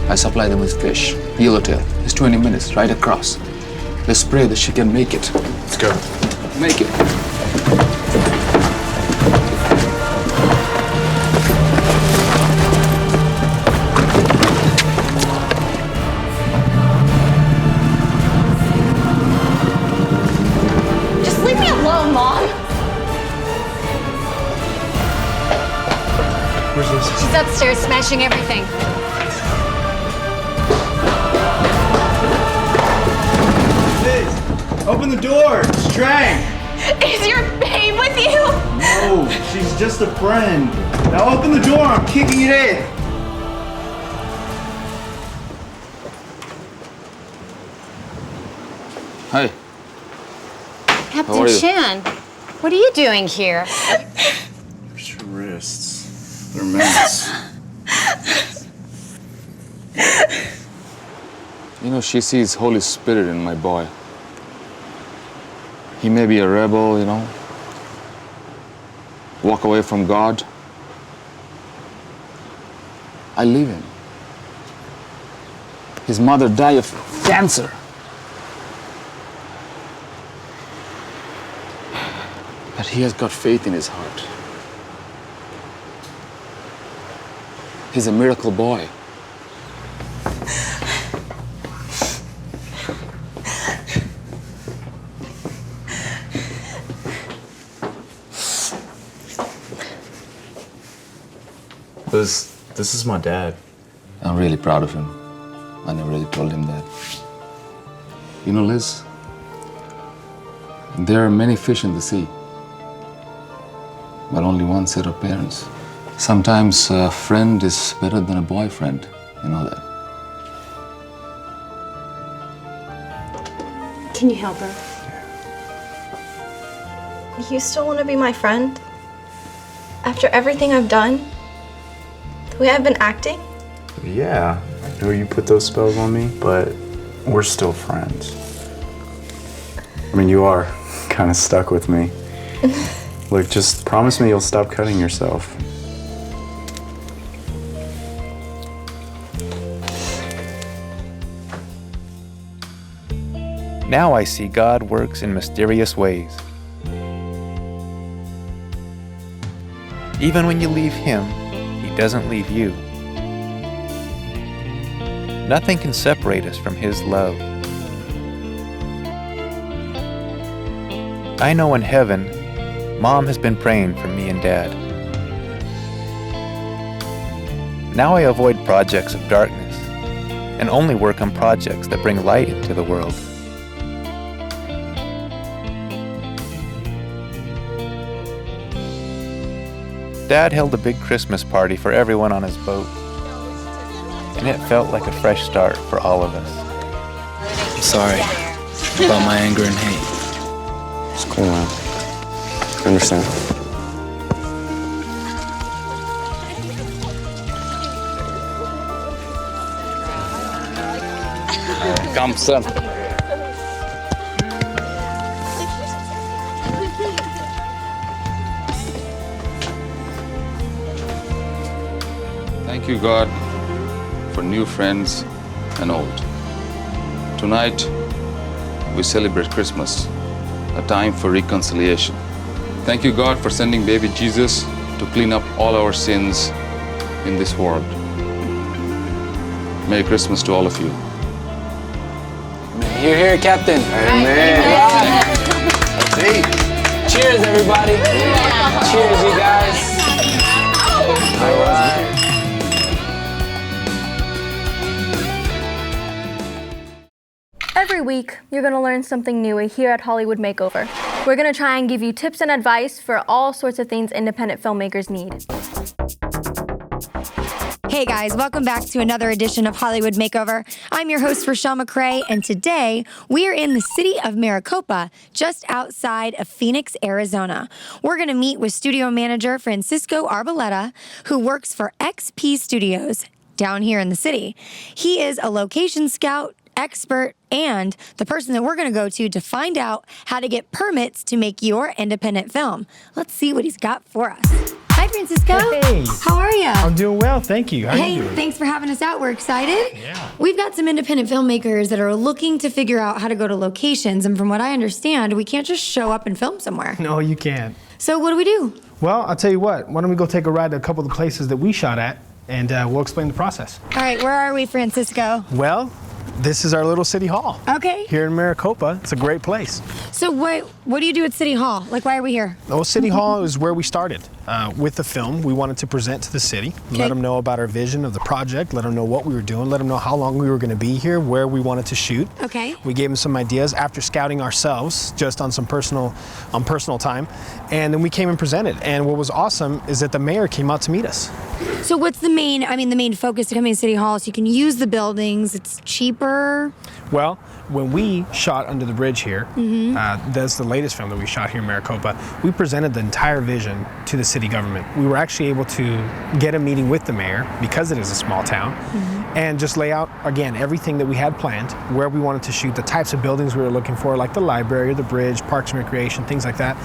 I supply them with fish. Yellowtail. It's 20 minutes, right across. Let's pray that she can make it.
Let's go.
Make it.
She's upstairs smashing everything.
Liz, open the door. It's Trang.
Is your babe with you?
No, she's just a friend. Now open the door. I'm kicking it in.
Hi.
Captain
How are you?
Chan, what are you doing here?
Where's your wrists? They're immense.
You know, she sees Holy Spirit in my boy. He may be a rebel, you know, walk away from God. I leave him. His mother died of cancer. But he has got faith in his heart. He's a miracle boy.
Liz, this is my dad.
I'm really proud of him. I never really told him that. You know, Liz, there are many fish in the sea, but only one set of parents. Sometimes a friend is better than a boyfriend. You know that.
Can you help her?
You still want to be my friend? After everything I've done? The way I've been acting?
Yeah, I know you put those spells on me, but we're still friends. I mean, you are kind of stuck with me. Look, just promise me you'll stop cutting yourself.
Now I see God works in mysterious ways. Even when you leave Him, He doesn't leave you. Nothing can separate us from His love. I know in heaven, Mom has been praying for me and Dad. Now I avoid projects of darkness and only work on projects that bring light into the world. Dad held a big Christmas party for everyone on his boat, and it felt like a fresh start for all of us.
I'm sorry about my anger and hate.
It's cool, man. I understand.
Come, son. Thank you, God, for new friends and old. Tonight, we celebrate Christmas, a time for reconciliation. Thank you, God, for sending baby Jesus to clean up all our sins in this world. Merry Christmas to all of you.
You're here, Captain.
Amen.
Cheers, everybody. Cheers, you guys.
Every week, you're going to learn something new here at Hollywood Makeover. We're going to try and give you tips and advice for all sorts of things independent filmmakers need.
Hey guys, welcome back to another edition of Hollywood Makeover. I'm your host, Rochelle McCrae, and today we are in the city of Maricopa, just outside of Phoenix, Arizona. We're going to meet with studio manager Francisco Arboleta, who works for XP Studios down here in the city. He is a location scout, expert, and the person that we're going to go to find out how to get permits to make your independent film. Let's see what he's got for us. Hi, Francisco.
Hey.
How are you?
I'm doing well, thank you. How are
Hey,
you doing?
thanks for having us out. We're excited.
Yeah.
We've got some independent filmmakers that are looking to figure out how to go to locations, and from what I understand, we can't just show up and film somewhere.
No, you can't.
So what do we do?
Well, I'll tell you what. Why don't we go take a ride to a couple of the places that we shot at, and we'll explain the process.
All right, where are we, Francisco?
Well, this is our little city hall.
Okay.
Here in Maricopa. It's a great place.
So what do you do at City Hall? Like, why are we here?
Well, City Hall is where we started. With the film, we wanted to present to the city, let them know about our vision of the project, let them know what we were doing, let them know how long we were going to be here, where we wanted to shoot.
Okay.
We gave them some ideas after scouting ourselves, just on some personal time, and then we came and presented. And what was awesome is that the mayor came out to meet us.
So what's the main focus to coming to City Hall? So you can use the buildings, it's cheaper?
Well, when we shot Under the Bridge here, that's the latest film that we shot here in Maricopa, we presented the entire vision to the city government. We were actually able to get a meeting with the mayor, because it is a small town, and just lay out, again, everything that we had planned, where we wanted to shoot, the types of buildings we were looking for, like the library, the bridge, parks and recreation, things like that.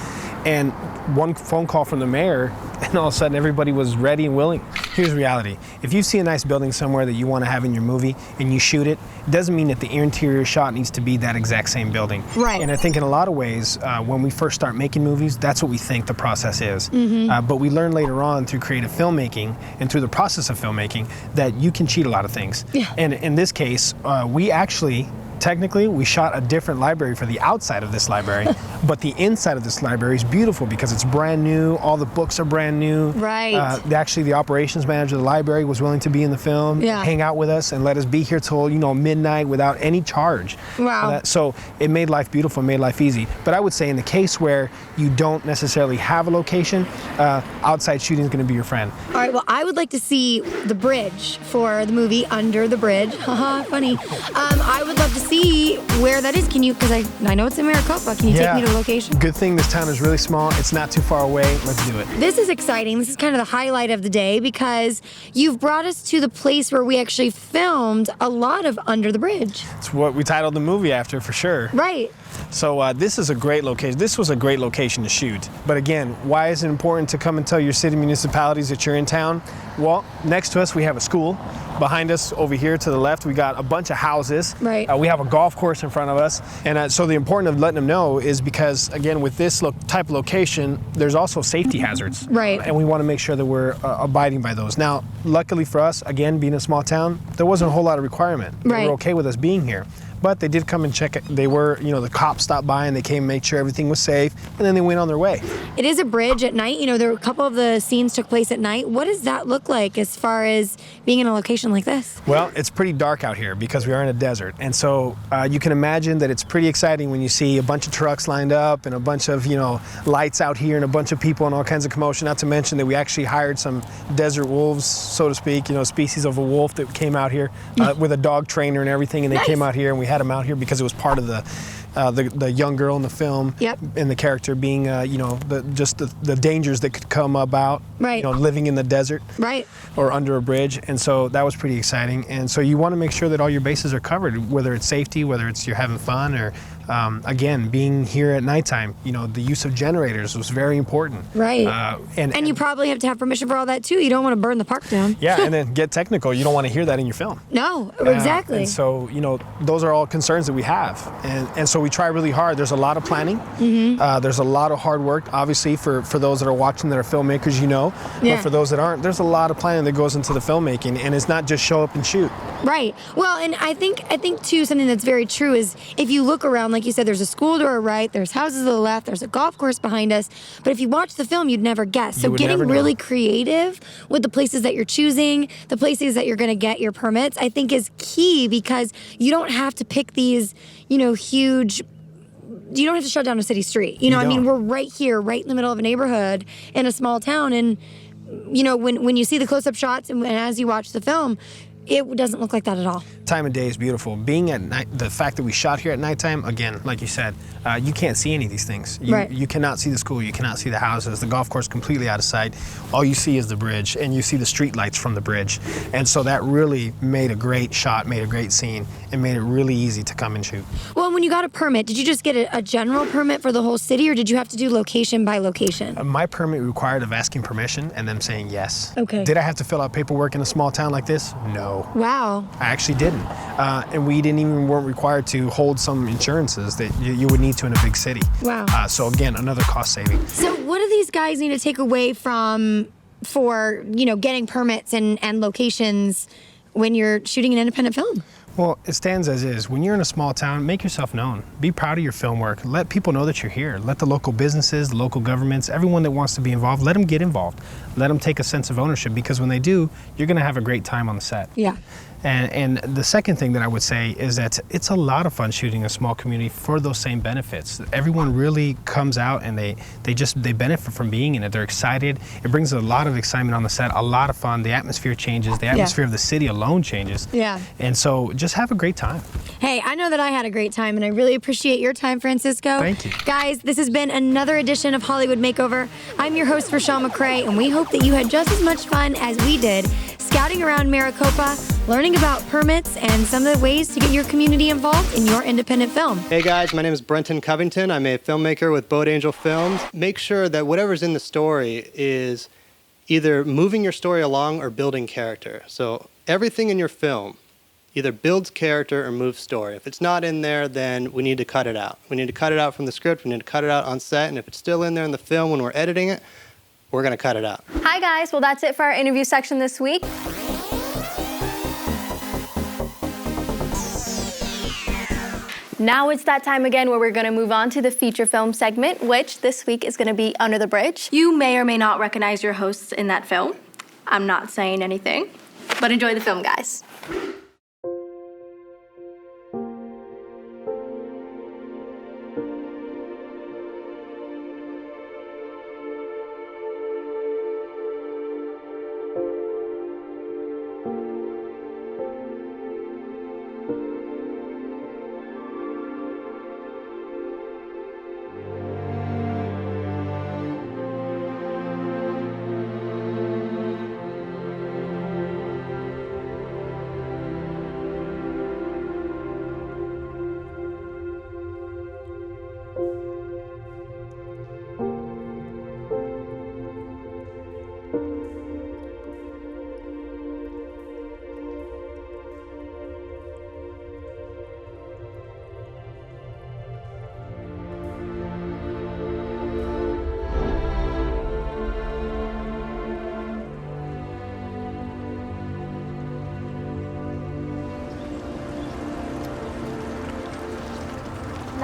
And one phone call from the mayor, and all of a sudden everybody was ready and willing. Here's reality. If you see a nice building somewhere that you want to have in your movie and you shoot it, it doesn't mean that the interior shot needs to be that exact same building.
Right.
And I think in a lot of ways, when we first start making movies, that's what we think the process is. But we learn later on through creative filmmaking and through the process of filmmaking that you can cheat a lot of things.
Yeah.
And in this case, we actually, technically, we shot a different library for the outside of this library, but the inside of this library is beautiful because it's brand new. All the books are brand new.
Right.
Actually, the operations manager of the library was willing to be in the film, hang out with us, and let us be here till midnight without any charge.
Wow.
So it made life beautiful, made life easy. But I would say in the case where you don't necessarily have a location, outside shooting is going to be your friend.
All right, well, I would like to see the bridge for the movie Under the Bridge. Haha, funny. I would love to see where that is. Can you, because I know it's in Maricopa, can you take me to a location?
Good thing this town is really small. It's not too far away. Let's do it.
This is exciting. This is kind of the highlight of the day because you've brought us to the place where we actually filmed a lot of Under the Bridge.
It's what we titled the movie after, for sure.
Right.
So this is a great location. This was a great location to shoot. But again, why is it important to come and tell your city municipalities that you're in town? Well, next to us we have a school. Behind us over here to the left, we got a bunch of houses.
Right.
We have a golf course in front of us. And so the importance of letting them know is because, again, with this type of location, there's also safety hazards.
Right.
And we want to make sure that we're abiding by those. Now, luckily for us, again, being a small town, there wasn't a whole lot of requirement. They
Right.
were okay with us being here. But they did come and check it. They were, the cops stopped by and they came and made sure everything was safe, and then they went on their way.
It is a bridge at night. There were a couple of the scenes took place at night. What does that look like as far as being in a location like this?
Well, it's pretty dark out here because we are in a desert. And so you can imagine that it's pretty exciting when you see a bunch of trucks lined up and a bunch of, lights out here and a bunch of people and all kinds of commotion, not to mention that we actually hired some desert wolves, so to speak, species of a wolf that came out here with a dog trainer and everything, and they came out here and we had them out here because it was part of the young girl in the film, and the character being, the dangers that could come about, living in the desert, or under a bridge, and so that was pretty exciting. And so you want to make sure that all your bases are covered, whether it's safety, whether it's you're having fun, or again, being here at nighttime. The use of generators was very important.
Right. And you probably have to have permission for all that too. You don't want to burn the park down.
Yeah, and then get technical. You don't want to hear that in your film.
No, exactly.
And so, those are all concerns that we have. And so we try really hard. There's a lot of planning. There's a lot of hard work, obviously, for those that are watching that are filmmakers, But for those that aren't, there's a lot of planning that goes into the filmmaking, and it's not just show up and shoot.
Right. Well, and I think too, something that's very true is if you look around, like you said, there's a school to our right, there's houses to the left, there's a golf course behind us. But if you watch the film, you'd never guess. So getting really creative with the places that you're choosing, the places that you're going to get your permits, I think is key, because you don't have to pick these, huge. You don't have to shut down a city street. We're right here, right in the middle of a neighborhood in a small town. And, when you see the close-up shots and as you watch the film, it doesn't look like that at all.
Time of day is beautiful. Being at night, the fact that we shot here at nighttime, again, like you said, you can't see any of these things. You cannot see the school, you cannot see the houses, the golf course completely out of sight. All you see is the bridge, and you see the street lights from the bridge. And so that really made a great shot, made a great scene, and made it really easy to come and shoot.
Well, when you got a permit, did you just get a general permit for the whole city, or did you have to do location by location?
My permit required of asking permission and them saying yes.
Okay.
Did I have to fill out paperwork in a small town like this? No.
Wow.
I actually didn't. And we weren't required to hold some insurances that you would need to in a big city.
Wow.
So again, another cost saving.
So what do these guys need to take away for getting permits and locations when you're shooting an independent film?
Well, it stands as is. When you're in a small town, make yourself known. Be proud of your film work. Let people know that you're here. Let the local businesses, the local governments, everyone that wants to be involved, let them get involved. Let them take a sense of ownership, because when they do, you're going to have a great time on the set.
Yeah.
And the second thing that I would say is that it's a lot of fun shooting a small community for those same benefits. Everyone really comes out and they benefit from being in it. They're excited. It brings a lot of excitement on the set, a lot of fun. The atmosphere changes. The atmosphere of the city alone changes.
Yeah.
And so just have a great time.
Hey, I know that I had a great time, and I really appreciate your time, Francisco.
Thank you.
Guys, this has been another edition of Hollywood Makeover. I'm your host, Rochelle McCrae, and we hope that you had just as much fun as we did scouting around Maricopa, learning about permits and some of the ways to get your community involved in your independent film.
Hey guys, my name is Brenton Covington. I'm a filmmaker with Boat Angel Films. Make sure that whatever's in the story is either moving your story along or building character. So everything in your film either builds character or moves story. If it's not in there, then we need to cut it out. We need to cut it out from the script, we need to cut it out on set, and if it's still in there in the film when we're editing it, we're gonna cut it out.
Hi guys, well that's it for our interview section this week. Now it's that time again where we're going to move on to the feature film segment, which this week is going to be Under the Bridge. You may or may not recognize your hosts in that film. I'm not saying anything, but enjoy the film, guys.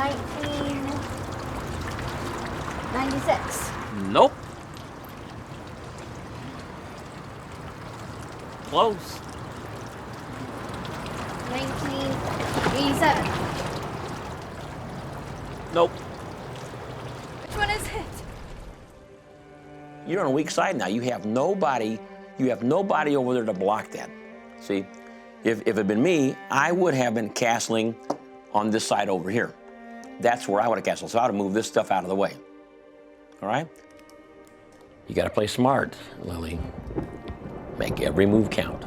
1996.
Nope. Close.
1987.
Nope.
Which one is it?
You're on a weak side now. You have nobody over there to block that. See, if it had been me, I would have been castling on this side over here. That's where I would have castled. So I would have moved this stuff out of the way. All right? You got to play smart, Lily. Make every move count.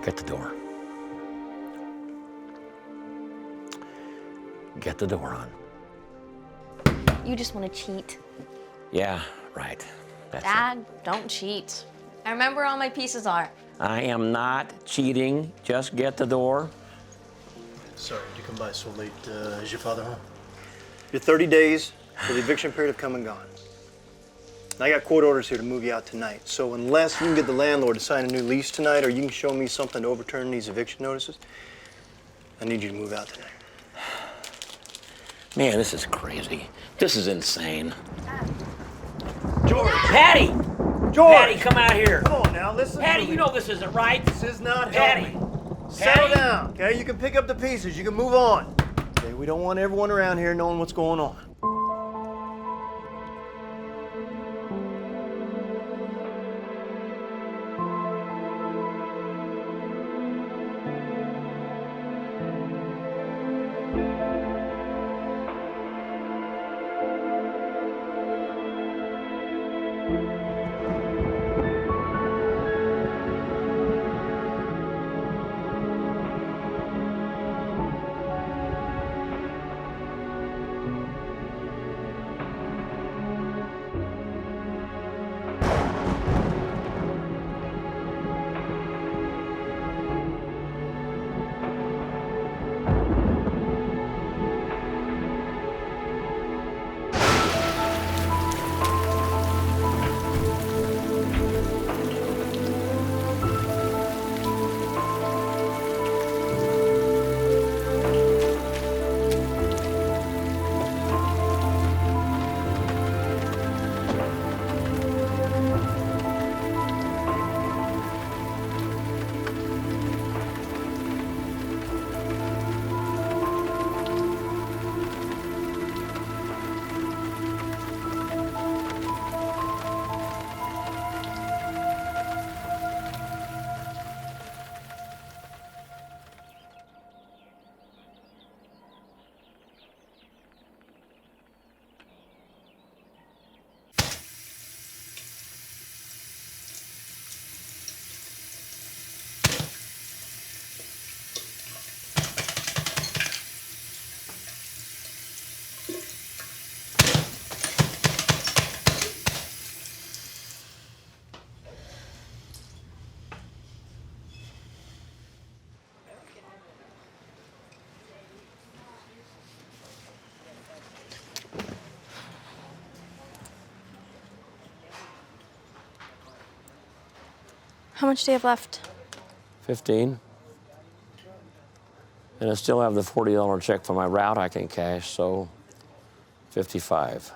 Get the door. Get the door on.
You just want to cheat.
Yeah, right. That's it.
Dad, don't cheat. I remember where all my pieces are.
I am not cheating. Just get the door.
Sorry to come by so late. Is your father home? Your 30 days for the eviction period have come and gone. I got court orders here to move you out tonight. So unless you can get the landlord to sign a new lease tonight or you can show me something to overturn these eviction notices, I need you to move out tonight.
Man, this is crazy. This is insane.
George!
Patty!
George!
Patty, come out here.
Come on now, listen
Patty,
to me.
you know this isn't right.
This is not
Patty.
helping. Settle down, okay? You can pick up the pieces. You can move on. Okay, we don't want everyone around here knowing what's going on.
How much do you have left?
15. And I still have the $40 check for my route I can cash, so 55.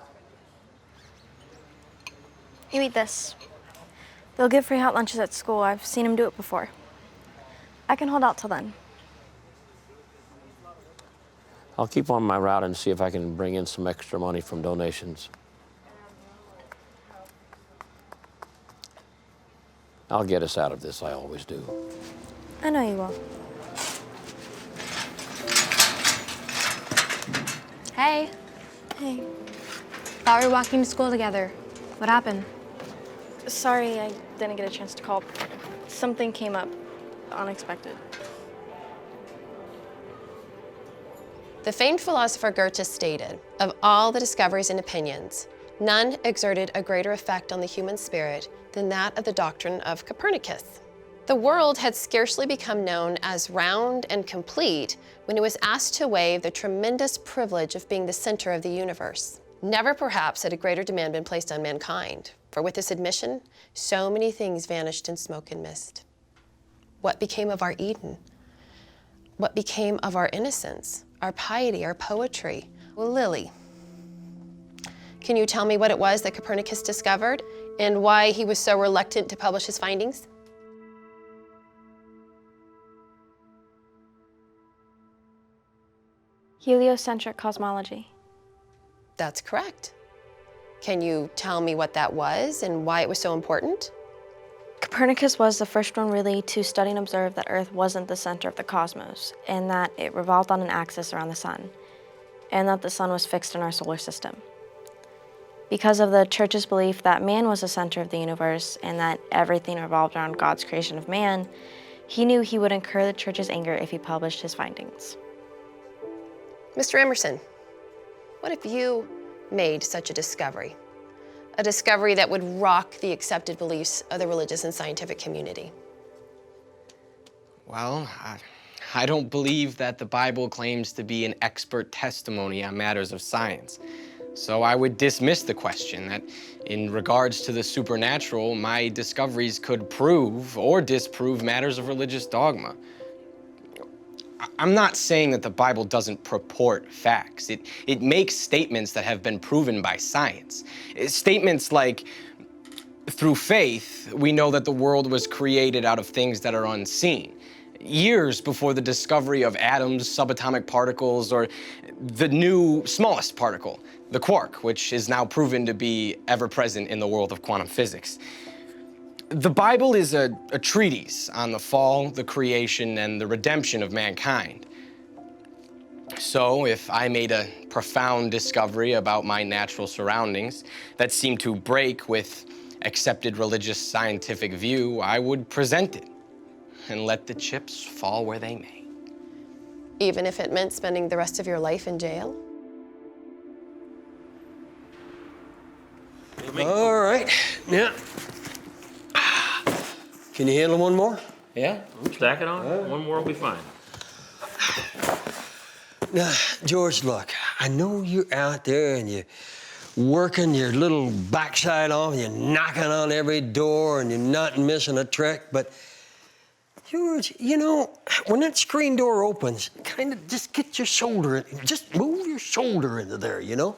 You eat this. They'll give free hot lunches at school. I've seen them do it before. I can hold out till then.
I'll keep on my route and see if I can bring in some extra money from donations. I'll get us out of this, I always do.
I know you will.
Hey.
Hey.
Thought we were walking to school together. What happened?
Sorry, I didn't get a chance to call. Something came up unexpected.
The famed philosopher Goethe stated, "Of all the discoveries and opinions, none exerted a greater effect on the human spirit than that of the doctrine of Copernicus." The world had scarcely become known as round and complete when it was asked to waive the tremendous privilege of being the center of the universe. Never perhaps had a greater demand been placed on mankind, for with this admission, so many things vanished in smoke and mist. What became of our Eden? What became of our innocence, our piety, our poetry? Well, Lily, can you tell me what it was that Copernicus discovered and why he was so reluctant to publish his findings?
Heliocentric cosmology.
That's correct. Can you tell me what that was and why it was so important?
Copernicus was the first one really to study and observe that Earth wasn't the center of the cosmos, and that it revolved on an axis around the sun, and that the sun was fixed in our solar system. Because of the church's belief that man was the center of the universe and that everything revolved around God's creation of man, he knew he would incur the church's anger if he published his findings.
Mr. Emerson, what if you made such a discovery? A discovery that would rock the accepted beliefs of the religious and scientific community?
Well, I don't believe that the Bible claims to be an expert testimony on matters of science. So I would dismiss the question that in regards to the supernatural, my discoveries could prove or disprove matters of religious dogma. I'm not saying that the Bible doesn't purport facts. It makes statements that have been proven by science. Statements like, through faith, we know that the world was created out of things that are unseen. Years before the discovery of atoms, subatomic particles, or the new smallest particle, the quark, which is now proven to be ever present in the world of quantum physics. The Bible is a treatise on the fall, the creation, and the redemption of mankind. So if I made a profound discovery about my natural surroundings that seemed to break with accepted religious scientific view, I would present it and let the chips fall where they may.
Even if it meant spending the rest of your life in jail?
All right, yeah. Can you handle one more?
Yeah, stack it on. One more will be fine.
Now, George, look, I know you're out there and you're working your little backside off and you're knocking on every door and you're not missing a trick, but George, you know, when that screen door opens, kind of just get your shoulder, just move your shoulder into there, you know?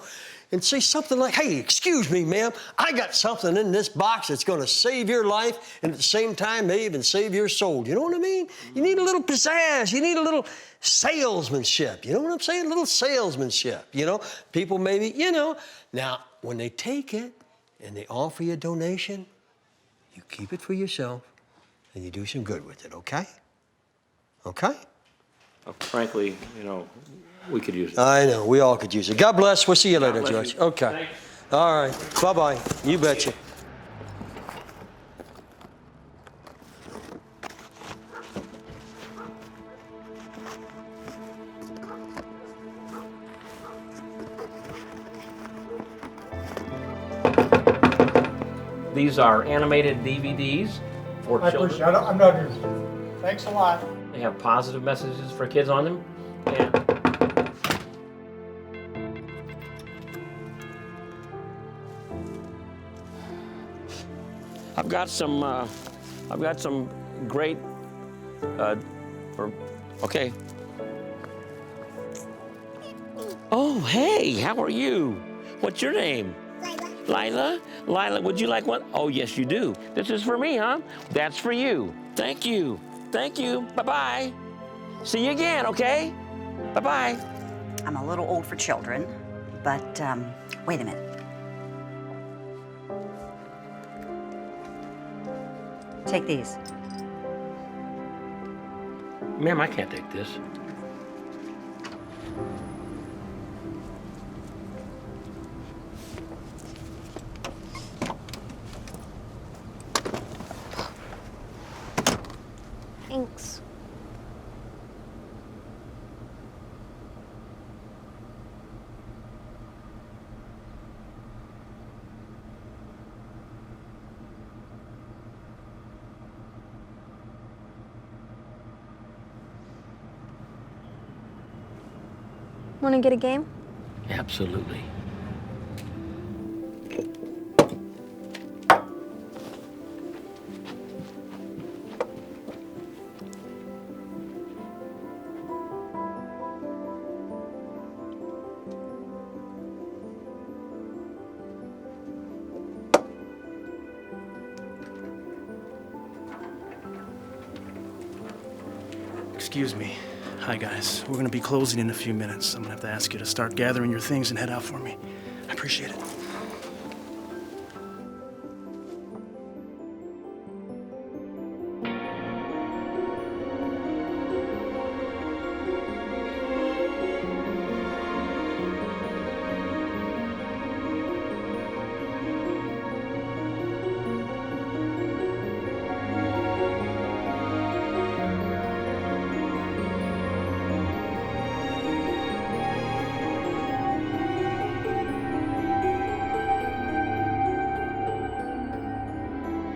And say something like, hey, excuse me, ma'am, I got something in this box that's gonna save your life and at the same time may even save your soul. You know what I mean? You need a little pizzazz, you need a little salesmanship. You know what I'm saying? A little salesmanship, you know? People maybe, you know. Now, when they take it and they offer you a donation, you keep it for yourself and you do some good with it, okay? Okay?
Frankly, you know, we could use it.
I know, we all could use it. God bless. We'll see you later,
bless
George.
you.
Okay.
Thanks.
All right. Bye-bye. You betcha.
These are animated DVDs for children.
I'm not interested. Thanks a lot.
They have positive messages for kids on them. And I've got some great, okay. Oh, hey, how are you? What's your name? Lila? Lila, would you like one? Oh, yes, you do. This is for me, huh? That's for you. Thank you. Thank you. Bye-bye. See you again, okay? Bye-bye.
I'm a little old for children, but wait a minute. Take these.
Ma'am, I can't take this.
Thanks. Want to get a game?
Absolutely.
Excuse me. Hi, guys. We're gonna be closing in a few minutes. I'm gonna have to ask you to start gathering your things and head out for me. I appreciate it.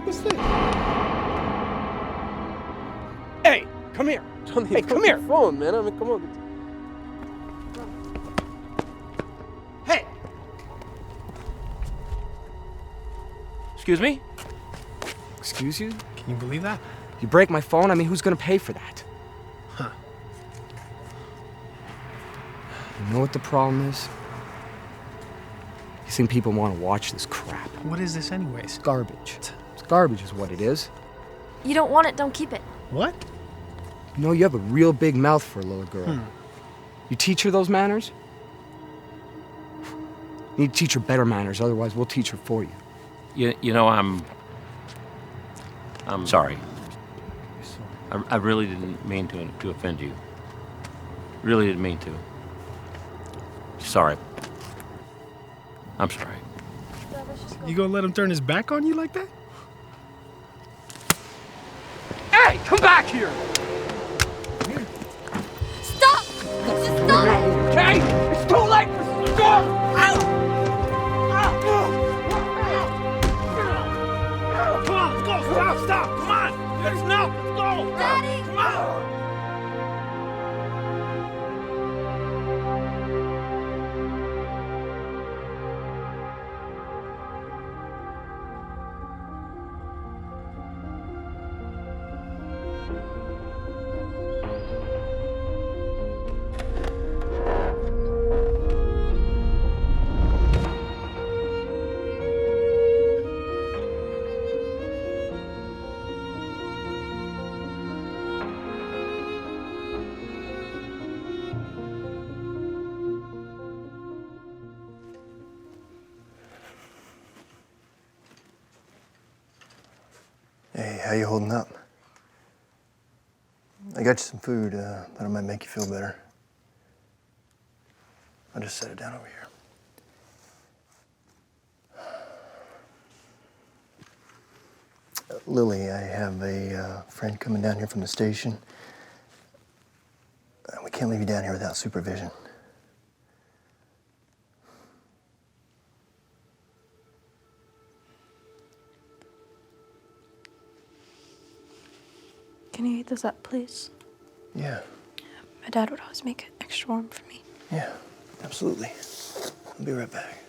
What's this? Hey, come here. Hey, come here. Phone, man. I mean, come on. Hey.
Excuse me?
Excuse you?
Can you believe that?
You break my phone? I mean, who's gonna pay for that?
Huh.
You know what the problem is? You think people want to watch this crap.
What is this anyways?
Garbage. It's garbage is what it is.
You don't want it, don't keep it.
What?
You know, you have a real big mouth for a little girl. You teach her those manners? You need to teach her better manners, otherwise we'll teach her for you.
You know, I'm sorry. I really didn't mean to offend you. Really didn't mean to. Sorry. I'm sorry.
You gonna let him turn his back on you like that?
Hey, come back here!
Stop! Just stop!
Okay? It's too late for stop!
Come on, let's go. Stop. Come on. Let's go.
Daddy!
Come on.
Hey, how you holding up? I got you some food that might make you feel better. I'll just set it down over here. Lily, I have a friend coming down here from the station. We can't leave you down here without supervision.
Can you heat this up, please?
Yeah.
My dad would always make it extra warm for me.
Yeah, absolutely. I'll be right back.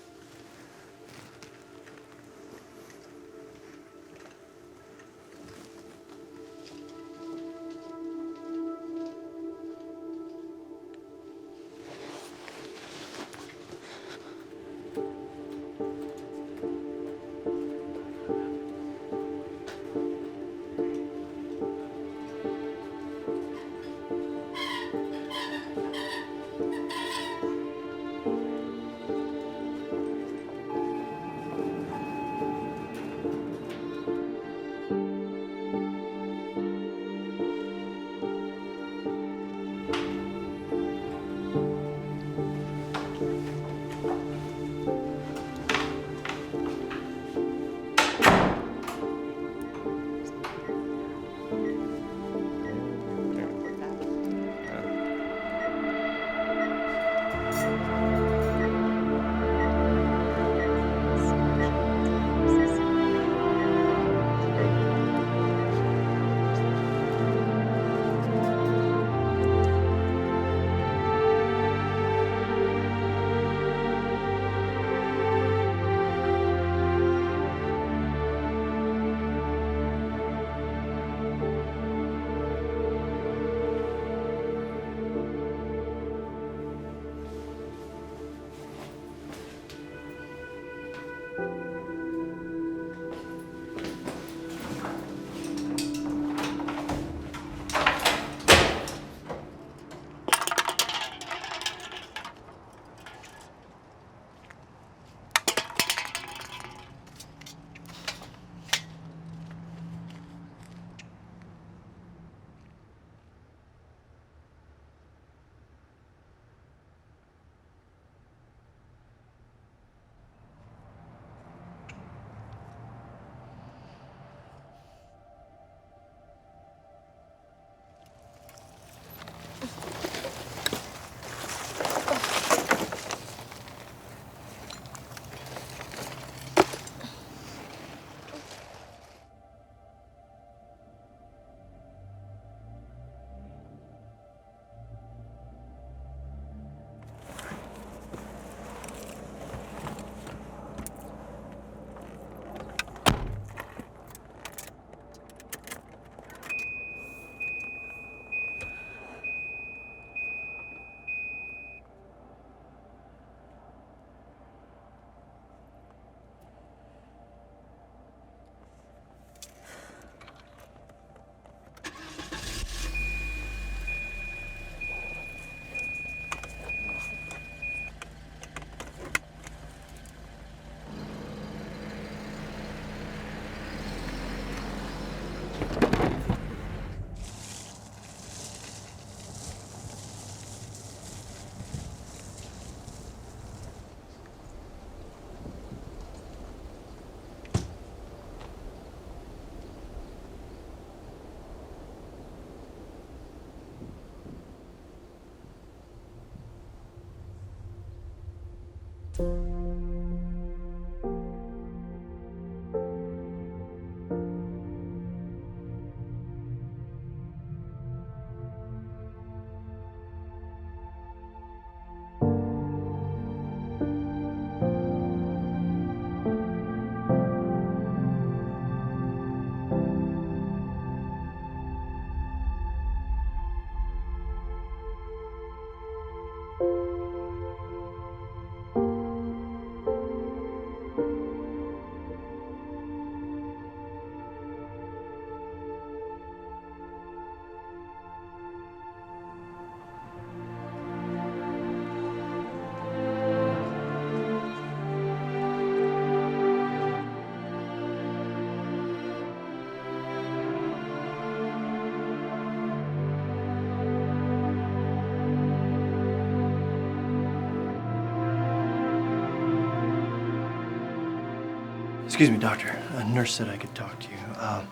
Excuse me, doctor. A nurse said I could talk to you. I'm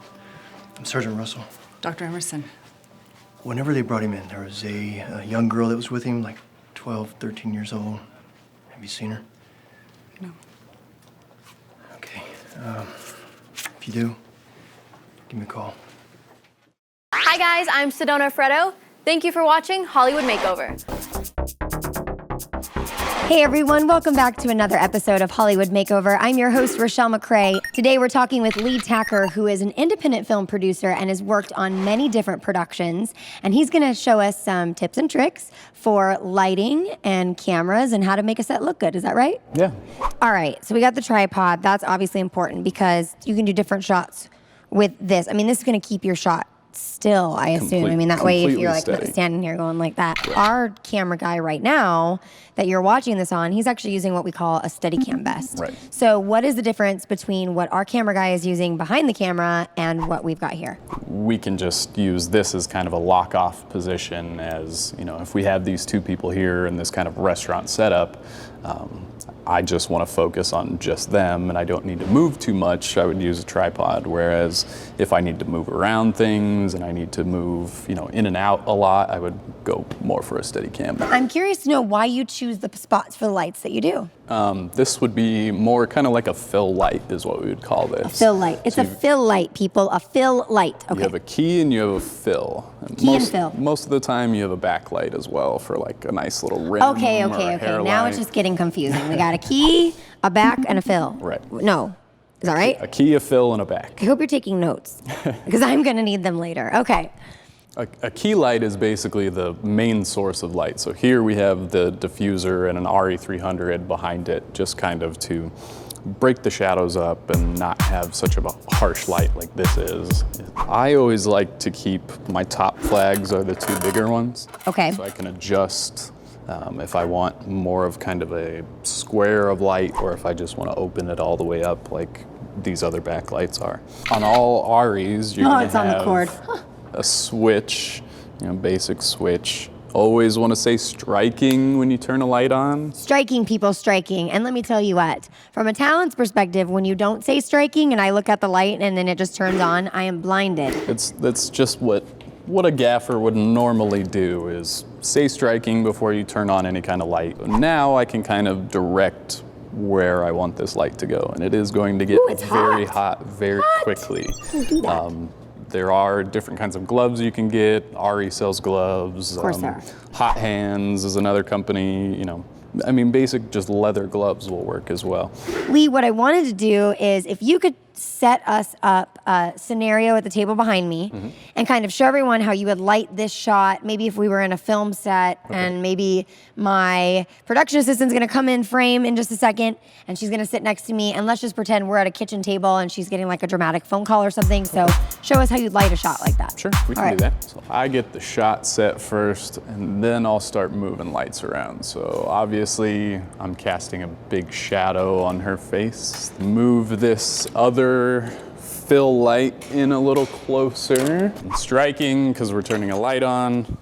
Sergeant Russell.
Dr. Emerson.
Whenever they brought him in, there was a young girl that was with him, like 12, 13 years old. Have you seen her?
No.
Okay. If you do, give me a call.
Hi guys, I'm Sedona Fredo. Thank you for watching Hollywood Makeover.
Hey everyone, welcome back to another episode of Hollywood Makeover. I'm your host, Rochelle McCrae. Today we're talking with Lee Tacker, who is an independent film producer and has worked on many different productions. And he's gonna show us some tips and tricks for lighting and cameras and how to make a set look good. Is that right?
Yeah.
All right, so we got the tripod. That's obviously important because you can do different shots with this. I mean, this is gonna keep your shot still, I assume. I mean, that way if you're like standing here going like that. Right. Our camera guy right now that you're watching this on, he's actually using what we call a Steadicam vest.
Right.
So what is the difference between what our camera guy is using behind the camera and what we've got here?
We can just use this as kind of a lock-off position as, you know, if we have these two people here in this kind of restaurant setup, I just want to focus on just them and I don't need to move too much, I would use a tripod. Whereas if I need to move around things and I need to move, you know, in and out a lot, I would go more for a Steadicam.
I'm curious to know why you choose the spots for the lights that you do.
This would be more kind of like a fill light is what we would call this.
A fill light. It's a fill light, people. A fill light. Okay.
You have a key and you have a fill.
Key and fill.
Most of the time you have a backlight as well for like a nice little rim.
Okay.
Or a hair
Now
light.
it's just getting confusing. We got a key, a back, and a fill.
Right.
No. Is that right?
A key, a fill, and a back.
I hope you're taking notes because I'm going to need them later. Okay.
A key light is basically the main source of light. So here we have the diffuser and an RE300 behind it, just kind of to break the shadows up and not have such a harsh light like this is. I always like to keep my top flags are the two bigger ones.
Okay.
So I can adjust if I want more of kind of a square of light or if I just want to open it all the way up like these other backlights are. On all REs, you're going to have
on the cord.
a switch, you know, basic switch. Always want to say striking when you turn a light on.
Striking, people, striking. And let me tell you what, from a talent's perspective, when you don't say striking and I look at the light and then it just turns on, I am blinded.
That's just what a gaffer would normally do is say striking before you turn on any kind of light. Now I can kind of direct where I want this light to go. And it is going to get very hot very quickly. There are different kinds of gloves you can get. RE sells gloves.
Of course there are.
Hot Hands is another company, you know. I mean, basic just leather gloves will work as well.
Lee, what I wanted to do is if you could set us up a scenario at the table behind me and kind of show everyone how you would light this shot, maybe if we were in a film set and maybe my production assistant's gonna come in frame in just a second and she's gonna sit next to me and let's just pretend we're at a kitchen table and she's getting like a dramatic phone call or something. So show us how you'd light a shot like that.
Sure, we can do that. So I get the shot set first and then I'll start moving lights around. So obviously I'm casting a big shadow on her face. Move this other fill light in a little closer. I'm striking because we're turning a light on.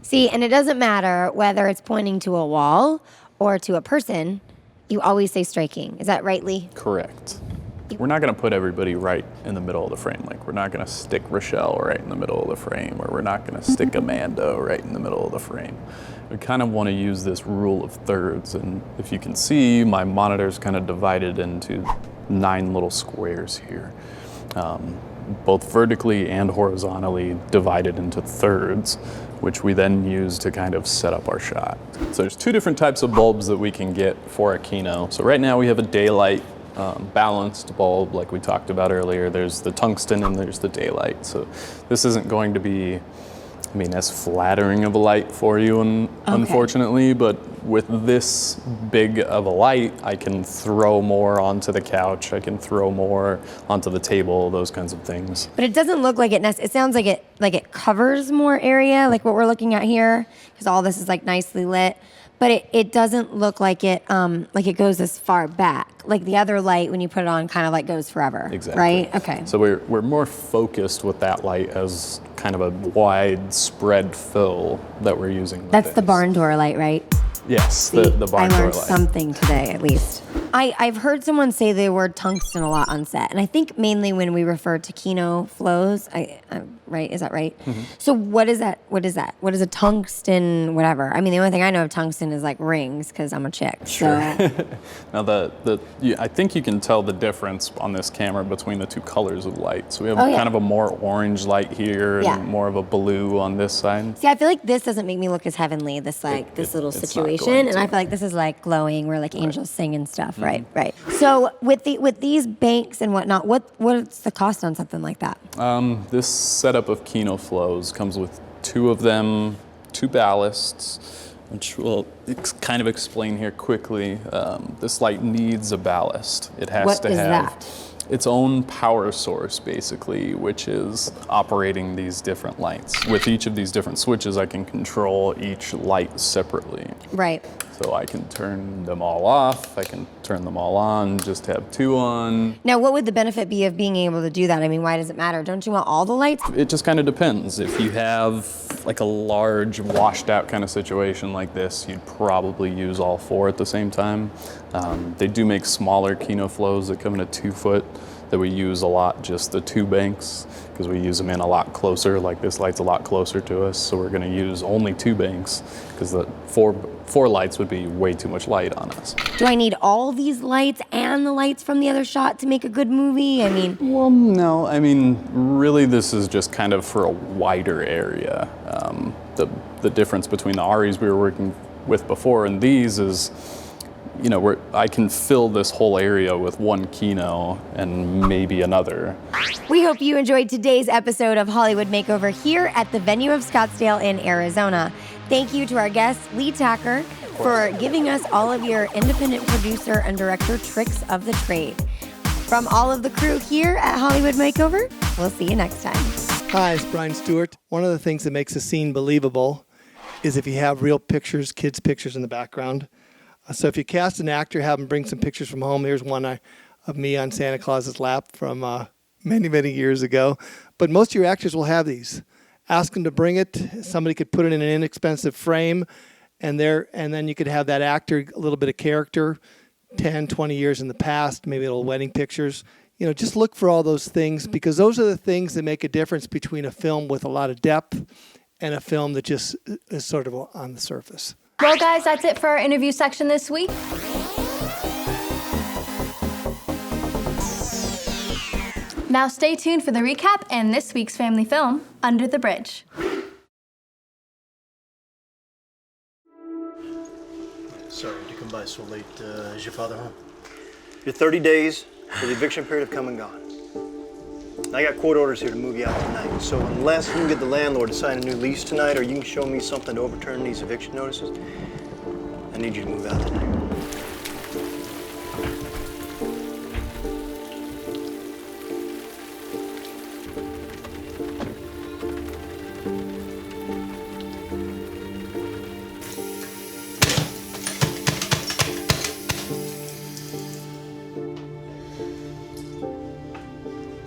See, and it doesn't matter whether it's pointing to a wall or to a person, you always say striking. Is that right, Lee?
Correct. We're not going to put everybody right in the middle of the frame. Like, we're not going to stick Rochelle right in the middle of the frame, or we're not going to stick Amanda right in the middle of the frame. We kind of want to use this rule of thirds, and if you can see, my monitor's kind of divided into 9 little squares here. Both vertically and horizontally divided into thirds, which we then use to kind of set up our shot. So there's 2 different types of bulbs that we can get for a Kino. So right now we have a daylight balanced bulb like we talked about earlier. There's the tungsten and there's the daylight. So this isn't going to be, I mean, as flattering of a light for you, unfortunately, but with this big of a light, I can throw more onto the couch, I can throw more onto the table, those kinds of things.
But it doesn't look like it sounds like it covers more area, like what we're looking at here, because all this is like nicely lit. But it doesn't look like it goes as far back. Like the other light, when you put it on, kind of like goes forever. Exactly. Right? Okay.
So we're more focused with that light as kind of a widespread fill that we're using.
That's the barn door light, right?
Yes, the barn door light.
I learned something today, at least. I've heard someone say the word tungsten a lot on set, and I think mainly when we refer to Kino flows, right? Is that right?
Mm-hmm.
So what is that? What is that? What is a tungsten whatever? I mean, the only thing I know of tungsten is like rings, because I'm a chick.
Sure.
So.
Now, I think you can tell the difference on this camera between the 2 colors of light. So we have kind of a more orange light here and more of a blue on this side.
See, I feel like this doesn't make me look as heavenly, this little situation, and I feel like this is like glowing, where like angels sing and stuff. Right. So with these banks and whatnot, what's the cost on something like that?
This setup of Kino flows comes with 2 of them, 2 ballasts, which we'll kind of explain here quickly. This light needs a ballast. It has to have its own power source, basically, which is operating these different lights. With each of these different switches, I can control each light separately.
Right.
So I can turn them all off, I can turn them all on, just have 2 on.
Now, what would the benefit be of being able to do that? I mean, why does it matter? Don't you want all the lights?
It just kind of depends. If you have like a large washed out kind of situation like this, you'd probably use all 4 at the same time. They do make smaller Kino flows that come in a 2 foot that we use a lot, just the 2 banks, because we use them in a lot closer. Like this light's a lot closer to us, so we're going to use only 2 banks because the 4 lights would be way too much light on us.
Do I need all these lights and the lights from the other shot to make a good movie? I mean,
well, no. I mean, really, this is just kind of for a wider area. The difference between the Aris we were working with before and these is, you know, I can fill this whole area with 1 Kino and maybe another.
we hope you enjoyed today's episode of Hollywood Makeover here at the venue of Scottsdale in Arizona. Thank you to our guest, Lee Tacker, for giving us all of your independent producer and director tricks of the trade. From all of the crew here at Hollywood Makeover, we'll see you next time.
Hi, it's Brian Stewart. One of the things that makes a scene believable is if you have real pictures, kids' pictures in the background. So if you cast an actor, have them bring some pictures from home. Here's one of me on Santa Claus's lap from many, many years ago. But most of your actors will have these. Ask them to bring it. Somebody could put it in an inexpensive frame, and then you could have that actor, a little bit of character, 10, 20 years in the past, maybe little wedding pictures. You know, just look for all those things, because those are the things that make a difference between a film with a lot of depth and a film that just is sort of on the surface.
Well, guys, that's it for our interview section this week. Now stay tuned for the recap and this week's family film, Under the Bridge.
Sorry to come by so late. Is your father home? Your 30 days for the eviction period have come and gone. And I got court orders here to move you out tonight. So unless you can get the landlord to sign a new lease tonight, or you can show me something to overturn these eviction notices, I need you to move out tonight.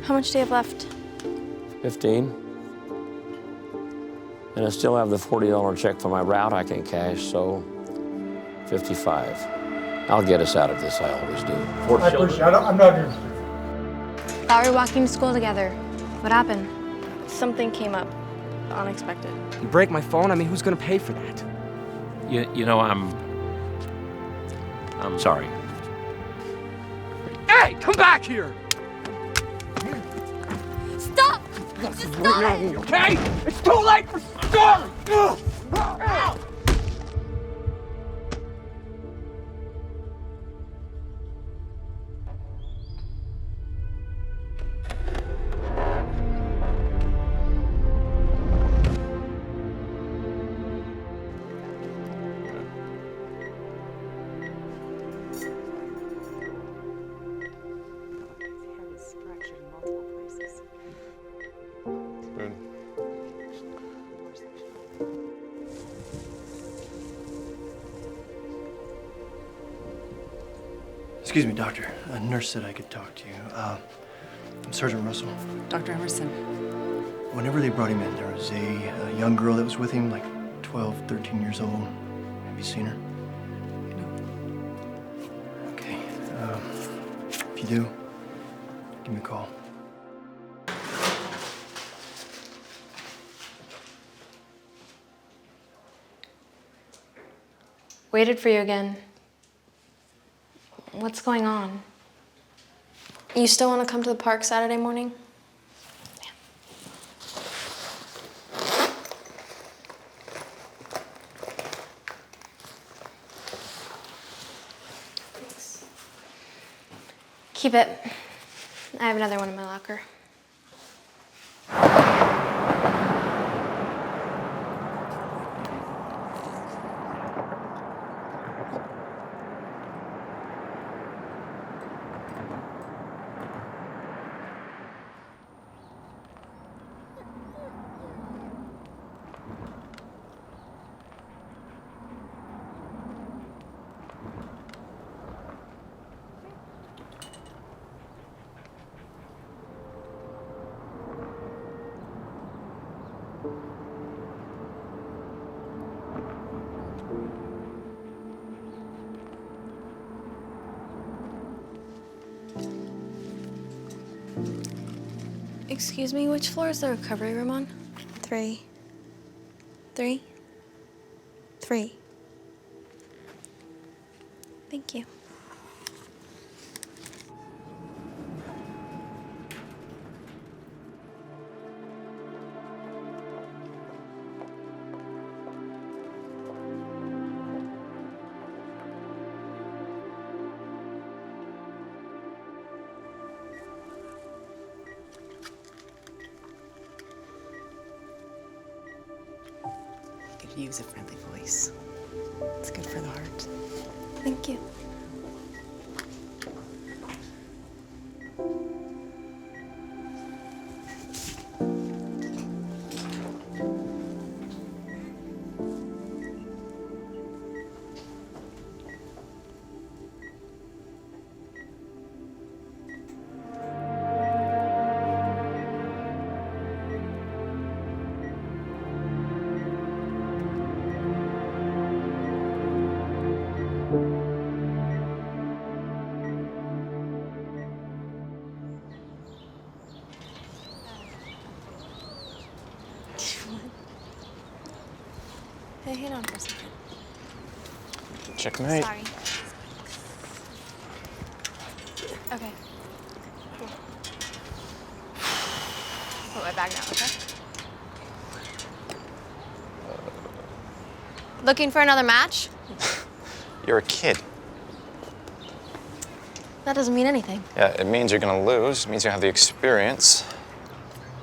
How much do you have left?
15. And I still have the $40 check for my route I can cash, so 55. I'll get us out of this, I always do.
I appreciate it. I'm not interested.
Thought we were walking to school together. What happened?
Something came up. Unexpected.
You break my phone? I mean, who's gonna pay for that?
You know, I'm
Sorry.
Hey, come back here!
Stop!
Okay? It's too late for story!
Excuse me, doctor. A nurse said I could talk to you. I'm Sergeant Russell.
Dr. Emerson.
Whenever they brought him in, there was a young girl that was with him, like 12, 13 years old. Have you seen her? No. Okay. If you do, give me a call.
Waited for you again. What's going on?
You still want to come to the park Saturday morning? Thanks. Keep it. I have another one in my locker. Excuse me, which floor is the recovery room on? 3. 3? 3. Thank you.
Could use a friendly voice. It's good for the heart.
Thank you. Hey, hang on for a second.
Checkmate.
Sorry. Okay. Cool. Put my bag down, okay? Looking for another match?
You're a kid.
That doesn't mean anything.
Yeah, it means you're gonna lose. It means you have the experience.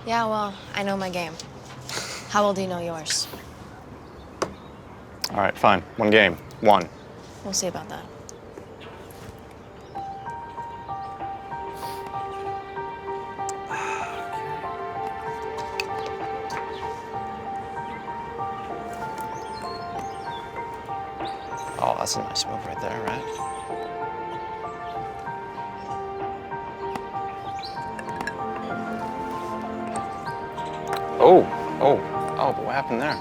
Yeah, well, I know my game. How well do you know yours?
All right, fine. One game. One.
We'll see about that.
Oh, that's a nice move right there, right? Oh, but what happened there?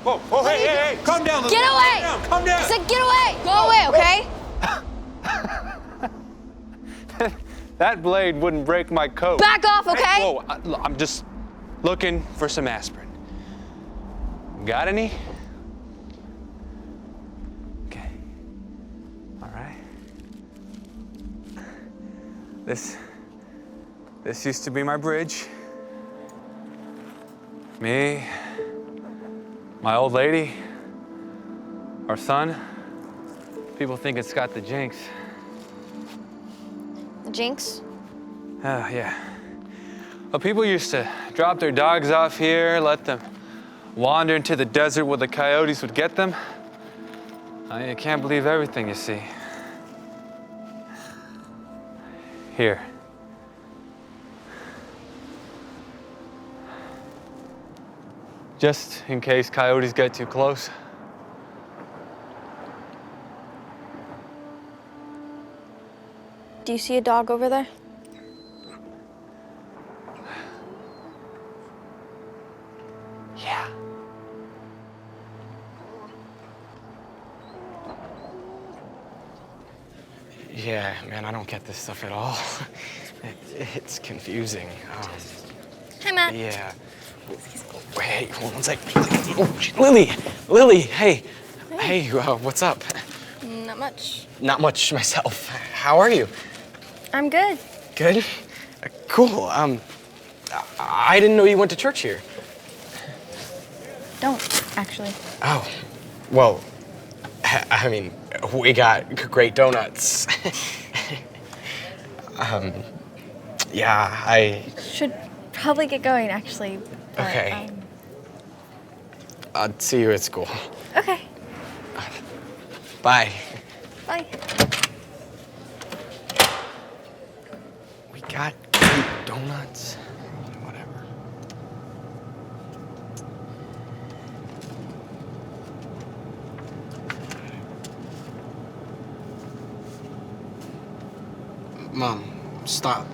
Whoa, whoa, hey, calm down.
Get away!
Calm down.
I said get away! Go away, okay?
That blade wouldn't break my coat.
Back off, okay?
Hey, whoa, I'm just looking for some aspirin. Got any? Okay. All right. This used to be my bridge. Me, my old lady, our son. People think it's got the jinx.
The jinx?
Yeah. Well, people used to drop their dogs off here, let them wander into the desert where the coyotes would get them. You can't believe everything you see. Here. Just in case coyotes get too close.
Do you see a dog over there?
Yeah.
Yeah, man, I don't get this stuff at all. It's confusing.
Hi, Matt.
Yeah. Hey, hold on one sec. Oh, Lily, hey. Hey, what's up?
Not much.
Not much myself. How are you?
I'm good.
Good? Cool. I didn't know you went to church here.
Don't, actually.
Oh, well, I mean, we got great donuts. Yeah, I...
Should probably get going, actually. But,
Okay. I'll see you at school.
Okay.
Bye.
Bye.
We got great donuts. Whatever. Mom, stop.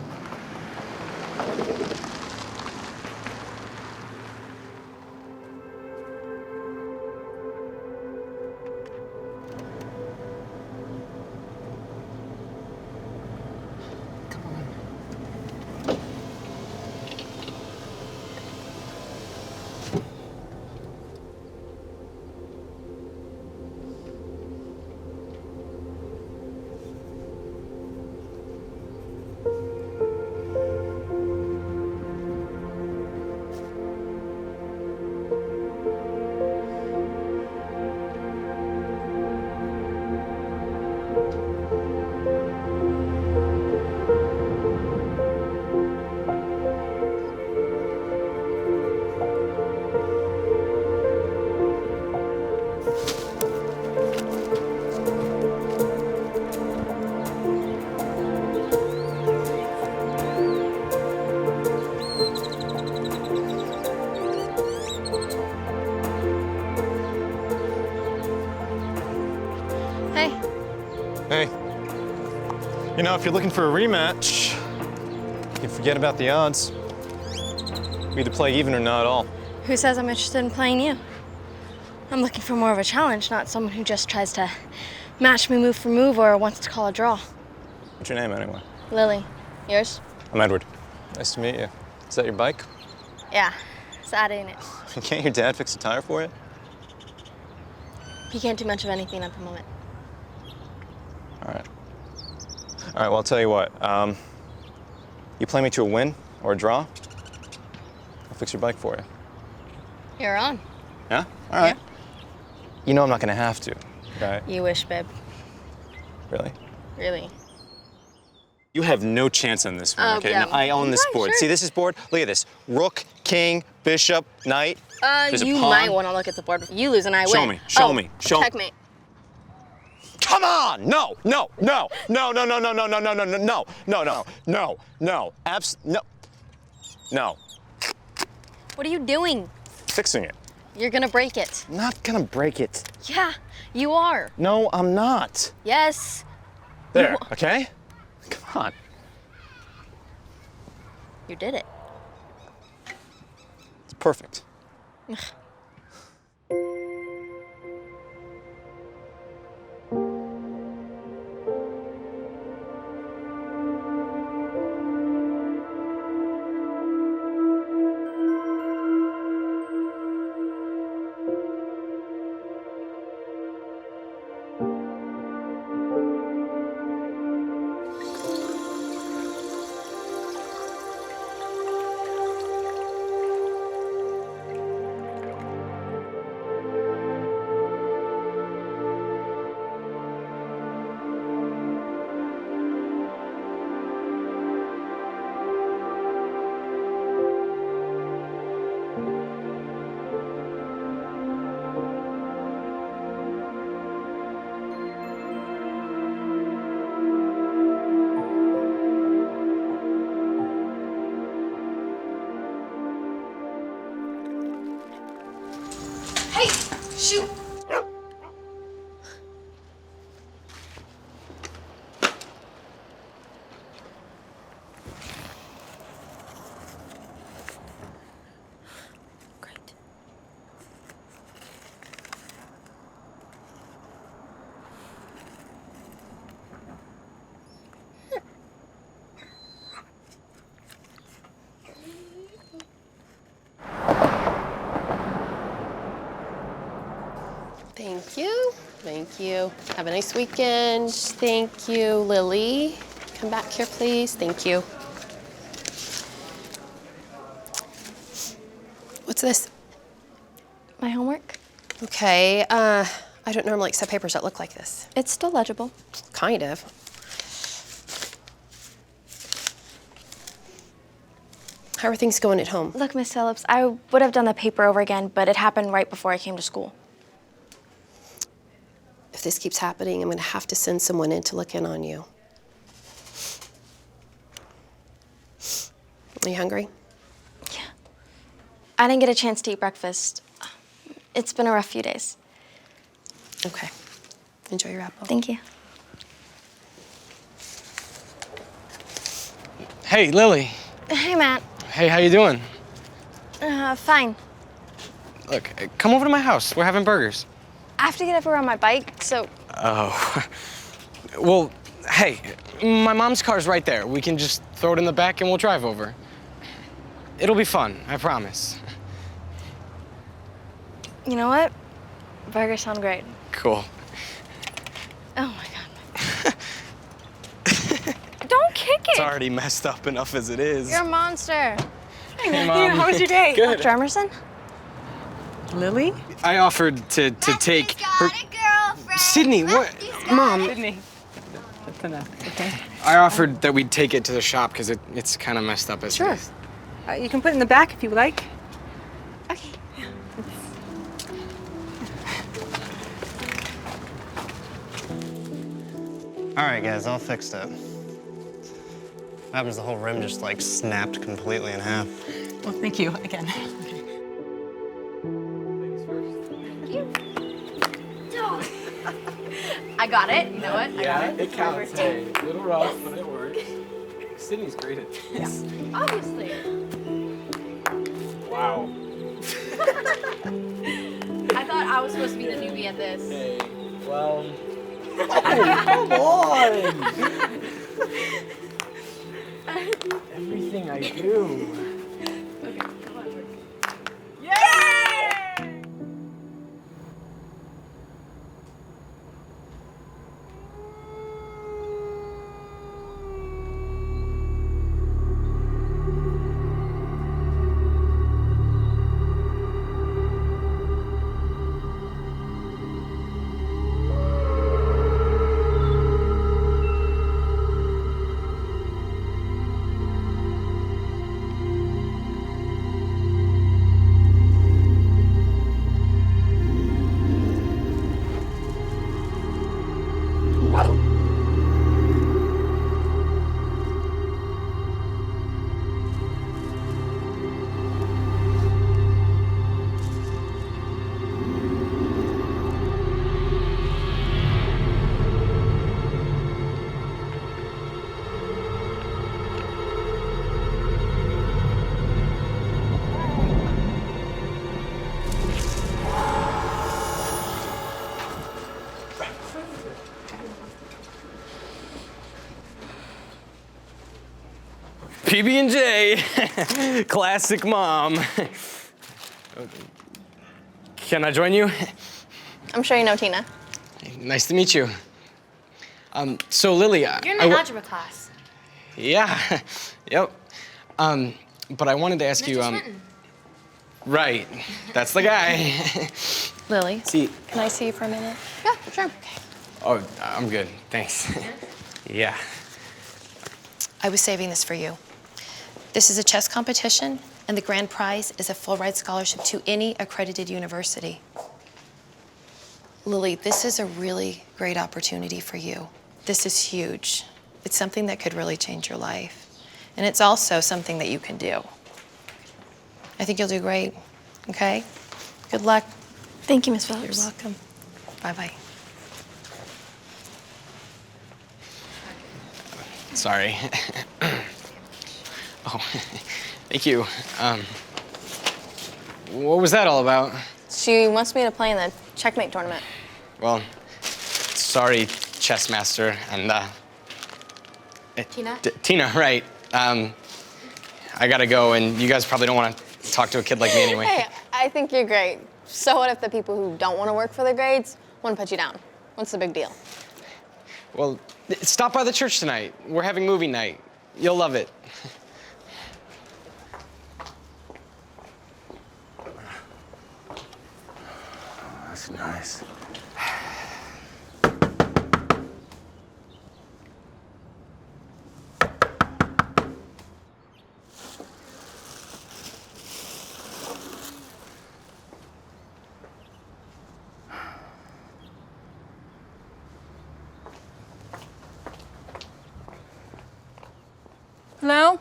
Hey, you know, if you're looking for a rematch, you can forget about the odds. We either play even or not at all.
Who says I'm interested in playing you? I'm looking for more of a challenge, not someone who just tries to match me move for move or wants to call a draw.
What's your name, anyway?
Lily. Yours?
I'm Edward. Nice to meet you. Is that your bike?
Yeah. Sad, ain't it?
Can't your dad fix a tire for it?
He can't do much of anything at the moment.
All right. All right, well, I'll tell you what. You play me to a win or a draw, I'll fix your bike for you.
You're on.
Yeah? All right. You know I'm not gonna have to, right?
You wish, babe.
Really?
Really.
You have no chance on this one,
Oh,
okay?
yeah.
Now, I own this
Right,
board.
sure.
See, this is board. Look at this. Rook, king, bishop, knight. There's a
You
pawn.
might want to look at the board. You lose and I
Show
win.
me, show
Oh,
me, show me.
Checkmate.
Come on! No, no, no, no, no, no, no, no, no, no, no, no, no, no, no, no, no. No.
What are you doing?
Fixing it.
You're gonna break it.
I'm not gonna break it.
Yeah, you are.
No, I'm not.
Yes.
There, okay? Come on.
You did it.
It's perfect.
Ugh.
Shoot!
Thank you. Thank you. Have a nice weekend. Thank you, Lily. Come back here, please. Thank you. What's this?
My homework?
Okay. I don't normally accept papers that look like this.
It's still legible.
Kind of. How are things going at home?
Look, Miss Phillips, I would have done the paper over again, but it happened right before I came to school.
If this keeps happening, I'm going to have to send someone in to look in on you. Are you hungry?
I didn't get a chance to eat breakfast. It's been a rough few days.
Okay. Enjoy your apple.
Thank you.
Hey, Lily.
Hey, Matt.
Hey, how you doing?
Fine.
Look, come over to my house. We're having burgers.
I have to get everywhere on my bike, so...
Oh. Well, hey, my mom's car's right there. We can just throw it in the back and we'll drive over. It'll be fun, I promise.
You know what? Burgers sound great.
Cool.
Oh, my God. Don't kick it!
It's already messed up enough as it is.
You're a monster.
Hey, Mom.
How was your day?
Good.
Dr. Emerson?
Lily?
I offered to take her... Sydney, what? Mom.
Sydney. That's enough, okay?
I offered that we'd take it to the shop because it's kind of messed up as
Sure.
it is.
You can put it in the back if you like.
Okay.
All right, guys, all fixed up. What happens? The whole rim just like snapped completely in half.
Well, thank you again.
I got it. You know what? I got it.
it counts. Hey, a little rough, but it works. Sydney's great at this.
Obviously.
Wow.
I thought I was supposed to be the newbie at this.
Hey, well... come on! Everything I do.
Okay, come on.
PB&J, classic mom. Can I join you?
I'm sure you know Tina.
Nice to meet you. So Lily,
You're in my algebra class.
Yeah, yep. But I wanted to ask you, right, that's the guy.
Lily,
See,
can I see you for a minute? Yeah, sure. Okay.
oh, I'm good, thanks. Yeah.
I was saving this for you. This is a chess competition, and the grand prize is a full-ride scholarship to any accredited university. Lily, this is a really great opportunity for you. This is huge. It's something that could really change your life. And it's also something that you can do. I think you'll do great, okay? Good luck.
Thank you, Miss Phillips.
You're welcome. Bye-bye.
Sorry. Oh, thank you. What was that all about?
She wants me to play in the checkmate tournament.
Well, sorry, chess master, and
Tina?
Tina, right. I gotta go, and you guys probably don't want to talk to a kid like me anyway.
Hey, I think you're great. So what if the people who don't want to work for their grades want to put you down? What's the big deal?
Well, stop by the church tonight. We're having movie night. You'll love it.
That's nice.
Hello?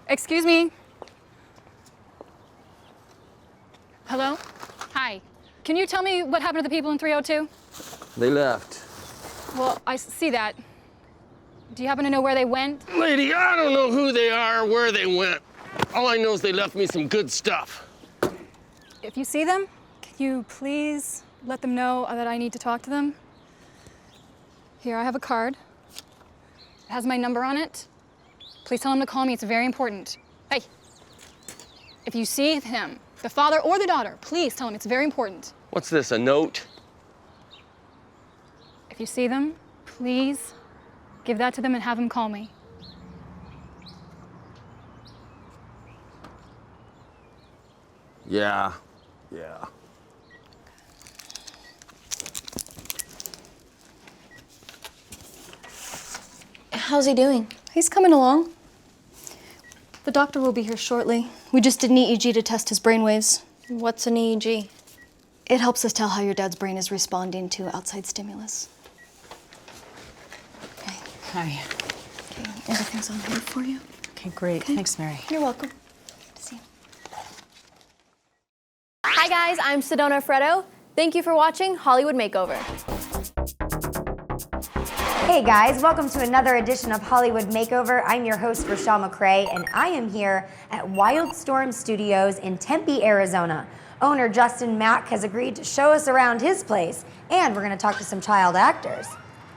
Excuse me? Hello? Hi. Can you tell me what happened to the people in 302?
They left.
Well, I see that. Do you happen to know where they went?
Lady, I don't know who they are or where they went. All I know is they left me some good stuff.
If you see them, can you please let them know that I need to talk to them? Here, I have a card. It has my number on it. Please tell him to call me. It's very important. Hey, if you see him, the father or the daughter, please tell him it's very important.
What's this, a note?
If you see them, please give that to them and have them call me.
Yeah.
How's he doing?
He's coming along. The doctor will be here shortly. We just did an EEG to test his brainwaves.
What's an EEG?
It helps us tell how your dad's brain is responding to outside stimulus.
Hi.
Okay, everything's on here for you.
Okay, great. Thanks, Mary.
You're welcome.
Hi guys, I'm Sedona Fredo. Thank you for watching Hollywood Makeover.
Hey guys, welcome to another edition of Hollywood Makeover. I'm your host, Rochelle McCrae, and I am here at Wild Storm Studios in Tempe, Arizona. Owner Justin Mack has agreed to show us around his place, and we're gonna talk to some child actors.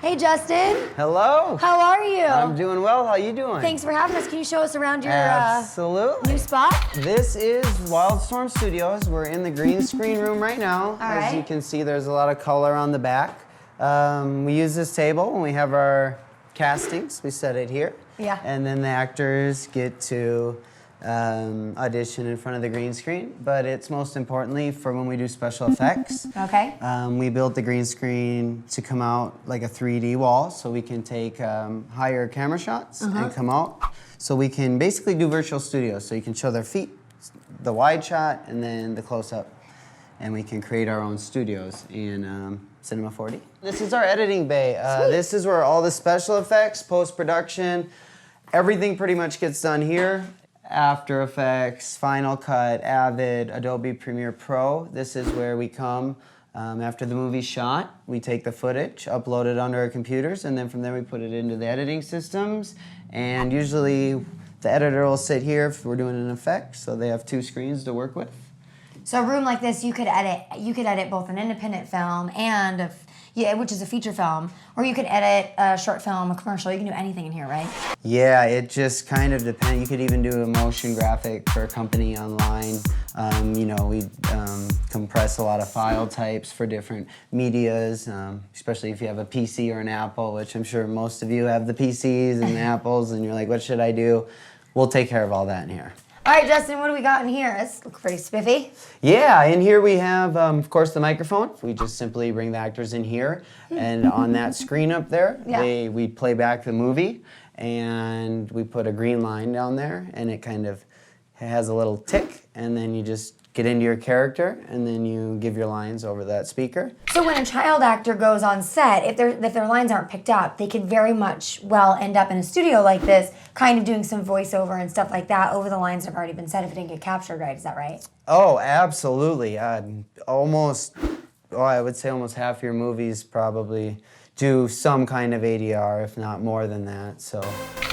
Hey Justin.
Hello.
How are you?
I'm doing well. How you doing?
Thanks for having us. Can you show us around your
Absolutely.
new spot?
This is Wildstorm Studios. We're in the green screen room right now.
All
As you
right.
can see, there's a lot of color on the back. We use this table when we have our castings. We set it here.
Yeah.
And then the actors get to audition in front of the green screen. But it's most importantly for when we do special effects.
Okay.
We built the green screen to come out like a 3D wall so we can take higher camera shots and come out. So we can basically do virtual studios. So you can show their feet, the wide shot, and then the close-up. And we can create our own studios in Cinema 4D. This is our editing bay. This is where all the special effects, post-production, everything pretty much gets done here. After Effects, Final Cut, Avid, Adobe Premiere Pro. This is where we come after the movie's shot. We take the footage, upload it onto our computers, and then from there we put it into the editing systems. And usually the editor will sit here if we're doing an effect, so they have two screens to work with.
So a room like this, you could edit both an independent film and which is a feature film, or you could edit a short film, a commercial. You can do anything in here, right?
Yeah, it just kind of depends. You could even do a motion graphic for a company online. We compress a lot of file types for different medias, especially if you have a PC or an Apple, which I'm sure most of you have the PCs and the Apples, and you're like, what should I do? We'll take care of all that in here.
All right, Justin, what do we got in here? This looks pretty spiffy.
Yeah, in here we have, of course, the microphone. We just simply bring the actors in here, and on that screen up there, we play back the movie, and we put a green line down there, and it kind of has a little tick, and then you just get into your character, and then you give your lines over that speaker.
So when a child actor goes on set, if their lines aren't picked up, they could very much well end up in a studio like this, kind of doing some voiceover and stuff like that over the lines that have already been said if it didn't get captured right. Is that right?
Oh, absolutely. I would say almost half your movies probably do some kind of ADR, if not more than that, so.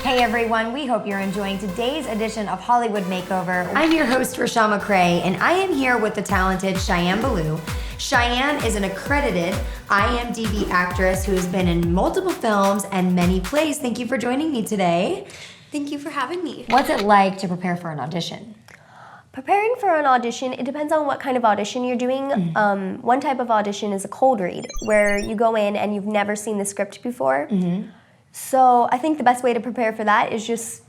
Hey everyone, we hope you're enjoying today's edition of Hollywood Makeover. I'm your host, Rochelle McCray, and I am here with the talented Cheyenne Ballou. Cheyenne is an accredited IMDb actress who has been in multiple films and many plays. Thank you for joining me today.
Thank you for having me.
What's it like to prepare for an audition?
Preparing for an audition, it depends on what kind of audition you're doing. One type of audition is a cold read, where you go in and you've never seen the script before. So I think the best way to prepare for that is just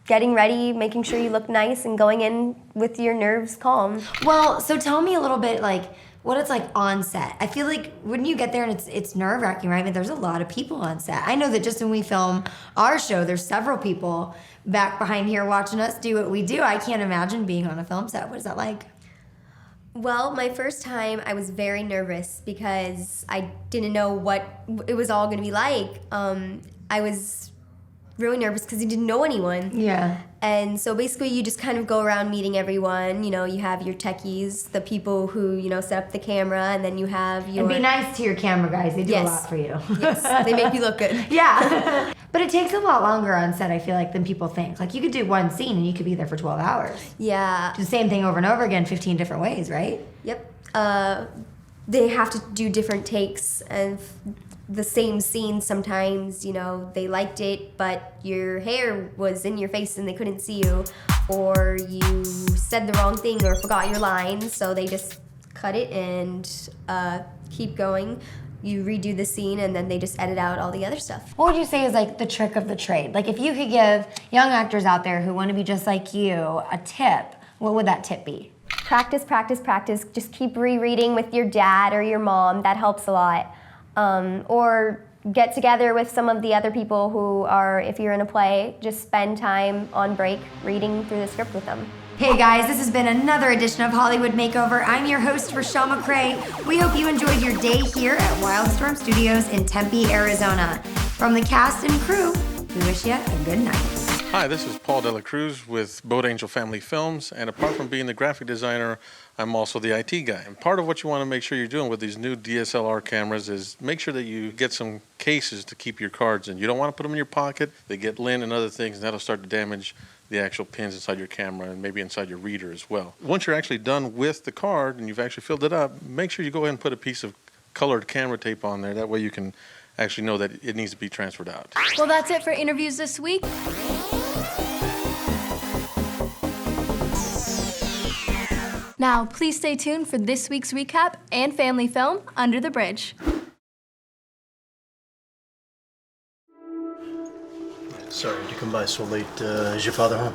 getting ready, making sure you look nice, and going in with your nerves calm.
Well, so tell me a little bit like what it's like on set. I feel like when you get there and it's nerve-wracking, right? I mean, there's a lot of people on set. I know that just when we film our show, there's several people back behind here watching us do what we do. I can't imagine being on a film set. What is that like?
Well, my first time, I was very nervous because I didn't know what it was all going to be like. I was really nervous because you didn't know anyone.
Yeah.
And so basically you just kind of go around meeting everyone. You know, you have your techies, the people who, you know, set up the camera, and then you have your...
And be nice to your camera guys. They do a lot for you.
Yes, they make you look good.
Yeah. But it takes a lot longer on set, I feel like, than people think. Like, you could do one scene and you could be there for 12 hours.
Yeah.
Do the same thing over and over again, 15 different ways, right?
Yep. They have to do different takes of the same scene sometimes. You know, they liked it, but your hair was in your face and they couldn't see you, or you said the wrong thing or forgot your line, so they just cut it and keep going. You redo the scene, and then they just edit out all the other stuff.
What would you say is like the trick of the trade? Like, if you could give young actors out there who want to be just like you a tip, what would that tip be?
Practice, practice, practice. Just keep rereading with your dad or your mom. That helps a lot. Or get together with some of the other people who are, if you're in a play, just spend time on break reading through the script with them.
Hey guys, this has been another edition of Hollywood Makeover. I'm your host, Rochelle McCray. We hope you enjoyed your day here at Wildstorm Studios in Tempe, Arizona. From the cast and crew, we wish you a good night.
Hi, this is Paul Dela Cruz with Boat Angel Family Films, and apart from being the graphic designer, I'm also the IT guy. And part of what you want to make sure you're doing with these new DSLR cameras is make sure that you get some cases to keep your cards in. You don't want to put them in your pocket. They get lint and other things, and that'll start to damage the actual pins inside your camera and maybe inside your reader as well. Once you're actually done with the card and you've actually filled it up, make sure you go ahead and put a piece of colored camera tape on there. That way you can actually know that it needs to be transferred out.
Well, that's it for interviews this week. Now, please stay tuned for this week's recap and family film, Under the Bridge.
Sorry to come by so late. Is your father home?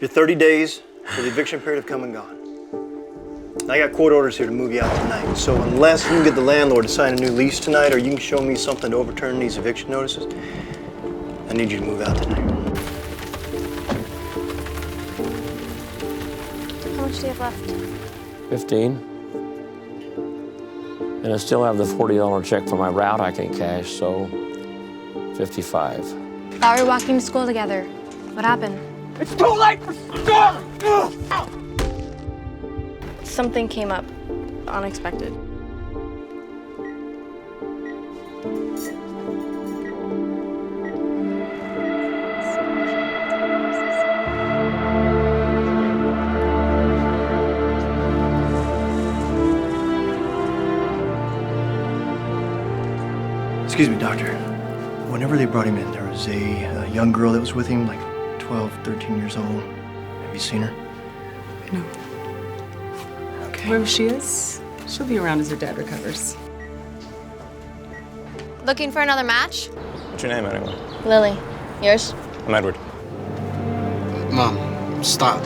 Your 30 days for the eviction period have come and gone. I got court orders here to move you out tonight. So unless you can get the landlord to sign a new lease tonight, or you can show me something to overturn these eviction notices, I need you to move out tonight.
How much do you have left?
15. And I still have the $40 check for my route I can cash, so 55.
Thought we were walking to school together. What happened?
It's too late for start!
Something came up. Unexpected.
Excuse me, doctor. Whenever they brought him in, there was a young girl that was with him, like 12, 13 years old. Have you seen her?
No. Okay. Wherever she is, she'll be around as her dad recovers.
Looking for another match?
What's your name, anyway?
Lily. Yours?
I'm Edward.
Mom, stop.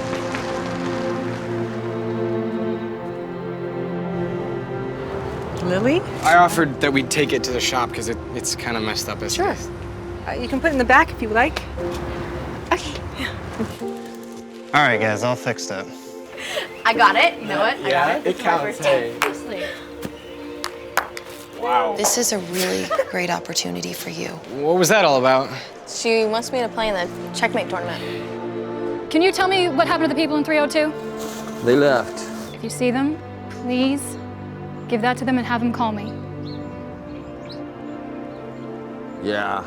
Lily?
I offered that we'd take it to the shop because it's kind of messed up as
Sure. You can put it in the back if you would like.
All right, guys, all fixed up.
I got it. You know what? I
Yeah,
got it.
it
It's my
counts,
birthday.
hey.
Seriously.
Wow.
This is a really great opportunity for you.
What was that all about?
She wants me to play in the checkmate tournament.
Can you tell me what happened to the people in 302?
They left.
If you see them, please give that to them and have them call me.
Yeah.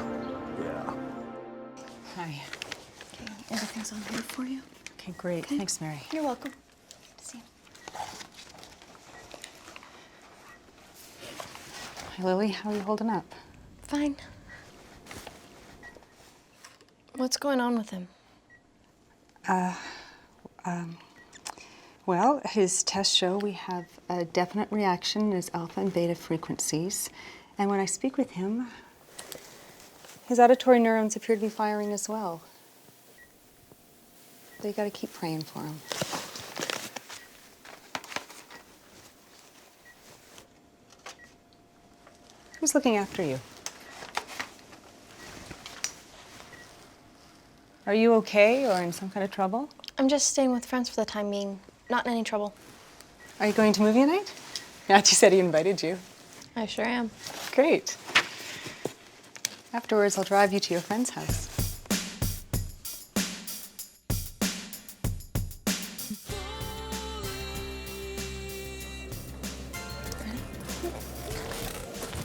Hi.
Everything's on hold for you.
Okay, great. Thanks, Mary.
You're welcome. See you.
Hi, Lily. How are you holding up?
Fine. What's going on with him?
Well, his tests show we have a definite reaction in his alpha and beta frequencies. And when I speak with him, his auditory neurons appear to be firing as well. So you gotta keep praying for him. Who's looking after you? Are you okay or in some kind of trouble?
I'm just staying with friends for the time being. Not in any trouble.
Are you going to movie night? Matthew said he invited you.
I sure am.
Great. Afterwards, I'll drive you to your friend's house.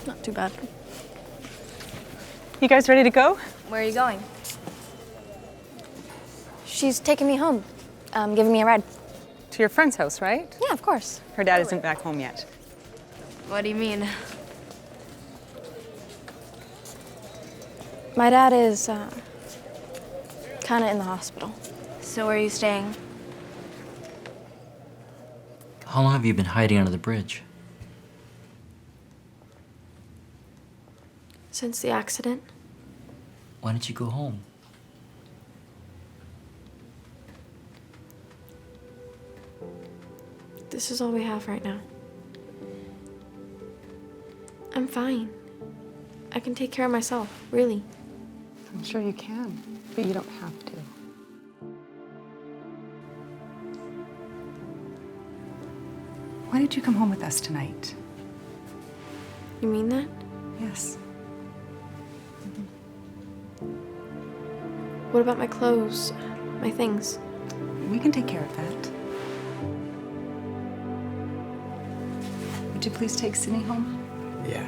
Not too bad.
You guys ready to go?
Where are you going? She's taking me home. Giving me a ride.
To your friend's house, right?
Yeah, of course.
Her dad isn't back home yet.
What do you mean?
My dad is, kind of in the hospital.
So where are you staying?
How long have you been hiding under the bridge?
Since the accident.
Why didn't you go home?
This is all we have right now. I'm fine. I can take care of myself, really.
I'm sure you can, but you don't have to. Why did you come home with us tonight?
You mean that?
Yes.
What about my clothes? My things?
We can take care of that. Would you please take Sydney home?
Yeah,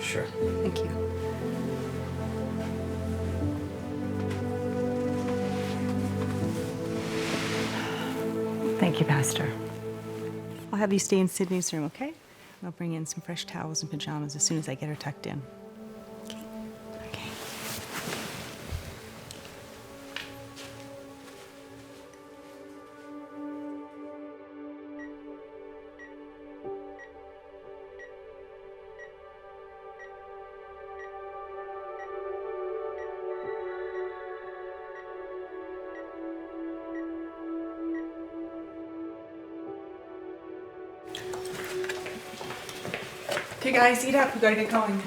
sure.
Thank you. Thank you, Pastor. I'll have you stay in Sydney's room, okay? I'll bring in some fresh towels and pajamas as soon as I get her tucked in. Okay. Okay, guys, eat up. We gotta get going.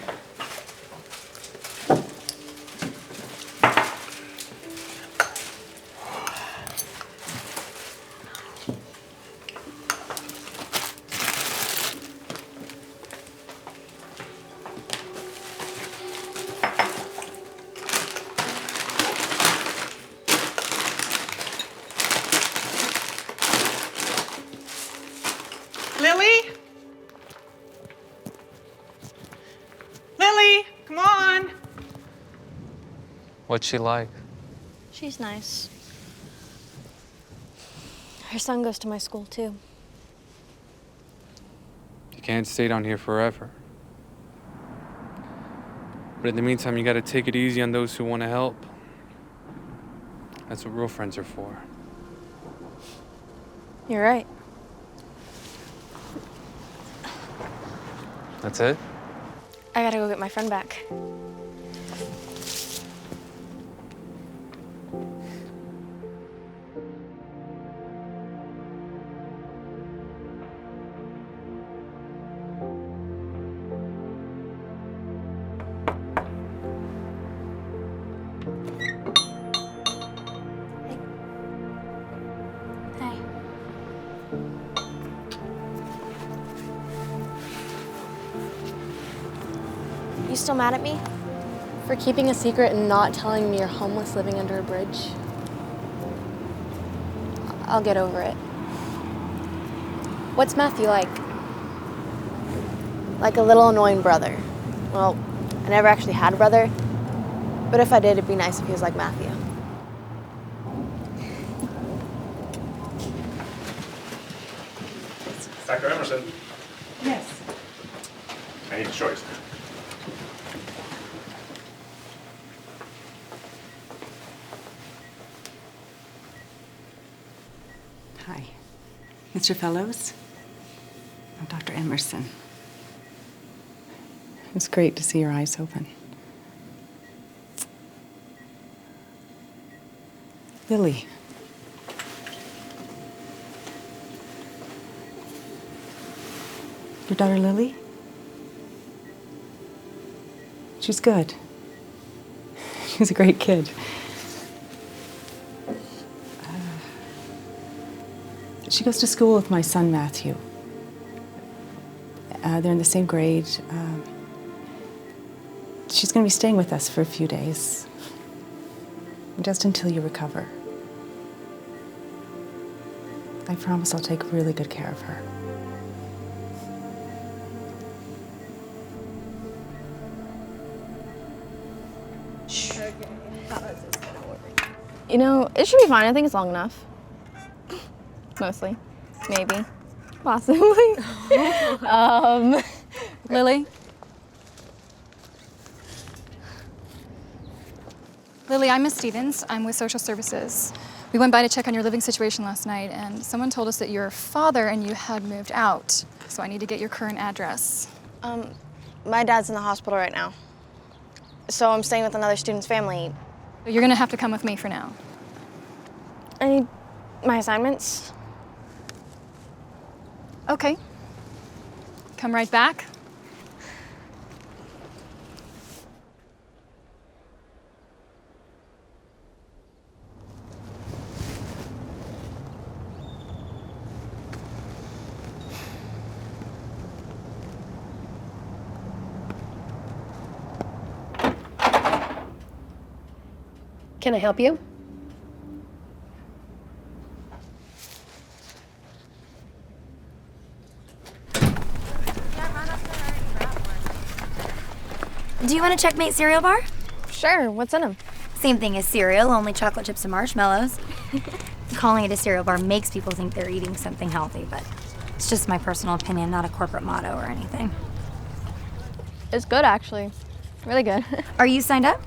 Lily? Lily, come on.
What's she like?
She's nice. Her son goes to my school, too.
You can't stay down here forever. But in the meantime, you gotta take it easy on those who want to help. That's what real friends are for.
You're right.
That's it?
I gotta go get my friend back. You still mad at me? For keeping a secret and not telling me you're homeless living under a bridge? I'll get over it. What's Matthew like? Like a little annoying brother. Well, I never actually had a brother, but if I did, it'd be nice if he was like Matthew.
Dr. Emerson,
Yes.
I need a choice.
Hi. Mr. Fellows? I'm Dr. Emerson. It's great to see your eyes open. Lily. Your daughter Lily? She's good. She's a great kid. She goes to school with my son Matthew. They're in the same grade. She's going to be staying with us for a few days, just until you recover. I promise I'll take really good care of her.
You know, it should be fine. I think it's long enough. Mostly. Maybe. Possibly.
Lily? Lily, I'm Miss Stevens. I'm with Social Services. We went by to check on your living situation last night, and someone told us that your father and you had moved out. So I need to get your current address.
My dad's in the hospital right now. So I'm staying with another student's family.
You're gonna have to come with me for now.
I need my assignments.
Okay. Come right back.
Can I help you?
Do you want a Checkmate cereal bar?
Sure, what's in them?
Same thing as cereal, only chocolate chips and marshmallows. Calling it a cereal bar makes people think they're eating something healthy, but it's just my personal opinion, not a corporate motto or anything.
It's good, actually. Really good.
Are you signed up?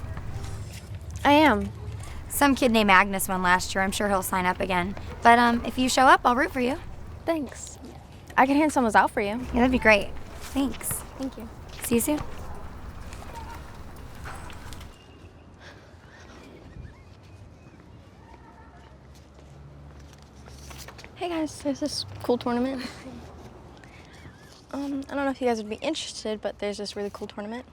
I am.
Some kid named Agnes won last year. I'm sure he'll sign up again. But if you show up, I'll root for you.
Thanks. I can hand some of those out for you.
Yeah, that'd be great. Thanks.
Thank you.
See you soon.
Hey guys, there's this cool tournament. I don't know if you guys would be interested, but there's this really cool tournament.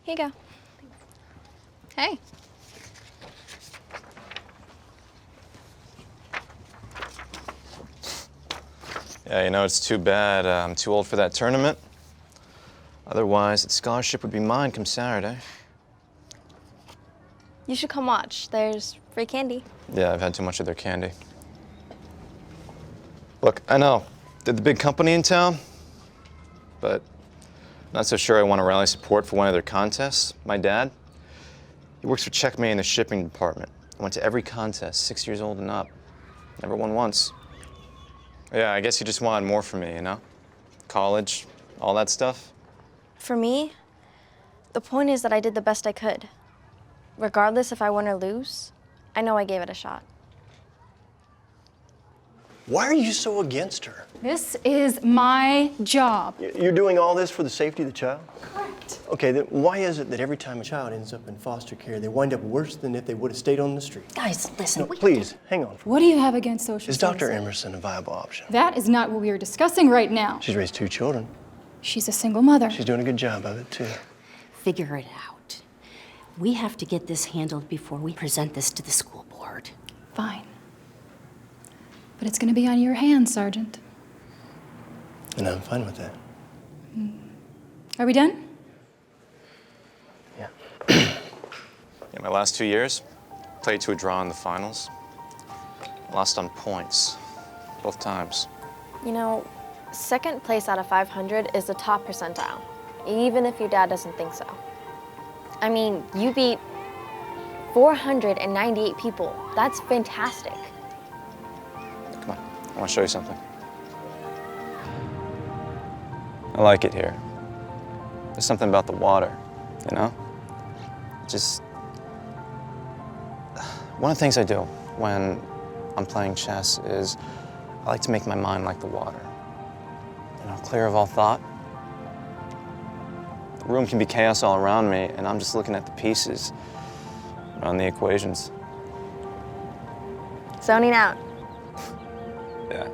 Here you go. Hey.
Yeah, you know, it's too bad I'm too old for that tournament. Otherwise, that scholarship would be mine come Saturday.
You should come watch. There's free candy.
Yeah, I've had too much of their candy. Look, I know, they're the big company in town, but not so sure I want to rally support for one of their contests. My dad, he works for Checkmate in the shipping department. I went to every contest, 6 years old and up. Never won once. Yeah, I guess he just wanted more from me, you know? College, all that stuff.
For me, the point is that I did the best I could. Regardless if I win or lose, I know I gave it a shot.
Why are you so against her?
This is my job.
You're doing all this for the safety of the child?
Correct.
Okay, then why is it that every time a child ends up in foster care, they wind up worse than if they would have stayed on the street?
Guys, listen.
No, please, hang on.
What do you have against social
Is Dr.
services?
Emerson a viable option?
That is not what we are discussing right now.
She's raised 2 children.
She's a single mother.
She's doing a good job of it, too.
Figure it out. We have to get this handled before we present this to the school board.
Fine. But it's gonna be on your hands, Sergeant.
And I'm fine with that.
Are we done?
In my last 2 years, played to a draw in the finals. Lost on points, both times.
You know, second place out of 500 is the top percentile, even if your dad doesn't think so. I mean, you beat 498 people. That's fantastic.
Come on, I want to show you something. I like it here. There's something about the water, you know? Just... One of the things I do when I'm playing chess is I like to make my mind like the water. You know, clear of all thought. The room can be chaos all around me, and I'm just looking at the pieces, around the equations.
Zoning out.
Yeah.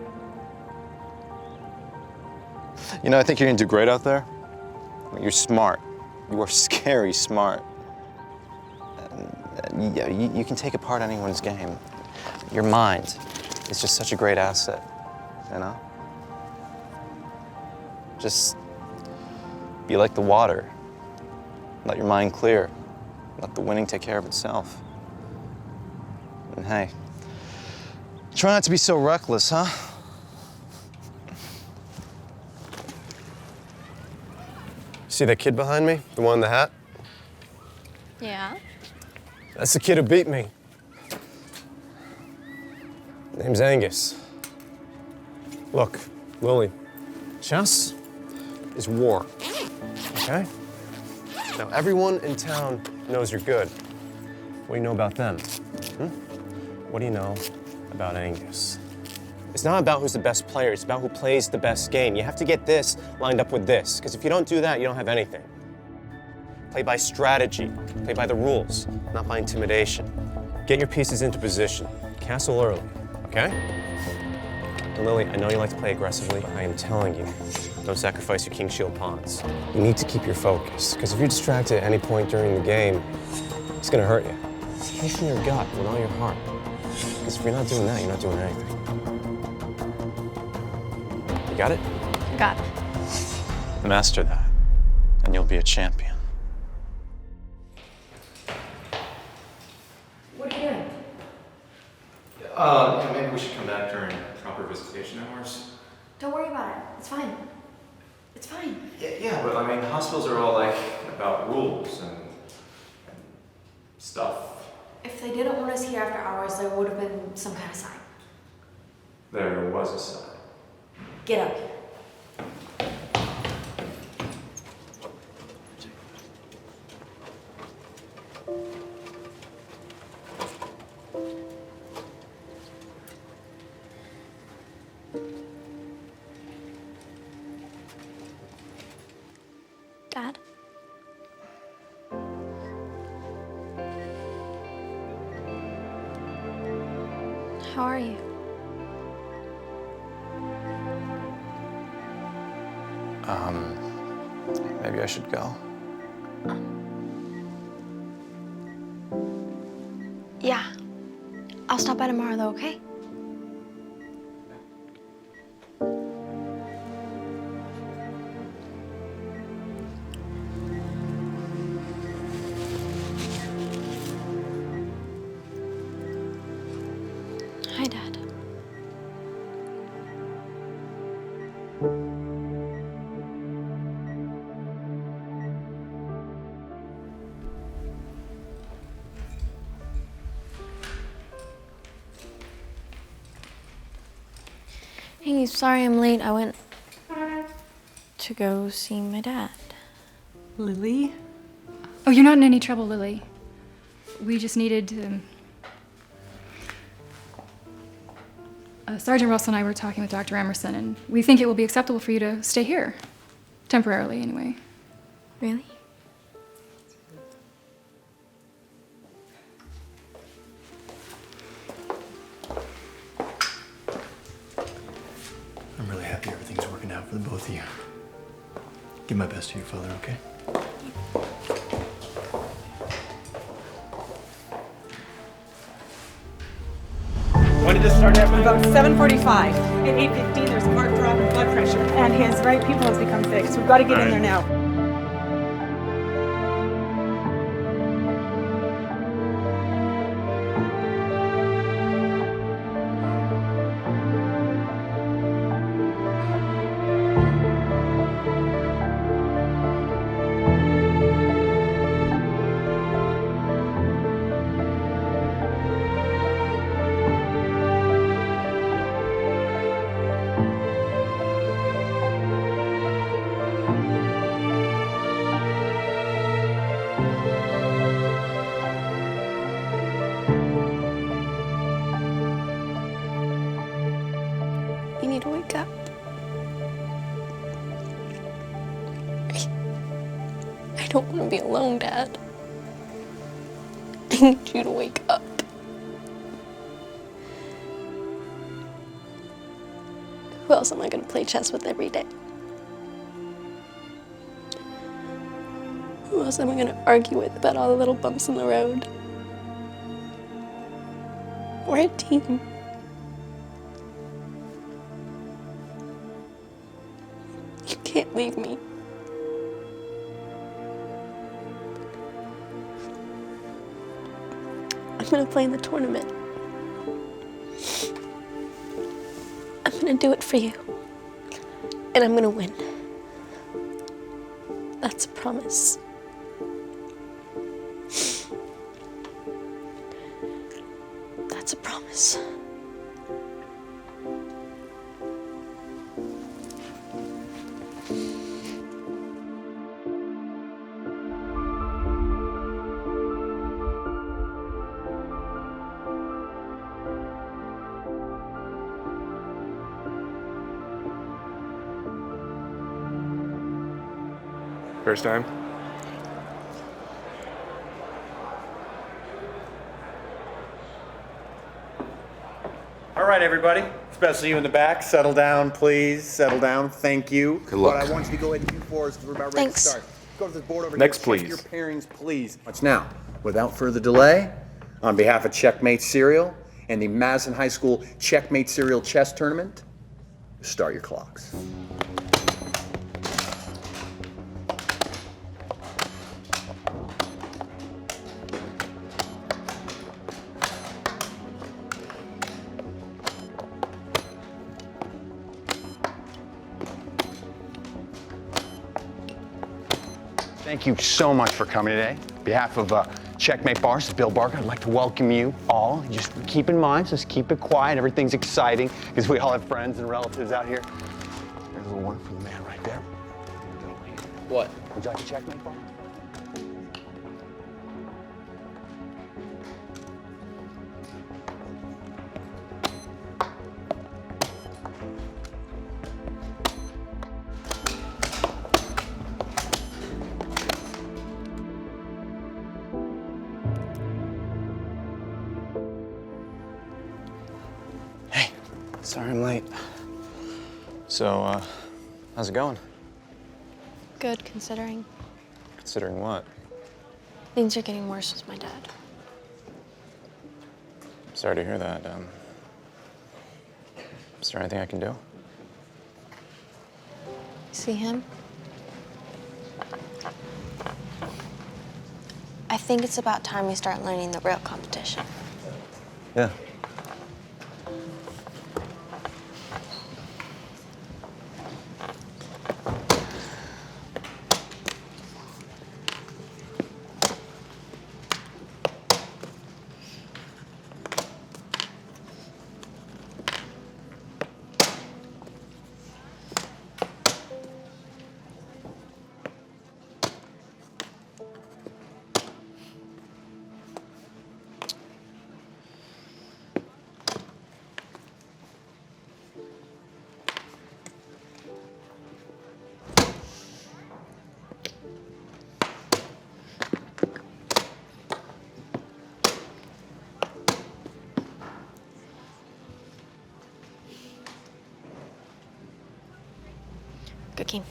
You know, I think you're gonna do great out there. You're smart. You are scary smart. And, yeah, you can take apart anyone's game. Your mind is just such a great asset, you know? Just be like the water. Let your mind clear. Let the winning take care of itself. And hey, try not to be so reckless, huh?
See that kid behind me? The one in the hat?
Yeah?
That's the kid who beat me. Name's Angus. Look, Lily, chess is war, okay? Now, everyone in town knows you're good. What do you know about them? What do you know about Angus? It's not about who's the best player, it's about who plays the best game. You have to get this lined up with this, because if you don't do that, you don't have anything. Play by strategy, play by the rules, not by intimidation. Get your pieces into position, castle early, okay? And Lily, I know you like to play aggressively, but I am telling you, don't sacrifice your king shield pawns. You need to keep your focus, because if you're distracted at any point during the game, it's gonna hurt you. Play from your gut with all your heart, because if you're not doing that, you're not doing anything. You got it?
Got it.
Master that, and you'll be a champion.
What are you doing?
Yeah, maybe we should come back during proper visitation hours.
Don't worry about it. It's fine. It's fine.
Yeah, but I mean, hospitals are all like about rules and stuff.
If they didn't want us here after hours, there would have been some kind of sign.
There was a sign.
Get up.
Dad? How are you?
Maybe I should go.
Yeah. I'll stop by tomorrow though, okay? Hi, Dad. Hey, sorry I'm late. I went to go see my dad.
Lily? Oh, you're not in any trouble, Lily. We just needed Sergeant Russell and I were talking with Dr. Emerson, and we think it will be acceptable for you to stay here. Temporarily, anyway.
Really?
I'm really happy everything's working out for the both of you. Give my best to your father, okay?
When did this start happening?
About 7:45. At 8:15, there's a marked drop in blood pressure. And his right pupil has become fixed. We've got to get in there now.
You need to wake up. I don't want to be alone, Dad. I need you to wake up. Who else am I going to play chess with every day? Who else am I going to argue with about all the little bumps in the road? We're a team. You can't leave me. I'm gonna play in the tournament. I'm gonna do it for you. And I'm gonna win. That's a promise. That's a promise.
First time?
All right, everybody, especially you in the back, settle down, please. Settle down. Thank you.
Good luck.
What I want you to go ahead and do for us, we're about ready to start. Go to this board over
Next,
here. Check
please.
your pairings, please. Now, without further delay, on behalf of Checkmate Serial and the Madison High School Checkmate Serial Chess Tournament, start your clocks. Thank you so much for coming today. On behalf of Checkmate Bar, this is Bill Barker. I'd like to welcome you all. Just keep in mind, just keep it quiet. Everything's exciting because we all have friends and relatives out here. There's a little one for the man right there.
What?
Would you like a Checkmate Bar?
Sorry I'm late. So, how's it going?
Good, considering.
Considering what?
Things are getting worse with my dad.
Sorry to hear that. Is there anything I can do?
See him? I think it's about time we start learning the real competition.
Yeah.
Good king.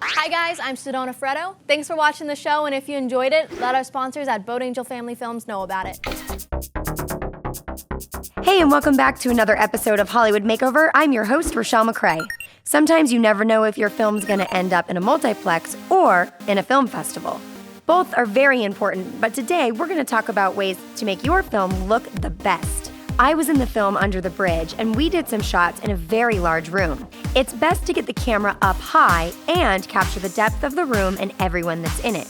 Hi
guys, I'm Sedona Freddo. Thanks for watching the show, and if you enjoyed it, let our sponsors at Boat Angel Family Films know about it.
Hey, and welcome back to another episode of Hollywood Makeover. I'm your host, Rochelle McCrae. Sometimes you never know if your film's gonna end up in a multiplex or in a film festival. Both are very important, but today we're gonna talk about ways to make your film look the best. I was in the film Under the Bridge, and we did some shots in a very large room. It's best to get the camera up high and capture the depth of the room and everyone that's in it.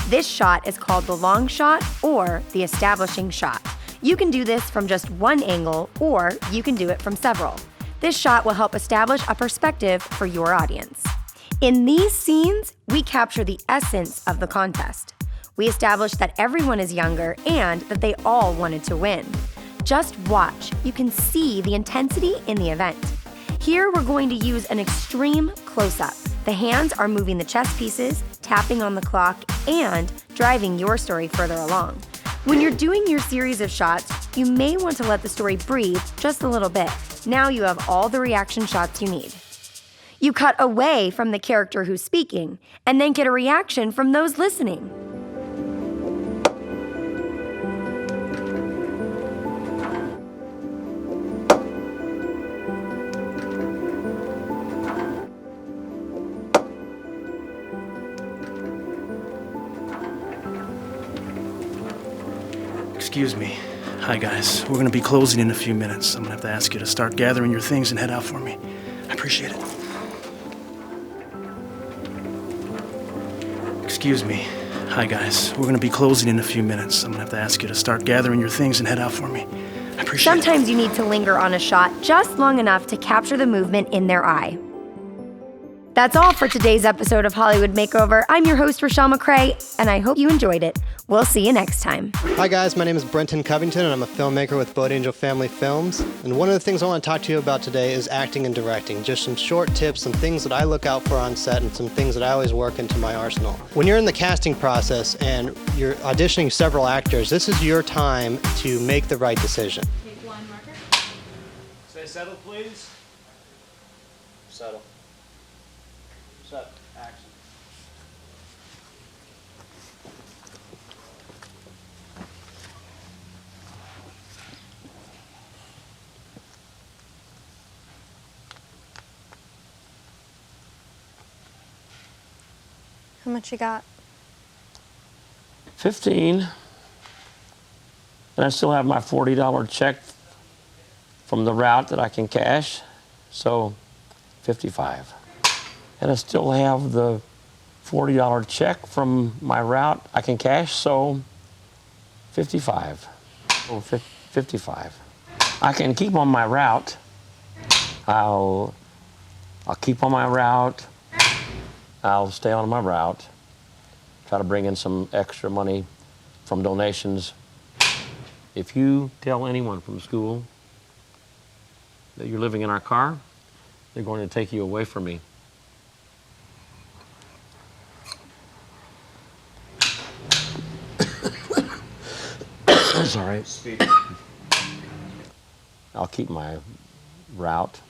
This shot is called the long shot or the establishing shot. You can do this from just one angle, or you can do it from several. This shot will help establish a perspective for your audience. In these scenes, we capture the essence of the contest. We establish that everyone is younger and that they all wanted to win. Just watch. You can see the intensity in the event. Here, we're going to use an extreme close-up. The hands are moving the chess pieces, tapping on the clock, and driving your story further along. When you're doing your series of shots, you may want to let the story breathe just a little bit. Now you have all the reaction shots you need. You cut away from the character who's speaking, and then get a reaction from those listening.
Excuse me. Hi, guys. We're going to be closing in a few minutes. I'm going to have to ask you to start gathering your things and head out for me. I appreciate it. Excuse me. Hi, guys. We're going to be closing in a few minutes. I'm going to have to ask you to start gathering your things and head out for me. I appreciate it.
Sometimes you need to linger on a shot just long enough to capture the movement in their eye. That's all for today's episode of Hollywood Makeover. I'm your host, Rochelle McCrae, and I hope you enjoyed it. We'll see you next time.
Hi guys, my name is Brenton Covington and I'm a filmmaker with Boat Angel Family Films. And one of the things I want to talk to you about today is acting and directing. Just some short tips, some things that I look out for on set and some things that I always work into my arsenal. When you're in the casting process and you're auditioning several actors, this is your time to make the right decision.
Take one marker.
Say settle, please. Settle. Set. Action.
How much you got?
15. And I still have my $40 check from the route that I can cash, so 55. And I still have the $40 check from my route I can cash, so 55. So 55. I can keep on my route. I'll keep on my route. I'll stay on my route, try to bring in some extra money from donations. If you tell anyone from school that you're living in our car, they're going to take you away from me. Sorry. I'll keep my route.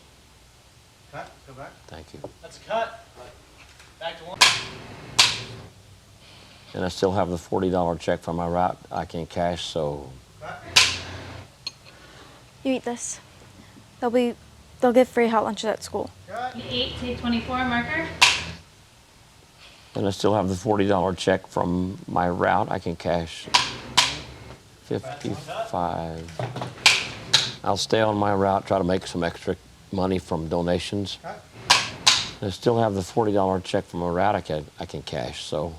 Cut, go back.
Thank you.
That's a cut. Back to one.
And I still have the $40 check from my route I can cash, so.
You eat this. They'll give free hot lunches at school.
8, take 24 marker.
And I still have the $40 check from my route I can cash. 55. I'll stay on my route, try to make some extra money from donations. And I still have the $40 check from my route I can cash, so.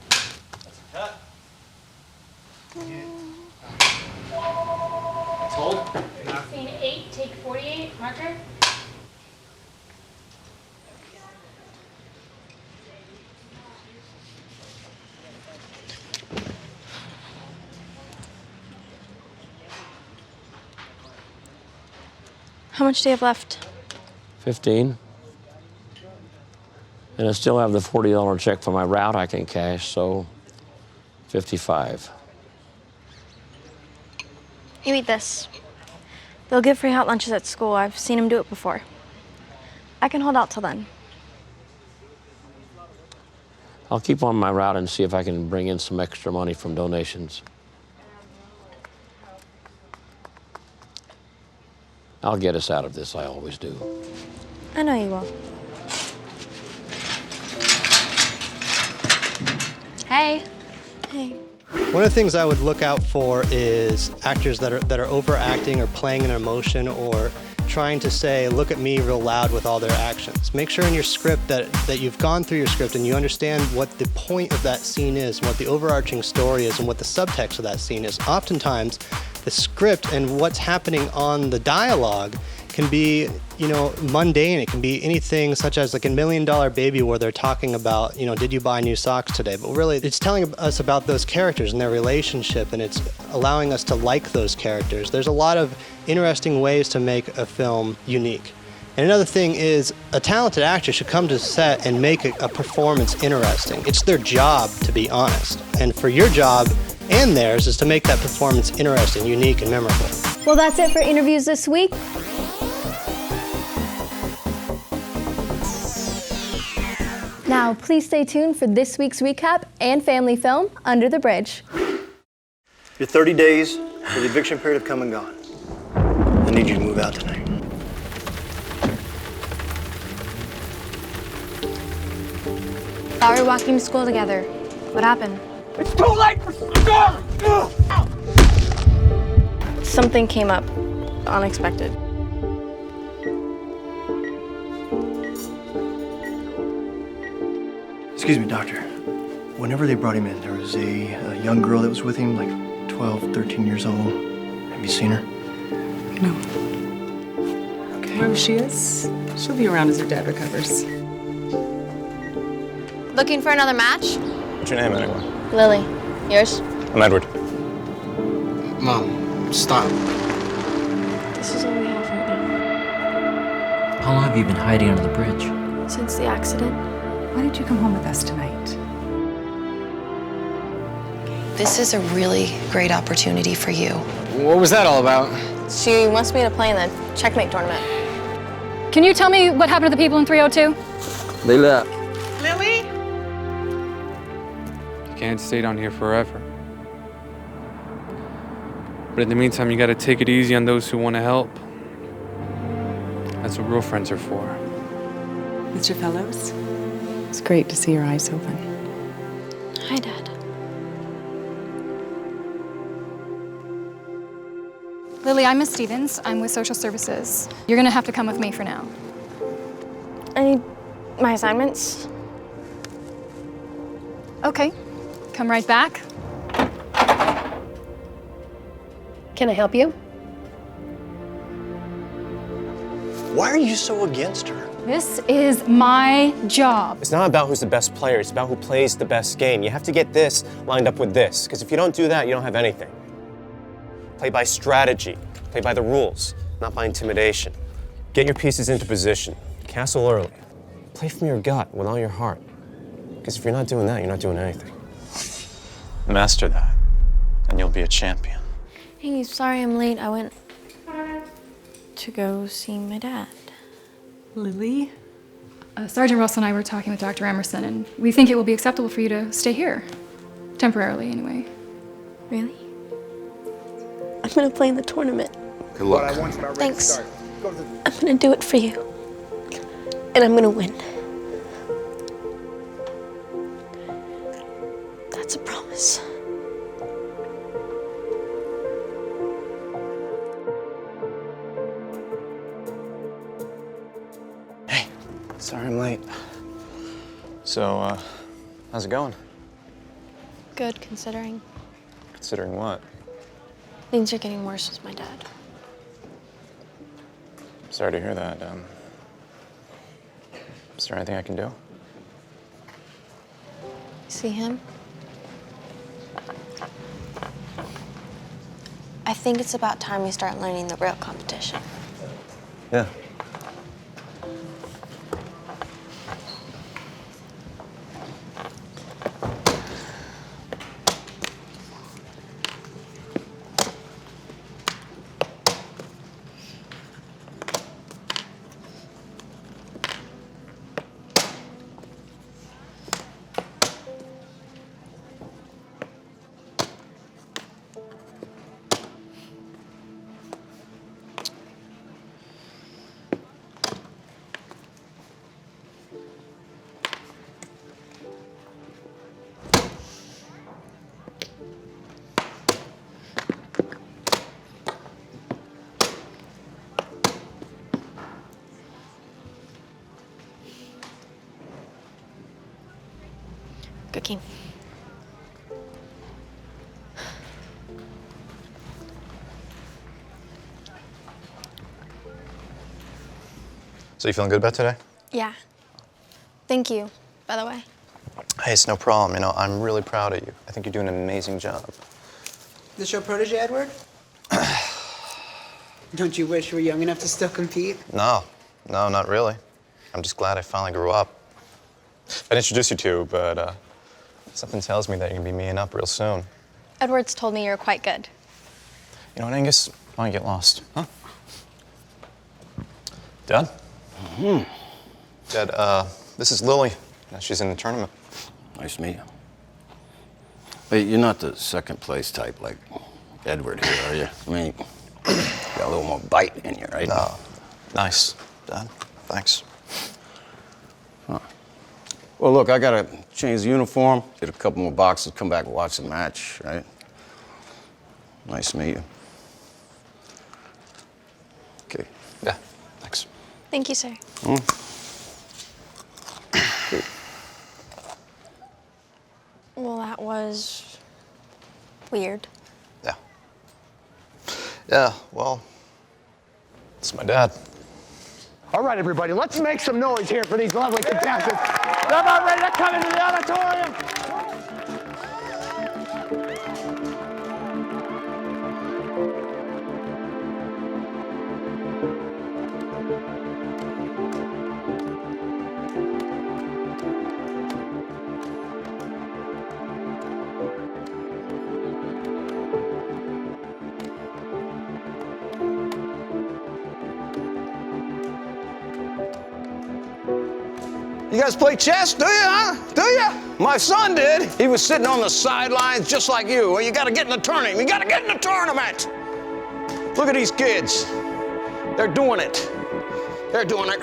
Hold. 8, take 48 marker.
How much do you have left?
15. And I still have the $40 check for my route I can cash, so 55.
You eat this. They'll give free hot lunches at school. I've seen them do it before. I can hold out till then.
I'll keep on my route and see if I can bring in some extra money from donations. I'll get us out of this, I always do.
I know you will. Hey. Hey.
One of the things I would look out for is actors that are overacting or playing an emotion or trying to say, look at me real loud with all their actions. Make sure in your script that you've gone through your script and you understand what the point of that scene is, what the overarching story is, and what the subtext of that scene is. Oftentimes, the script and what's happening on the dialogue can be, mundane. It can be anything such as like a $1 Million Baby where they're talking about, did you buy new socks today? But really, it's telling us about those characters and their relationship, and it's allowing us to like those characters. There's a lot of interesting ways to make a film unique. And another thing is, a talented actor should come to set and make a performance interesting. It's their job, to be honest. And for your job and theirs is to make that performance interesting, unique, and memorable.
Well, that's it for interviews this week. Now, please stay tuned for this week's recap and family film, Under the Bridge.
Your 30 days for the eviction period have come and gone. I need you to move out tonight.
Thought we were walking to school together. What happened?
It's too late for school!
Something came up, unexpected.
Excuse me, doctor. Whenever they brought him in, there was a young girl that was with him, like 12, 13 years old. Have you seen her?
No. Okay. Wherever she is, she'll be around as her dad recovers.
Looking for another match?
What's your name, anyway?
Lily. Yours?
I'm Edward.
Mom, stop.
This is all we have right now.
How long have you been hiding under the bridge?
Since the accident.
Why did you come home with us tonight?
This is a really great opportunity for you.
What was that all about?
She wants me to play in the checkmate tournament.
Can you tell me what happened to the people in 302?
They left.
Lily?
You can't stay down here forever. But in the meantime, you gotta take it easy on those who want to help. That's what real friends are for.
Mr. Fellows? It's great to see your eyes open.
Hi, Dad.
Lily, I'm Miss Stevens. I'm with Social Services. You're gonna have to come with me for now.
I need my assignments.
Okay, come right back.
Can I help you?
Why are you so against her?
This is my job.
It's not about who's the best player, it's about who plays the best game. You have to get this lined up with this, because if you don't do that, you don't have anything. Play by strategy, play by the rules, not by intimidation. Get your pieces into position, castle early. Play from your gut with all your heart. Because if you're not doing that, you're not doing anything.
Master that, and you'll be a champion.
Hey, sorry I'm late. I went to go see my dad.
Lily?
Sergeant Russell and I were talking with Dr. Emerson, and we think it will be acceptable for you to stay here. Temporarily, anyway.
Really? I'm gonna play in the tournament.
Good luck.
Thanks. I'm gonna do it for you. And I'm gonna win. That's a promise.
Sorry I'm late. So, how's it going?
Good, considering.
Considering what?
Things are getting worse with my dad.
Sorry to hear that. Is there anything I can do?
See him? I think it's about time we start learning the real competition.
Yeah. So you feeling good about today?
Yeah. Thank you, by the way.
Hey, it's no problem. You know, I'm really proud of you. I think you're doing an amazing job.
This your protege, Edward? Don't you wish you were young enough to still compete?
No, not really. I'm just glad I finally grew up. I'd introduce you to, but something tells me that you're gonna be meeting up real soon.
Edward's told me you're quite good.
You know what, Angus? Why don't you get lost, huh? Dad?
Mm-hmm.
Dad, this is Lily. She's in the tournament.
Nice to meet you. Wait, you're not the second place type like Edward here, are you? I mean, got a little more bite in you, right?
No. Nice, Dad. Thanks.
Huh. Well, look, I gotta change the uniform, get a couple more boxes, come back and watch the match, right? Nice to meet you. Okay.
Yeah, thanks.
Thank you, sir. Well, that was weird.
Yeah, well, it's my dad.
All right, everybody, let's make some noise here for these lovely contestants. They're about ready to come into the auditorium.
You guys play chess, do you, huh? Do you? My son did. He was sitting on the sidelines just like you. Well, you gotta get in the tournament. You gotta get in the tournament. Look at these kids. They're doing it. They're doing it.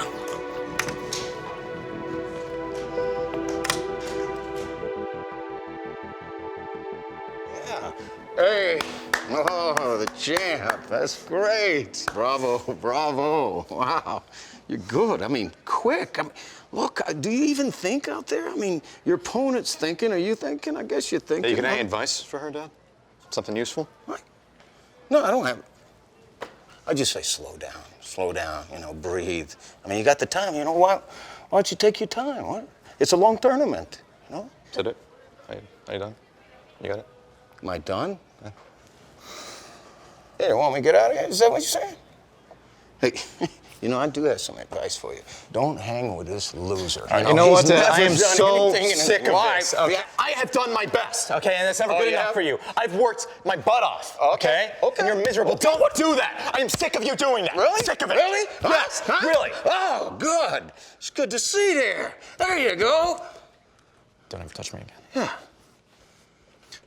Yeah. Hey. Oh, the champ. That's great. Bravo, bravo. Wow. You're good. I mean, quick. I mean, look, do you even think out there? I mean, your opponent's thinking. Are you thinking? I guess you're thinking.
Hey, you got any advice for her, Dad? Something useful?
What? No, I don't have. I just say slow down, you know, breathe. I mean, you got the time, you know, why don't you take your time? What? It's a long tournament, you know?
Is that it? Are you done? You got it?
Am I done? Yeah. Hey, you want me to get out of here? Is that what you're saying? Hey, you know, I do have some advice for you. Don't hang with this loser.
All right, you know what?
He's
I am
never done
so
anything in his
sick of
life.
this. Okay?
Yeah.
I have done my best, okay? And that's never
Oh,
good
yeah?
enough for you. I've worked my butt off, okay?
Okay.
And you're miserable. Don't do that. I am sick of you doing that.
Really?
Sick of it.
Really?
Yes,
Huh?
really.
Oh, good. It's good to see there. There you go.
Don't ever touch me again.
Yeah.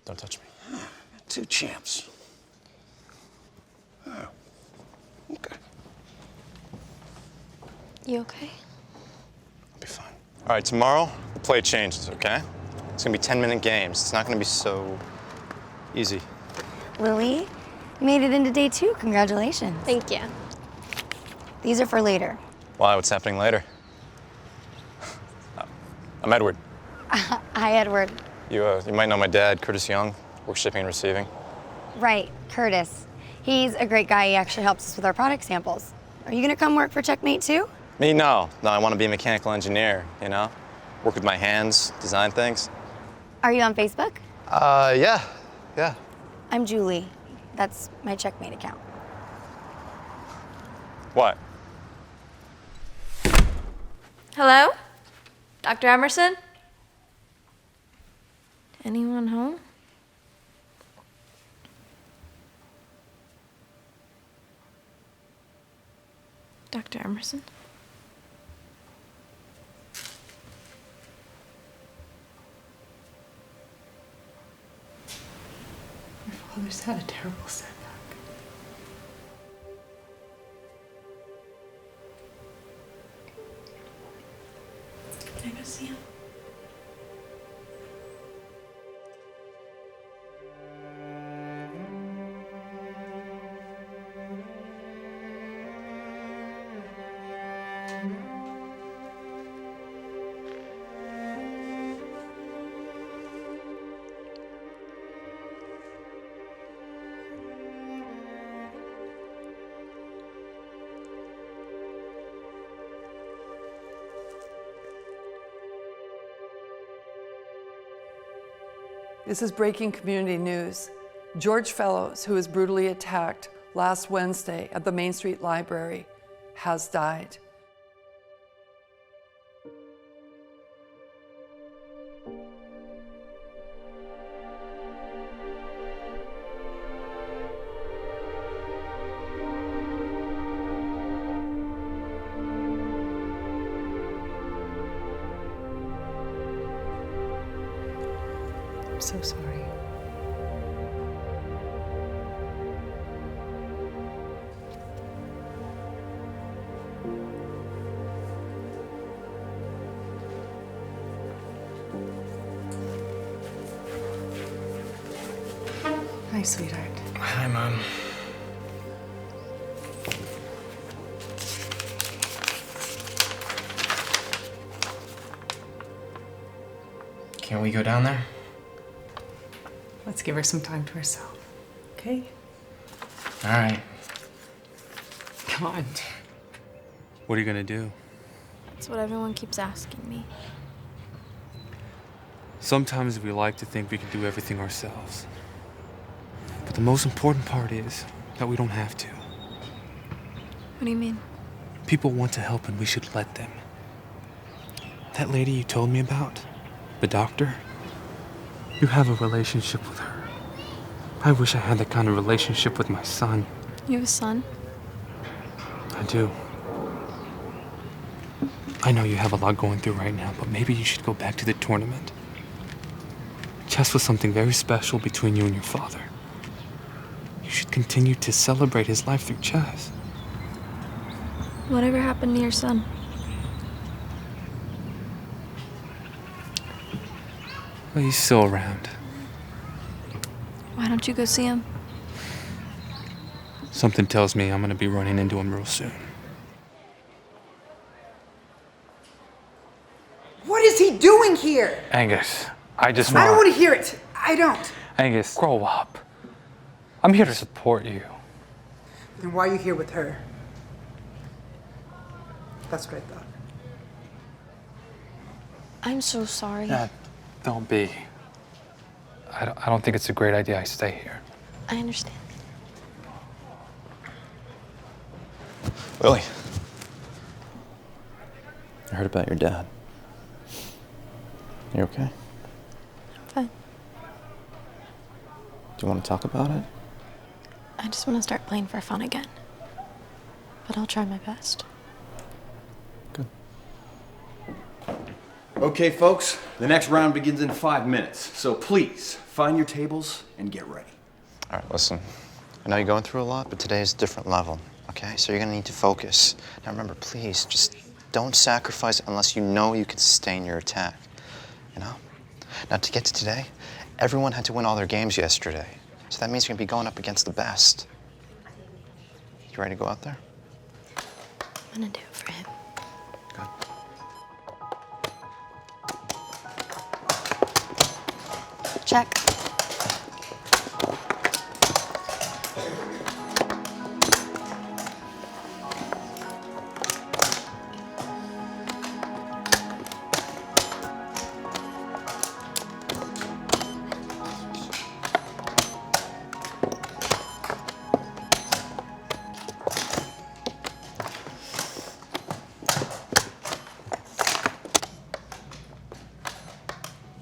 Don't touch me.
Two champs. Oh. Okay.
You okay?
I'll be fine. All right, tomorrow, the play changes, okay? It's gonna be 10-minute games. It's not gonna be so easy.
Lily, you made it into day 2. Congratulations.
Thank you.
These are for later.
Why? What's happening later? I'm Edward.
Hi, Edward.
You might know my dad, Curtis Young. Works shipping and receiving.
Right, Curtis. He's a great guy. He actually helps us with our product samples. Are you gonna come work for Checkmate too?
Me, no. No, I want to be a mechanical engineer, you know? Work with my hands, design things.
Are you on Facebook?
Yeah.
I'm Julie. That's my Checkmate account.
What?
Hello? Dr. Emerson? Anyone home? Dr. Emerson?
My father's had a terrible setback.
Can I go see him?
This is breaking community news. George Fellows, who was brutally attacked last Wednesday at the Main Street Library, has died.
I'm so sorry. Hi, sweetheart.
Hi, Mom. Can't we go down there?
Let's give her some time to herself, okay?
All right.
Come on.
What are you gonna do?
That's what everyone keeps asking me.
Sometimes we like to think we can do everything ourselves. But the most important part is that we don't have to.
What do you mean?
People want to help and we should let them. That lady you told me about, the doctor, you have a relationship with her. I wish I had that kind of relationship with my son.
You have a son?
I do. I know you have a lot going through right now, but maybe you should go back to the tournament. Chess was something very special between you and your father. You should continue to celebrate his life through chess.
Whatever happened to your son?
Well, he's still around.
Why don't you go see him?
Something tells me I'm gonna be running into him real soon.
What is he doing here?
Angus, I just
I don't want to hear it. I don't.
Angus, grow up. I'm here to support you.
Then why are you here with her? That's what I thought.
I'm so sorry.
Dad, don't be. I don't think it's a great idea I stay here.
I understand.
Willie, I heard about your dad. You okay?
I'm fine.
Do you want to talk about it?
I just want to start playing for fun again. But I'll try my best.
Okay, folks, the next round begins in 5 minutes. So please, find your tables and get ready.
All right, listen. I know you're going through a lot, but today is a different level, okay? So you're gonna need to focus. Now remember, please, just don't sacrifice unless you know you can sustain your attack, you know? Now to get to today, everyone had to win all their games yesterday. So that means you're gonna be going up against the best. You ready to go out there?
I'm gonna do it for him.
Good.
Check.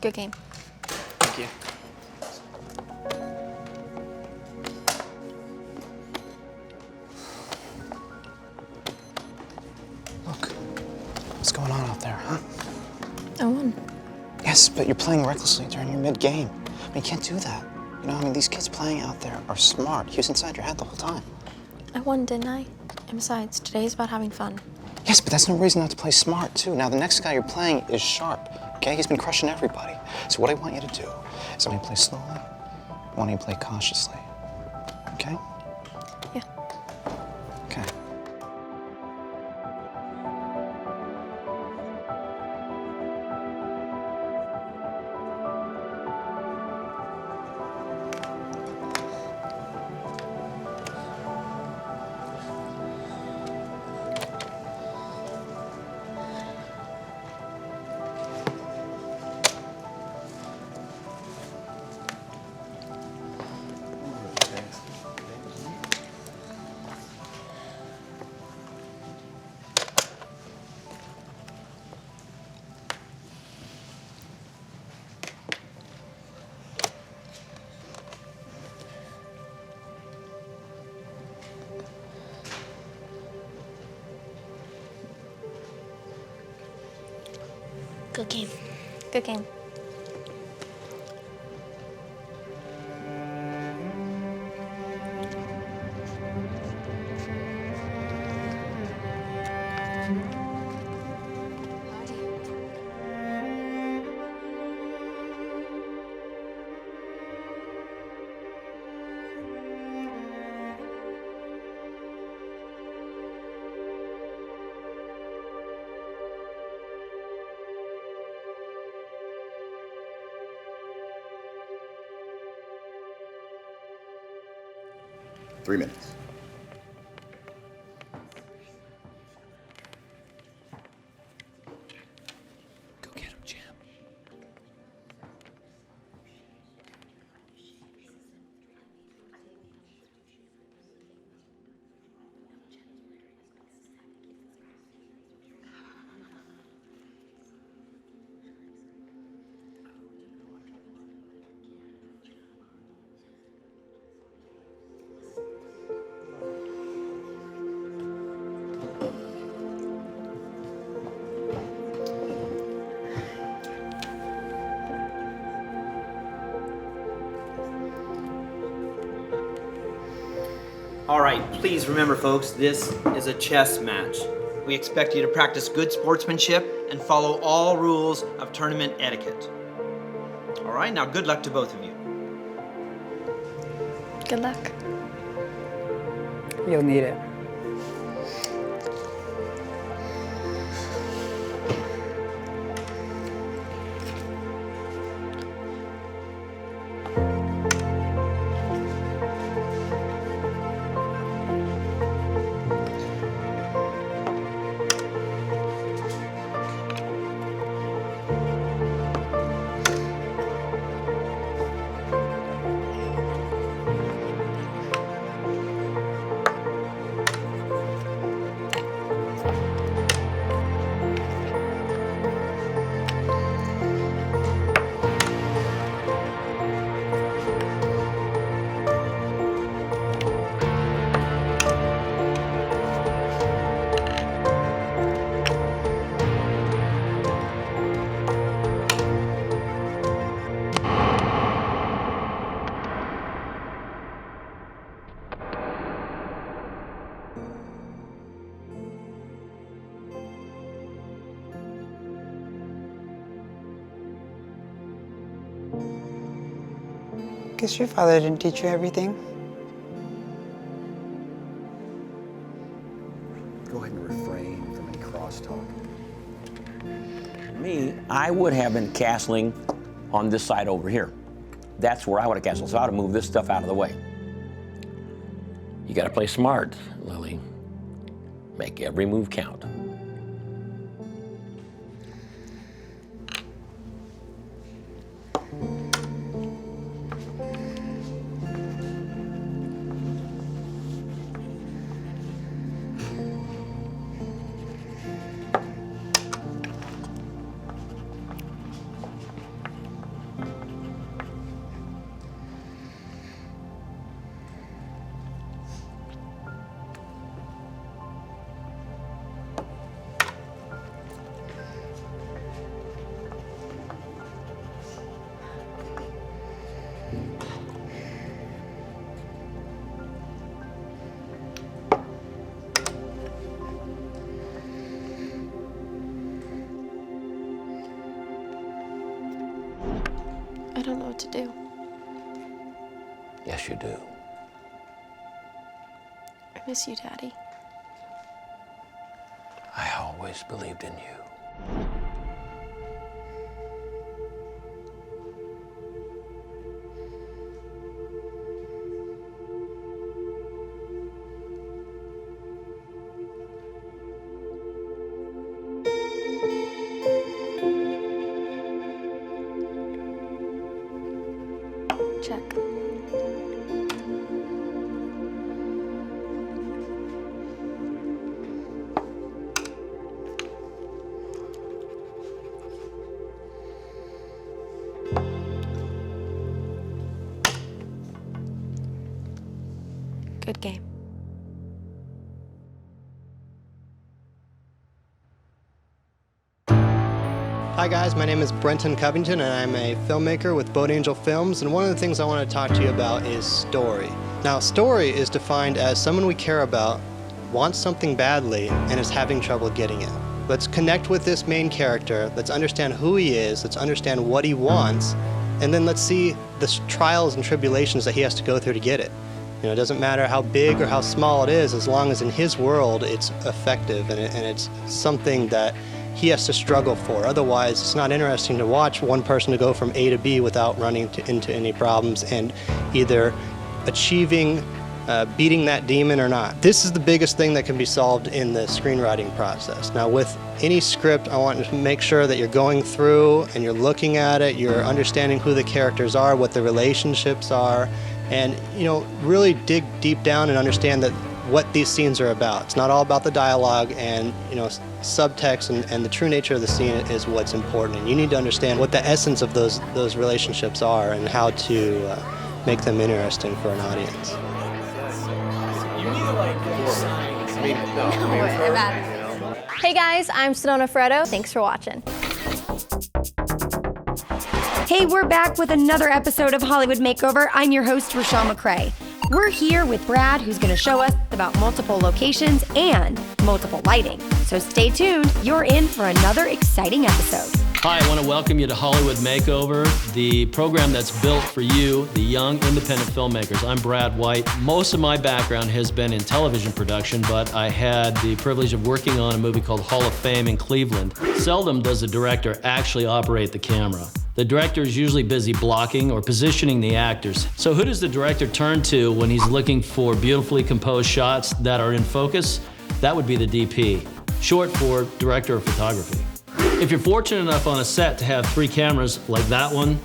Good game.
Thank you.
Look, what's going on out there, huh?
I won.
Yes, but you're playing recklessly during your mid-game. I mean, you can't do that. You know, I mean, these kids playing out there are smart. He was inside your head the whole time.
I won, didn't I? And besides, today's about having fun.
Yes, but that's no reason not to play smart, too. Now, the next guy you're playing is sharp, okay? He's been crushing everybody. So what I want you to do is I want you to play slowly. I want you to play cautiously, okay?
Yeah.
Okay.
Good game.
Good game.
Three minutes.
Go get him, Jim.
All right, please remember, folks, this is a chess match. We expect you to practice good sportsmanship and follow all rules of tournament etiquette. All right, now good luck to both of you.
Good luck.
You'll need it.
Guess your father didn't teach you everything.
Go ahead and refrain from any crosstalk.
Me, I would have been castling on this side over here. That's where I would have castled, so I would have moved this stuff out of the way. You gotta play smart, Lily. Make every move count.
I don't know what to do.
Yes, you do.
I miss you, Daddy.
I always believed in you.
Check. Good game.
Hi guys, my name is Brenton Covington and I'm a filmmaker with Boat Angel Films, and one of the things I want to talk to you about is story. Now, story is defined as someone we care about wants something badly and is having trouble getting it. Let's connect with this main character, let's understand who he is, let's understand what he wants, and then let's see the trials and tribulations that he has to go through to get it. You know, it doesn't matter how big or how small it is, as long as in his world it's effective and it's something that he has to struggle for. Otherwise, it's not interesting to watch one person to go from A to B without running into any problems and either achieving, beating that demon or not. This is the biggest thing that can be solved in the screenwriting process. Now, with any script, I want to make sure that you're going through and you're looking at it, you're understanding who the characters are, what the relationships are, and really dig deep down and understand that what these scenes are about. It's not all about the dialogue, and subtext and the true nature of the scene is what's important. And you need to understand what the essence of those relationships are and how to make them interesting for an audience.
Hey guys, I'm Sedona Fredo. Thanks for watching.
Hey, we're back with another episode of Hollywood Makeover. I'm your host, Rochelle McCrae. We're here with Brad, who's going to show us about multiple locations and multiple lighting. So stay tuned. You're in for another exciting episode.
Hi, I want to welcome you to Hollywood Makeover, the program that's built for you, the young independent filmmakers. I'm Brad White. Most of my background has been in television production, but I had the privilege of working on a movie called Hall of Fame in Cleveland. Seldom does a director actually operate the camera. The director is usually busy blocking or positioning the actors. So who does the director turn to when he's looking for beautifully composed shots that are in focus? That would be the DP, short for director of photography. If you're fortunate enough on a set to have 3 cameras like that one,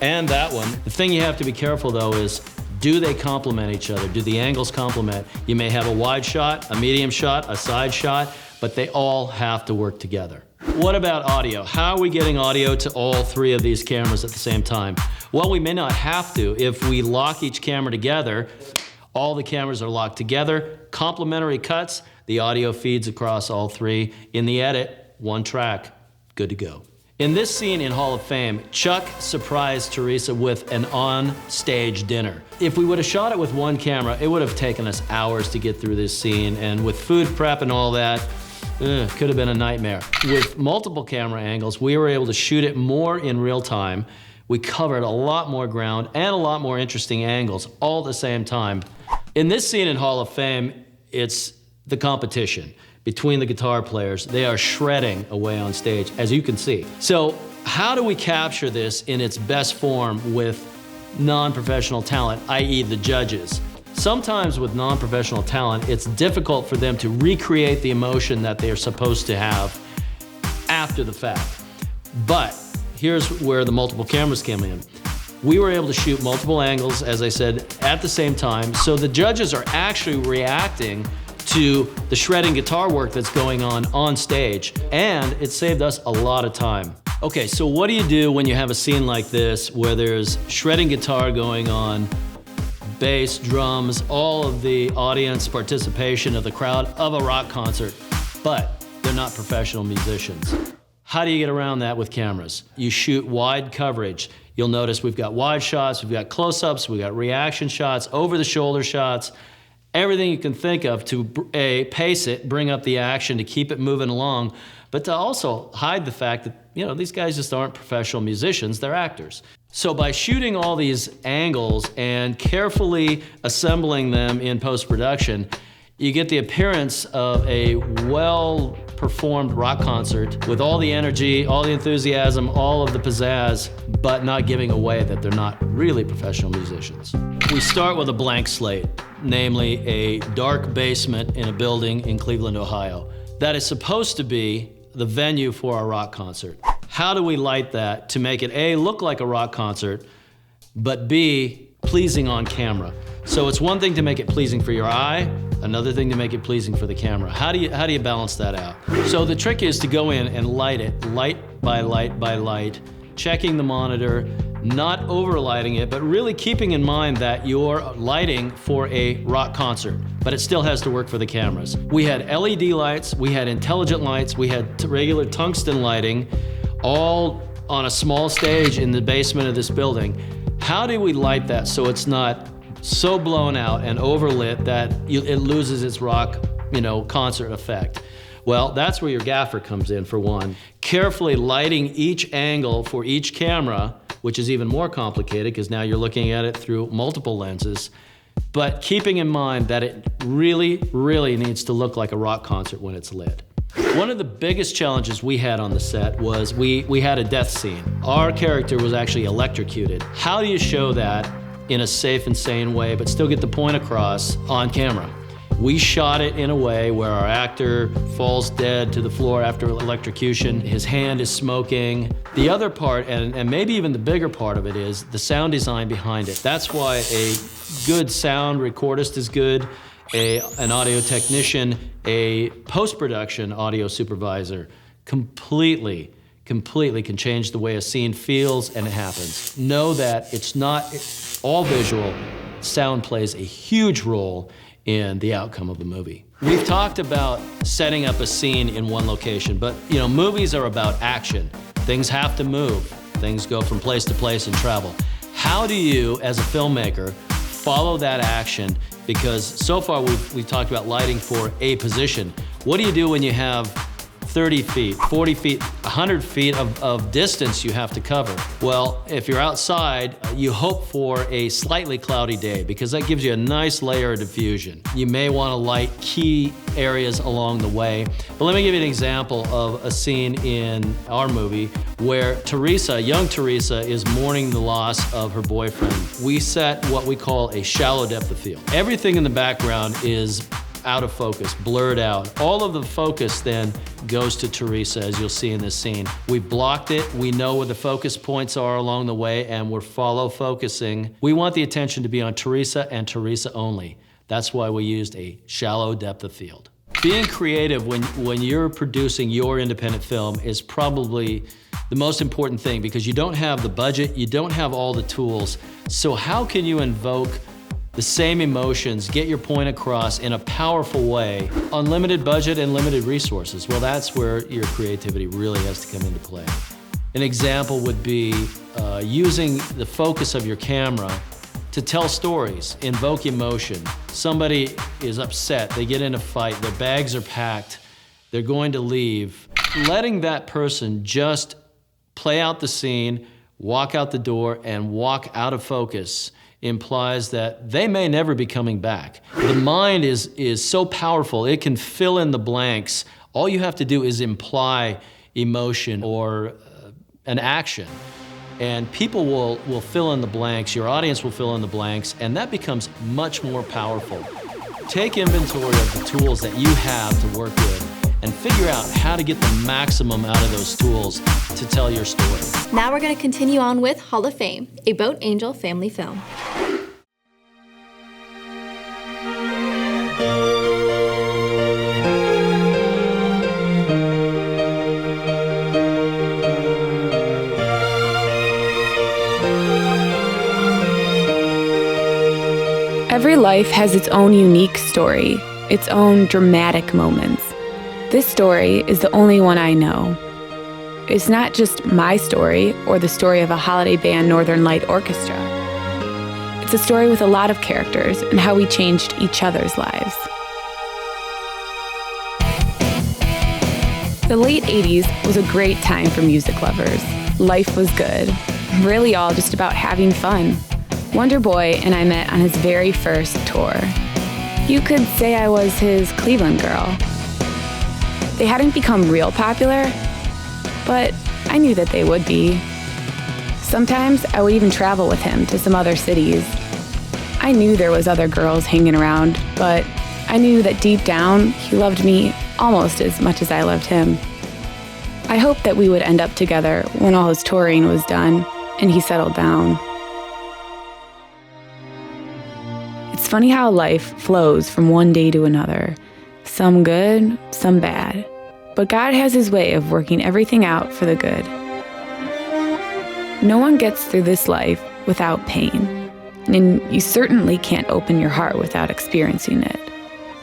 and that one, the thing you have to be careful though is, do they complement each other? Do the angles complement? You may have a wide shot, a medium shot, a side shot, but they all have to work together. What about audio? How are we getting audio to all 3 of these cameras at the same time? Well, we may not have to. If we lock each camera together, all the cameras are locked together, complementary cuts, the audio feeds across all 3. In the edit, 1 track, good to go. In this scene in Hall of Fame, Chuck surprised Teresa with an on-stage dinner. If we would have shot it with 1 camera, it would have taken us hours to get through this scene, and with food prep and all that, could have been a nightmare. With multiple camera angles, we were able to shoot it more in real time. We covered a lot more ground and a lot more interesting angles all at the same time. In this scene in Hall of Fame, it's the competition between the guitar players. They are shredding away on stage, as you can see. So how do we capture this in its best form with non-professional talent, i.e. the judges? Sometimes with non-professional talent, it's difficult for them to recreate the emotion that they're supposed to have after the fact. But here's where the multiple cameras came in. We were able to shoot multiple angles, as I said, at the same time, so the judges are actually reacting to the shredding guitar work that's going on stage, and it saved us a lot of time. Okay, so what do you do when you have a scene like this where there's shredding guitar going on, bass, drums, all of the audience participation of the crowd of a rock concert, but they're not professional musicians? How do you get around that with cameras? You shoot wide coverage. You'll notice we've got wide shots, we've got close-ups, we've got reaction shots, over-the-shoulder shots, everything you can think of to pace it, bring up the action, to keep it moving along, but to also hide the fact that, these guys just aren't professional musicians, they're actors. So by shooting all these angles and carefully assembling them in post-production, you get the appearance of a well-performed rock concert with all the energy, all the enthusiasm, all of the pizzazz, but not giving away that they're not really professional musicians. We start with a blank slate, namely a dark basement in a building in Cleveland, Ohio. That is supposed to be the venue for our rock concert. How do we light that to make it A, look like a rock concert, but B, pleasing on camera? So it's one thing to make it pleasing for your eye, another thing to make it pleasing for the camera. How do you balance that out? So the trick is to go in and light it, light by light by light, checking the monitor, not overlighting it, but really keeping in mind that you're lighting for a rock concert, but it still has to work for the cameras. We had LED lights, we had intelligent lights, we had regular tungsten lighting. all on a small stage in the basement of this building. How do we light that so it's not so blown out and overlit that it loses its rock, concert effect? Well, that's where your gaffer comes in, for one. Carefully lighting each angle for each camera, which is even more complicated because now you're looking at it through multiple lenses, but keeping in mind that it really, really needs to look like a rock concert when it's lit. One of the biggest challenges we had on the set was we had a death scene. Our character was actually electrocuted. How do you show that in a safe and sane way, but still get the point across on camera? We shot it in a way where our actor falls dead to the floor after electrocution. His hand is smoking. The other part, and maybe even the bigger part of it, is the sound design behind it. That's why a good sound recordist is good, an audio technician, a post-production audio supervisor completely can change the way a scene feels and it happens. Know that it's not all visual. Sound plays a huge role in the outcome of the movie. We've talked about setting up a scene in one location, but movies are about action. Things have to move. Things go from place to place and travel. How do you, as a filmmaker, follow that action? Because so far we've talked about lighting for a position. What do you do when you have 30 feet, 40 feet, 100 feet of distance you have to cover? Well, if you're outside, you hope for a slightly cloudy day because that gives you a nice layer of diffusion. You may want to light key areas along the way. But let me give you an example of a scene in our movie where Teresa, young Teresa, is mourning the loss of her boyfriend. We set what we call a shallow depth of field. Everything in the background is out of focus, blurred out. All of the focus then goes to Teresa, as you'll see in this scene. We blocked it, we know where the focus points are along the way, and we're follow focusing. We want the attention to be on Teresa and Teresa only. That's why we used a shallow depth of field. Being creative when you're producing your independent film is probably the most important thing because you don't have the budget, you don't have all the tools. So how can you invoke the same emotions, get your point across in a powerful way on limited budget and limited resources? Well, that's where your creativity really has to come into play. An example would be using the focus of your camera to tell stories, invoke emotion. Somebody is upset, they get in a fight, their bags are packed, they're going to leave. Letting that person just play out the scene, walk out the door, and walk out of focus implies that they may never be coming back. The mind is so powerful, it can fill in the blanks. All you have to do is imply emotion or an action. And people will fill in the blanks, your audience will fill in the blanks, and that becomes much more powerful. Take inventory of the tools that you have to work with and figure out how to get the maximum out of those tools to tell your story.
Now we're going to continue on with Hall of Fame, a Boat Angel family film.
Every life has its own unique story, its own dramatic moments. This story is the only one I know. It's not just my story or the story of a holiday band Northern Light Orchestra. It's a story with a lot of characters and how we changed each other's lives. The late 80s was a great time for music lovers. Life was good, really all just about having fun. Wonder Boy and I met on his very first tour. You could say I was his Cleveland girl. They hadn't become real popular, but I knew that they would be. Sometimes I would even travel with him to some other cities. I knew there was other girls hanging around, but I knew that deep down he loved me almost as much as I loved him. I hoped that we would end up together when all his touring was done and he settled down. It's funny how life flows from one day to another. Some good, some bad. But God has his way of working everything out for the good. No one gets through this life without pain. And you certainly can't open your heart without experiencing it.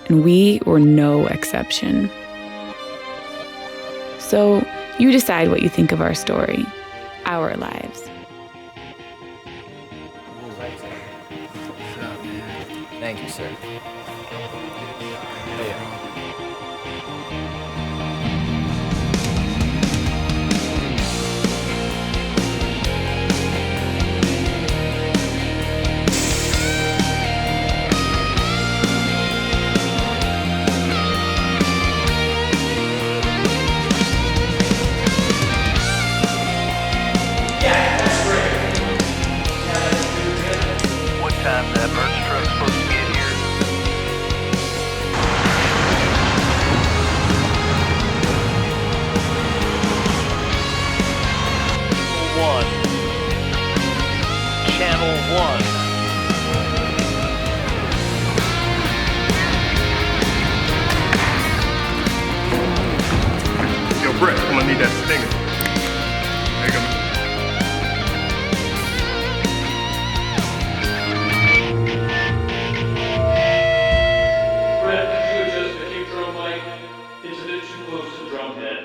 And we were no exception. So You decide what you think of our story, our lives.
Thank you, sir.
What time's that merch truck supposed to get here? One. Channel 1.
Yo, Brett, I'm gonna need that stinger. There you go.
Brett, could you adjust the kick drum mic? It's a bit too close to the drum head.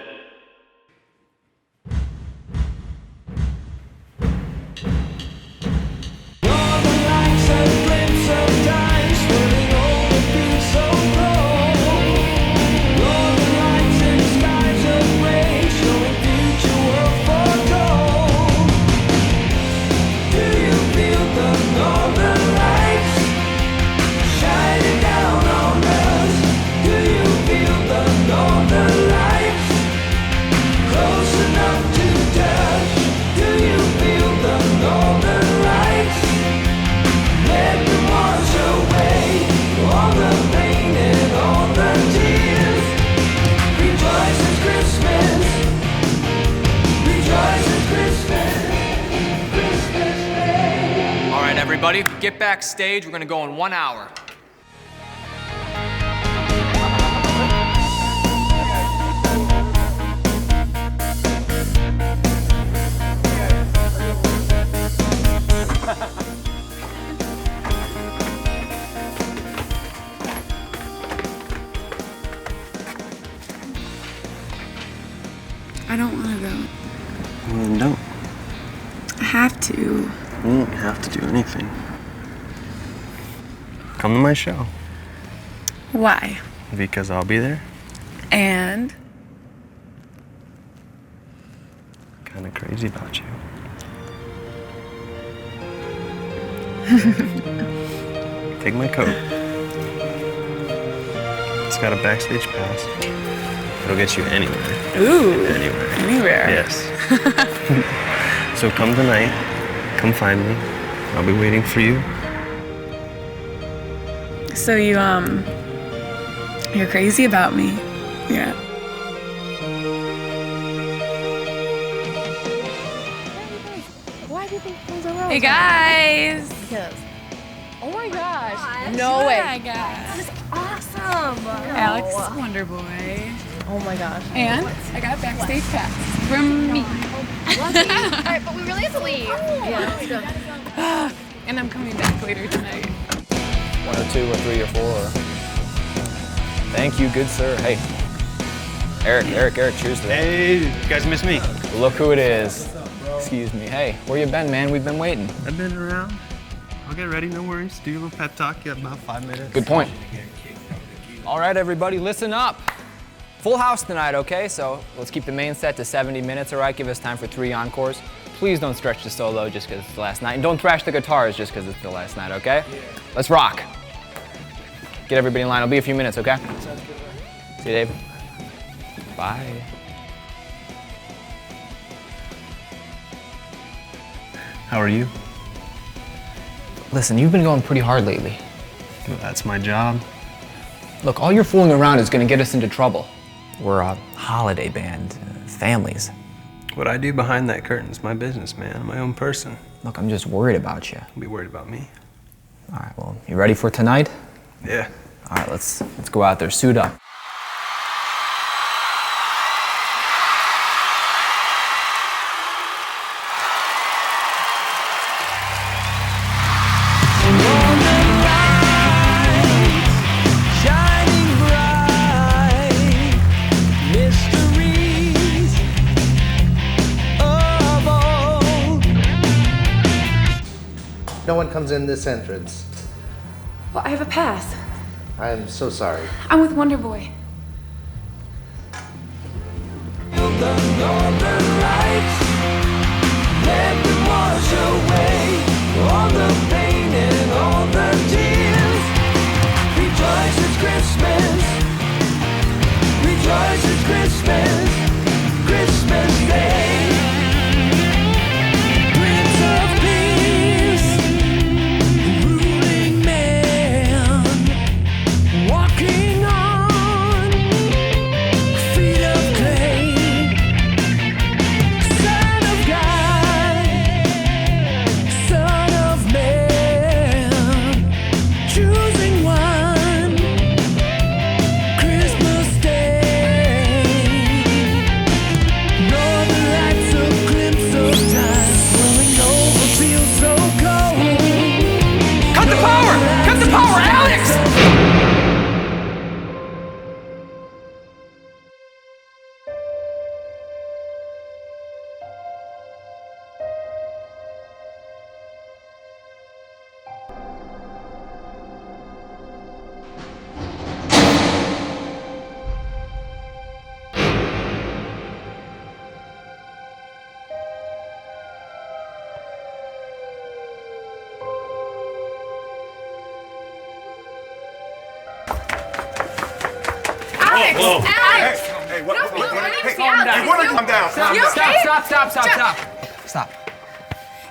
All right, everybody, get backstage. We're gonna go in 1 hour.
I don't want to go.
Well, then don't.
I have to.
You don't have to do anything. Come to my show.
Why?
Because I'll be there.
And
Kind of crazy about you. Take my coat. It's got a backstage pass. It'll get you anywhere.
Ooh.
Anywhere.
Anywhere.
Yes. So come tonight. Come find me. I'll be waiting for you.
So you're crazy about me. Yeah.
Why do you think things are wrong?
Hey guys.
Because. Oh my gosh.
No
No
way.
way.
Guys.
This is awesome.
Alex, Wonder Boy.
Oh my gosh.
And I got backstage pass from me.
Lucky. All right, but we really have to leave. Yeah, let's go.
And I'm coming back later tonight.
1 or 2 or 3 or 4. Thank you, good sir. Hey, Eric, cheers to that.
Hey, you guys miss me?
Look who it is. Excuse me. Hey, where you been, man? We've been waiting.
I've been around. I'll get ready, no worries. Do your little pep talk. You have about 5 minutes.
Good point. All right, everybody, listen up. Full house tonight, okay? So let's keep the main set to 70 minutes, all right? Give us time for 3 encores. Please don't stretch the solo just because it's the last night. And don't thrash the guitars just because it's the last night, okay? Let's rock. Get everybody in line. I'll be a few minutes, okay? See you, Dave. Bye.
How are you?
Listen, you've been going pretty hard lately.
Well, that's my job.
Look, all your fooling around is gonna get us into trouble. We're a holiday band, families.
What I do behind that curtain is my business, man. I'm my own person.
Look, I'm just worried about you.
Be worried about me.
All right, well, you ready for tonight?
Yeah.
All right, let's go out there, suit up.
Shining bright, mysteries
in this entrance.
Well, I have a pass.
I am so sorry.
I'm with Wonder Boy.
Let them wash away all the pain and all the tears. Rejoice, it's Christmas. Rejoice, it's Christmas. Christmas Day. Prince of Peace, ruling man, walking on feet of clay. Son of God, Son of Man, choosing one, Christmas Day. Northern lights, a glimpse of time, swirling over, feels so cold. Cut the power! Cut the power, Alex!
Alex!
Whoa.
Alex!
Hey,
what?
Hey,
calm down.
Hey, what? Calm down.
Stop,
You okay?
Stop.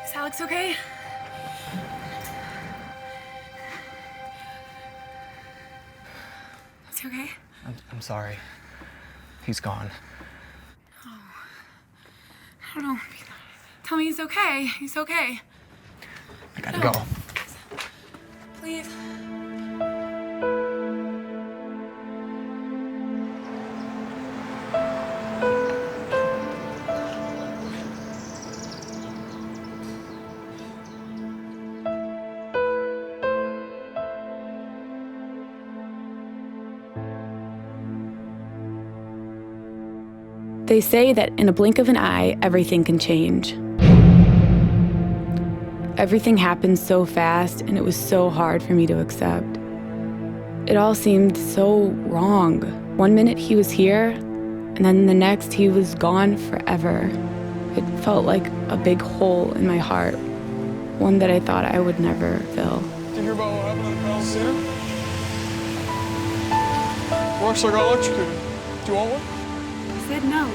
Is Alex okay? Is he okay?
I'm sorry. He's gone.
I don't know. Tell me he's okay. He's okay.
I gotta go.
Please.
They say that in a blink of an eye, everything can change. Everything happened so fast, and it was so hard for me to accept. It all seemed so wrong. One minute he was here, and then the next he was gone forever. It felt like a big hole in my heart, one that I thought I would never fill.
Did you hear about what happened at the Palace Theater? Rockstar got electrocuted. Do you want one?
He said no.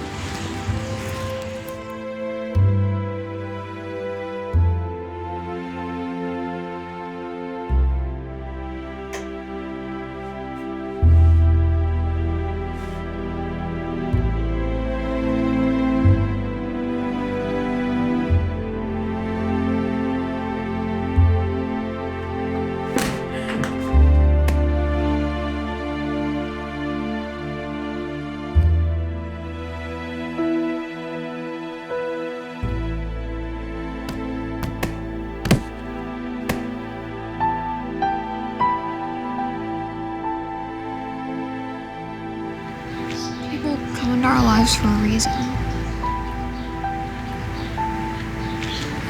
People come into our lives for a reason.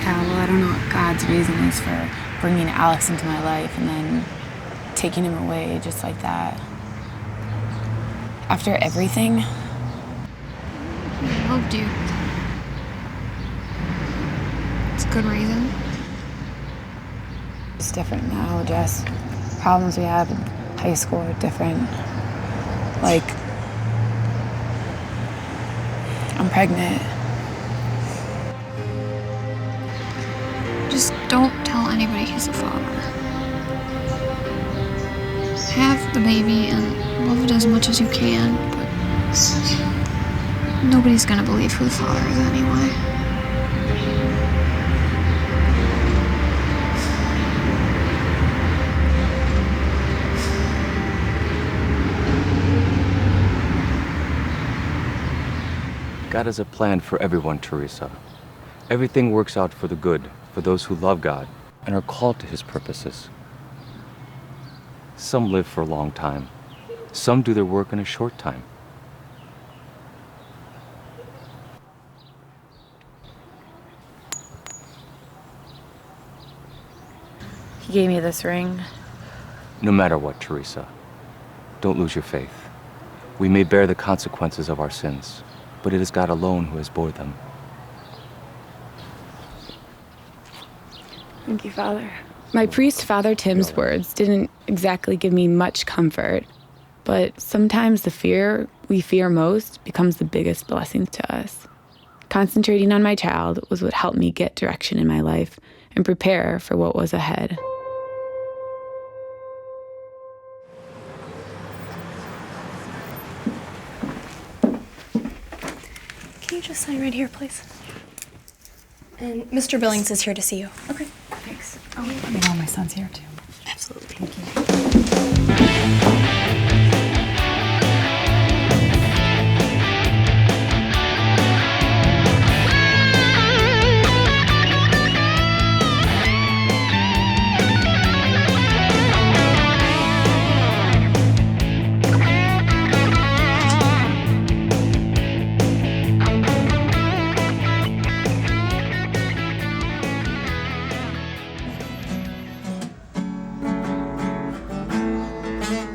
Yeah, well, I don't know what God's reason is for bringing Alex into my life and then taking him away just like that. After everything,
I loved you. It's a good reason.
it's different now. Just problems we have in high school are different. Like, I'm pregnant.
Just don't tell anybody he's the father. Have the baby and love it as much as you can, but nobody's gonna believe who the father is anyway.
God has a plan for everyone, Teresa. Everything works out for the good, for those who love God and are called to His purposes. Some live for a long time. Some do their work in a short time.
gave me this ring.
No matter what, Teresa, don't lose your faith. We may bear the consequences of our sins, but it is God alone who has bore them.
Thank you, Father. My priest, Father Tim's words didn't exactly give me much comfort, but sometimes the fear we fear most becomes the biggest blessing to us. Concentrating on my child was what helped me get direction in my life and prepare for what was ahead.
Can you just sign right here, please? And Mr. Billings is here to see you.
Okay, thanks. Oh, let me know my son's here too.
Absolutely.
Thank you.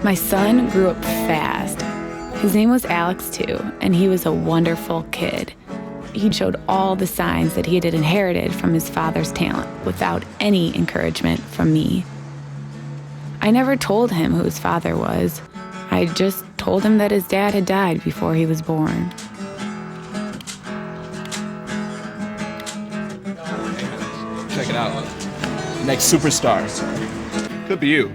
My son grew up fast. His name was Alex, too, and he was a wonderful kid. He showed all the signs that he had inherited from his father's talent without any encouragement from me. I never told him who his father was. I just told him that his dad had died before he was born.
Check it out. Next superstars. Could be you.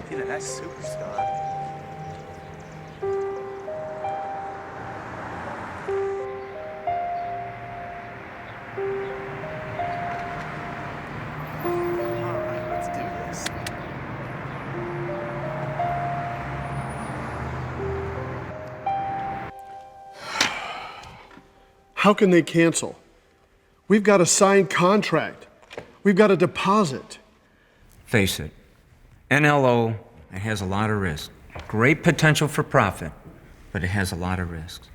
Be the next superstar.
How can they cancel? We've got a signed contract. We've got a deposit.
Face it, NLO, it has a lot of risk. Great potential for profit, but it has a lot of risks.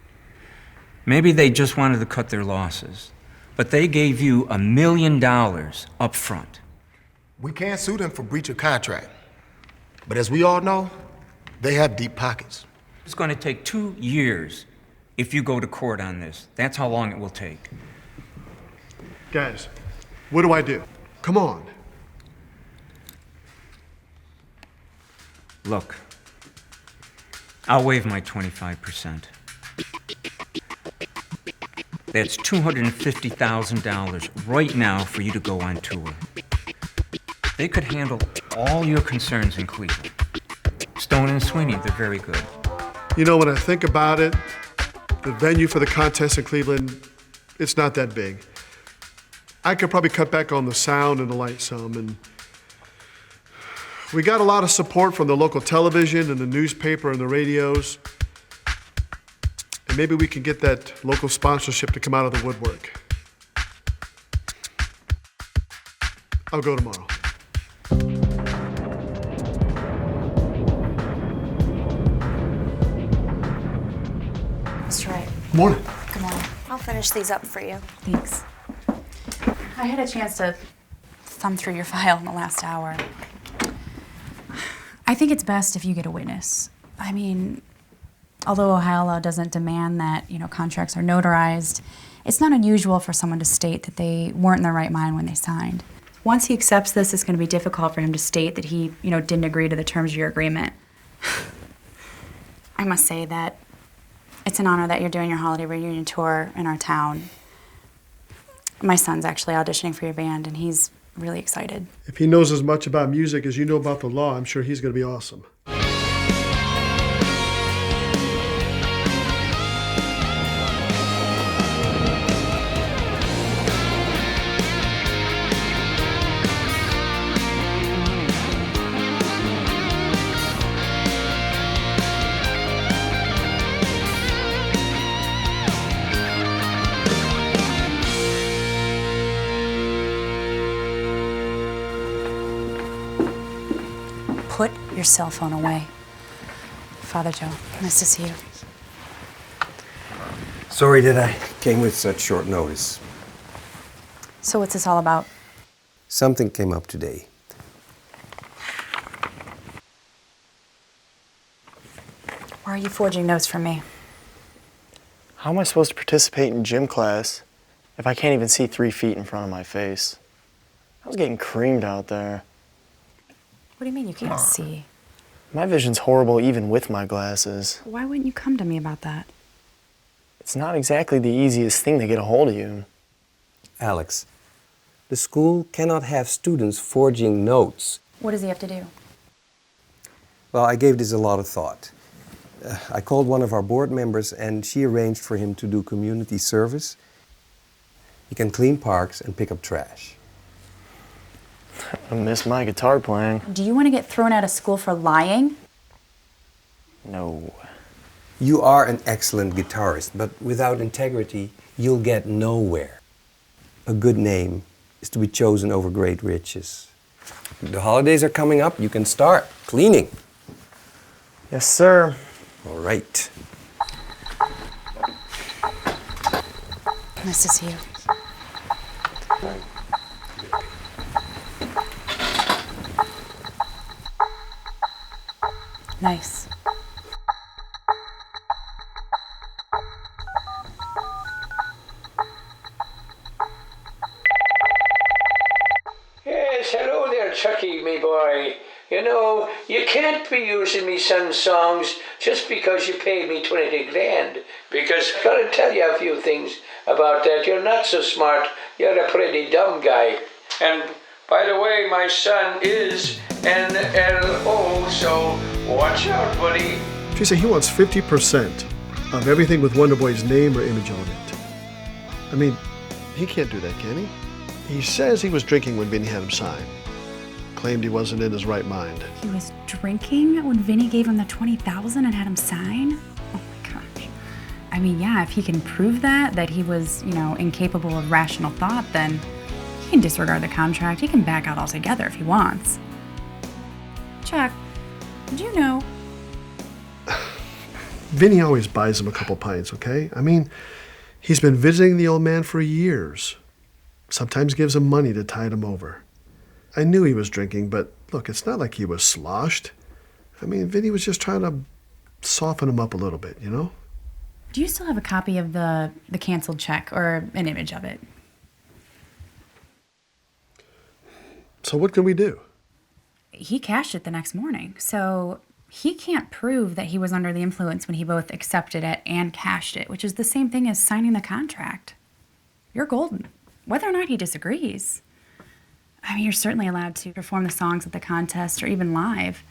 Maybe they just wanted to cut their losses, but they gave you $1 million up front.
We can't sue them for breach of contract. But as we all know, they have deep pockets.
It's going to take 2 years if you go to court on this. That's how long it will take.
Guys, what do I do? Come on.
Look, I'll waive my 25%. That's $250,000 right now for you to go on tour. They could handle all your concerns in Cleveland. Stone and Sweeney, they're very good.
You know, when I think about it, the venue for the contest in Cleveland, it's not that big. I could probably cut back on the sound and the light some, and we got a lot of support from the local television and the newspaper and the radios. And maybe we can get that local sponsorship to come out of the woodwork. I'll go tomorrow.
Mr. Wright.
Morning.
Good morning. I'll finish these up for you.
Thanks. I had a chance to thumb through your file in the last hour. I think it's best if you get a witness. I mean, although Ohio law doesn't demand that, contracts are notarized, it's not unusual for someone to state that they weren't in their right mind when they signed. Once he accepts this, it's going to be difficult for him to state that he, didn't agree to the terms of your agreement. I must say that it's an honor that you're doing your holiday reunion tour in our town. My son's actually auditioning for your band, and he's really excited.
If he knows as much about music as you know about the law, I'm sure he's going to be awesome.
your cell phone away. Father Joe, nice to see you.
Sorry that I came with such short notice.
So what's this all about?
Something came up today.
Why are you forging notes from me?
How am I supposed to participate in gym class if I can't even see 3 feet in front of my face? I was getting creamed out there.
What do you mean you can't see?
My vision's horrible even with my glasses.
Why wouldn't you come to me about that?
It's not exactly the easiest thing to get a hold of you.
Alex, the school cannot have students forging notes.
What does he have to do?
Well, I gave this a lot of thought. I called one of our board members and she arranged for him to do community service. He can clean parks and pick up trash.
I miss my guitar playing.
Do you want to get thrown out of school for lying?
No.
You are an excellent guitarist, but without integrity, you'll get nowhere. A good name is to be chosen over great riches. The holidays are coming up, you can start cleaning.
Yes, sir.
All right.
Nice to see you. Nice.
Yes, hello there, Chucky, me boy. You know, you can't be using me son's songs just because you paid me 20 grand. Because I gotta tell you a few things about that. You're not so smart. You're a pretty dumb guy. And by the way, my son is an LO, so watch out, buddy.
Teresa, he wants 50% of everything with Wonder Boy's name or image on it. I mean, he can't do that, can he? He says he was drinking when Vinny had him sign. Claimed he wasn't in his right mind.
He was drinking when Vinny gave him the $20,000 and had him sign? Oh my gosh. I mean, yeah, if he can prove that he was, incapable of rational thought, then he can disregard the contract. He can back out altogether if he wants. Chuck, do you know?
Vinny always buys him a couple pints, okay? I mean, he's been visiting the old man for years. Sometimes gives him money to tide him over. I knew he was drinking, but look, it's not like he was sloshed. I mean, Vinny was just trying to soften him up a little bit, you know?
Do you still have a copy of the canceled check or an image of it?
So what can we do?
He cashed it the next morning, so he can't prove that he was under the influence when he both accepted it and cashed it, which is the same thing as signing the contract. You're golden, whether or not he disagrees. I mean, you're certainly allowed to perform the songs at the contest or even live.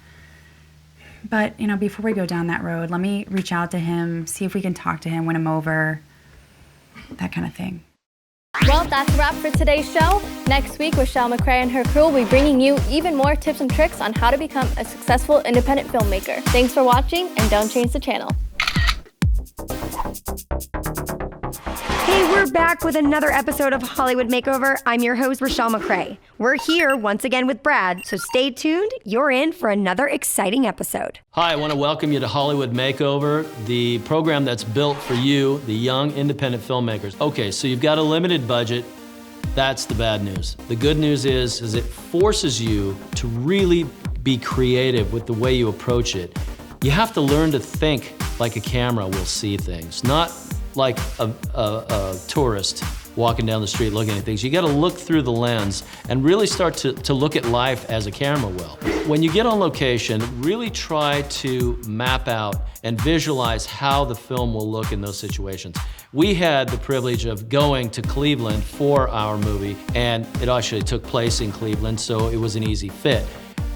But, before we go down that road, let me reach out to him, see if we can talk to him, win him over, that kind of thing.
Well, that's a wrap for today's show. Next week, Rochelle McCrae and her crew will be bringing you even more tips and tricks on how to become a successful independent filmmaker. Thanks for watching, and don't change the channel.
Hey, we're back with another episode of Hollywood Makeover. I'm your host, Rochelle McCrae. We're here once again with Brad, so stay tuned. You're in for another exciting episode.
Hi, I want to welcome you to Hollywood Makeover, the program that's built for you, the young independent filmmakers. Okay, so you've got a limited budget. That's the bad news. The good news is it forces you to really be creative with the way you approach it. You have to learn to think like a camera will see things, not like a tourist walking down the street looking at things. You gotta look through the lens and really start to look at life as a camera will. When you get on location, really try to map out and visualize how the film will look in those situations. We had the privilege of going to Cleveland for our movie, and it actually took place in Cleveland, so it was an easy fit.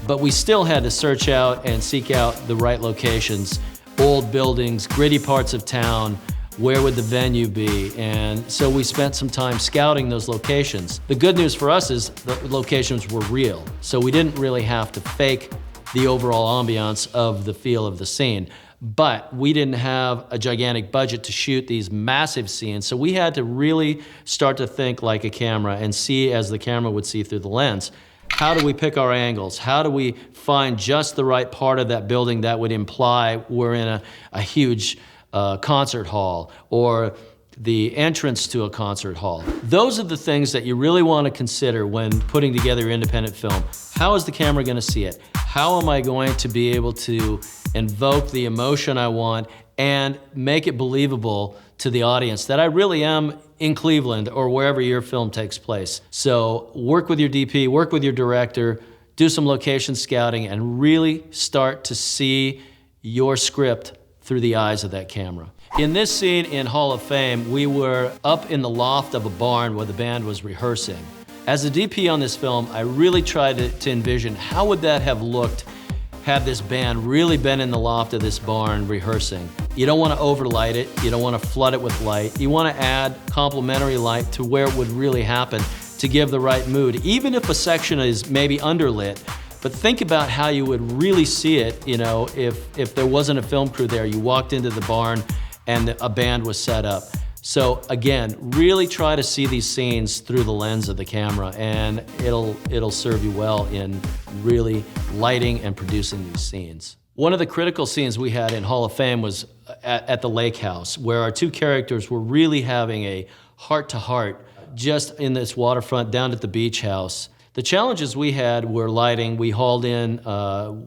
But we still had to search out and seek out the right locations, old buildings, gritty parts of town, where would the venue be? And so we spent some time scouting those locations. The good news for us is the locations were real, so we didn't really have to fake the overall ambiance of the feel of the scene. But we didn't have a gigantic budget to shoot these massive scenes, so we had to really start to think like a camera and see as the camera would see through the lens. How do we pick our angles? How do we find just the right part of that building that would imply we're in a huge concert hall or the entrance to a concert hall? Those are the things that you really want to consider when putting together your independent film. How is the camera going to see it? How am I going to be able to invoke the emotion I want and make it believable to the audience that I really am in Cleveland or wherever your film takes place? So work with your DP, work with your director, do some location scouting, and really start to see your script through the eyes of that camera. In this scene in Hall of Fame, we were up in the loft of a barn where the band was rehearsing. As a DP on this film, I really tried to envision how would that have looked had this band really been in the loft of this barn rehearsing. You don't want to overlight it, you don't want to flood it with light, you want to add complementary light to where it would really happen to give the right mood. Even if a section is maybe underlit, but think about how you would really see it, you know, if there wasn't a film crew there, you walked into the barn and a band was set up. So again, really try to see these scenes through the lens of the camera, and it'll serve you well in really lighting and producing these scenes. One of the critical scenes we had in Hall of Fame was at the lake house, where our two characters were really having a heart-to-heart just in this waterfront down at the beach house. The challenges we had were lighting. We hauled in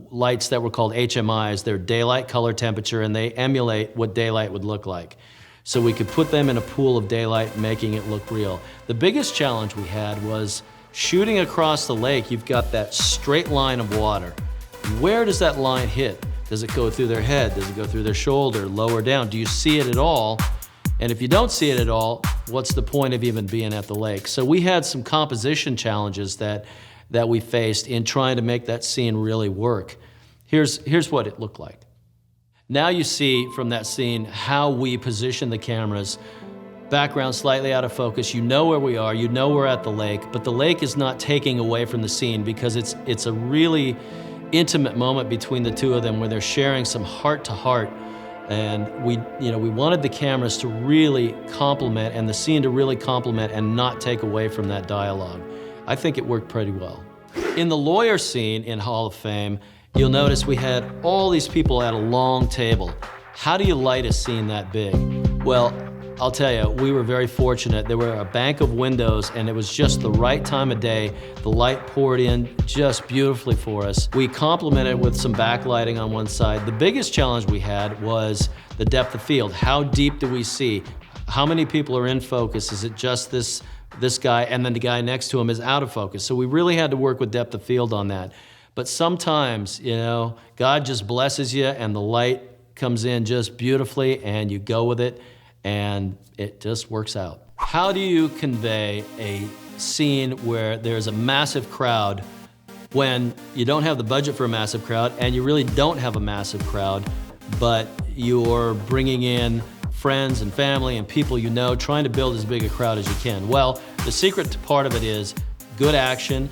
lights that were called HMIs. They're daylight, color, temperature, and they emulate what daylight would look like. So we could put them in a pool of daylight, making it look real. The biggest challenge we had was shooting across the lake. You've got that straight line of water. Where does that line hit? Does it go through their head? Does it go through their shoulder, lower down? Do you see it at all? And if you don't see it at all, what's the point of even being at the lake? So we had some composition challenges that we faced in trying to make that scene really work. Here's what it looked like. Now you see from that scene how we position the cameras. Background slightly out of focus, you know where we are, you know we're at the lake, but the lake is not taking away from the scene because it's a really intimate moment between the two of them where they're sharing some heart-to-heart. And we wanted the cameras to really complement and the scene to really complement and not take away from that dialogue. I think it worked pretty well. In the lawyer scene in Hall of Fame, you'll notice we had all these people at a long table. How do you light a scene that big? Well, I'll tell you, we were very fortunate. There were a bank of windows and it was just the right time of day. The light poured in just beautifully for us. We complemented with some backlighting on one side. The biggest challenge we had was the depth of field. How deep do we see? How many people are in focus? Is it just this guy and then the guy next to him is out of focus? So we really had to work with depth of field on that. But sometimes, you know, God just blesses you and the light comes in just beautifully and you go with it and it just works out. How do you convey a scene where there's a massive crowd when you don't have the budget for a massive crowd and you really don't have a massive crowd, but you're bringing in friends and family and people you know, trying to build as big a crowd as you can? Well, the secret part of it is good action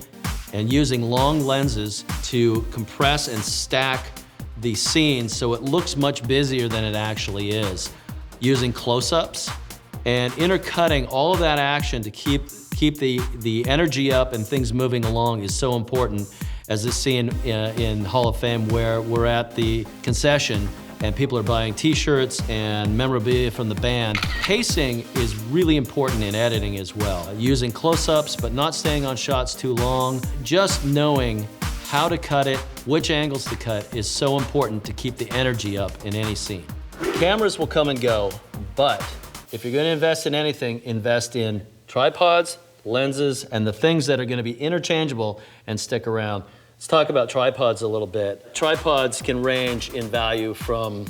and using long lenses to compress and stack the scenes so it looks much busier than it actually is. Using close-ups and intercutting all of that action to keep the energy up and things moving along is so important, as this scene in Hall of Fame where we're at the concession and people are buying t-shirts and memorabilia from the band. Pacing is really important in editing as well. Using close-ups but not staying on shots too long. Just knowing how to cut it, which angles to cut is so important to keep the energy up in any scene. Cameras will come and go, but if you're going to invest in anything, invest in tripods, lenses, and the things that are going to be interchangeable and stick around. Let's talk about tripods a little bit. Tripods can range in value from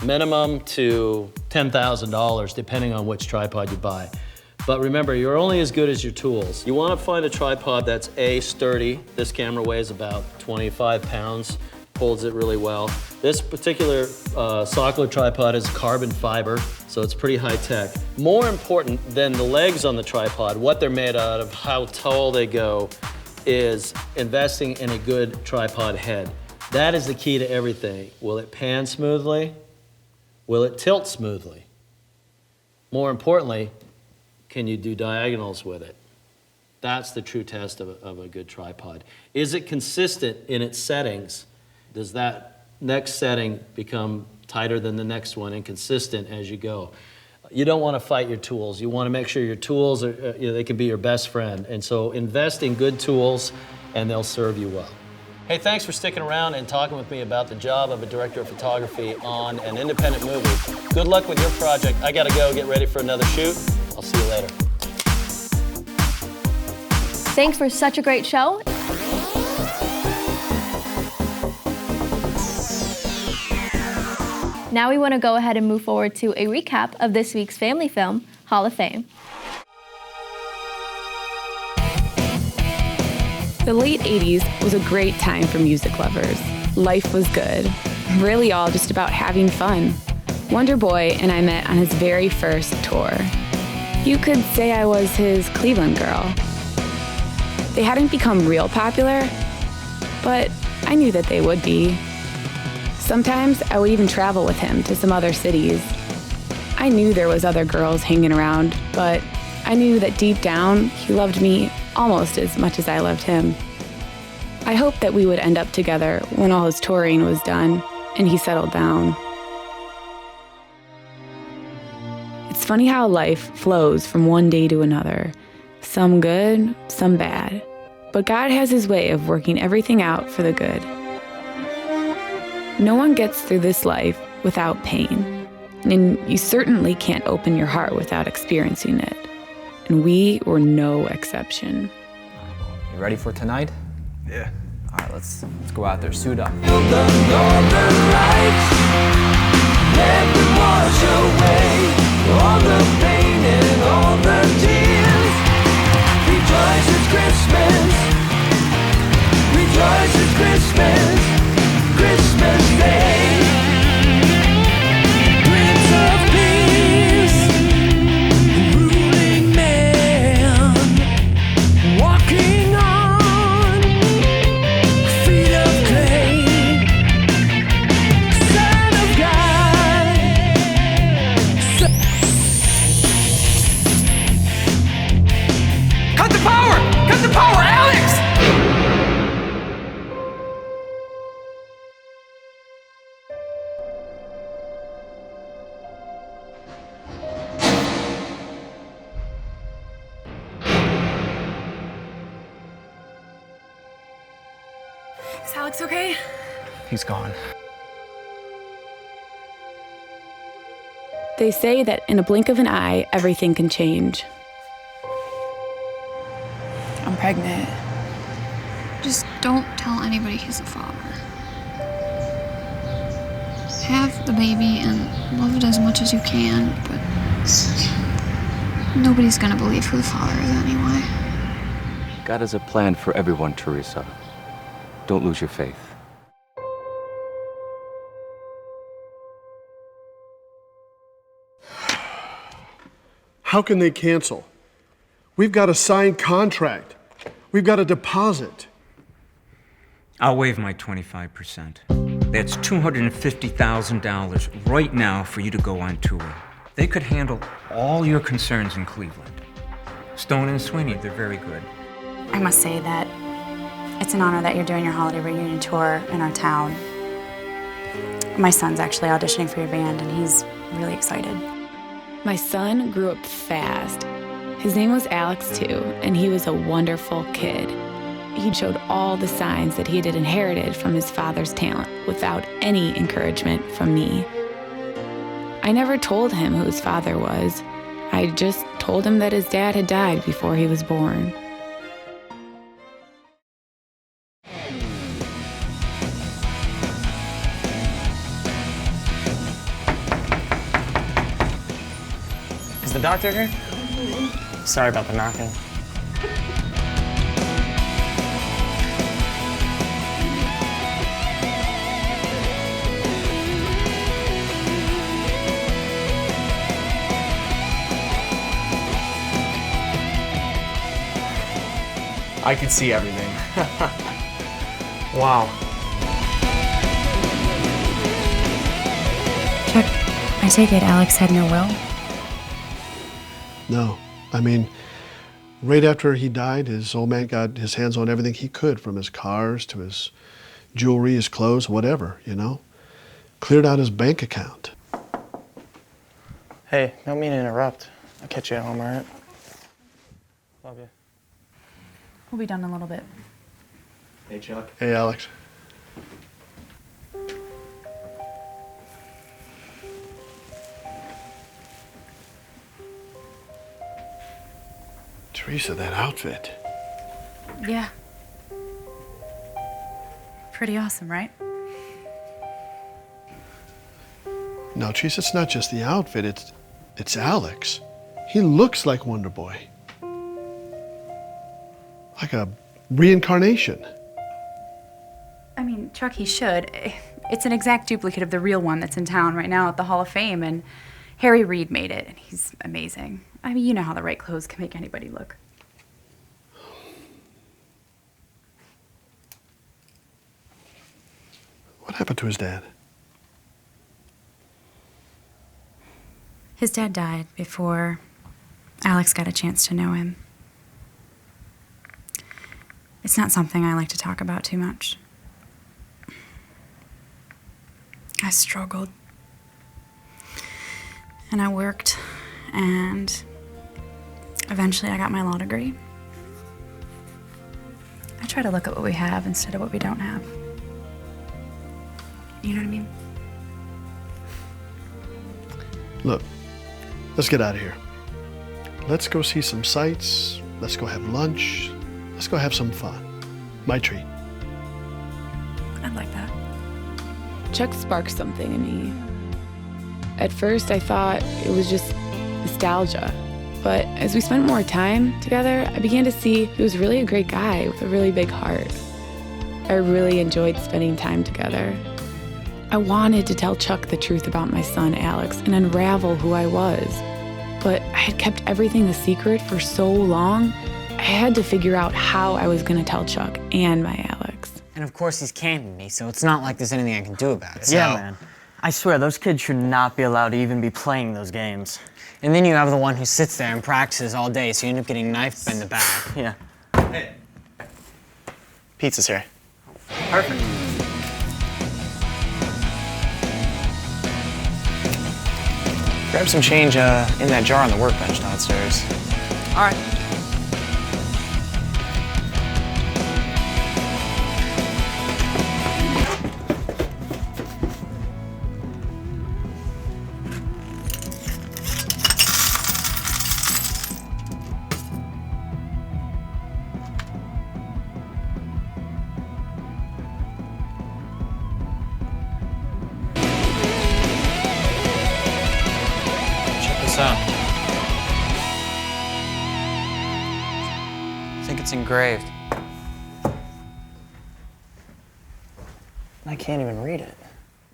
minimum to $10,000, depending on which tripod you buy. But remember, you're only as good as your tools. You want to find a tripod that's sturdy. This camera weighs about 25 pounds, holds it really well. This particular Sockler tripod is carbon fiber, so it's pretty high tech. More important than the legs on the tripod, what they're made out of, how tall they go, is investing in a good tripod head. That is the key to everything. Will it pan smoothly? Will it tilt smoothly? More importantly, can you do diagonals with it? That's the true test of a good tripod. Is it consistent in its settings? Does that next setting become tighter than the next one and consistent as you go? You don't want to fight your tools. You want to make sure your tools are, they can be your best friend. And so invest in good tools and they'll serve you well. Hey, thanks for sticking around and talking with me about the job of a director of photography on an independent movie. Good luck with your project. I gotta go get ready for another shoot. I'll see you later.
Thanks for such a great show. Now we want to go ahead and move forward to a recap of this week's family film, Hall of Fame.
The late 80s was a great time for music lovers. Life was good. Really all just about having fun. Wonder Boy and I met on his very first tour. You could say I was his Cleveland girl. They hadn't become real popular, but I knew that they would be. Sometimes I would even travel with him to some other cities. I knew there was other girls hanging around, but I knew that deep down he loved me almost as much as I loved him. I hoped that we would end up together when all his touring was done and he settled down. It's funny how life flows from one day to another. Some good, some bad. But God has his way of working everything out for the good. No one gets through this life without pain. And you certainly can't open your heart without experiencing it. And we were no exception.
You ready for tonight?
Yeah.
All right, let's go out there, suit up.
All the pain and all the tears. Rejoice, it's Christmas. Rejoice, it's Christmas. Christmas Day. Prince of Peace, ruling man, walking on feet of clay. Son of God.
Cut the power! Cut the power, Alex!
Is Alex okay?
He's gone.
They say that in a blink of an eye, everything can change.
I'm pregnant.
Just don't tell anybody he's a father. Have the baby and love it as much as you can, but nobody's gonna believe who the father is anyway.
God has a plan for everyone, Teresa. Don't lose your faith.
How can they cancel? We've got a signed contract. We've got a deposit.
I'll waive my 25%. That's $250,000 right now for you to go on tour. They could handle all your concerns in Cleveland. Stone and Sweeney, they're very good.
I must say that it's an honor that you're doing your holiday reunion tour in our town. My son's actually auditioning for your band, and he's really excited.
My son grew up fast. His name was Alex, too, and he was a wonderful kid. He showed all the signs that he had inherited from his father's talent without any encouragement from me. I never told him who his father was. I just told him that his dad had died before he was born.
Is the doctor here? Sorry about the knocking. I could see everything. Wow.
Chuck, I take it Alex had no will?
No. I mean, Right after he died, his old man got his hands on everything he could, from his cars to his jewelry, his clothes, whatever, you know? Cleared out his bank account.
Hey, don't mean to interrupt. I'll catch you at home, all right? Love you.
We'll be done in a little bit.
Hey, Chuck.
Hey, Alex. Teresa, that outfit.
Yeah. Pretty awesome, right?
No, Teresa, it's not just the outfit, it's Alex. He looks like Wonder Boy. Like a reincarnation.
I mean, Chuck, he should. It's an exact duplicate of the real one that's in town right now at the Hall of Fame, and Harry Reid made it, and he's amazing. I mean, you know how the right clothes can make anybody look.
What happened to his dad?
His dad died before Alex got a chance to know him. It's not something I like to talk about too much. I struggled. And I worked, and eventually I got my law degree. I try to look at what we have instead of what we don't have. You know what I mean?
Look, let's get out of here. Let's go see some sights. Let's go have lunch. Let's go have some fun. My treat.
I'd like that.
Chuck sparked something in me. At first, I thought it was just nostalgia. But as we spent more time together, I began to see he was really a great guy with a really big heart. I really enjoyed spending time together. I wanted to tell Chuck the truth about my son, Alex, and unravel who I was. But I had kept everything a secret for so long, I had to figure out how I was gonna tell Chuck and my Alex.
And of course he's camping me, so it's not like there's anything I can do about it.
Yeah, man. I swear, those kids should not be allowed to even be playing those games.
And then you have the one who sits there and practices all day, so you end up getting knifed in the back.
Yeah.
Hey. Pizza's here.
Perfect.
Grab some change in that jar on the workbench downstairs.
All right. I think it's engraved.
I can't even read it.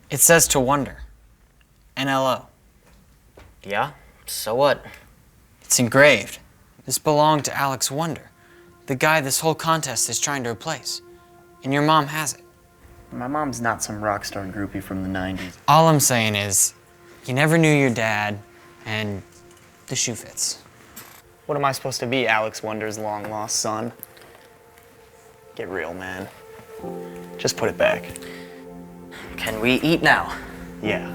It says to wonder. NLO.
Yeah? So what?
It's engraved. This belonged to Alex Wonder, the guy this whole contest is trying to replace. And your mom has it.
My mom's not some rock star groupie from the 90s.
All I'm saying is, you never knew your dad, and the shoe fits.
What am I supposed to be, Alex Wonder's long-lost son? Get real, man. Just put it back.
Can we eat now?
Yeah.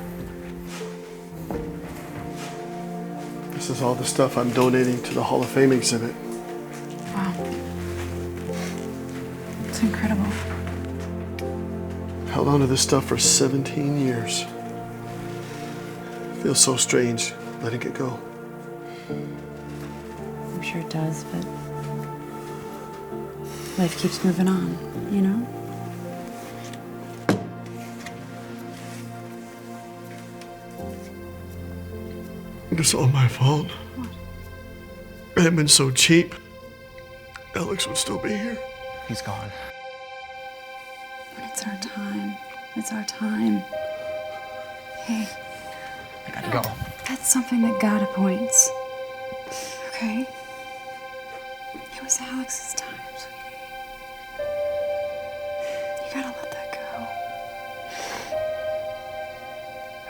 This is all the stuff I'm donating to the Hall of Fame exhibit.
Wow. It's incredible.
Held on to this stuff for 17 years. Feels so strange letting it go.
I'm sure it does, but life keeps moving on, you know?
It's all my fault. I have been so cheap. Alex would still be here.
He's gone.
It's our time. It's our time. Hey.
I gotta go.
That's something that God appoints. Okay? It was Alex's time, sweetie. You gotta let that go.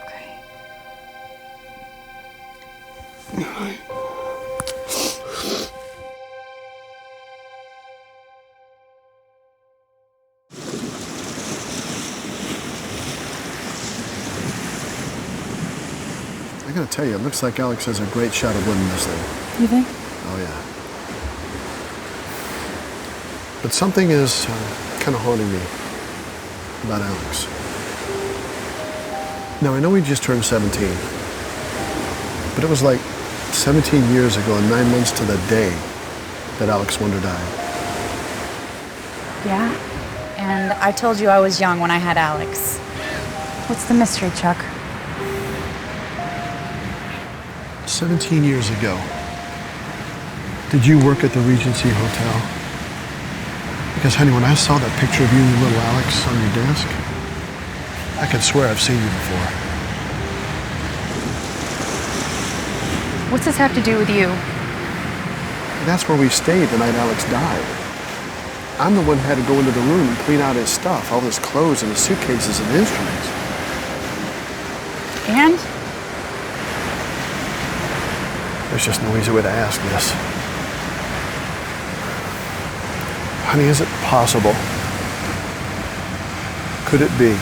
Okay?
I gotta tell you, it looks like Alex has a great shot of winning this thing.
You think?
Oh, yeah. But something is kind of haunting me about Alex. Now, I know he just turned 17, but it was like 17 years ago and 9 months to the day that Alex Wonder died.
Yeah. And I told you I was young when I had Alex. What's the mystery, Chuck?
17 years ago, did you work at the Regency Hotel? Because, honey, when I saw that picture of you and little Alex on your desk, I could swear I've seen you before.
What's this have to do with you?
That's where we stayed the night Alex died. I'm the one who had to go into the room and clean out his stuff, all his clothes and his suitcases and instruments.
And?
There's just no easy way to ask this. Honey, is it possible? Could it be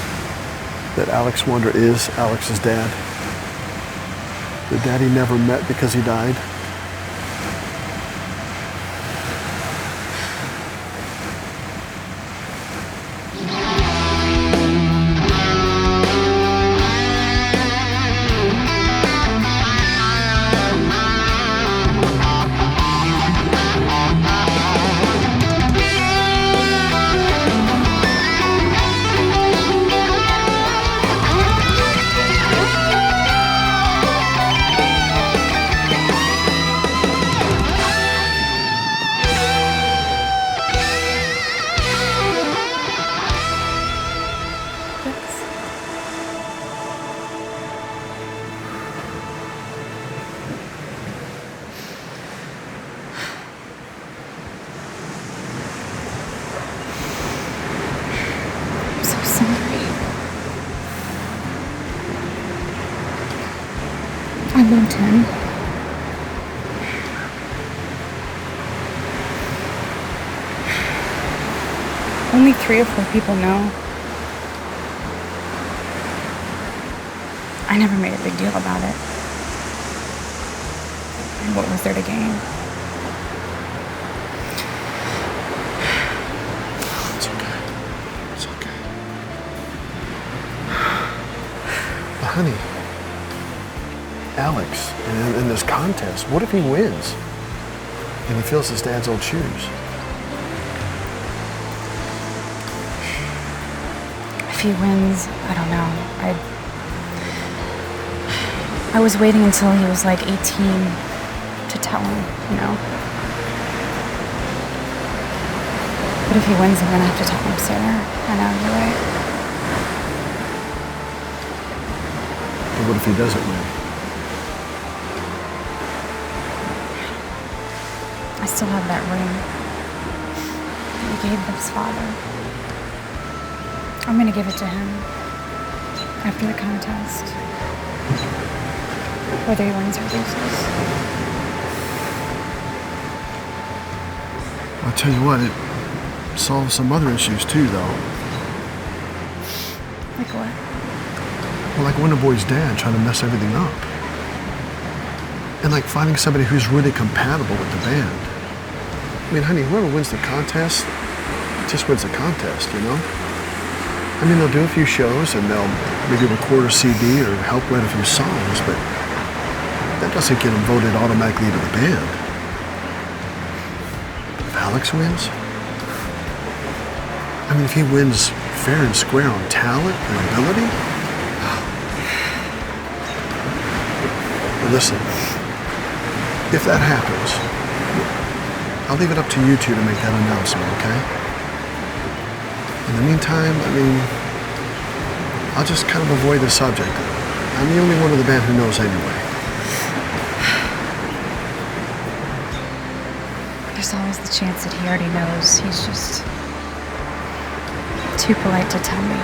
that Alex Wonder is Alex's dad? The dad he never met because he died?
I loved him. Only 3 or 4 people know. I never made a big deal about it. And what was there to gain?
It's okay. It's okay. But honey, Alex, in this contest, what if he wins? And he fills his dad's old shoes?
If he wins, I don't know. I was waiting until he was like 18 to tell him, you know? But if he wins, I'm gonna have to tell him sooner. I know, you're right.
But what if he doesn't win?
I still have that ring that he gave his father. I'm gonna give it to him after the contest, whether he wins or loses.
I'll tell you what, it solves some other issues too, though.
Like what?
Well, like Wonder Boy's dad trying to mess everything up. And like finding somebody who's really compatible with the band. I mean, honey, whoever wins the contest just wins the contest, you know? I mean, they'll do a few shows and they'll maybe record a CD or help write a few songs, but that doesn't get them voted automatically into the band. But if Alex wins, I mean, if he wins fair and square on talent and ability, well, listen, if that happens, I'll leave it up to you two to make that announcement, okay? In the meantime, I mean, I'll just kind of avoid the subject. I'm the only one in the band who knows anyway.
There's always the chance that he already knows. He's just too polite to tell me.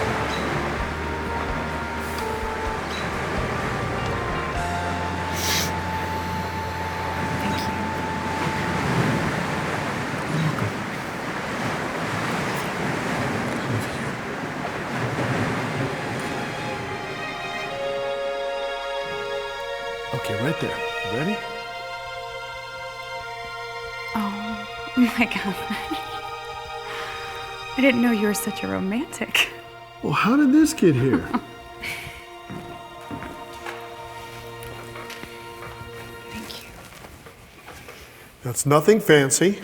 Okay, right there. You ready?
Oh my God. I didn't know you were such a romantic.
Well, how did this get here?
Thank you.
That's nothing fancy.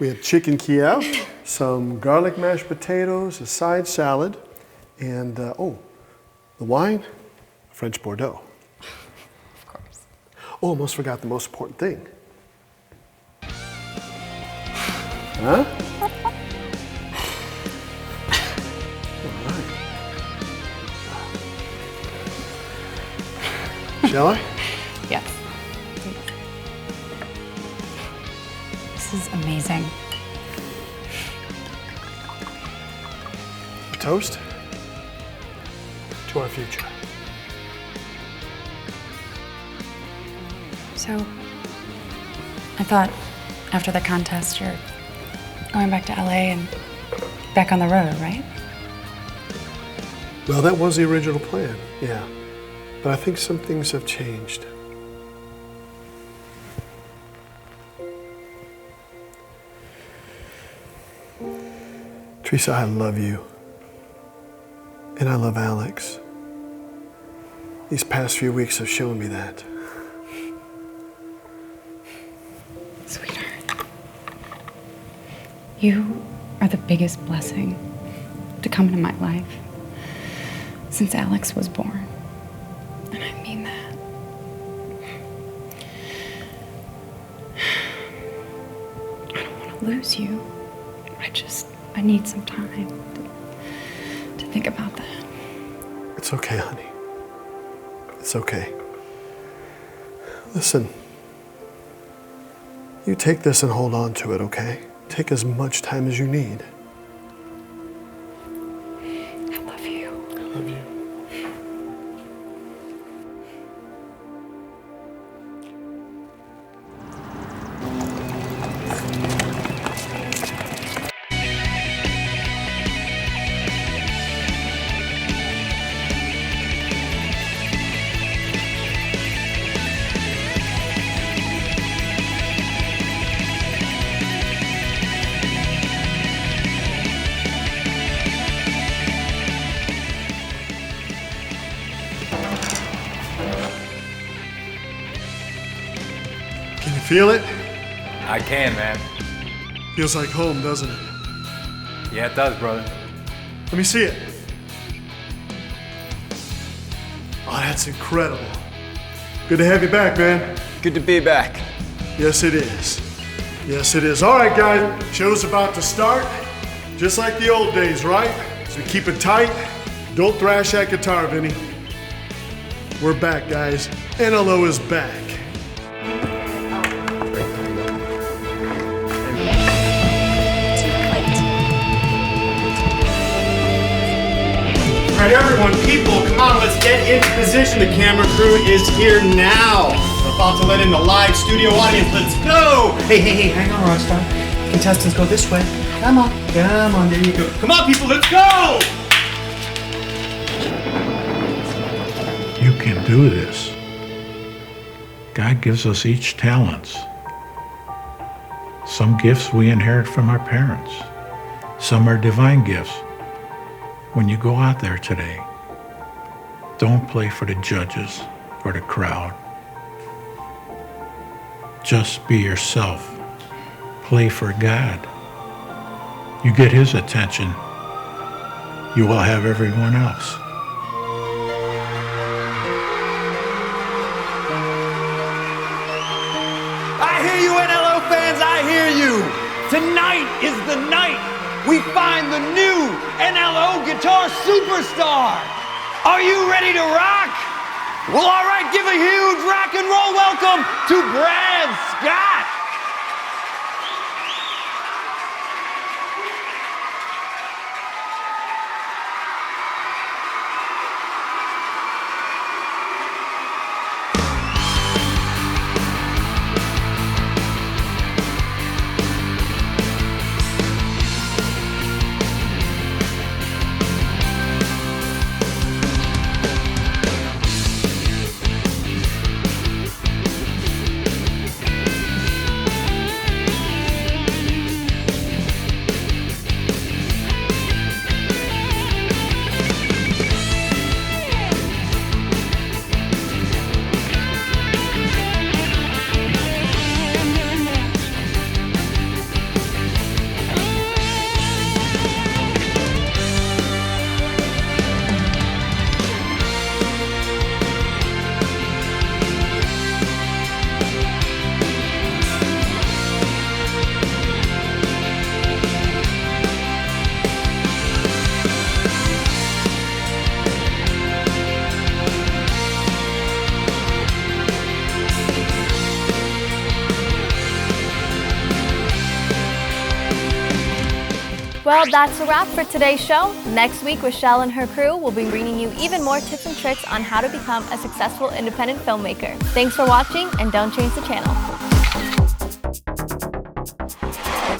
We had chicken Kiev, some garlic mashed potatoes, a side salad, and, the wine, French Bordeaux.
Of course.
Oh, almost forgot the most important thing. Huh? All right. Shall I?
Yes. This is amazing.
A toast to our future.
So, I thought after the contest you're going back to LA and back on the road, right?
Well, that was the original plan, yeah. But I think some things have changed. Teresa, I love you. And I love Alex. These past few weeks have shown me that.
Sweetheart. You are the biggest blessing to come into my life since Alex was born. And I mean that. I don't want to lose you. I need some time to think about that.
It's okay, honey. It's okay. Listen, you take this and hold on to it, okay? Take as much time as you need.
I love you.
I love you. Can you feel it?
I can, man.
Feels like home, doesn't it?
Yeah, it does, brother.
Let me see it. Oh, that's incredible. Good to have you back, man.
Good to be back.
Yes, it is. Yes, it is. All right, guys. Show's about to start. Just like the old days, right? So keep it tight. Don't thrash that guitar, Vinny. We're back, guys. NLO is back.
All right, everyone, people, come on, let's get into position. The camera crew is here now. We're about to let in the live studio audience. Let's go! Hey, hang on, Rockstar. Contestants, go this way. Come on, there you go. Come on, people, let's go!
You can do this. God gives us each talents. Some gifts we inherit from our parents. Some are divine gifts. When you go out there today, don't play for the judges or the crowd. Just be yourself. Play for God. You get His attention, you will have everyone else.
I hear you, NLO fans, I hear you. Tonight is the night we find the new NLO guitar superstar. Are you ready to rock? Well, all right, give a huge rock and roll welcome to Brad Scott.
Well, that's a wrap for today's show. Next week, Rochelle and her crew will be bringing you even more tips and tricks on how to become a successful independent filmmaker. Thanks for watching, and don't change the channel.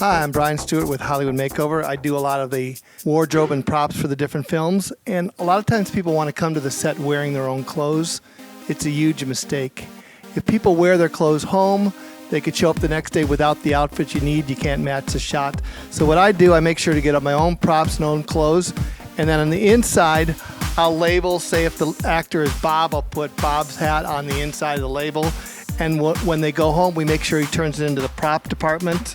Hi, I'm Brian Stewart with Hollywood Makeover. I do a lot of the wardrobe and props for the different films, and a lot of times people want to come to the set wearing their own clothes. It's a huge mistake. If people wear their clothes home, they could show up the next day without the outfit you need. You can't match the shot. So what I do, I make sure to get up my own props and own clothes, and then on the inside, I'll label, say if the actor is Bob, I'll put Bob's hat on the inside of the label, and when they go home, we make sure he turns it into the prop department.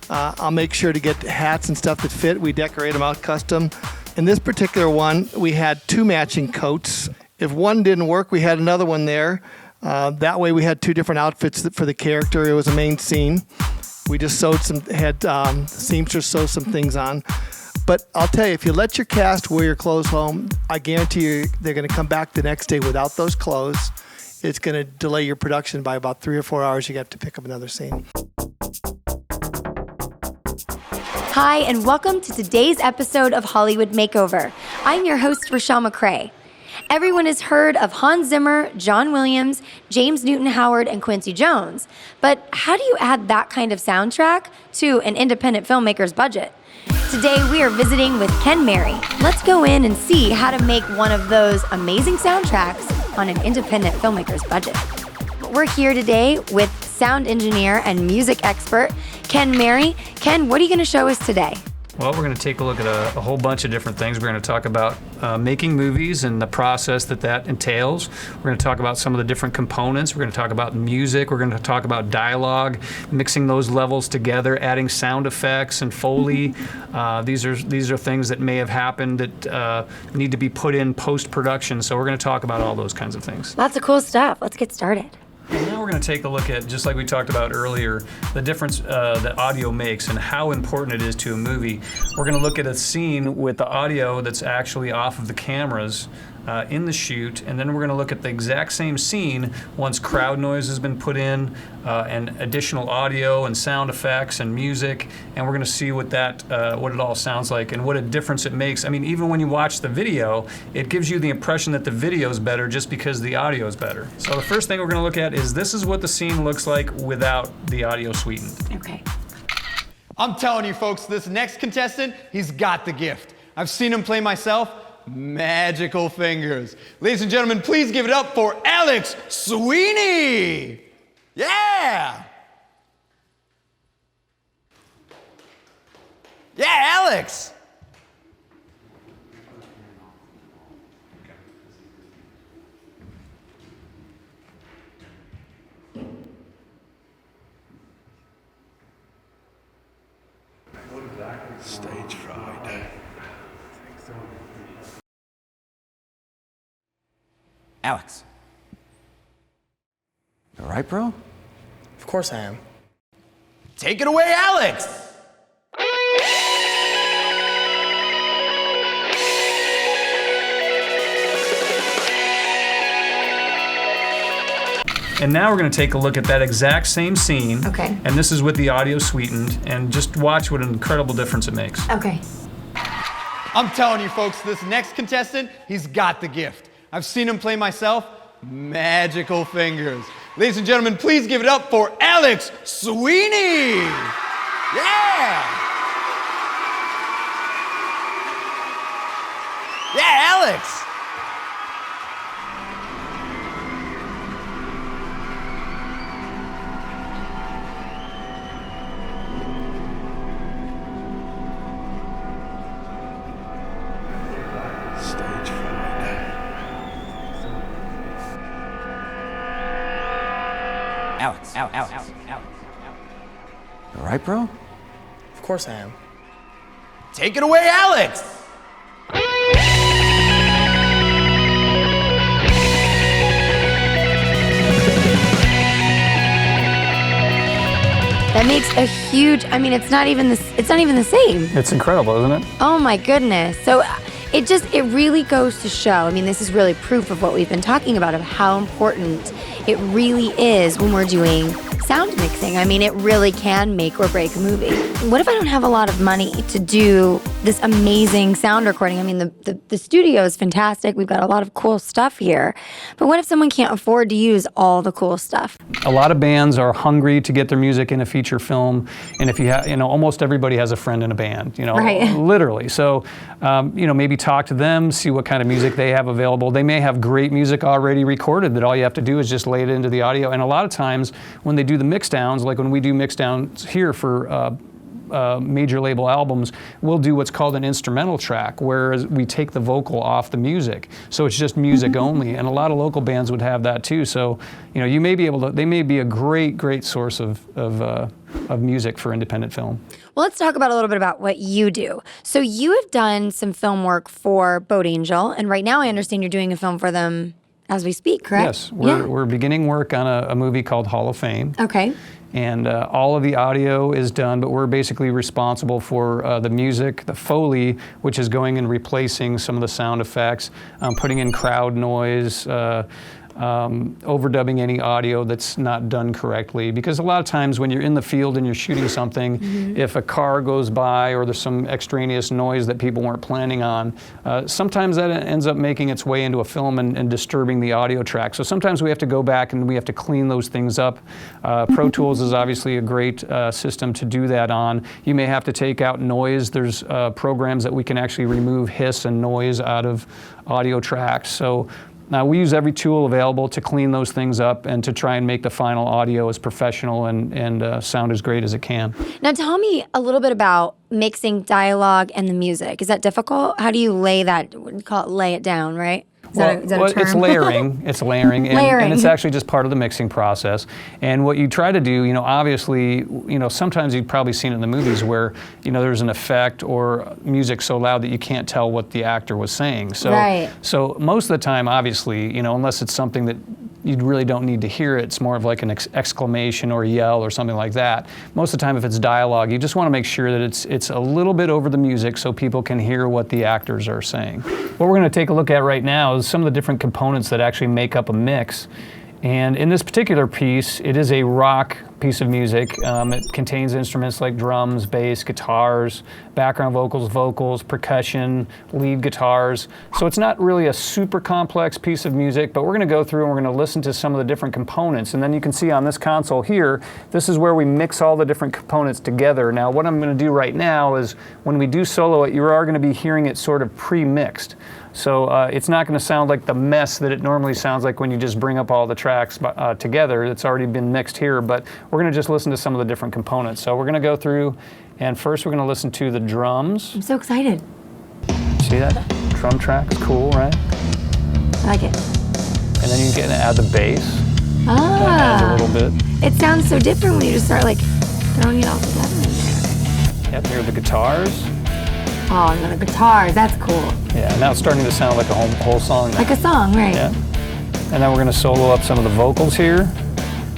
I'll make sure to get hats and stuff that fit. We decorate them out custom. In this particular one, we had 2 matching coats. If one didn't work, we had another one there. That way we had 2 different outfits for the character. It was a main scene. We just had seamstress sew some things on. But I'll tell you, if you let your cast wear your clothes home, I guarantee you they're going to come back the next day without those clothes. It's going to delay your production by about 3 or 4 hours. You have to pick up another scene.
Hi, and welcome to today's episode of Hollywood Makeover. I'm your host, Rochelle McCrae. Everyone has heard of Hans Zimmer, John Williams, James Newton Howard, and Quincy Jones. But how do you add that kind of soundtrack to an independent filmmaker's budget? Today, we are visiting with Ken Mary. Let's go in and see how to make one of those amazing soundtracks on an independent filmmaker's budget. We're here today with sound engineer and music expert, Ken Mary. Ken, what are you going to show us today?
Well, we're going to take a look at a whole bunch of different things. We're going to talk about making movies and the process that entails. We're going to talk about some of the different components. We're going to talk about music. We're going to talk about dialogue, mixing those levels together, adding sound effects and Foley. These are things that may have happened that need to be put in post-production. So we're going to talk about all those kinds of things.
Lots of cool stuff. Let's get started.
And now we're going to take a look at, just like we talked about earlier, the difference that audio makes and how important it is to a movie. We're going to look at a scene with the audio that's actually off of the cameras in the shoot, and then we're going to look at the exact same scene once crowd noise has been put in and additional audio and sound effects and music, and we're going to see what it all sounds like and what a difference it makes. I mean, even when you watch the video, it gives you the impression that the video is better just because the audio is better. So the first thing we're going to look at is this is what the scene looks like without the audio sweetened.
Okay.
I'm telling you folks, this next contestant, he's got the gift. I've seen him play myself. Magical fingers. Ladies and gentlemen, please give it up for Alex Sweeney. Yeah. Yeah, Alex.
Stage fright.
Alex. All right, bro?
Of course I am.
Take it away, Alex.
And now we're going to take a look at that exact same scene.
Okay.
And this is with the audio sweetened, and just watch what an incredible difference it makes.
Okay.
I'm telling you folks, this next contestant, he's got the gift. I've seen him play myself. Magical fingers. Ladies and gentlemen, please give it up for Alex Sweeney. Yeah. Yeah, Alex.
Stage fright.
Alex. All right, bro?
Of course I am.
Take it away, Alex.
That makes a huge, I mean, it's not even the same.
It's incredible, isn't it?
Oh my goodness. So it really goes to show, I mean, this is really proof of what we've been talking about, of how important it really is when we're doing sound mixing. I mean, it really can make or break a movie. What if I don't have a lot of money to do this amazing sound recording? I mean, the studio is fantastic. We've got a lot of cool stuff here. But what if someone can't afford to use all the cool stuff?
A lot of bands are hungry to get their music in a feature film, and if you have, almost everybody has a friend in a band,
Right.
literally. So, maybe talk to them, see what kind of music they have available. They may have great music already recorded that all you have to do is just lay it into the audio. And a lot of times when they do the mix downs, like when we do mix downs here for major label albums, we'll do what's called an instrumental track, where we take the vocal off the music. So it's just music only. And a lot of local bands would have that too. So, you may be able to, they may be a great source of music for independent film.
Well, let's talk about a little bit about what you do. So you have done some film work for Boat Angel, and right now I understand you're doing a film for them as we speak, correct?
Yes, we're beginning work on a movie called Hall of Fame.
Okay.
And all of the audio is done, but we're basically responsible for the music, the Foley, which is going and replacing some of the sound effects, putting in crowd noise, overdubbing any audio that's not done correctly. Because a lot of times when you're in the field and you're shooting something, if a car goes by or there's some extraneous noise that people weren't planning on, sometimes that ends up making its way into a film and disturbing the audio track. So sometimes we have to go back and we have to clean those things up. Pro Tools is obviously a great system to do that on. You may have to take out noise. There's programs that we can actually remove hiss and noise out of audio tracks. So we use every tool available to clean those things up and to try and make the final audio as professional and sound as great as it can.
Now tell me a little bit about mixing dialogue and the music. Is that difficult? How do you lay that, we call it lay it down, right? Is that a term?
It's layering. It's layering, and it's actually just part of the mixing process. And what you try to do, obviously, sometimes you've probably seen it in the movies where, there's an effect or music so loud that you can't tell what the actor was saying. So, so most of the time, obviously, unless it's something that you really don't need to hear it, it's more of like an exclamation or yell or something like that. Most of the time, if it's dialogue, you just want to make sure that it's a little bit over the music so people can hear what the actors are saying. What we're going to take a look at right now is some of the different components that actually make up a mix. And in this particular piece, it is a rock piece of music. It contains instruments like drums, bass, guitars, background vocals, percussion, lead guitars. So it's not really a super complex piece of music, but we're going to go through and we're going to listen to some of the different components. And then you can see on this console here, this is where we mix all the different components together. Now what I'm going to do right now is when we do solo it, you are going to be hearing it sort of pre-mixed. So it's not going to sound like the mess that it normally sounds like when you just bring up all the tracks together. It's already been mixed here, but we're going to just listen to some of the different components. So we're going to go through, and first we're going to listen to the drums.
I'm so excited.
See that? Drum track is cool, right?
I like it.
And then you can add the bass.
Ah.
That adds a little bit.
It sounds so different when you just start like throwing it all together in there.
Yep, here are the guitars.
Oh, and then the guitars, that's cool.
Yeah, now it's starting to sound like a whole song now.
Like a song, right.
Yeah. And then we're going to solo up some of the vocals here.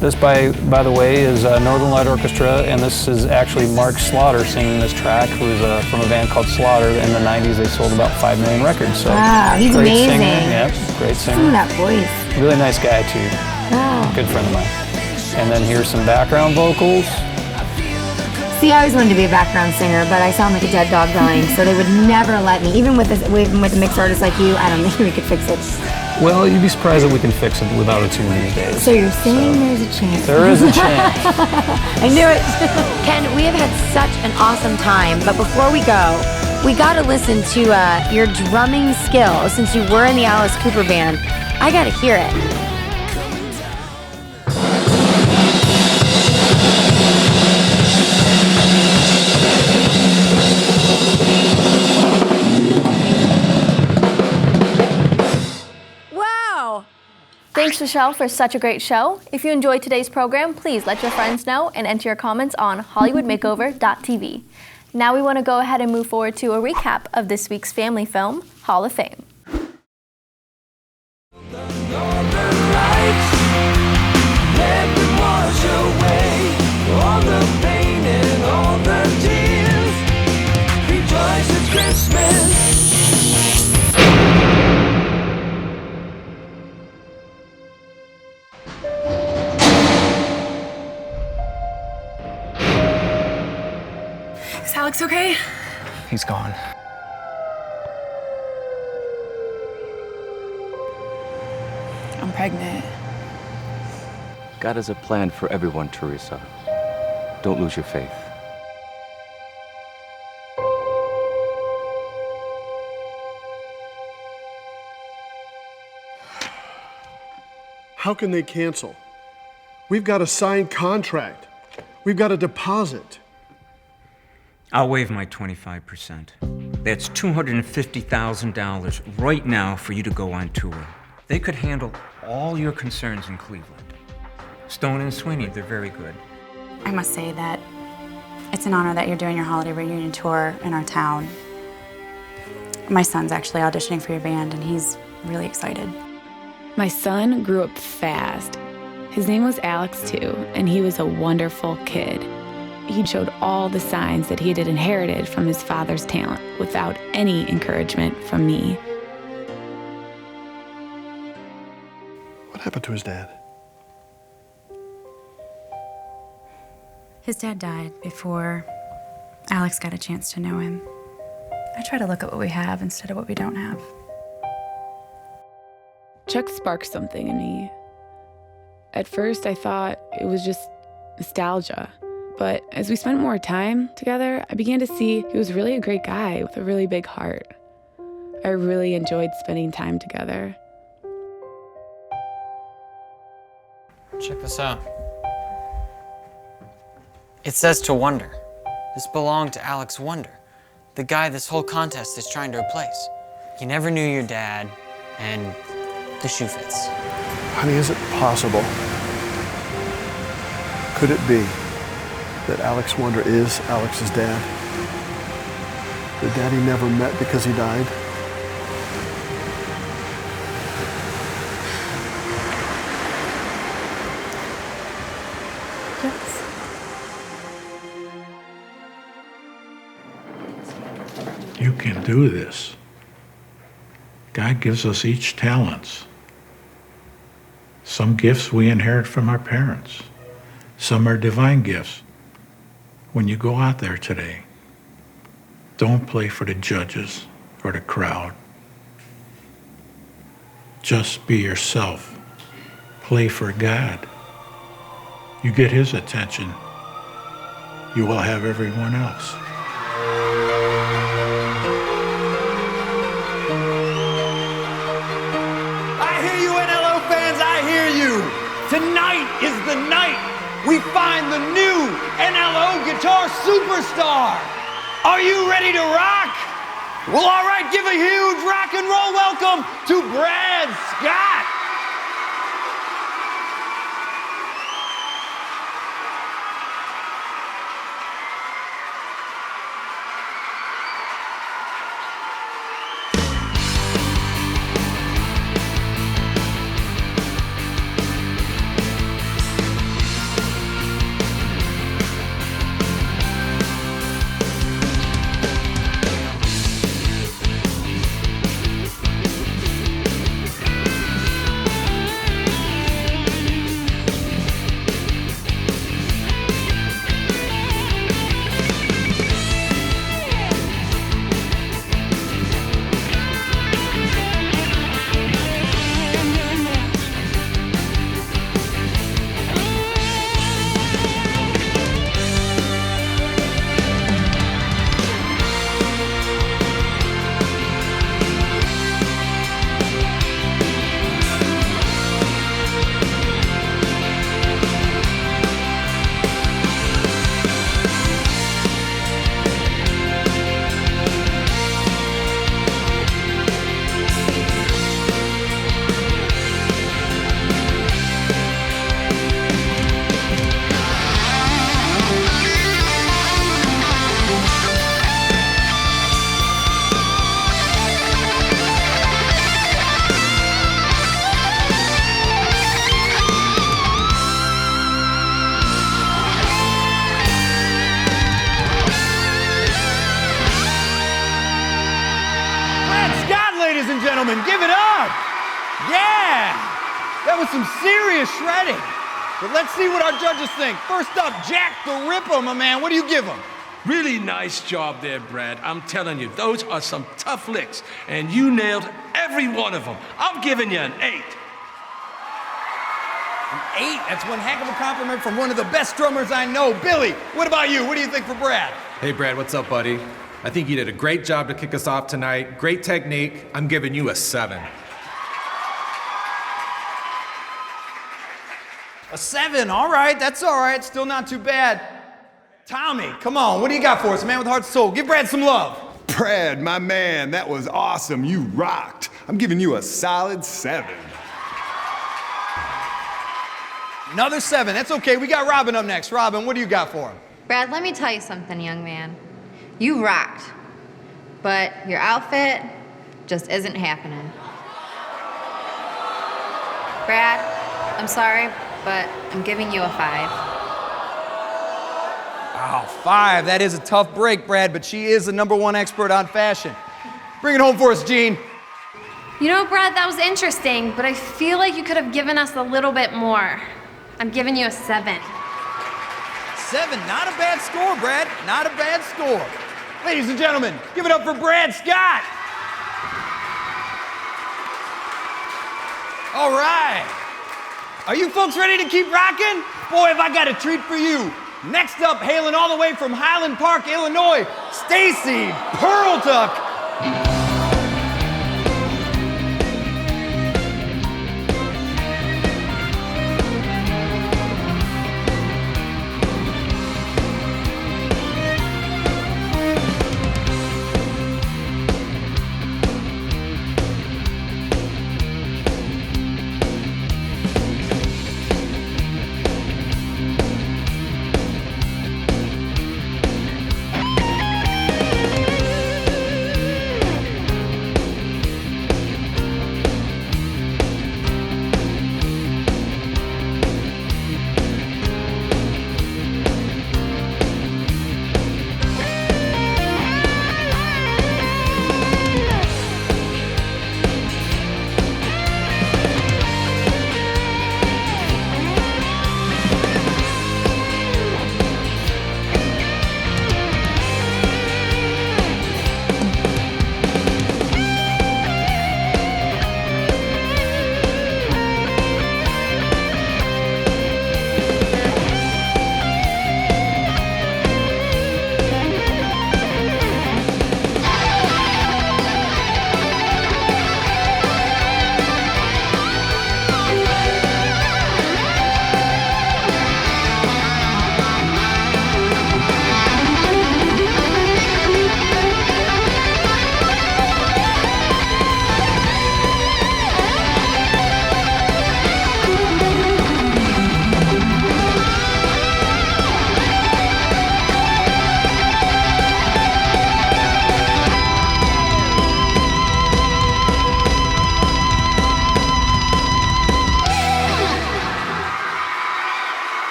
This, by the way, is Northern Light Orchestra, and this is actually Mark Slaughter singing this track, who's from a band called Slaughter. In the 90s, they sold about 5 million records. So
wow, he's
great
amazing.
Singer. Yep, great singer.
Listen to that voice.
Really nice guy, too.
Wow.
Good friend of mine. And then here's some background vocals.
See, I always wanted to be a background singer, but I sound like a dead dog dying, so they would never let me. Even with a mixed artist like you, I don't think we could fix it.
Well, you'd be surprised that we can fix it without a tune these days.
So you're saying there's a chance?
There is a chance.
I knew it. Ken, we have had such an awesome time, but before we go, we got to listen to your drumming skills. Since you were in the Alice Cooper band, I got to hear it.
Thanks, Rochelle, for such a great show. If you enjoyed today's program, please let your friends know and enter your comments on HollywoodMakeover.tv. Now we want to go ahead and move forward to a recap of this week's family film, Hall of Fame.
Alex okay?
He's gone.
I'm pregnant.
God has a plan for everyone, Teresa. Don't lose your faith.
How can they cancel? We've got a signed contract. We've got a deposit.
I'll waive my 25%. That's $250,000 right now for you to go on tour. They could handle all your concerns in Cleveland. Stone and Sweeney, they're very good.
I must say that it's an honor that you're doing your holiday reunion tour in our town. My son's actually auditioning for your band, and he's really excited.
My son grew up fast. His name was Alex, too, and he was a wonderful kid. He showed all the signs that he had inherited from his father's talent without any encouragement from me.
What happened to his dad?
His dad died before Alex got a chance to know him. I try to look at what we have instead of what we don't have.
Chuck sparked something in me. At first, I thought it was just nostalgia. But as we spent more time together, I began to see he was really a great guy with a really big heart. I really enjoyed spending time together.
Check this out. It says to Wonder. This belonged to Alex Wonder, the guy this whole contest is trying to replace. You never knew your dad, and the shoe fits.
Honey, is it possible? Could it be that Alex Wonder is Alex's dad? The dad he never met because he died?
Yes.
You can do this. God gives us each talents. Some gifts we inherit from our parents. Some are divine gifts. When you go out there today, don't play for the judges or the crowd. Just be yourself. Play for God. You get His attention, you will have everyone else.
I hear you, NLO fans, I hear you. Tonight is the night we find the new NLO guitar superstar. Are you ready to rock? Well, all right, give a huge rock and roll welcome to Brad Scott. Gentlemen, give it up! Yeah! That was some serious shredding. But let's see what our judges think. First up, Jack the Ripper, my man. What do you give him?
Really nice job there, Brad. I'm telling you, those are some tough licks, and you nailed every one of them. I'm giving you an 8.
An 8? That's one heck of a compliment from one of the best drummers I know. Billy, what about you? What do you think for Brad?
Hey, Brad, what's up, buddy? I think you did a great job to kick us off tonight. Great technique. I'm giving you a 7.
A 7, all right, that's all right. Still not too bad. Tommy, come on, what do you got for us, man with heart and soul? Give Brad some love.
Brad, my man, that was awesome. You rocked. I'm giving you a solid 7.
Another 7, that's okay. We got Robin up next. Robin, what do you got for him?
Brad, let me tell you something, young man. You rocked, but your outfit just isn't happening. Brad, I'm sorry, but I'm giving you a 5.
Wow, 5. That is a tough break, Brad, but she is the #1 expert on fashion. Bring it home for us, Jean.
You know, Brad, that was interesting, but I feel like you could have given us a little bit more. I'm giving you a 7.
7, not a bad score, Brad. Not a bad score. Ladies and gentlemen, give it up for Brad Scott. All right. Are you folks ready to keep rocking? Boy, have I got a treat for you. Next up, hailing all the way from Highland Park, Illinois, Stacy Perltuck.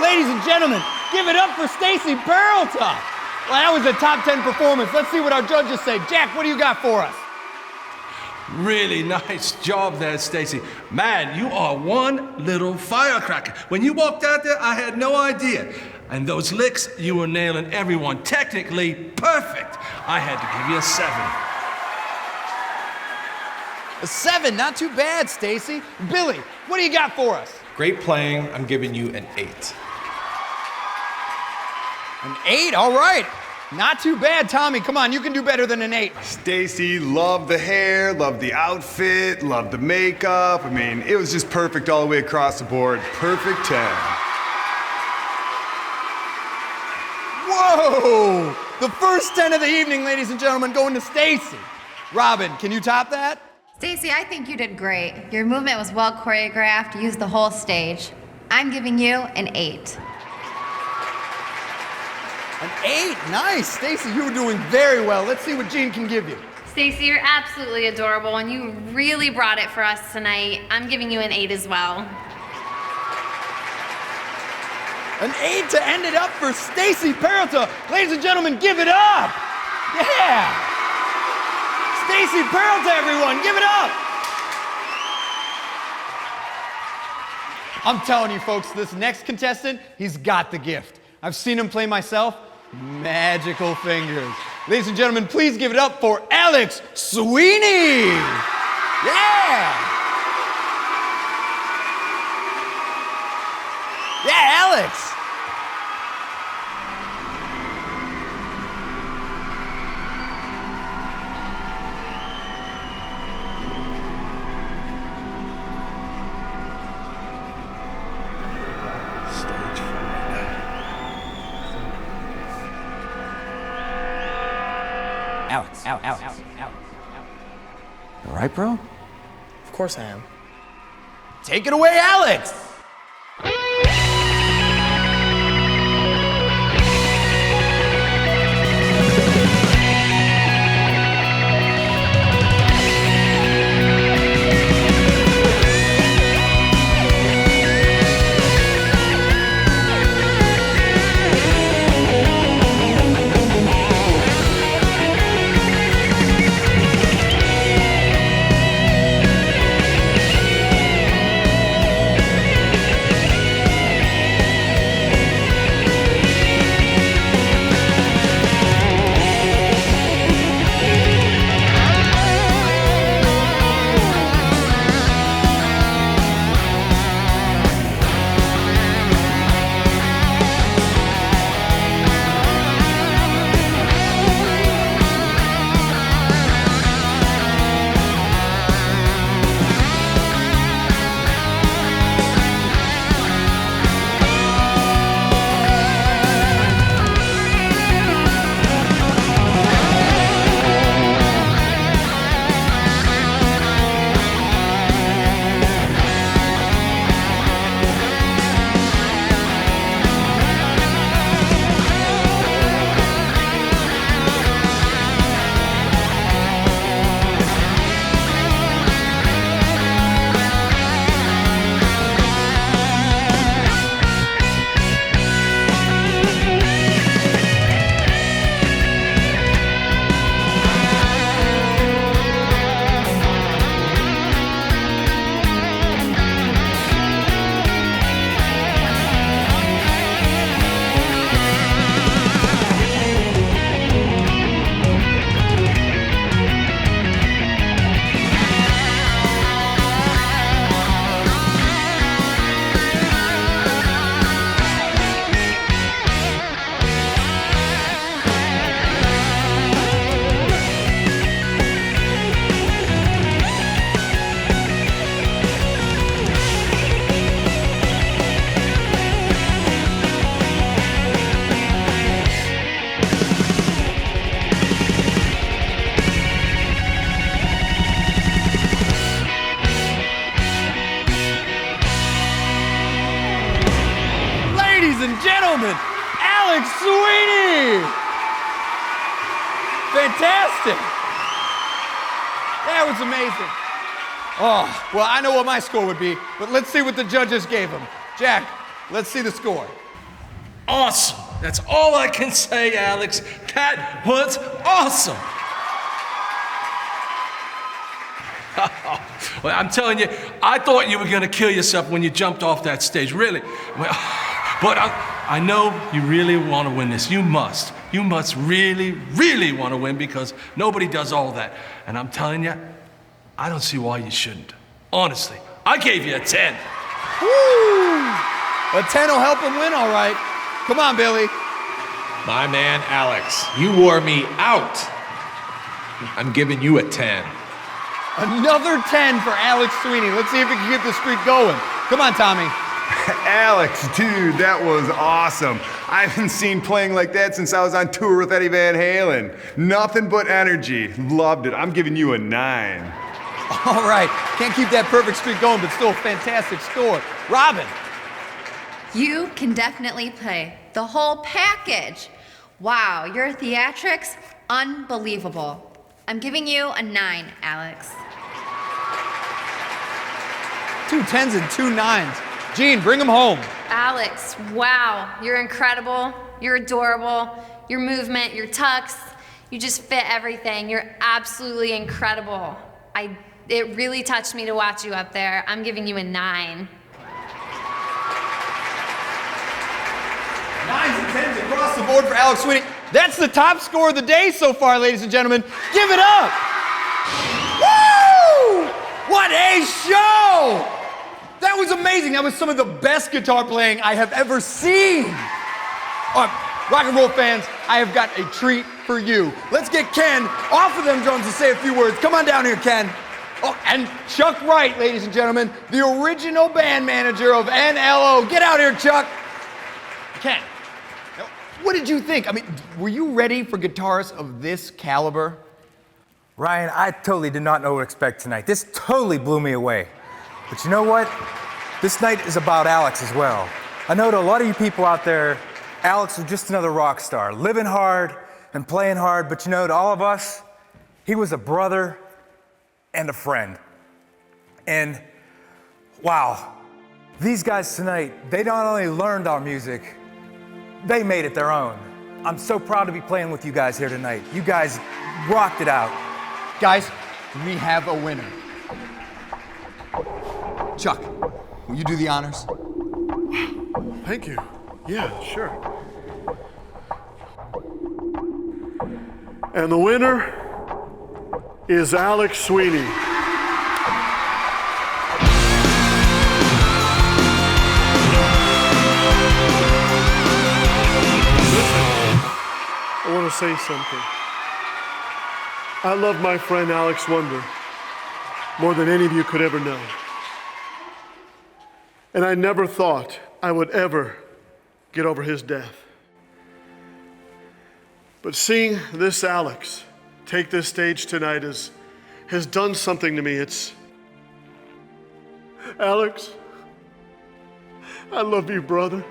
Ladies and gentlemen, give it up for Stacy Perltuck. Well, that was a top 10 performance. Let's see what our judges say. Jack, what do you got for us?
Really nice job there, Stacy. Man, you are one little firecracker. When you walked out there, I had no idea. And those licks, you were nailing everyone. Technically perfect. I had to give you a 7.
A 7, not too bad, Stacy. Billy, what do you got for us?
Great playing. I'm giving you an 8.
An 8, all right. Not too bad, Tommy. Come on, you can do better than an 8.
Stacy, loved the hair, loved the outfit, loved the makeup. I mean, it was just perfect all the way across the board. Perfect 10.
Whoa! The first 10 of the evening, ladies and gentlemen, going to Stacy. Robin, can you top that?
Stacy, I think you did great. Your movement was well choreographed, you used the whole stage. I'm giving you an 8.
An 8, nice. Stacy, you were doing very well. Let's see what Jean can give you.
Stacy, you're absolutely adorable, and you really brought it for us tonight. I'm giving you an 8 as well.
An 8 to end it up for Stacy Peralta. Ladies and gentlemen, give it up. Yeah. Stacy Peralta, everyone, give it up. I'm telling you folks, this next contestant, he's got the gift. I've seen him play myself. Magical fingers. Ladies and gentlemen, please give it up for Alex Sweeney. Yeah! Yeah, Alex!
Alex. All right, bro?
Of course I am.
Take it away, Alex! Gentlemen, Alex Sweeney! Fantastic! That was amazing. Oh, well, I know what my score would be, but let's see what the judges gave him. Jack, let's see the score.
Awesome. That's all I can say, Alex. That was awesome. Well, I'm telling you, I thought you were going to kill yourself when you jumped off that stage, really. But I know you really want to win this. You must. You must really, really want to win because nobody does all that. And I'm telling you, I don't see why you shouldn't. Honestly, I gave you a 10.
Woo! A 10 will help him win, all right. Come on, Billy.
My man, Alex, you wore me out. I'm giving you a 10.
Another 10 for Alex Sweeney. Let's see if we can get this streak going. Come on, Tommy.
Alex, dude, that was awesome. I haven't seen playing like that since I was on tour with Eddie Van Halen. Nothing but energy. Loved it. I'm giving you a 9.
All right. Can't keep that perfect streak going, but still a fantastic score. Robin.
You can definitely play the whole package. Wow, your theatrics, unbelievable. I'm giving you a 9, Alex.
2 10s and 2 9s. Gene, bring them home.
Alex, wow, you're incredible. You're adorable. Your movement, your tucks, you just fit everything. You're absolutely incredible. It really touched me to watch you up there. I'm giving you a 9.
across the board for Alex Sweeney. That's the top score of the day so far, ladies and gentlemen. Give it up. Woo! What a show! That was amazing. That was some of the best guitar playing I have ever seen. Rock and roll fans, I have got a treat for you. Let's get Ken off of them drums to say a few words. Come on down here, Ken. Oh, and Chuck Wright, ladies and gentlemen, the original band manager of NLO. Get out here, Chuck. Ken, what did you think? I mean, were you ready for guitarists of this caliber?
Ryan, I totally did not know what to expect tonight. This totally blew me away. But you know what? This night is about Alex as well. I know to a lot of you people out there, Alex was just another rock star, living hard and playing hard, but you know, to all of us, he was a brother and a friend. And wow, these guys tonight, they not only learned our music, they made it their own. I'm so proud to be playing with you guys here tonight. You guys rocked it out.
Guys, we have a winner. Chuck, will you do the honors?
Thank you. Yeah, sure. And the winner is Alex Sweeney. Listen, I want to say something. I love my friend Alex Wonder more than any of you could ever know. And I never thought I would ever get over his death. But seeing this Alex take this stage tonight has done something to me. It's, Alex, I love you, brother.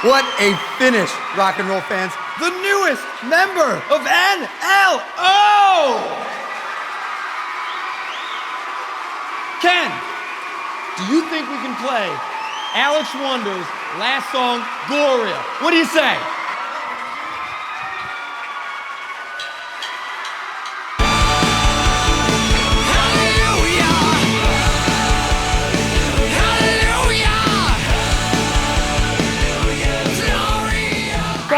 What a finish, rock and roll fans. The newest member of NLO! Ken, do you think we can play Alex Wonder's last song, Gloria? What do you say?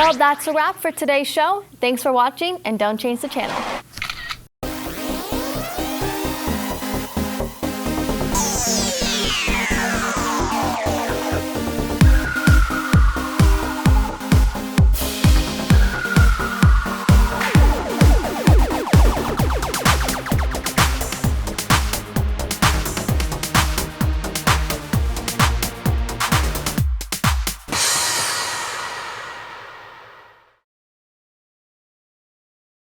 Well, that's a wrap for today's show. Thanks for watching, and don't change the channel.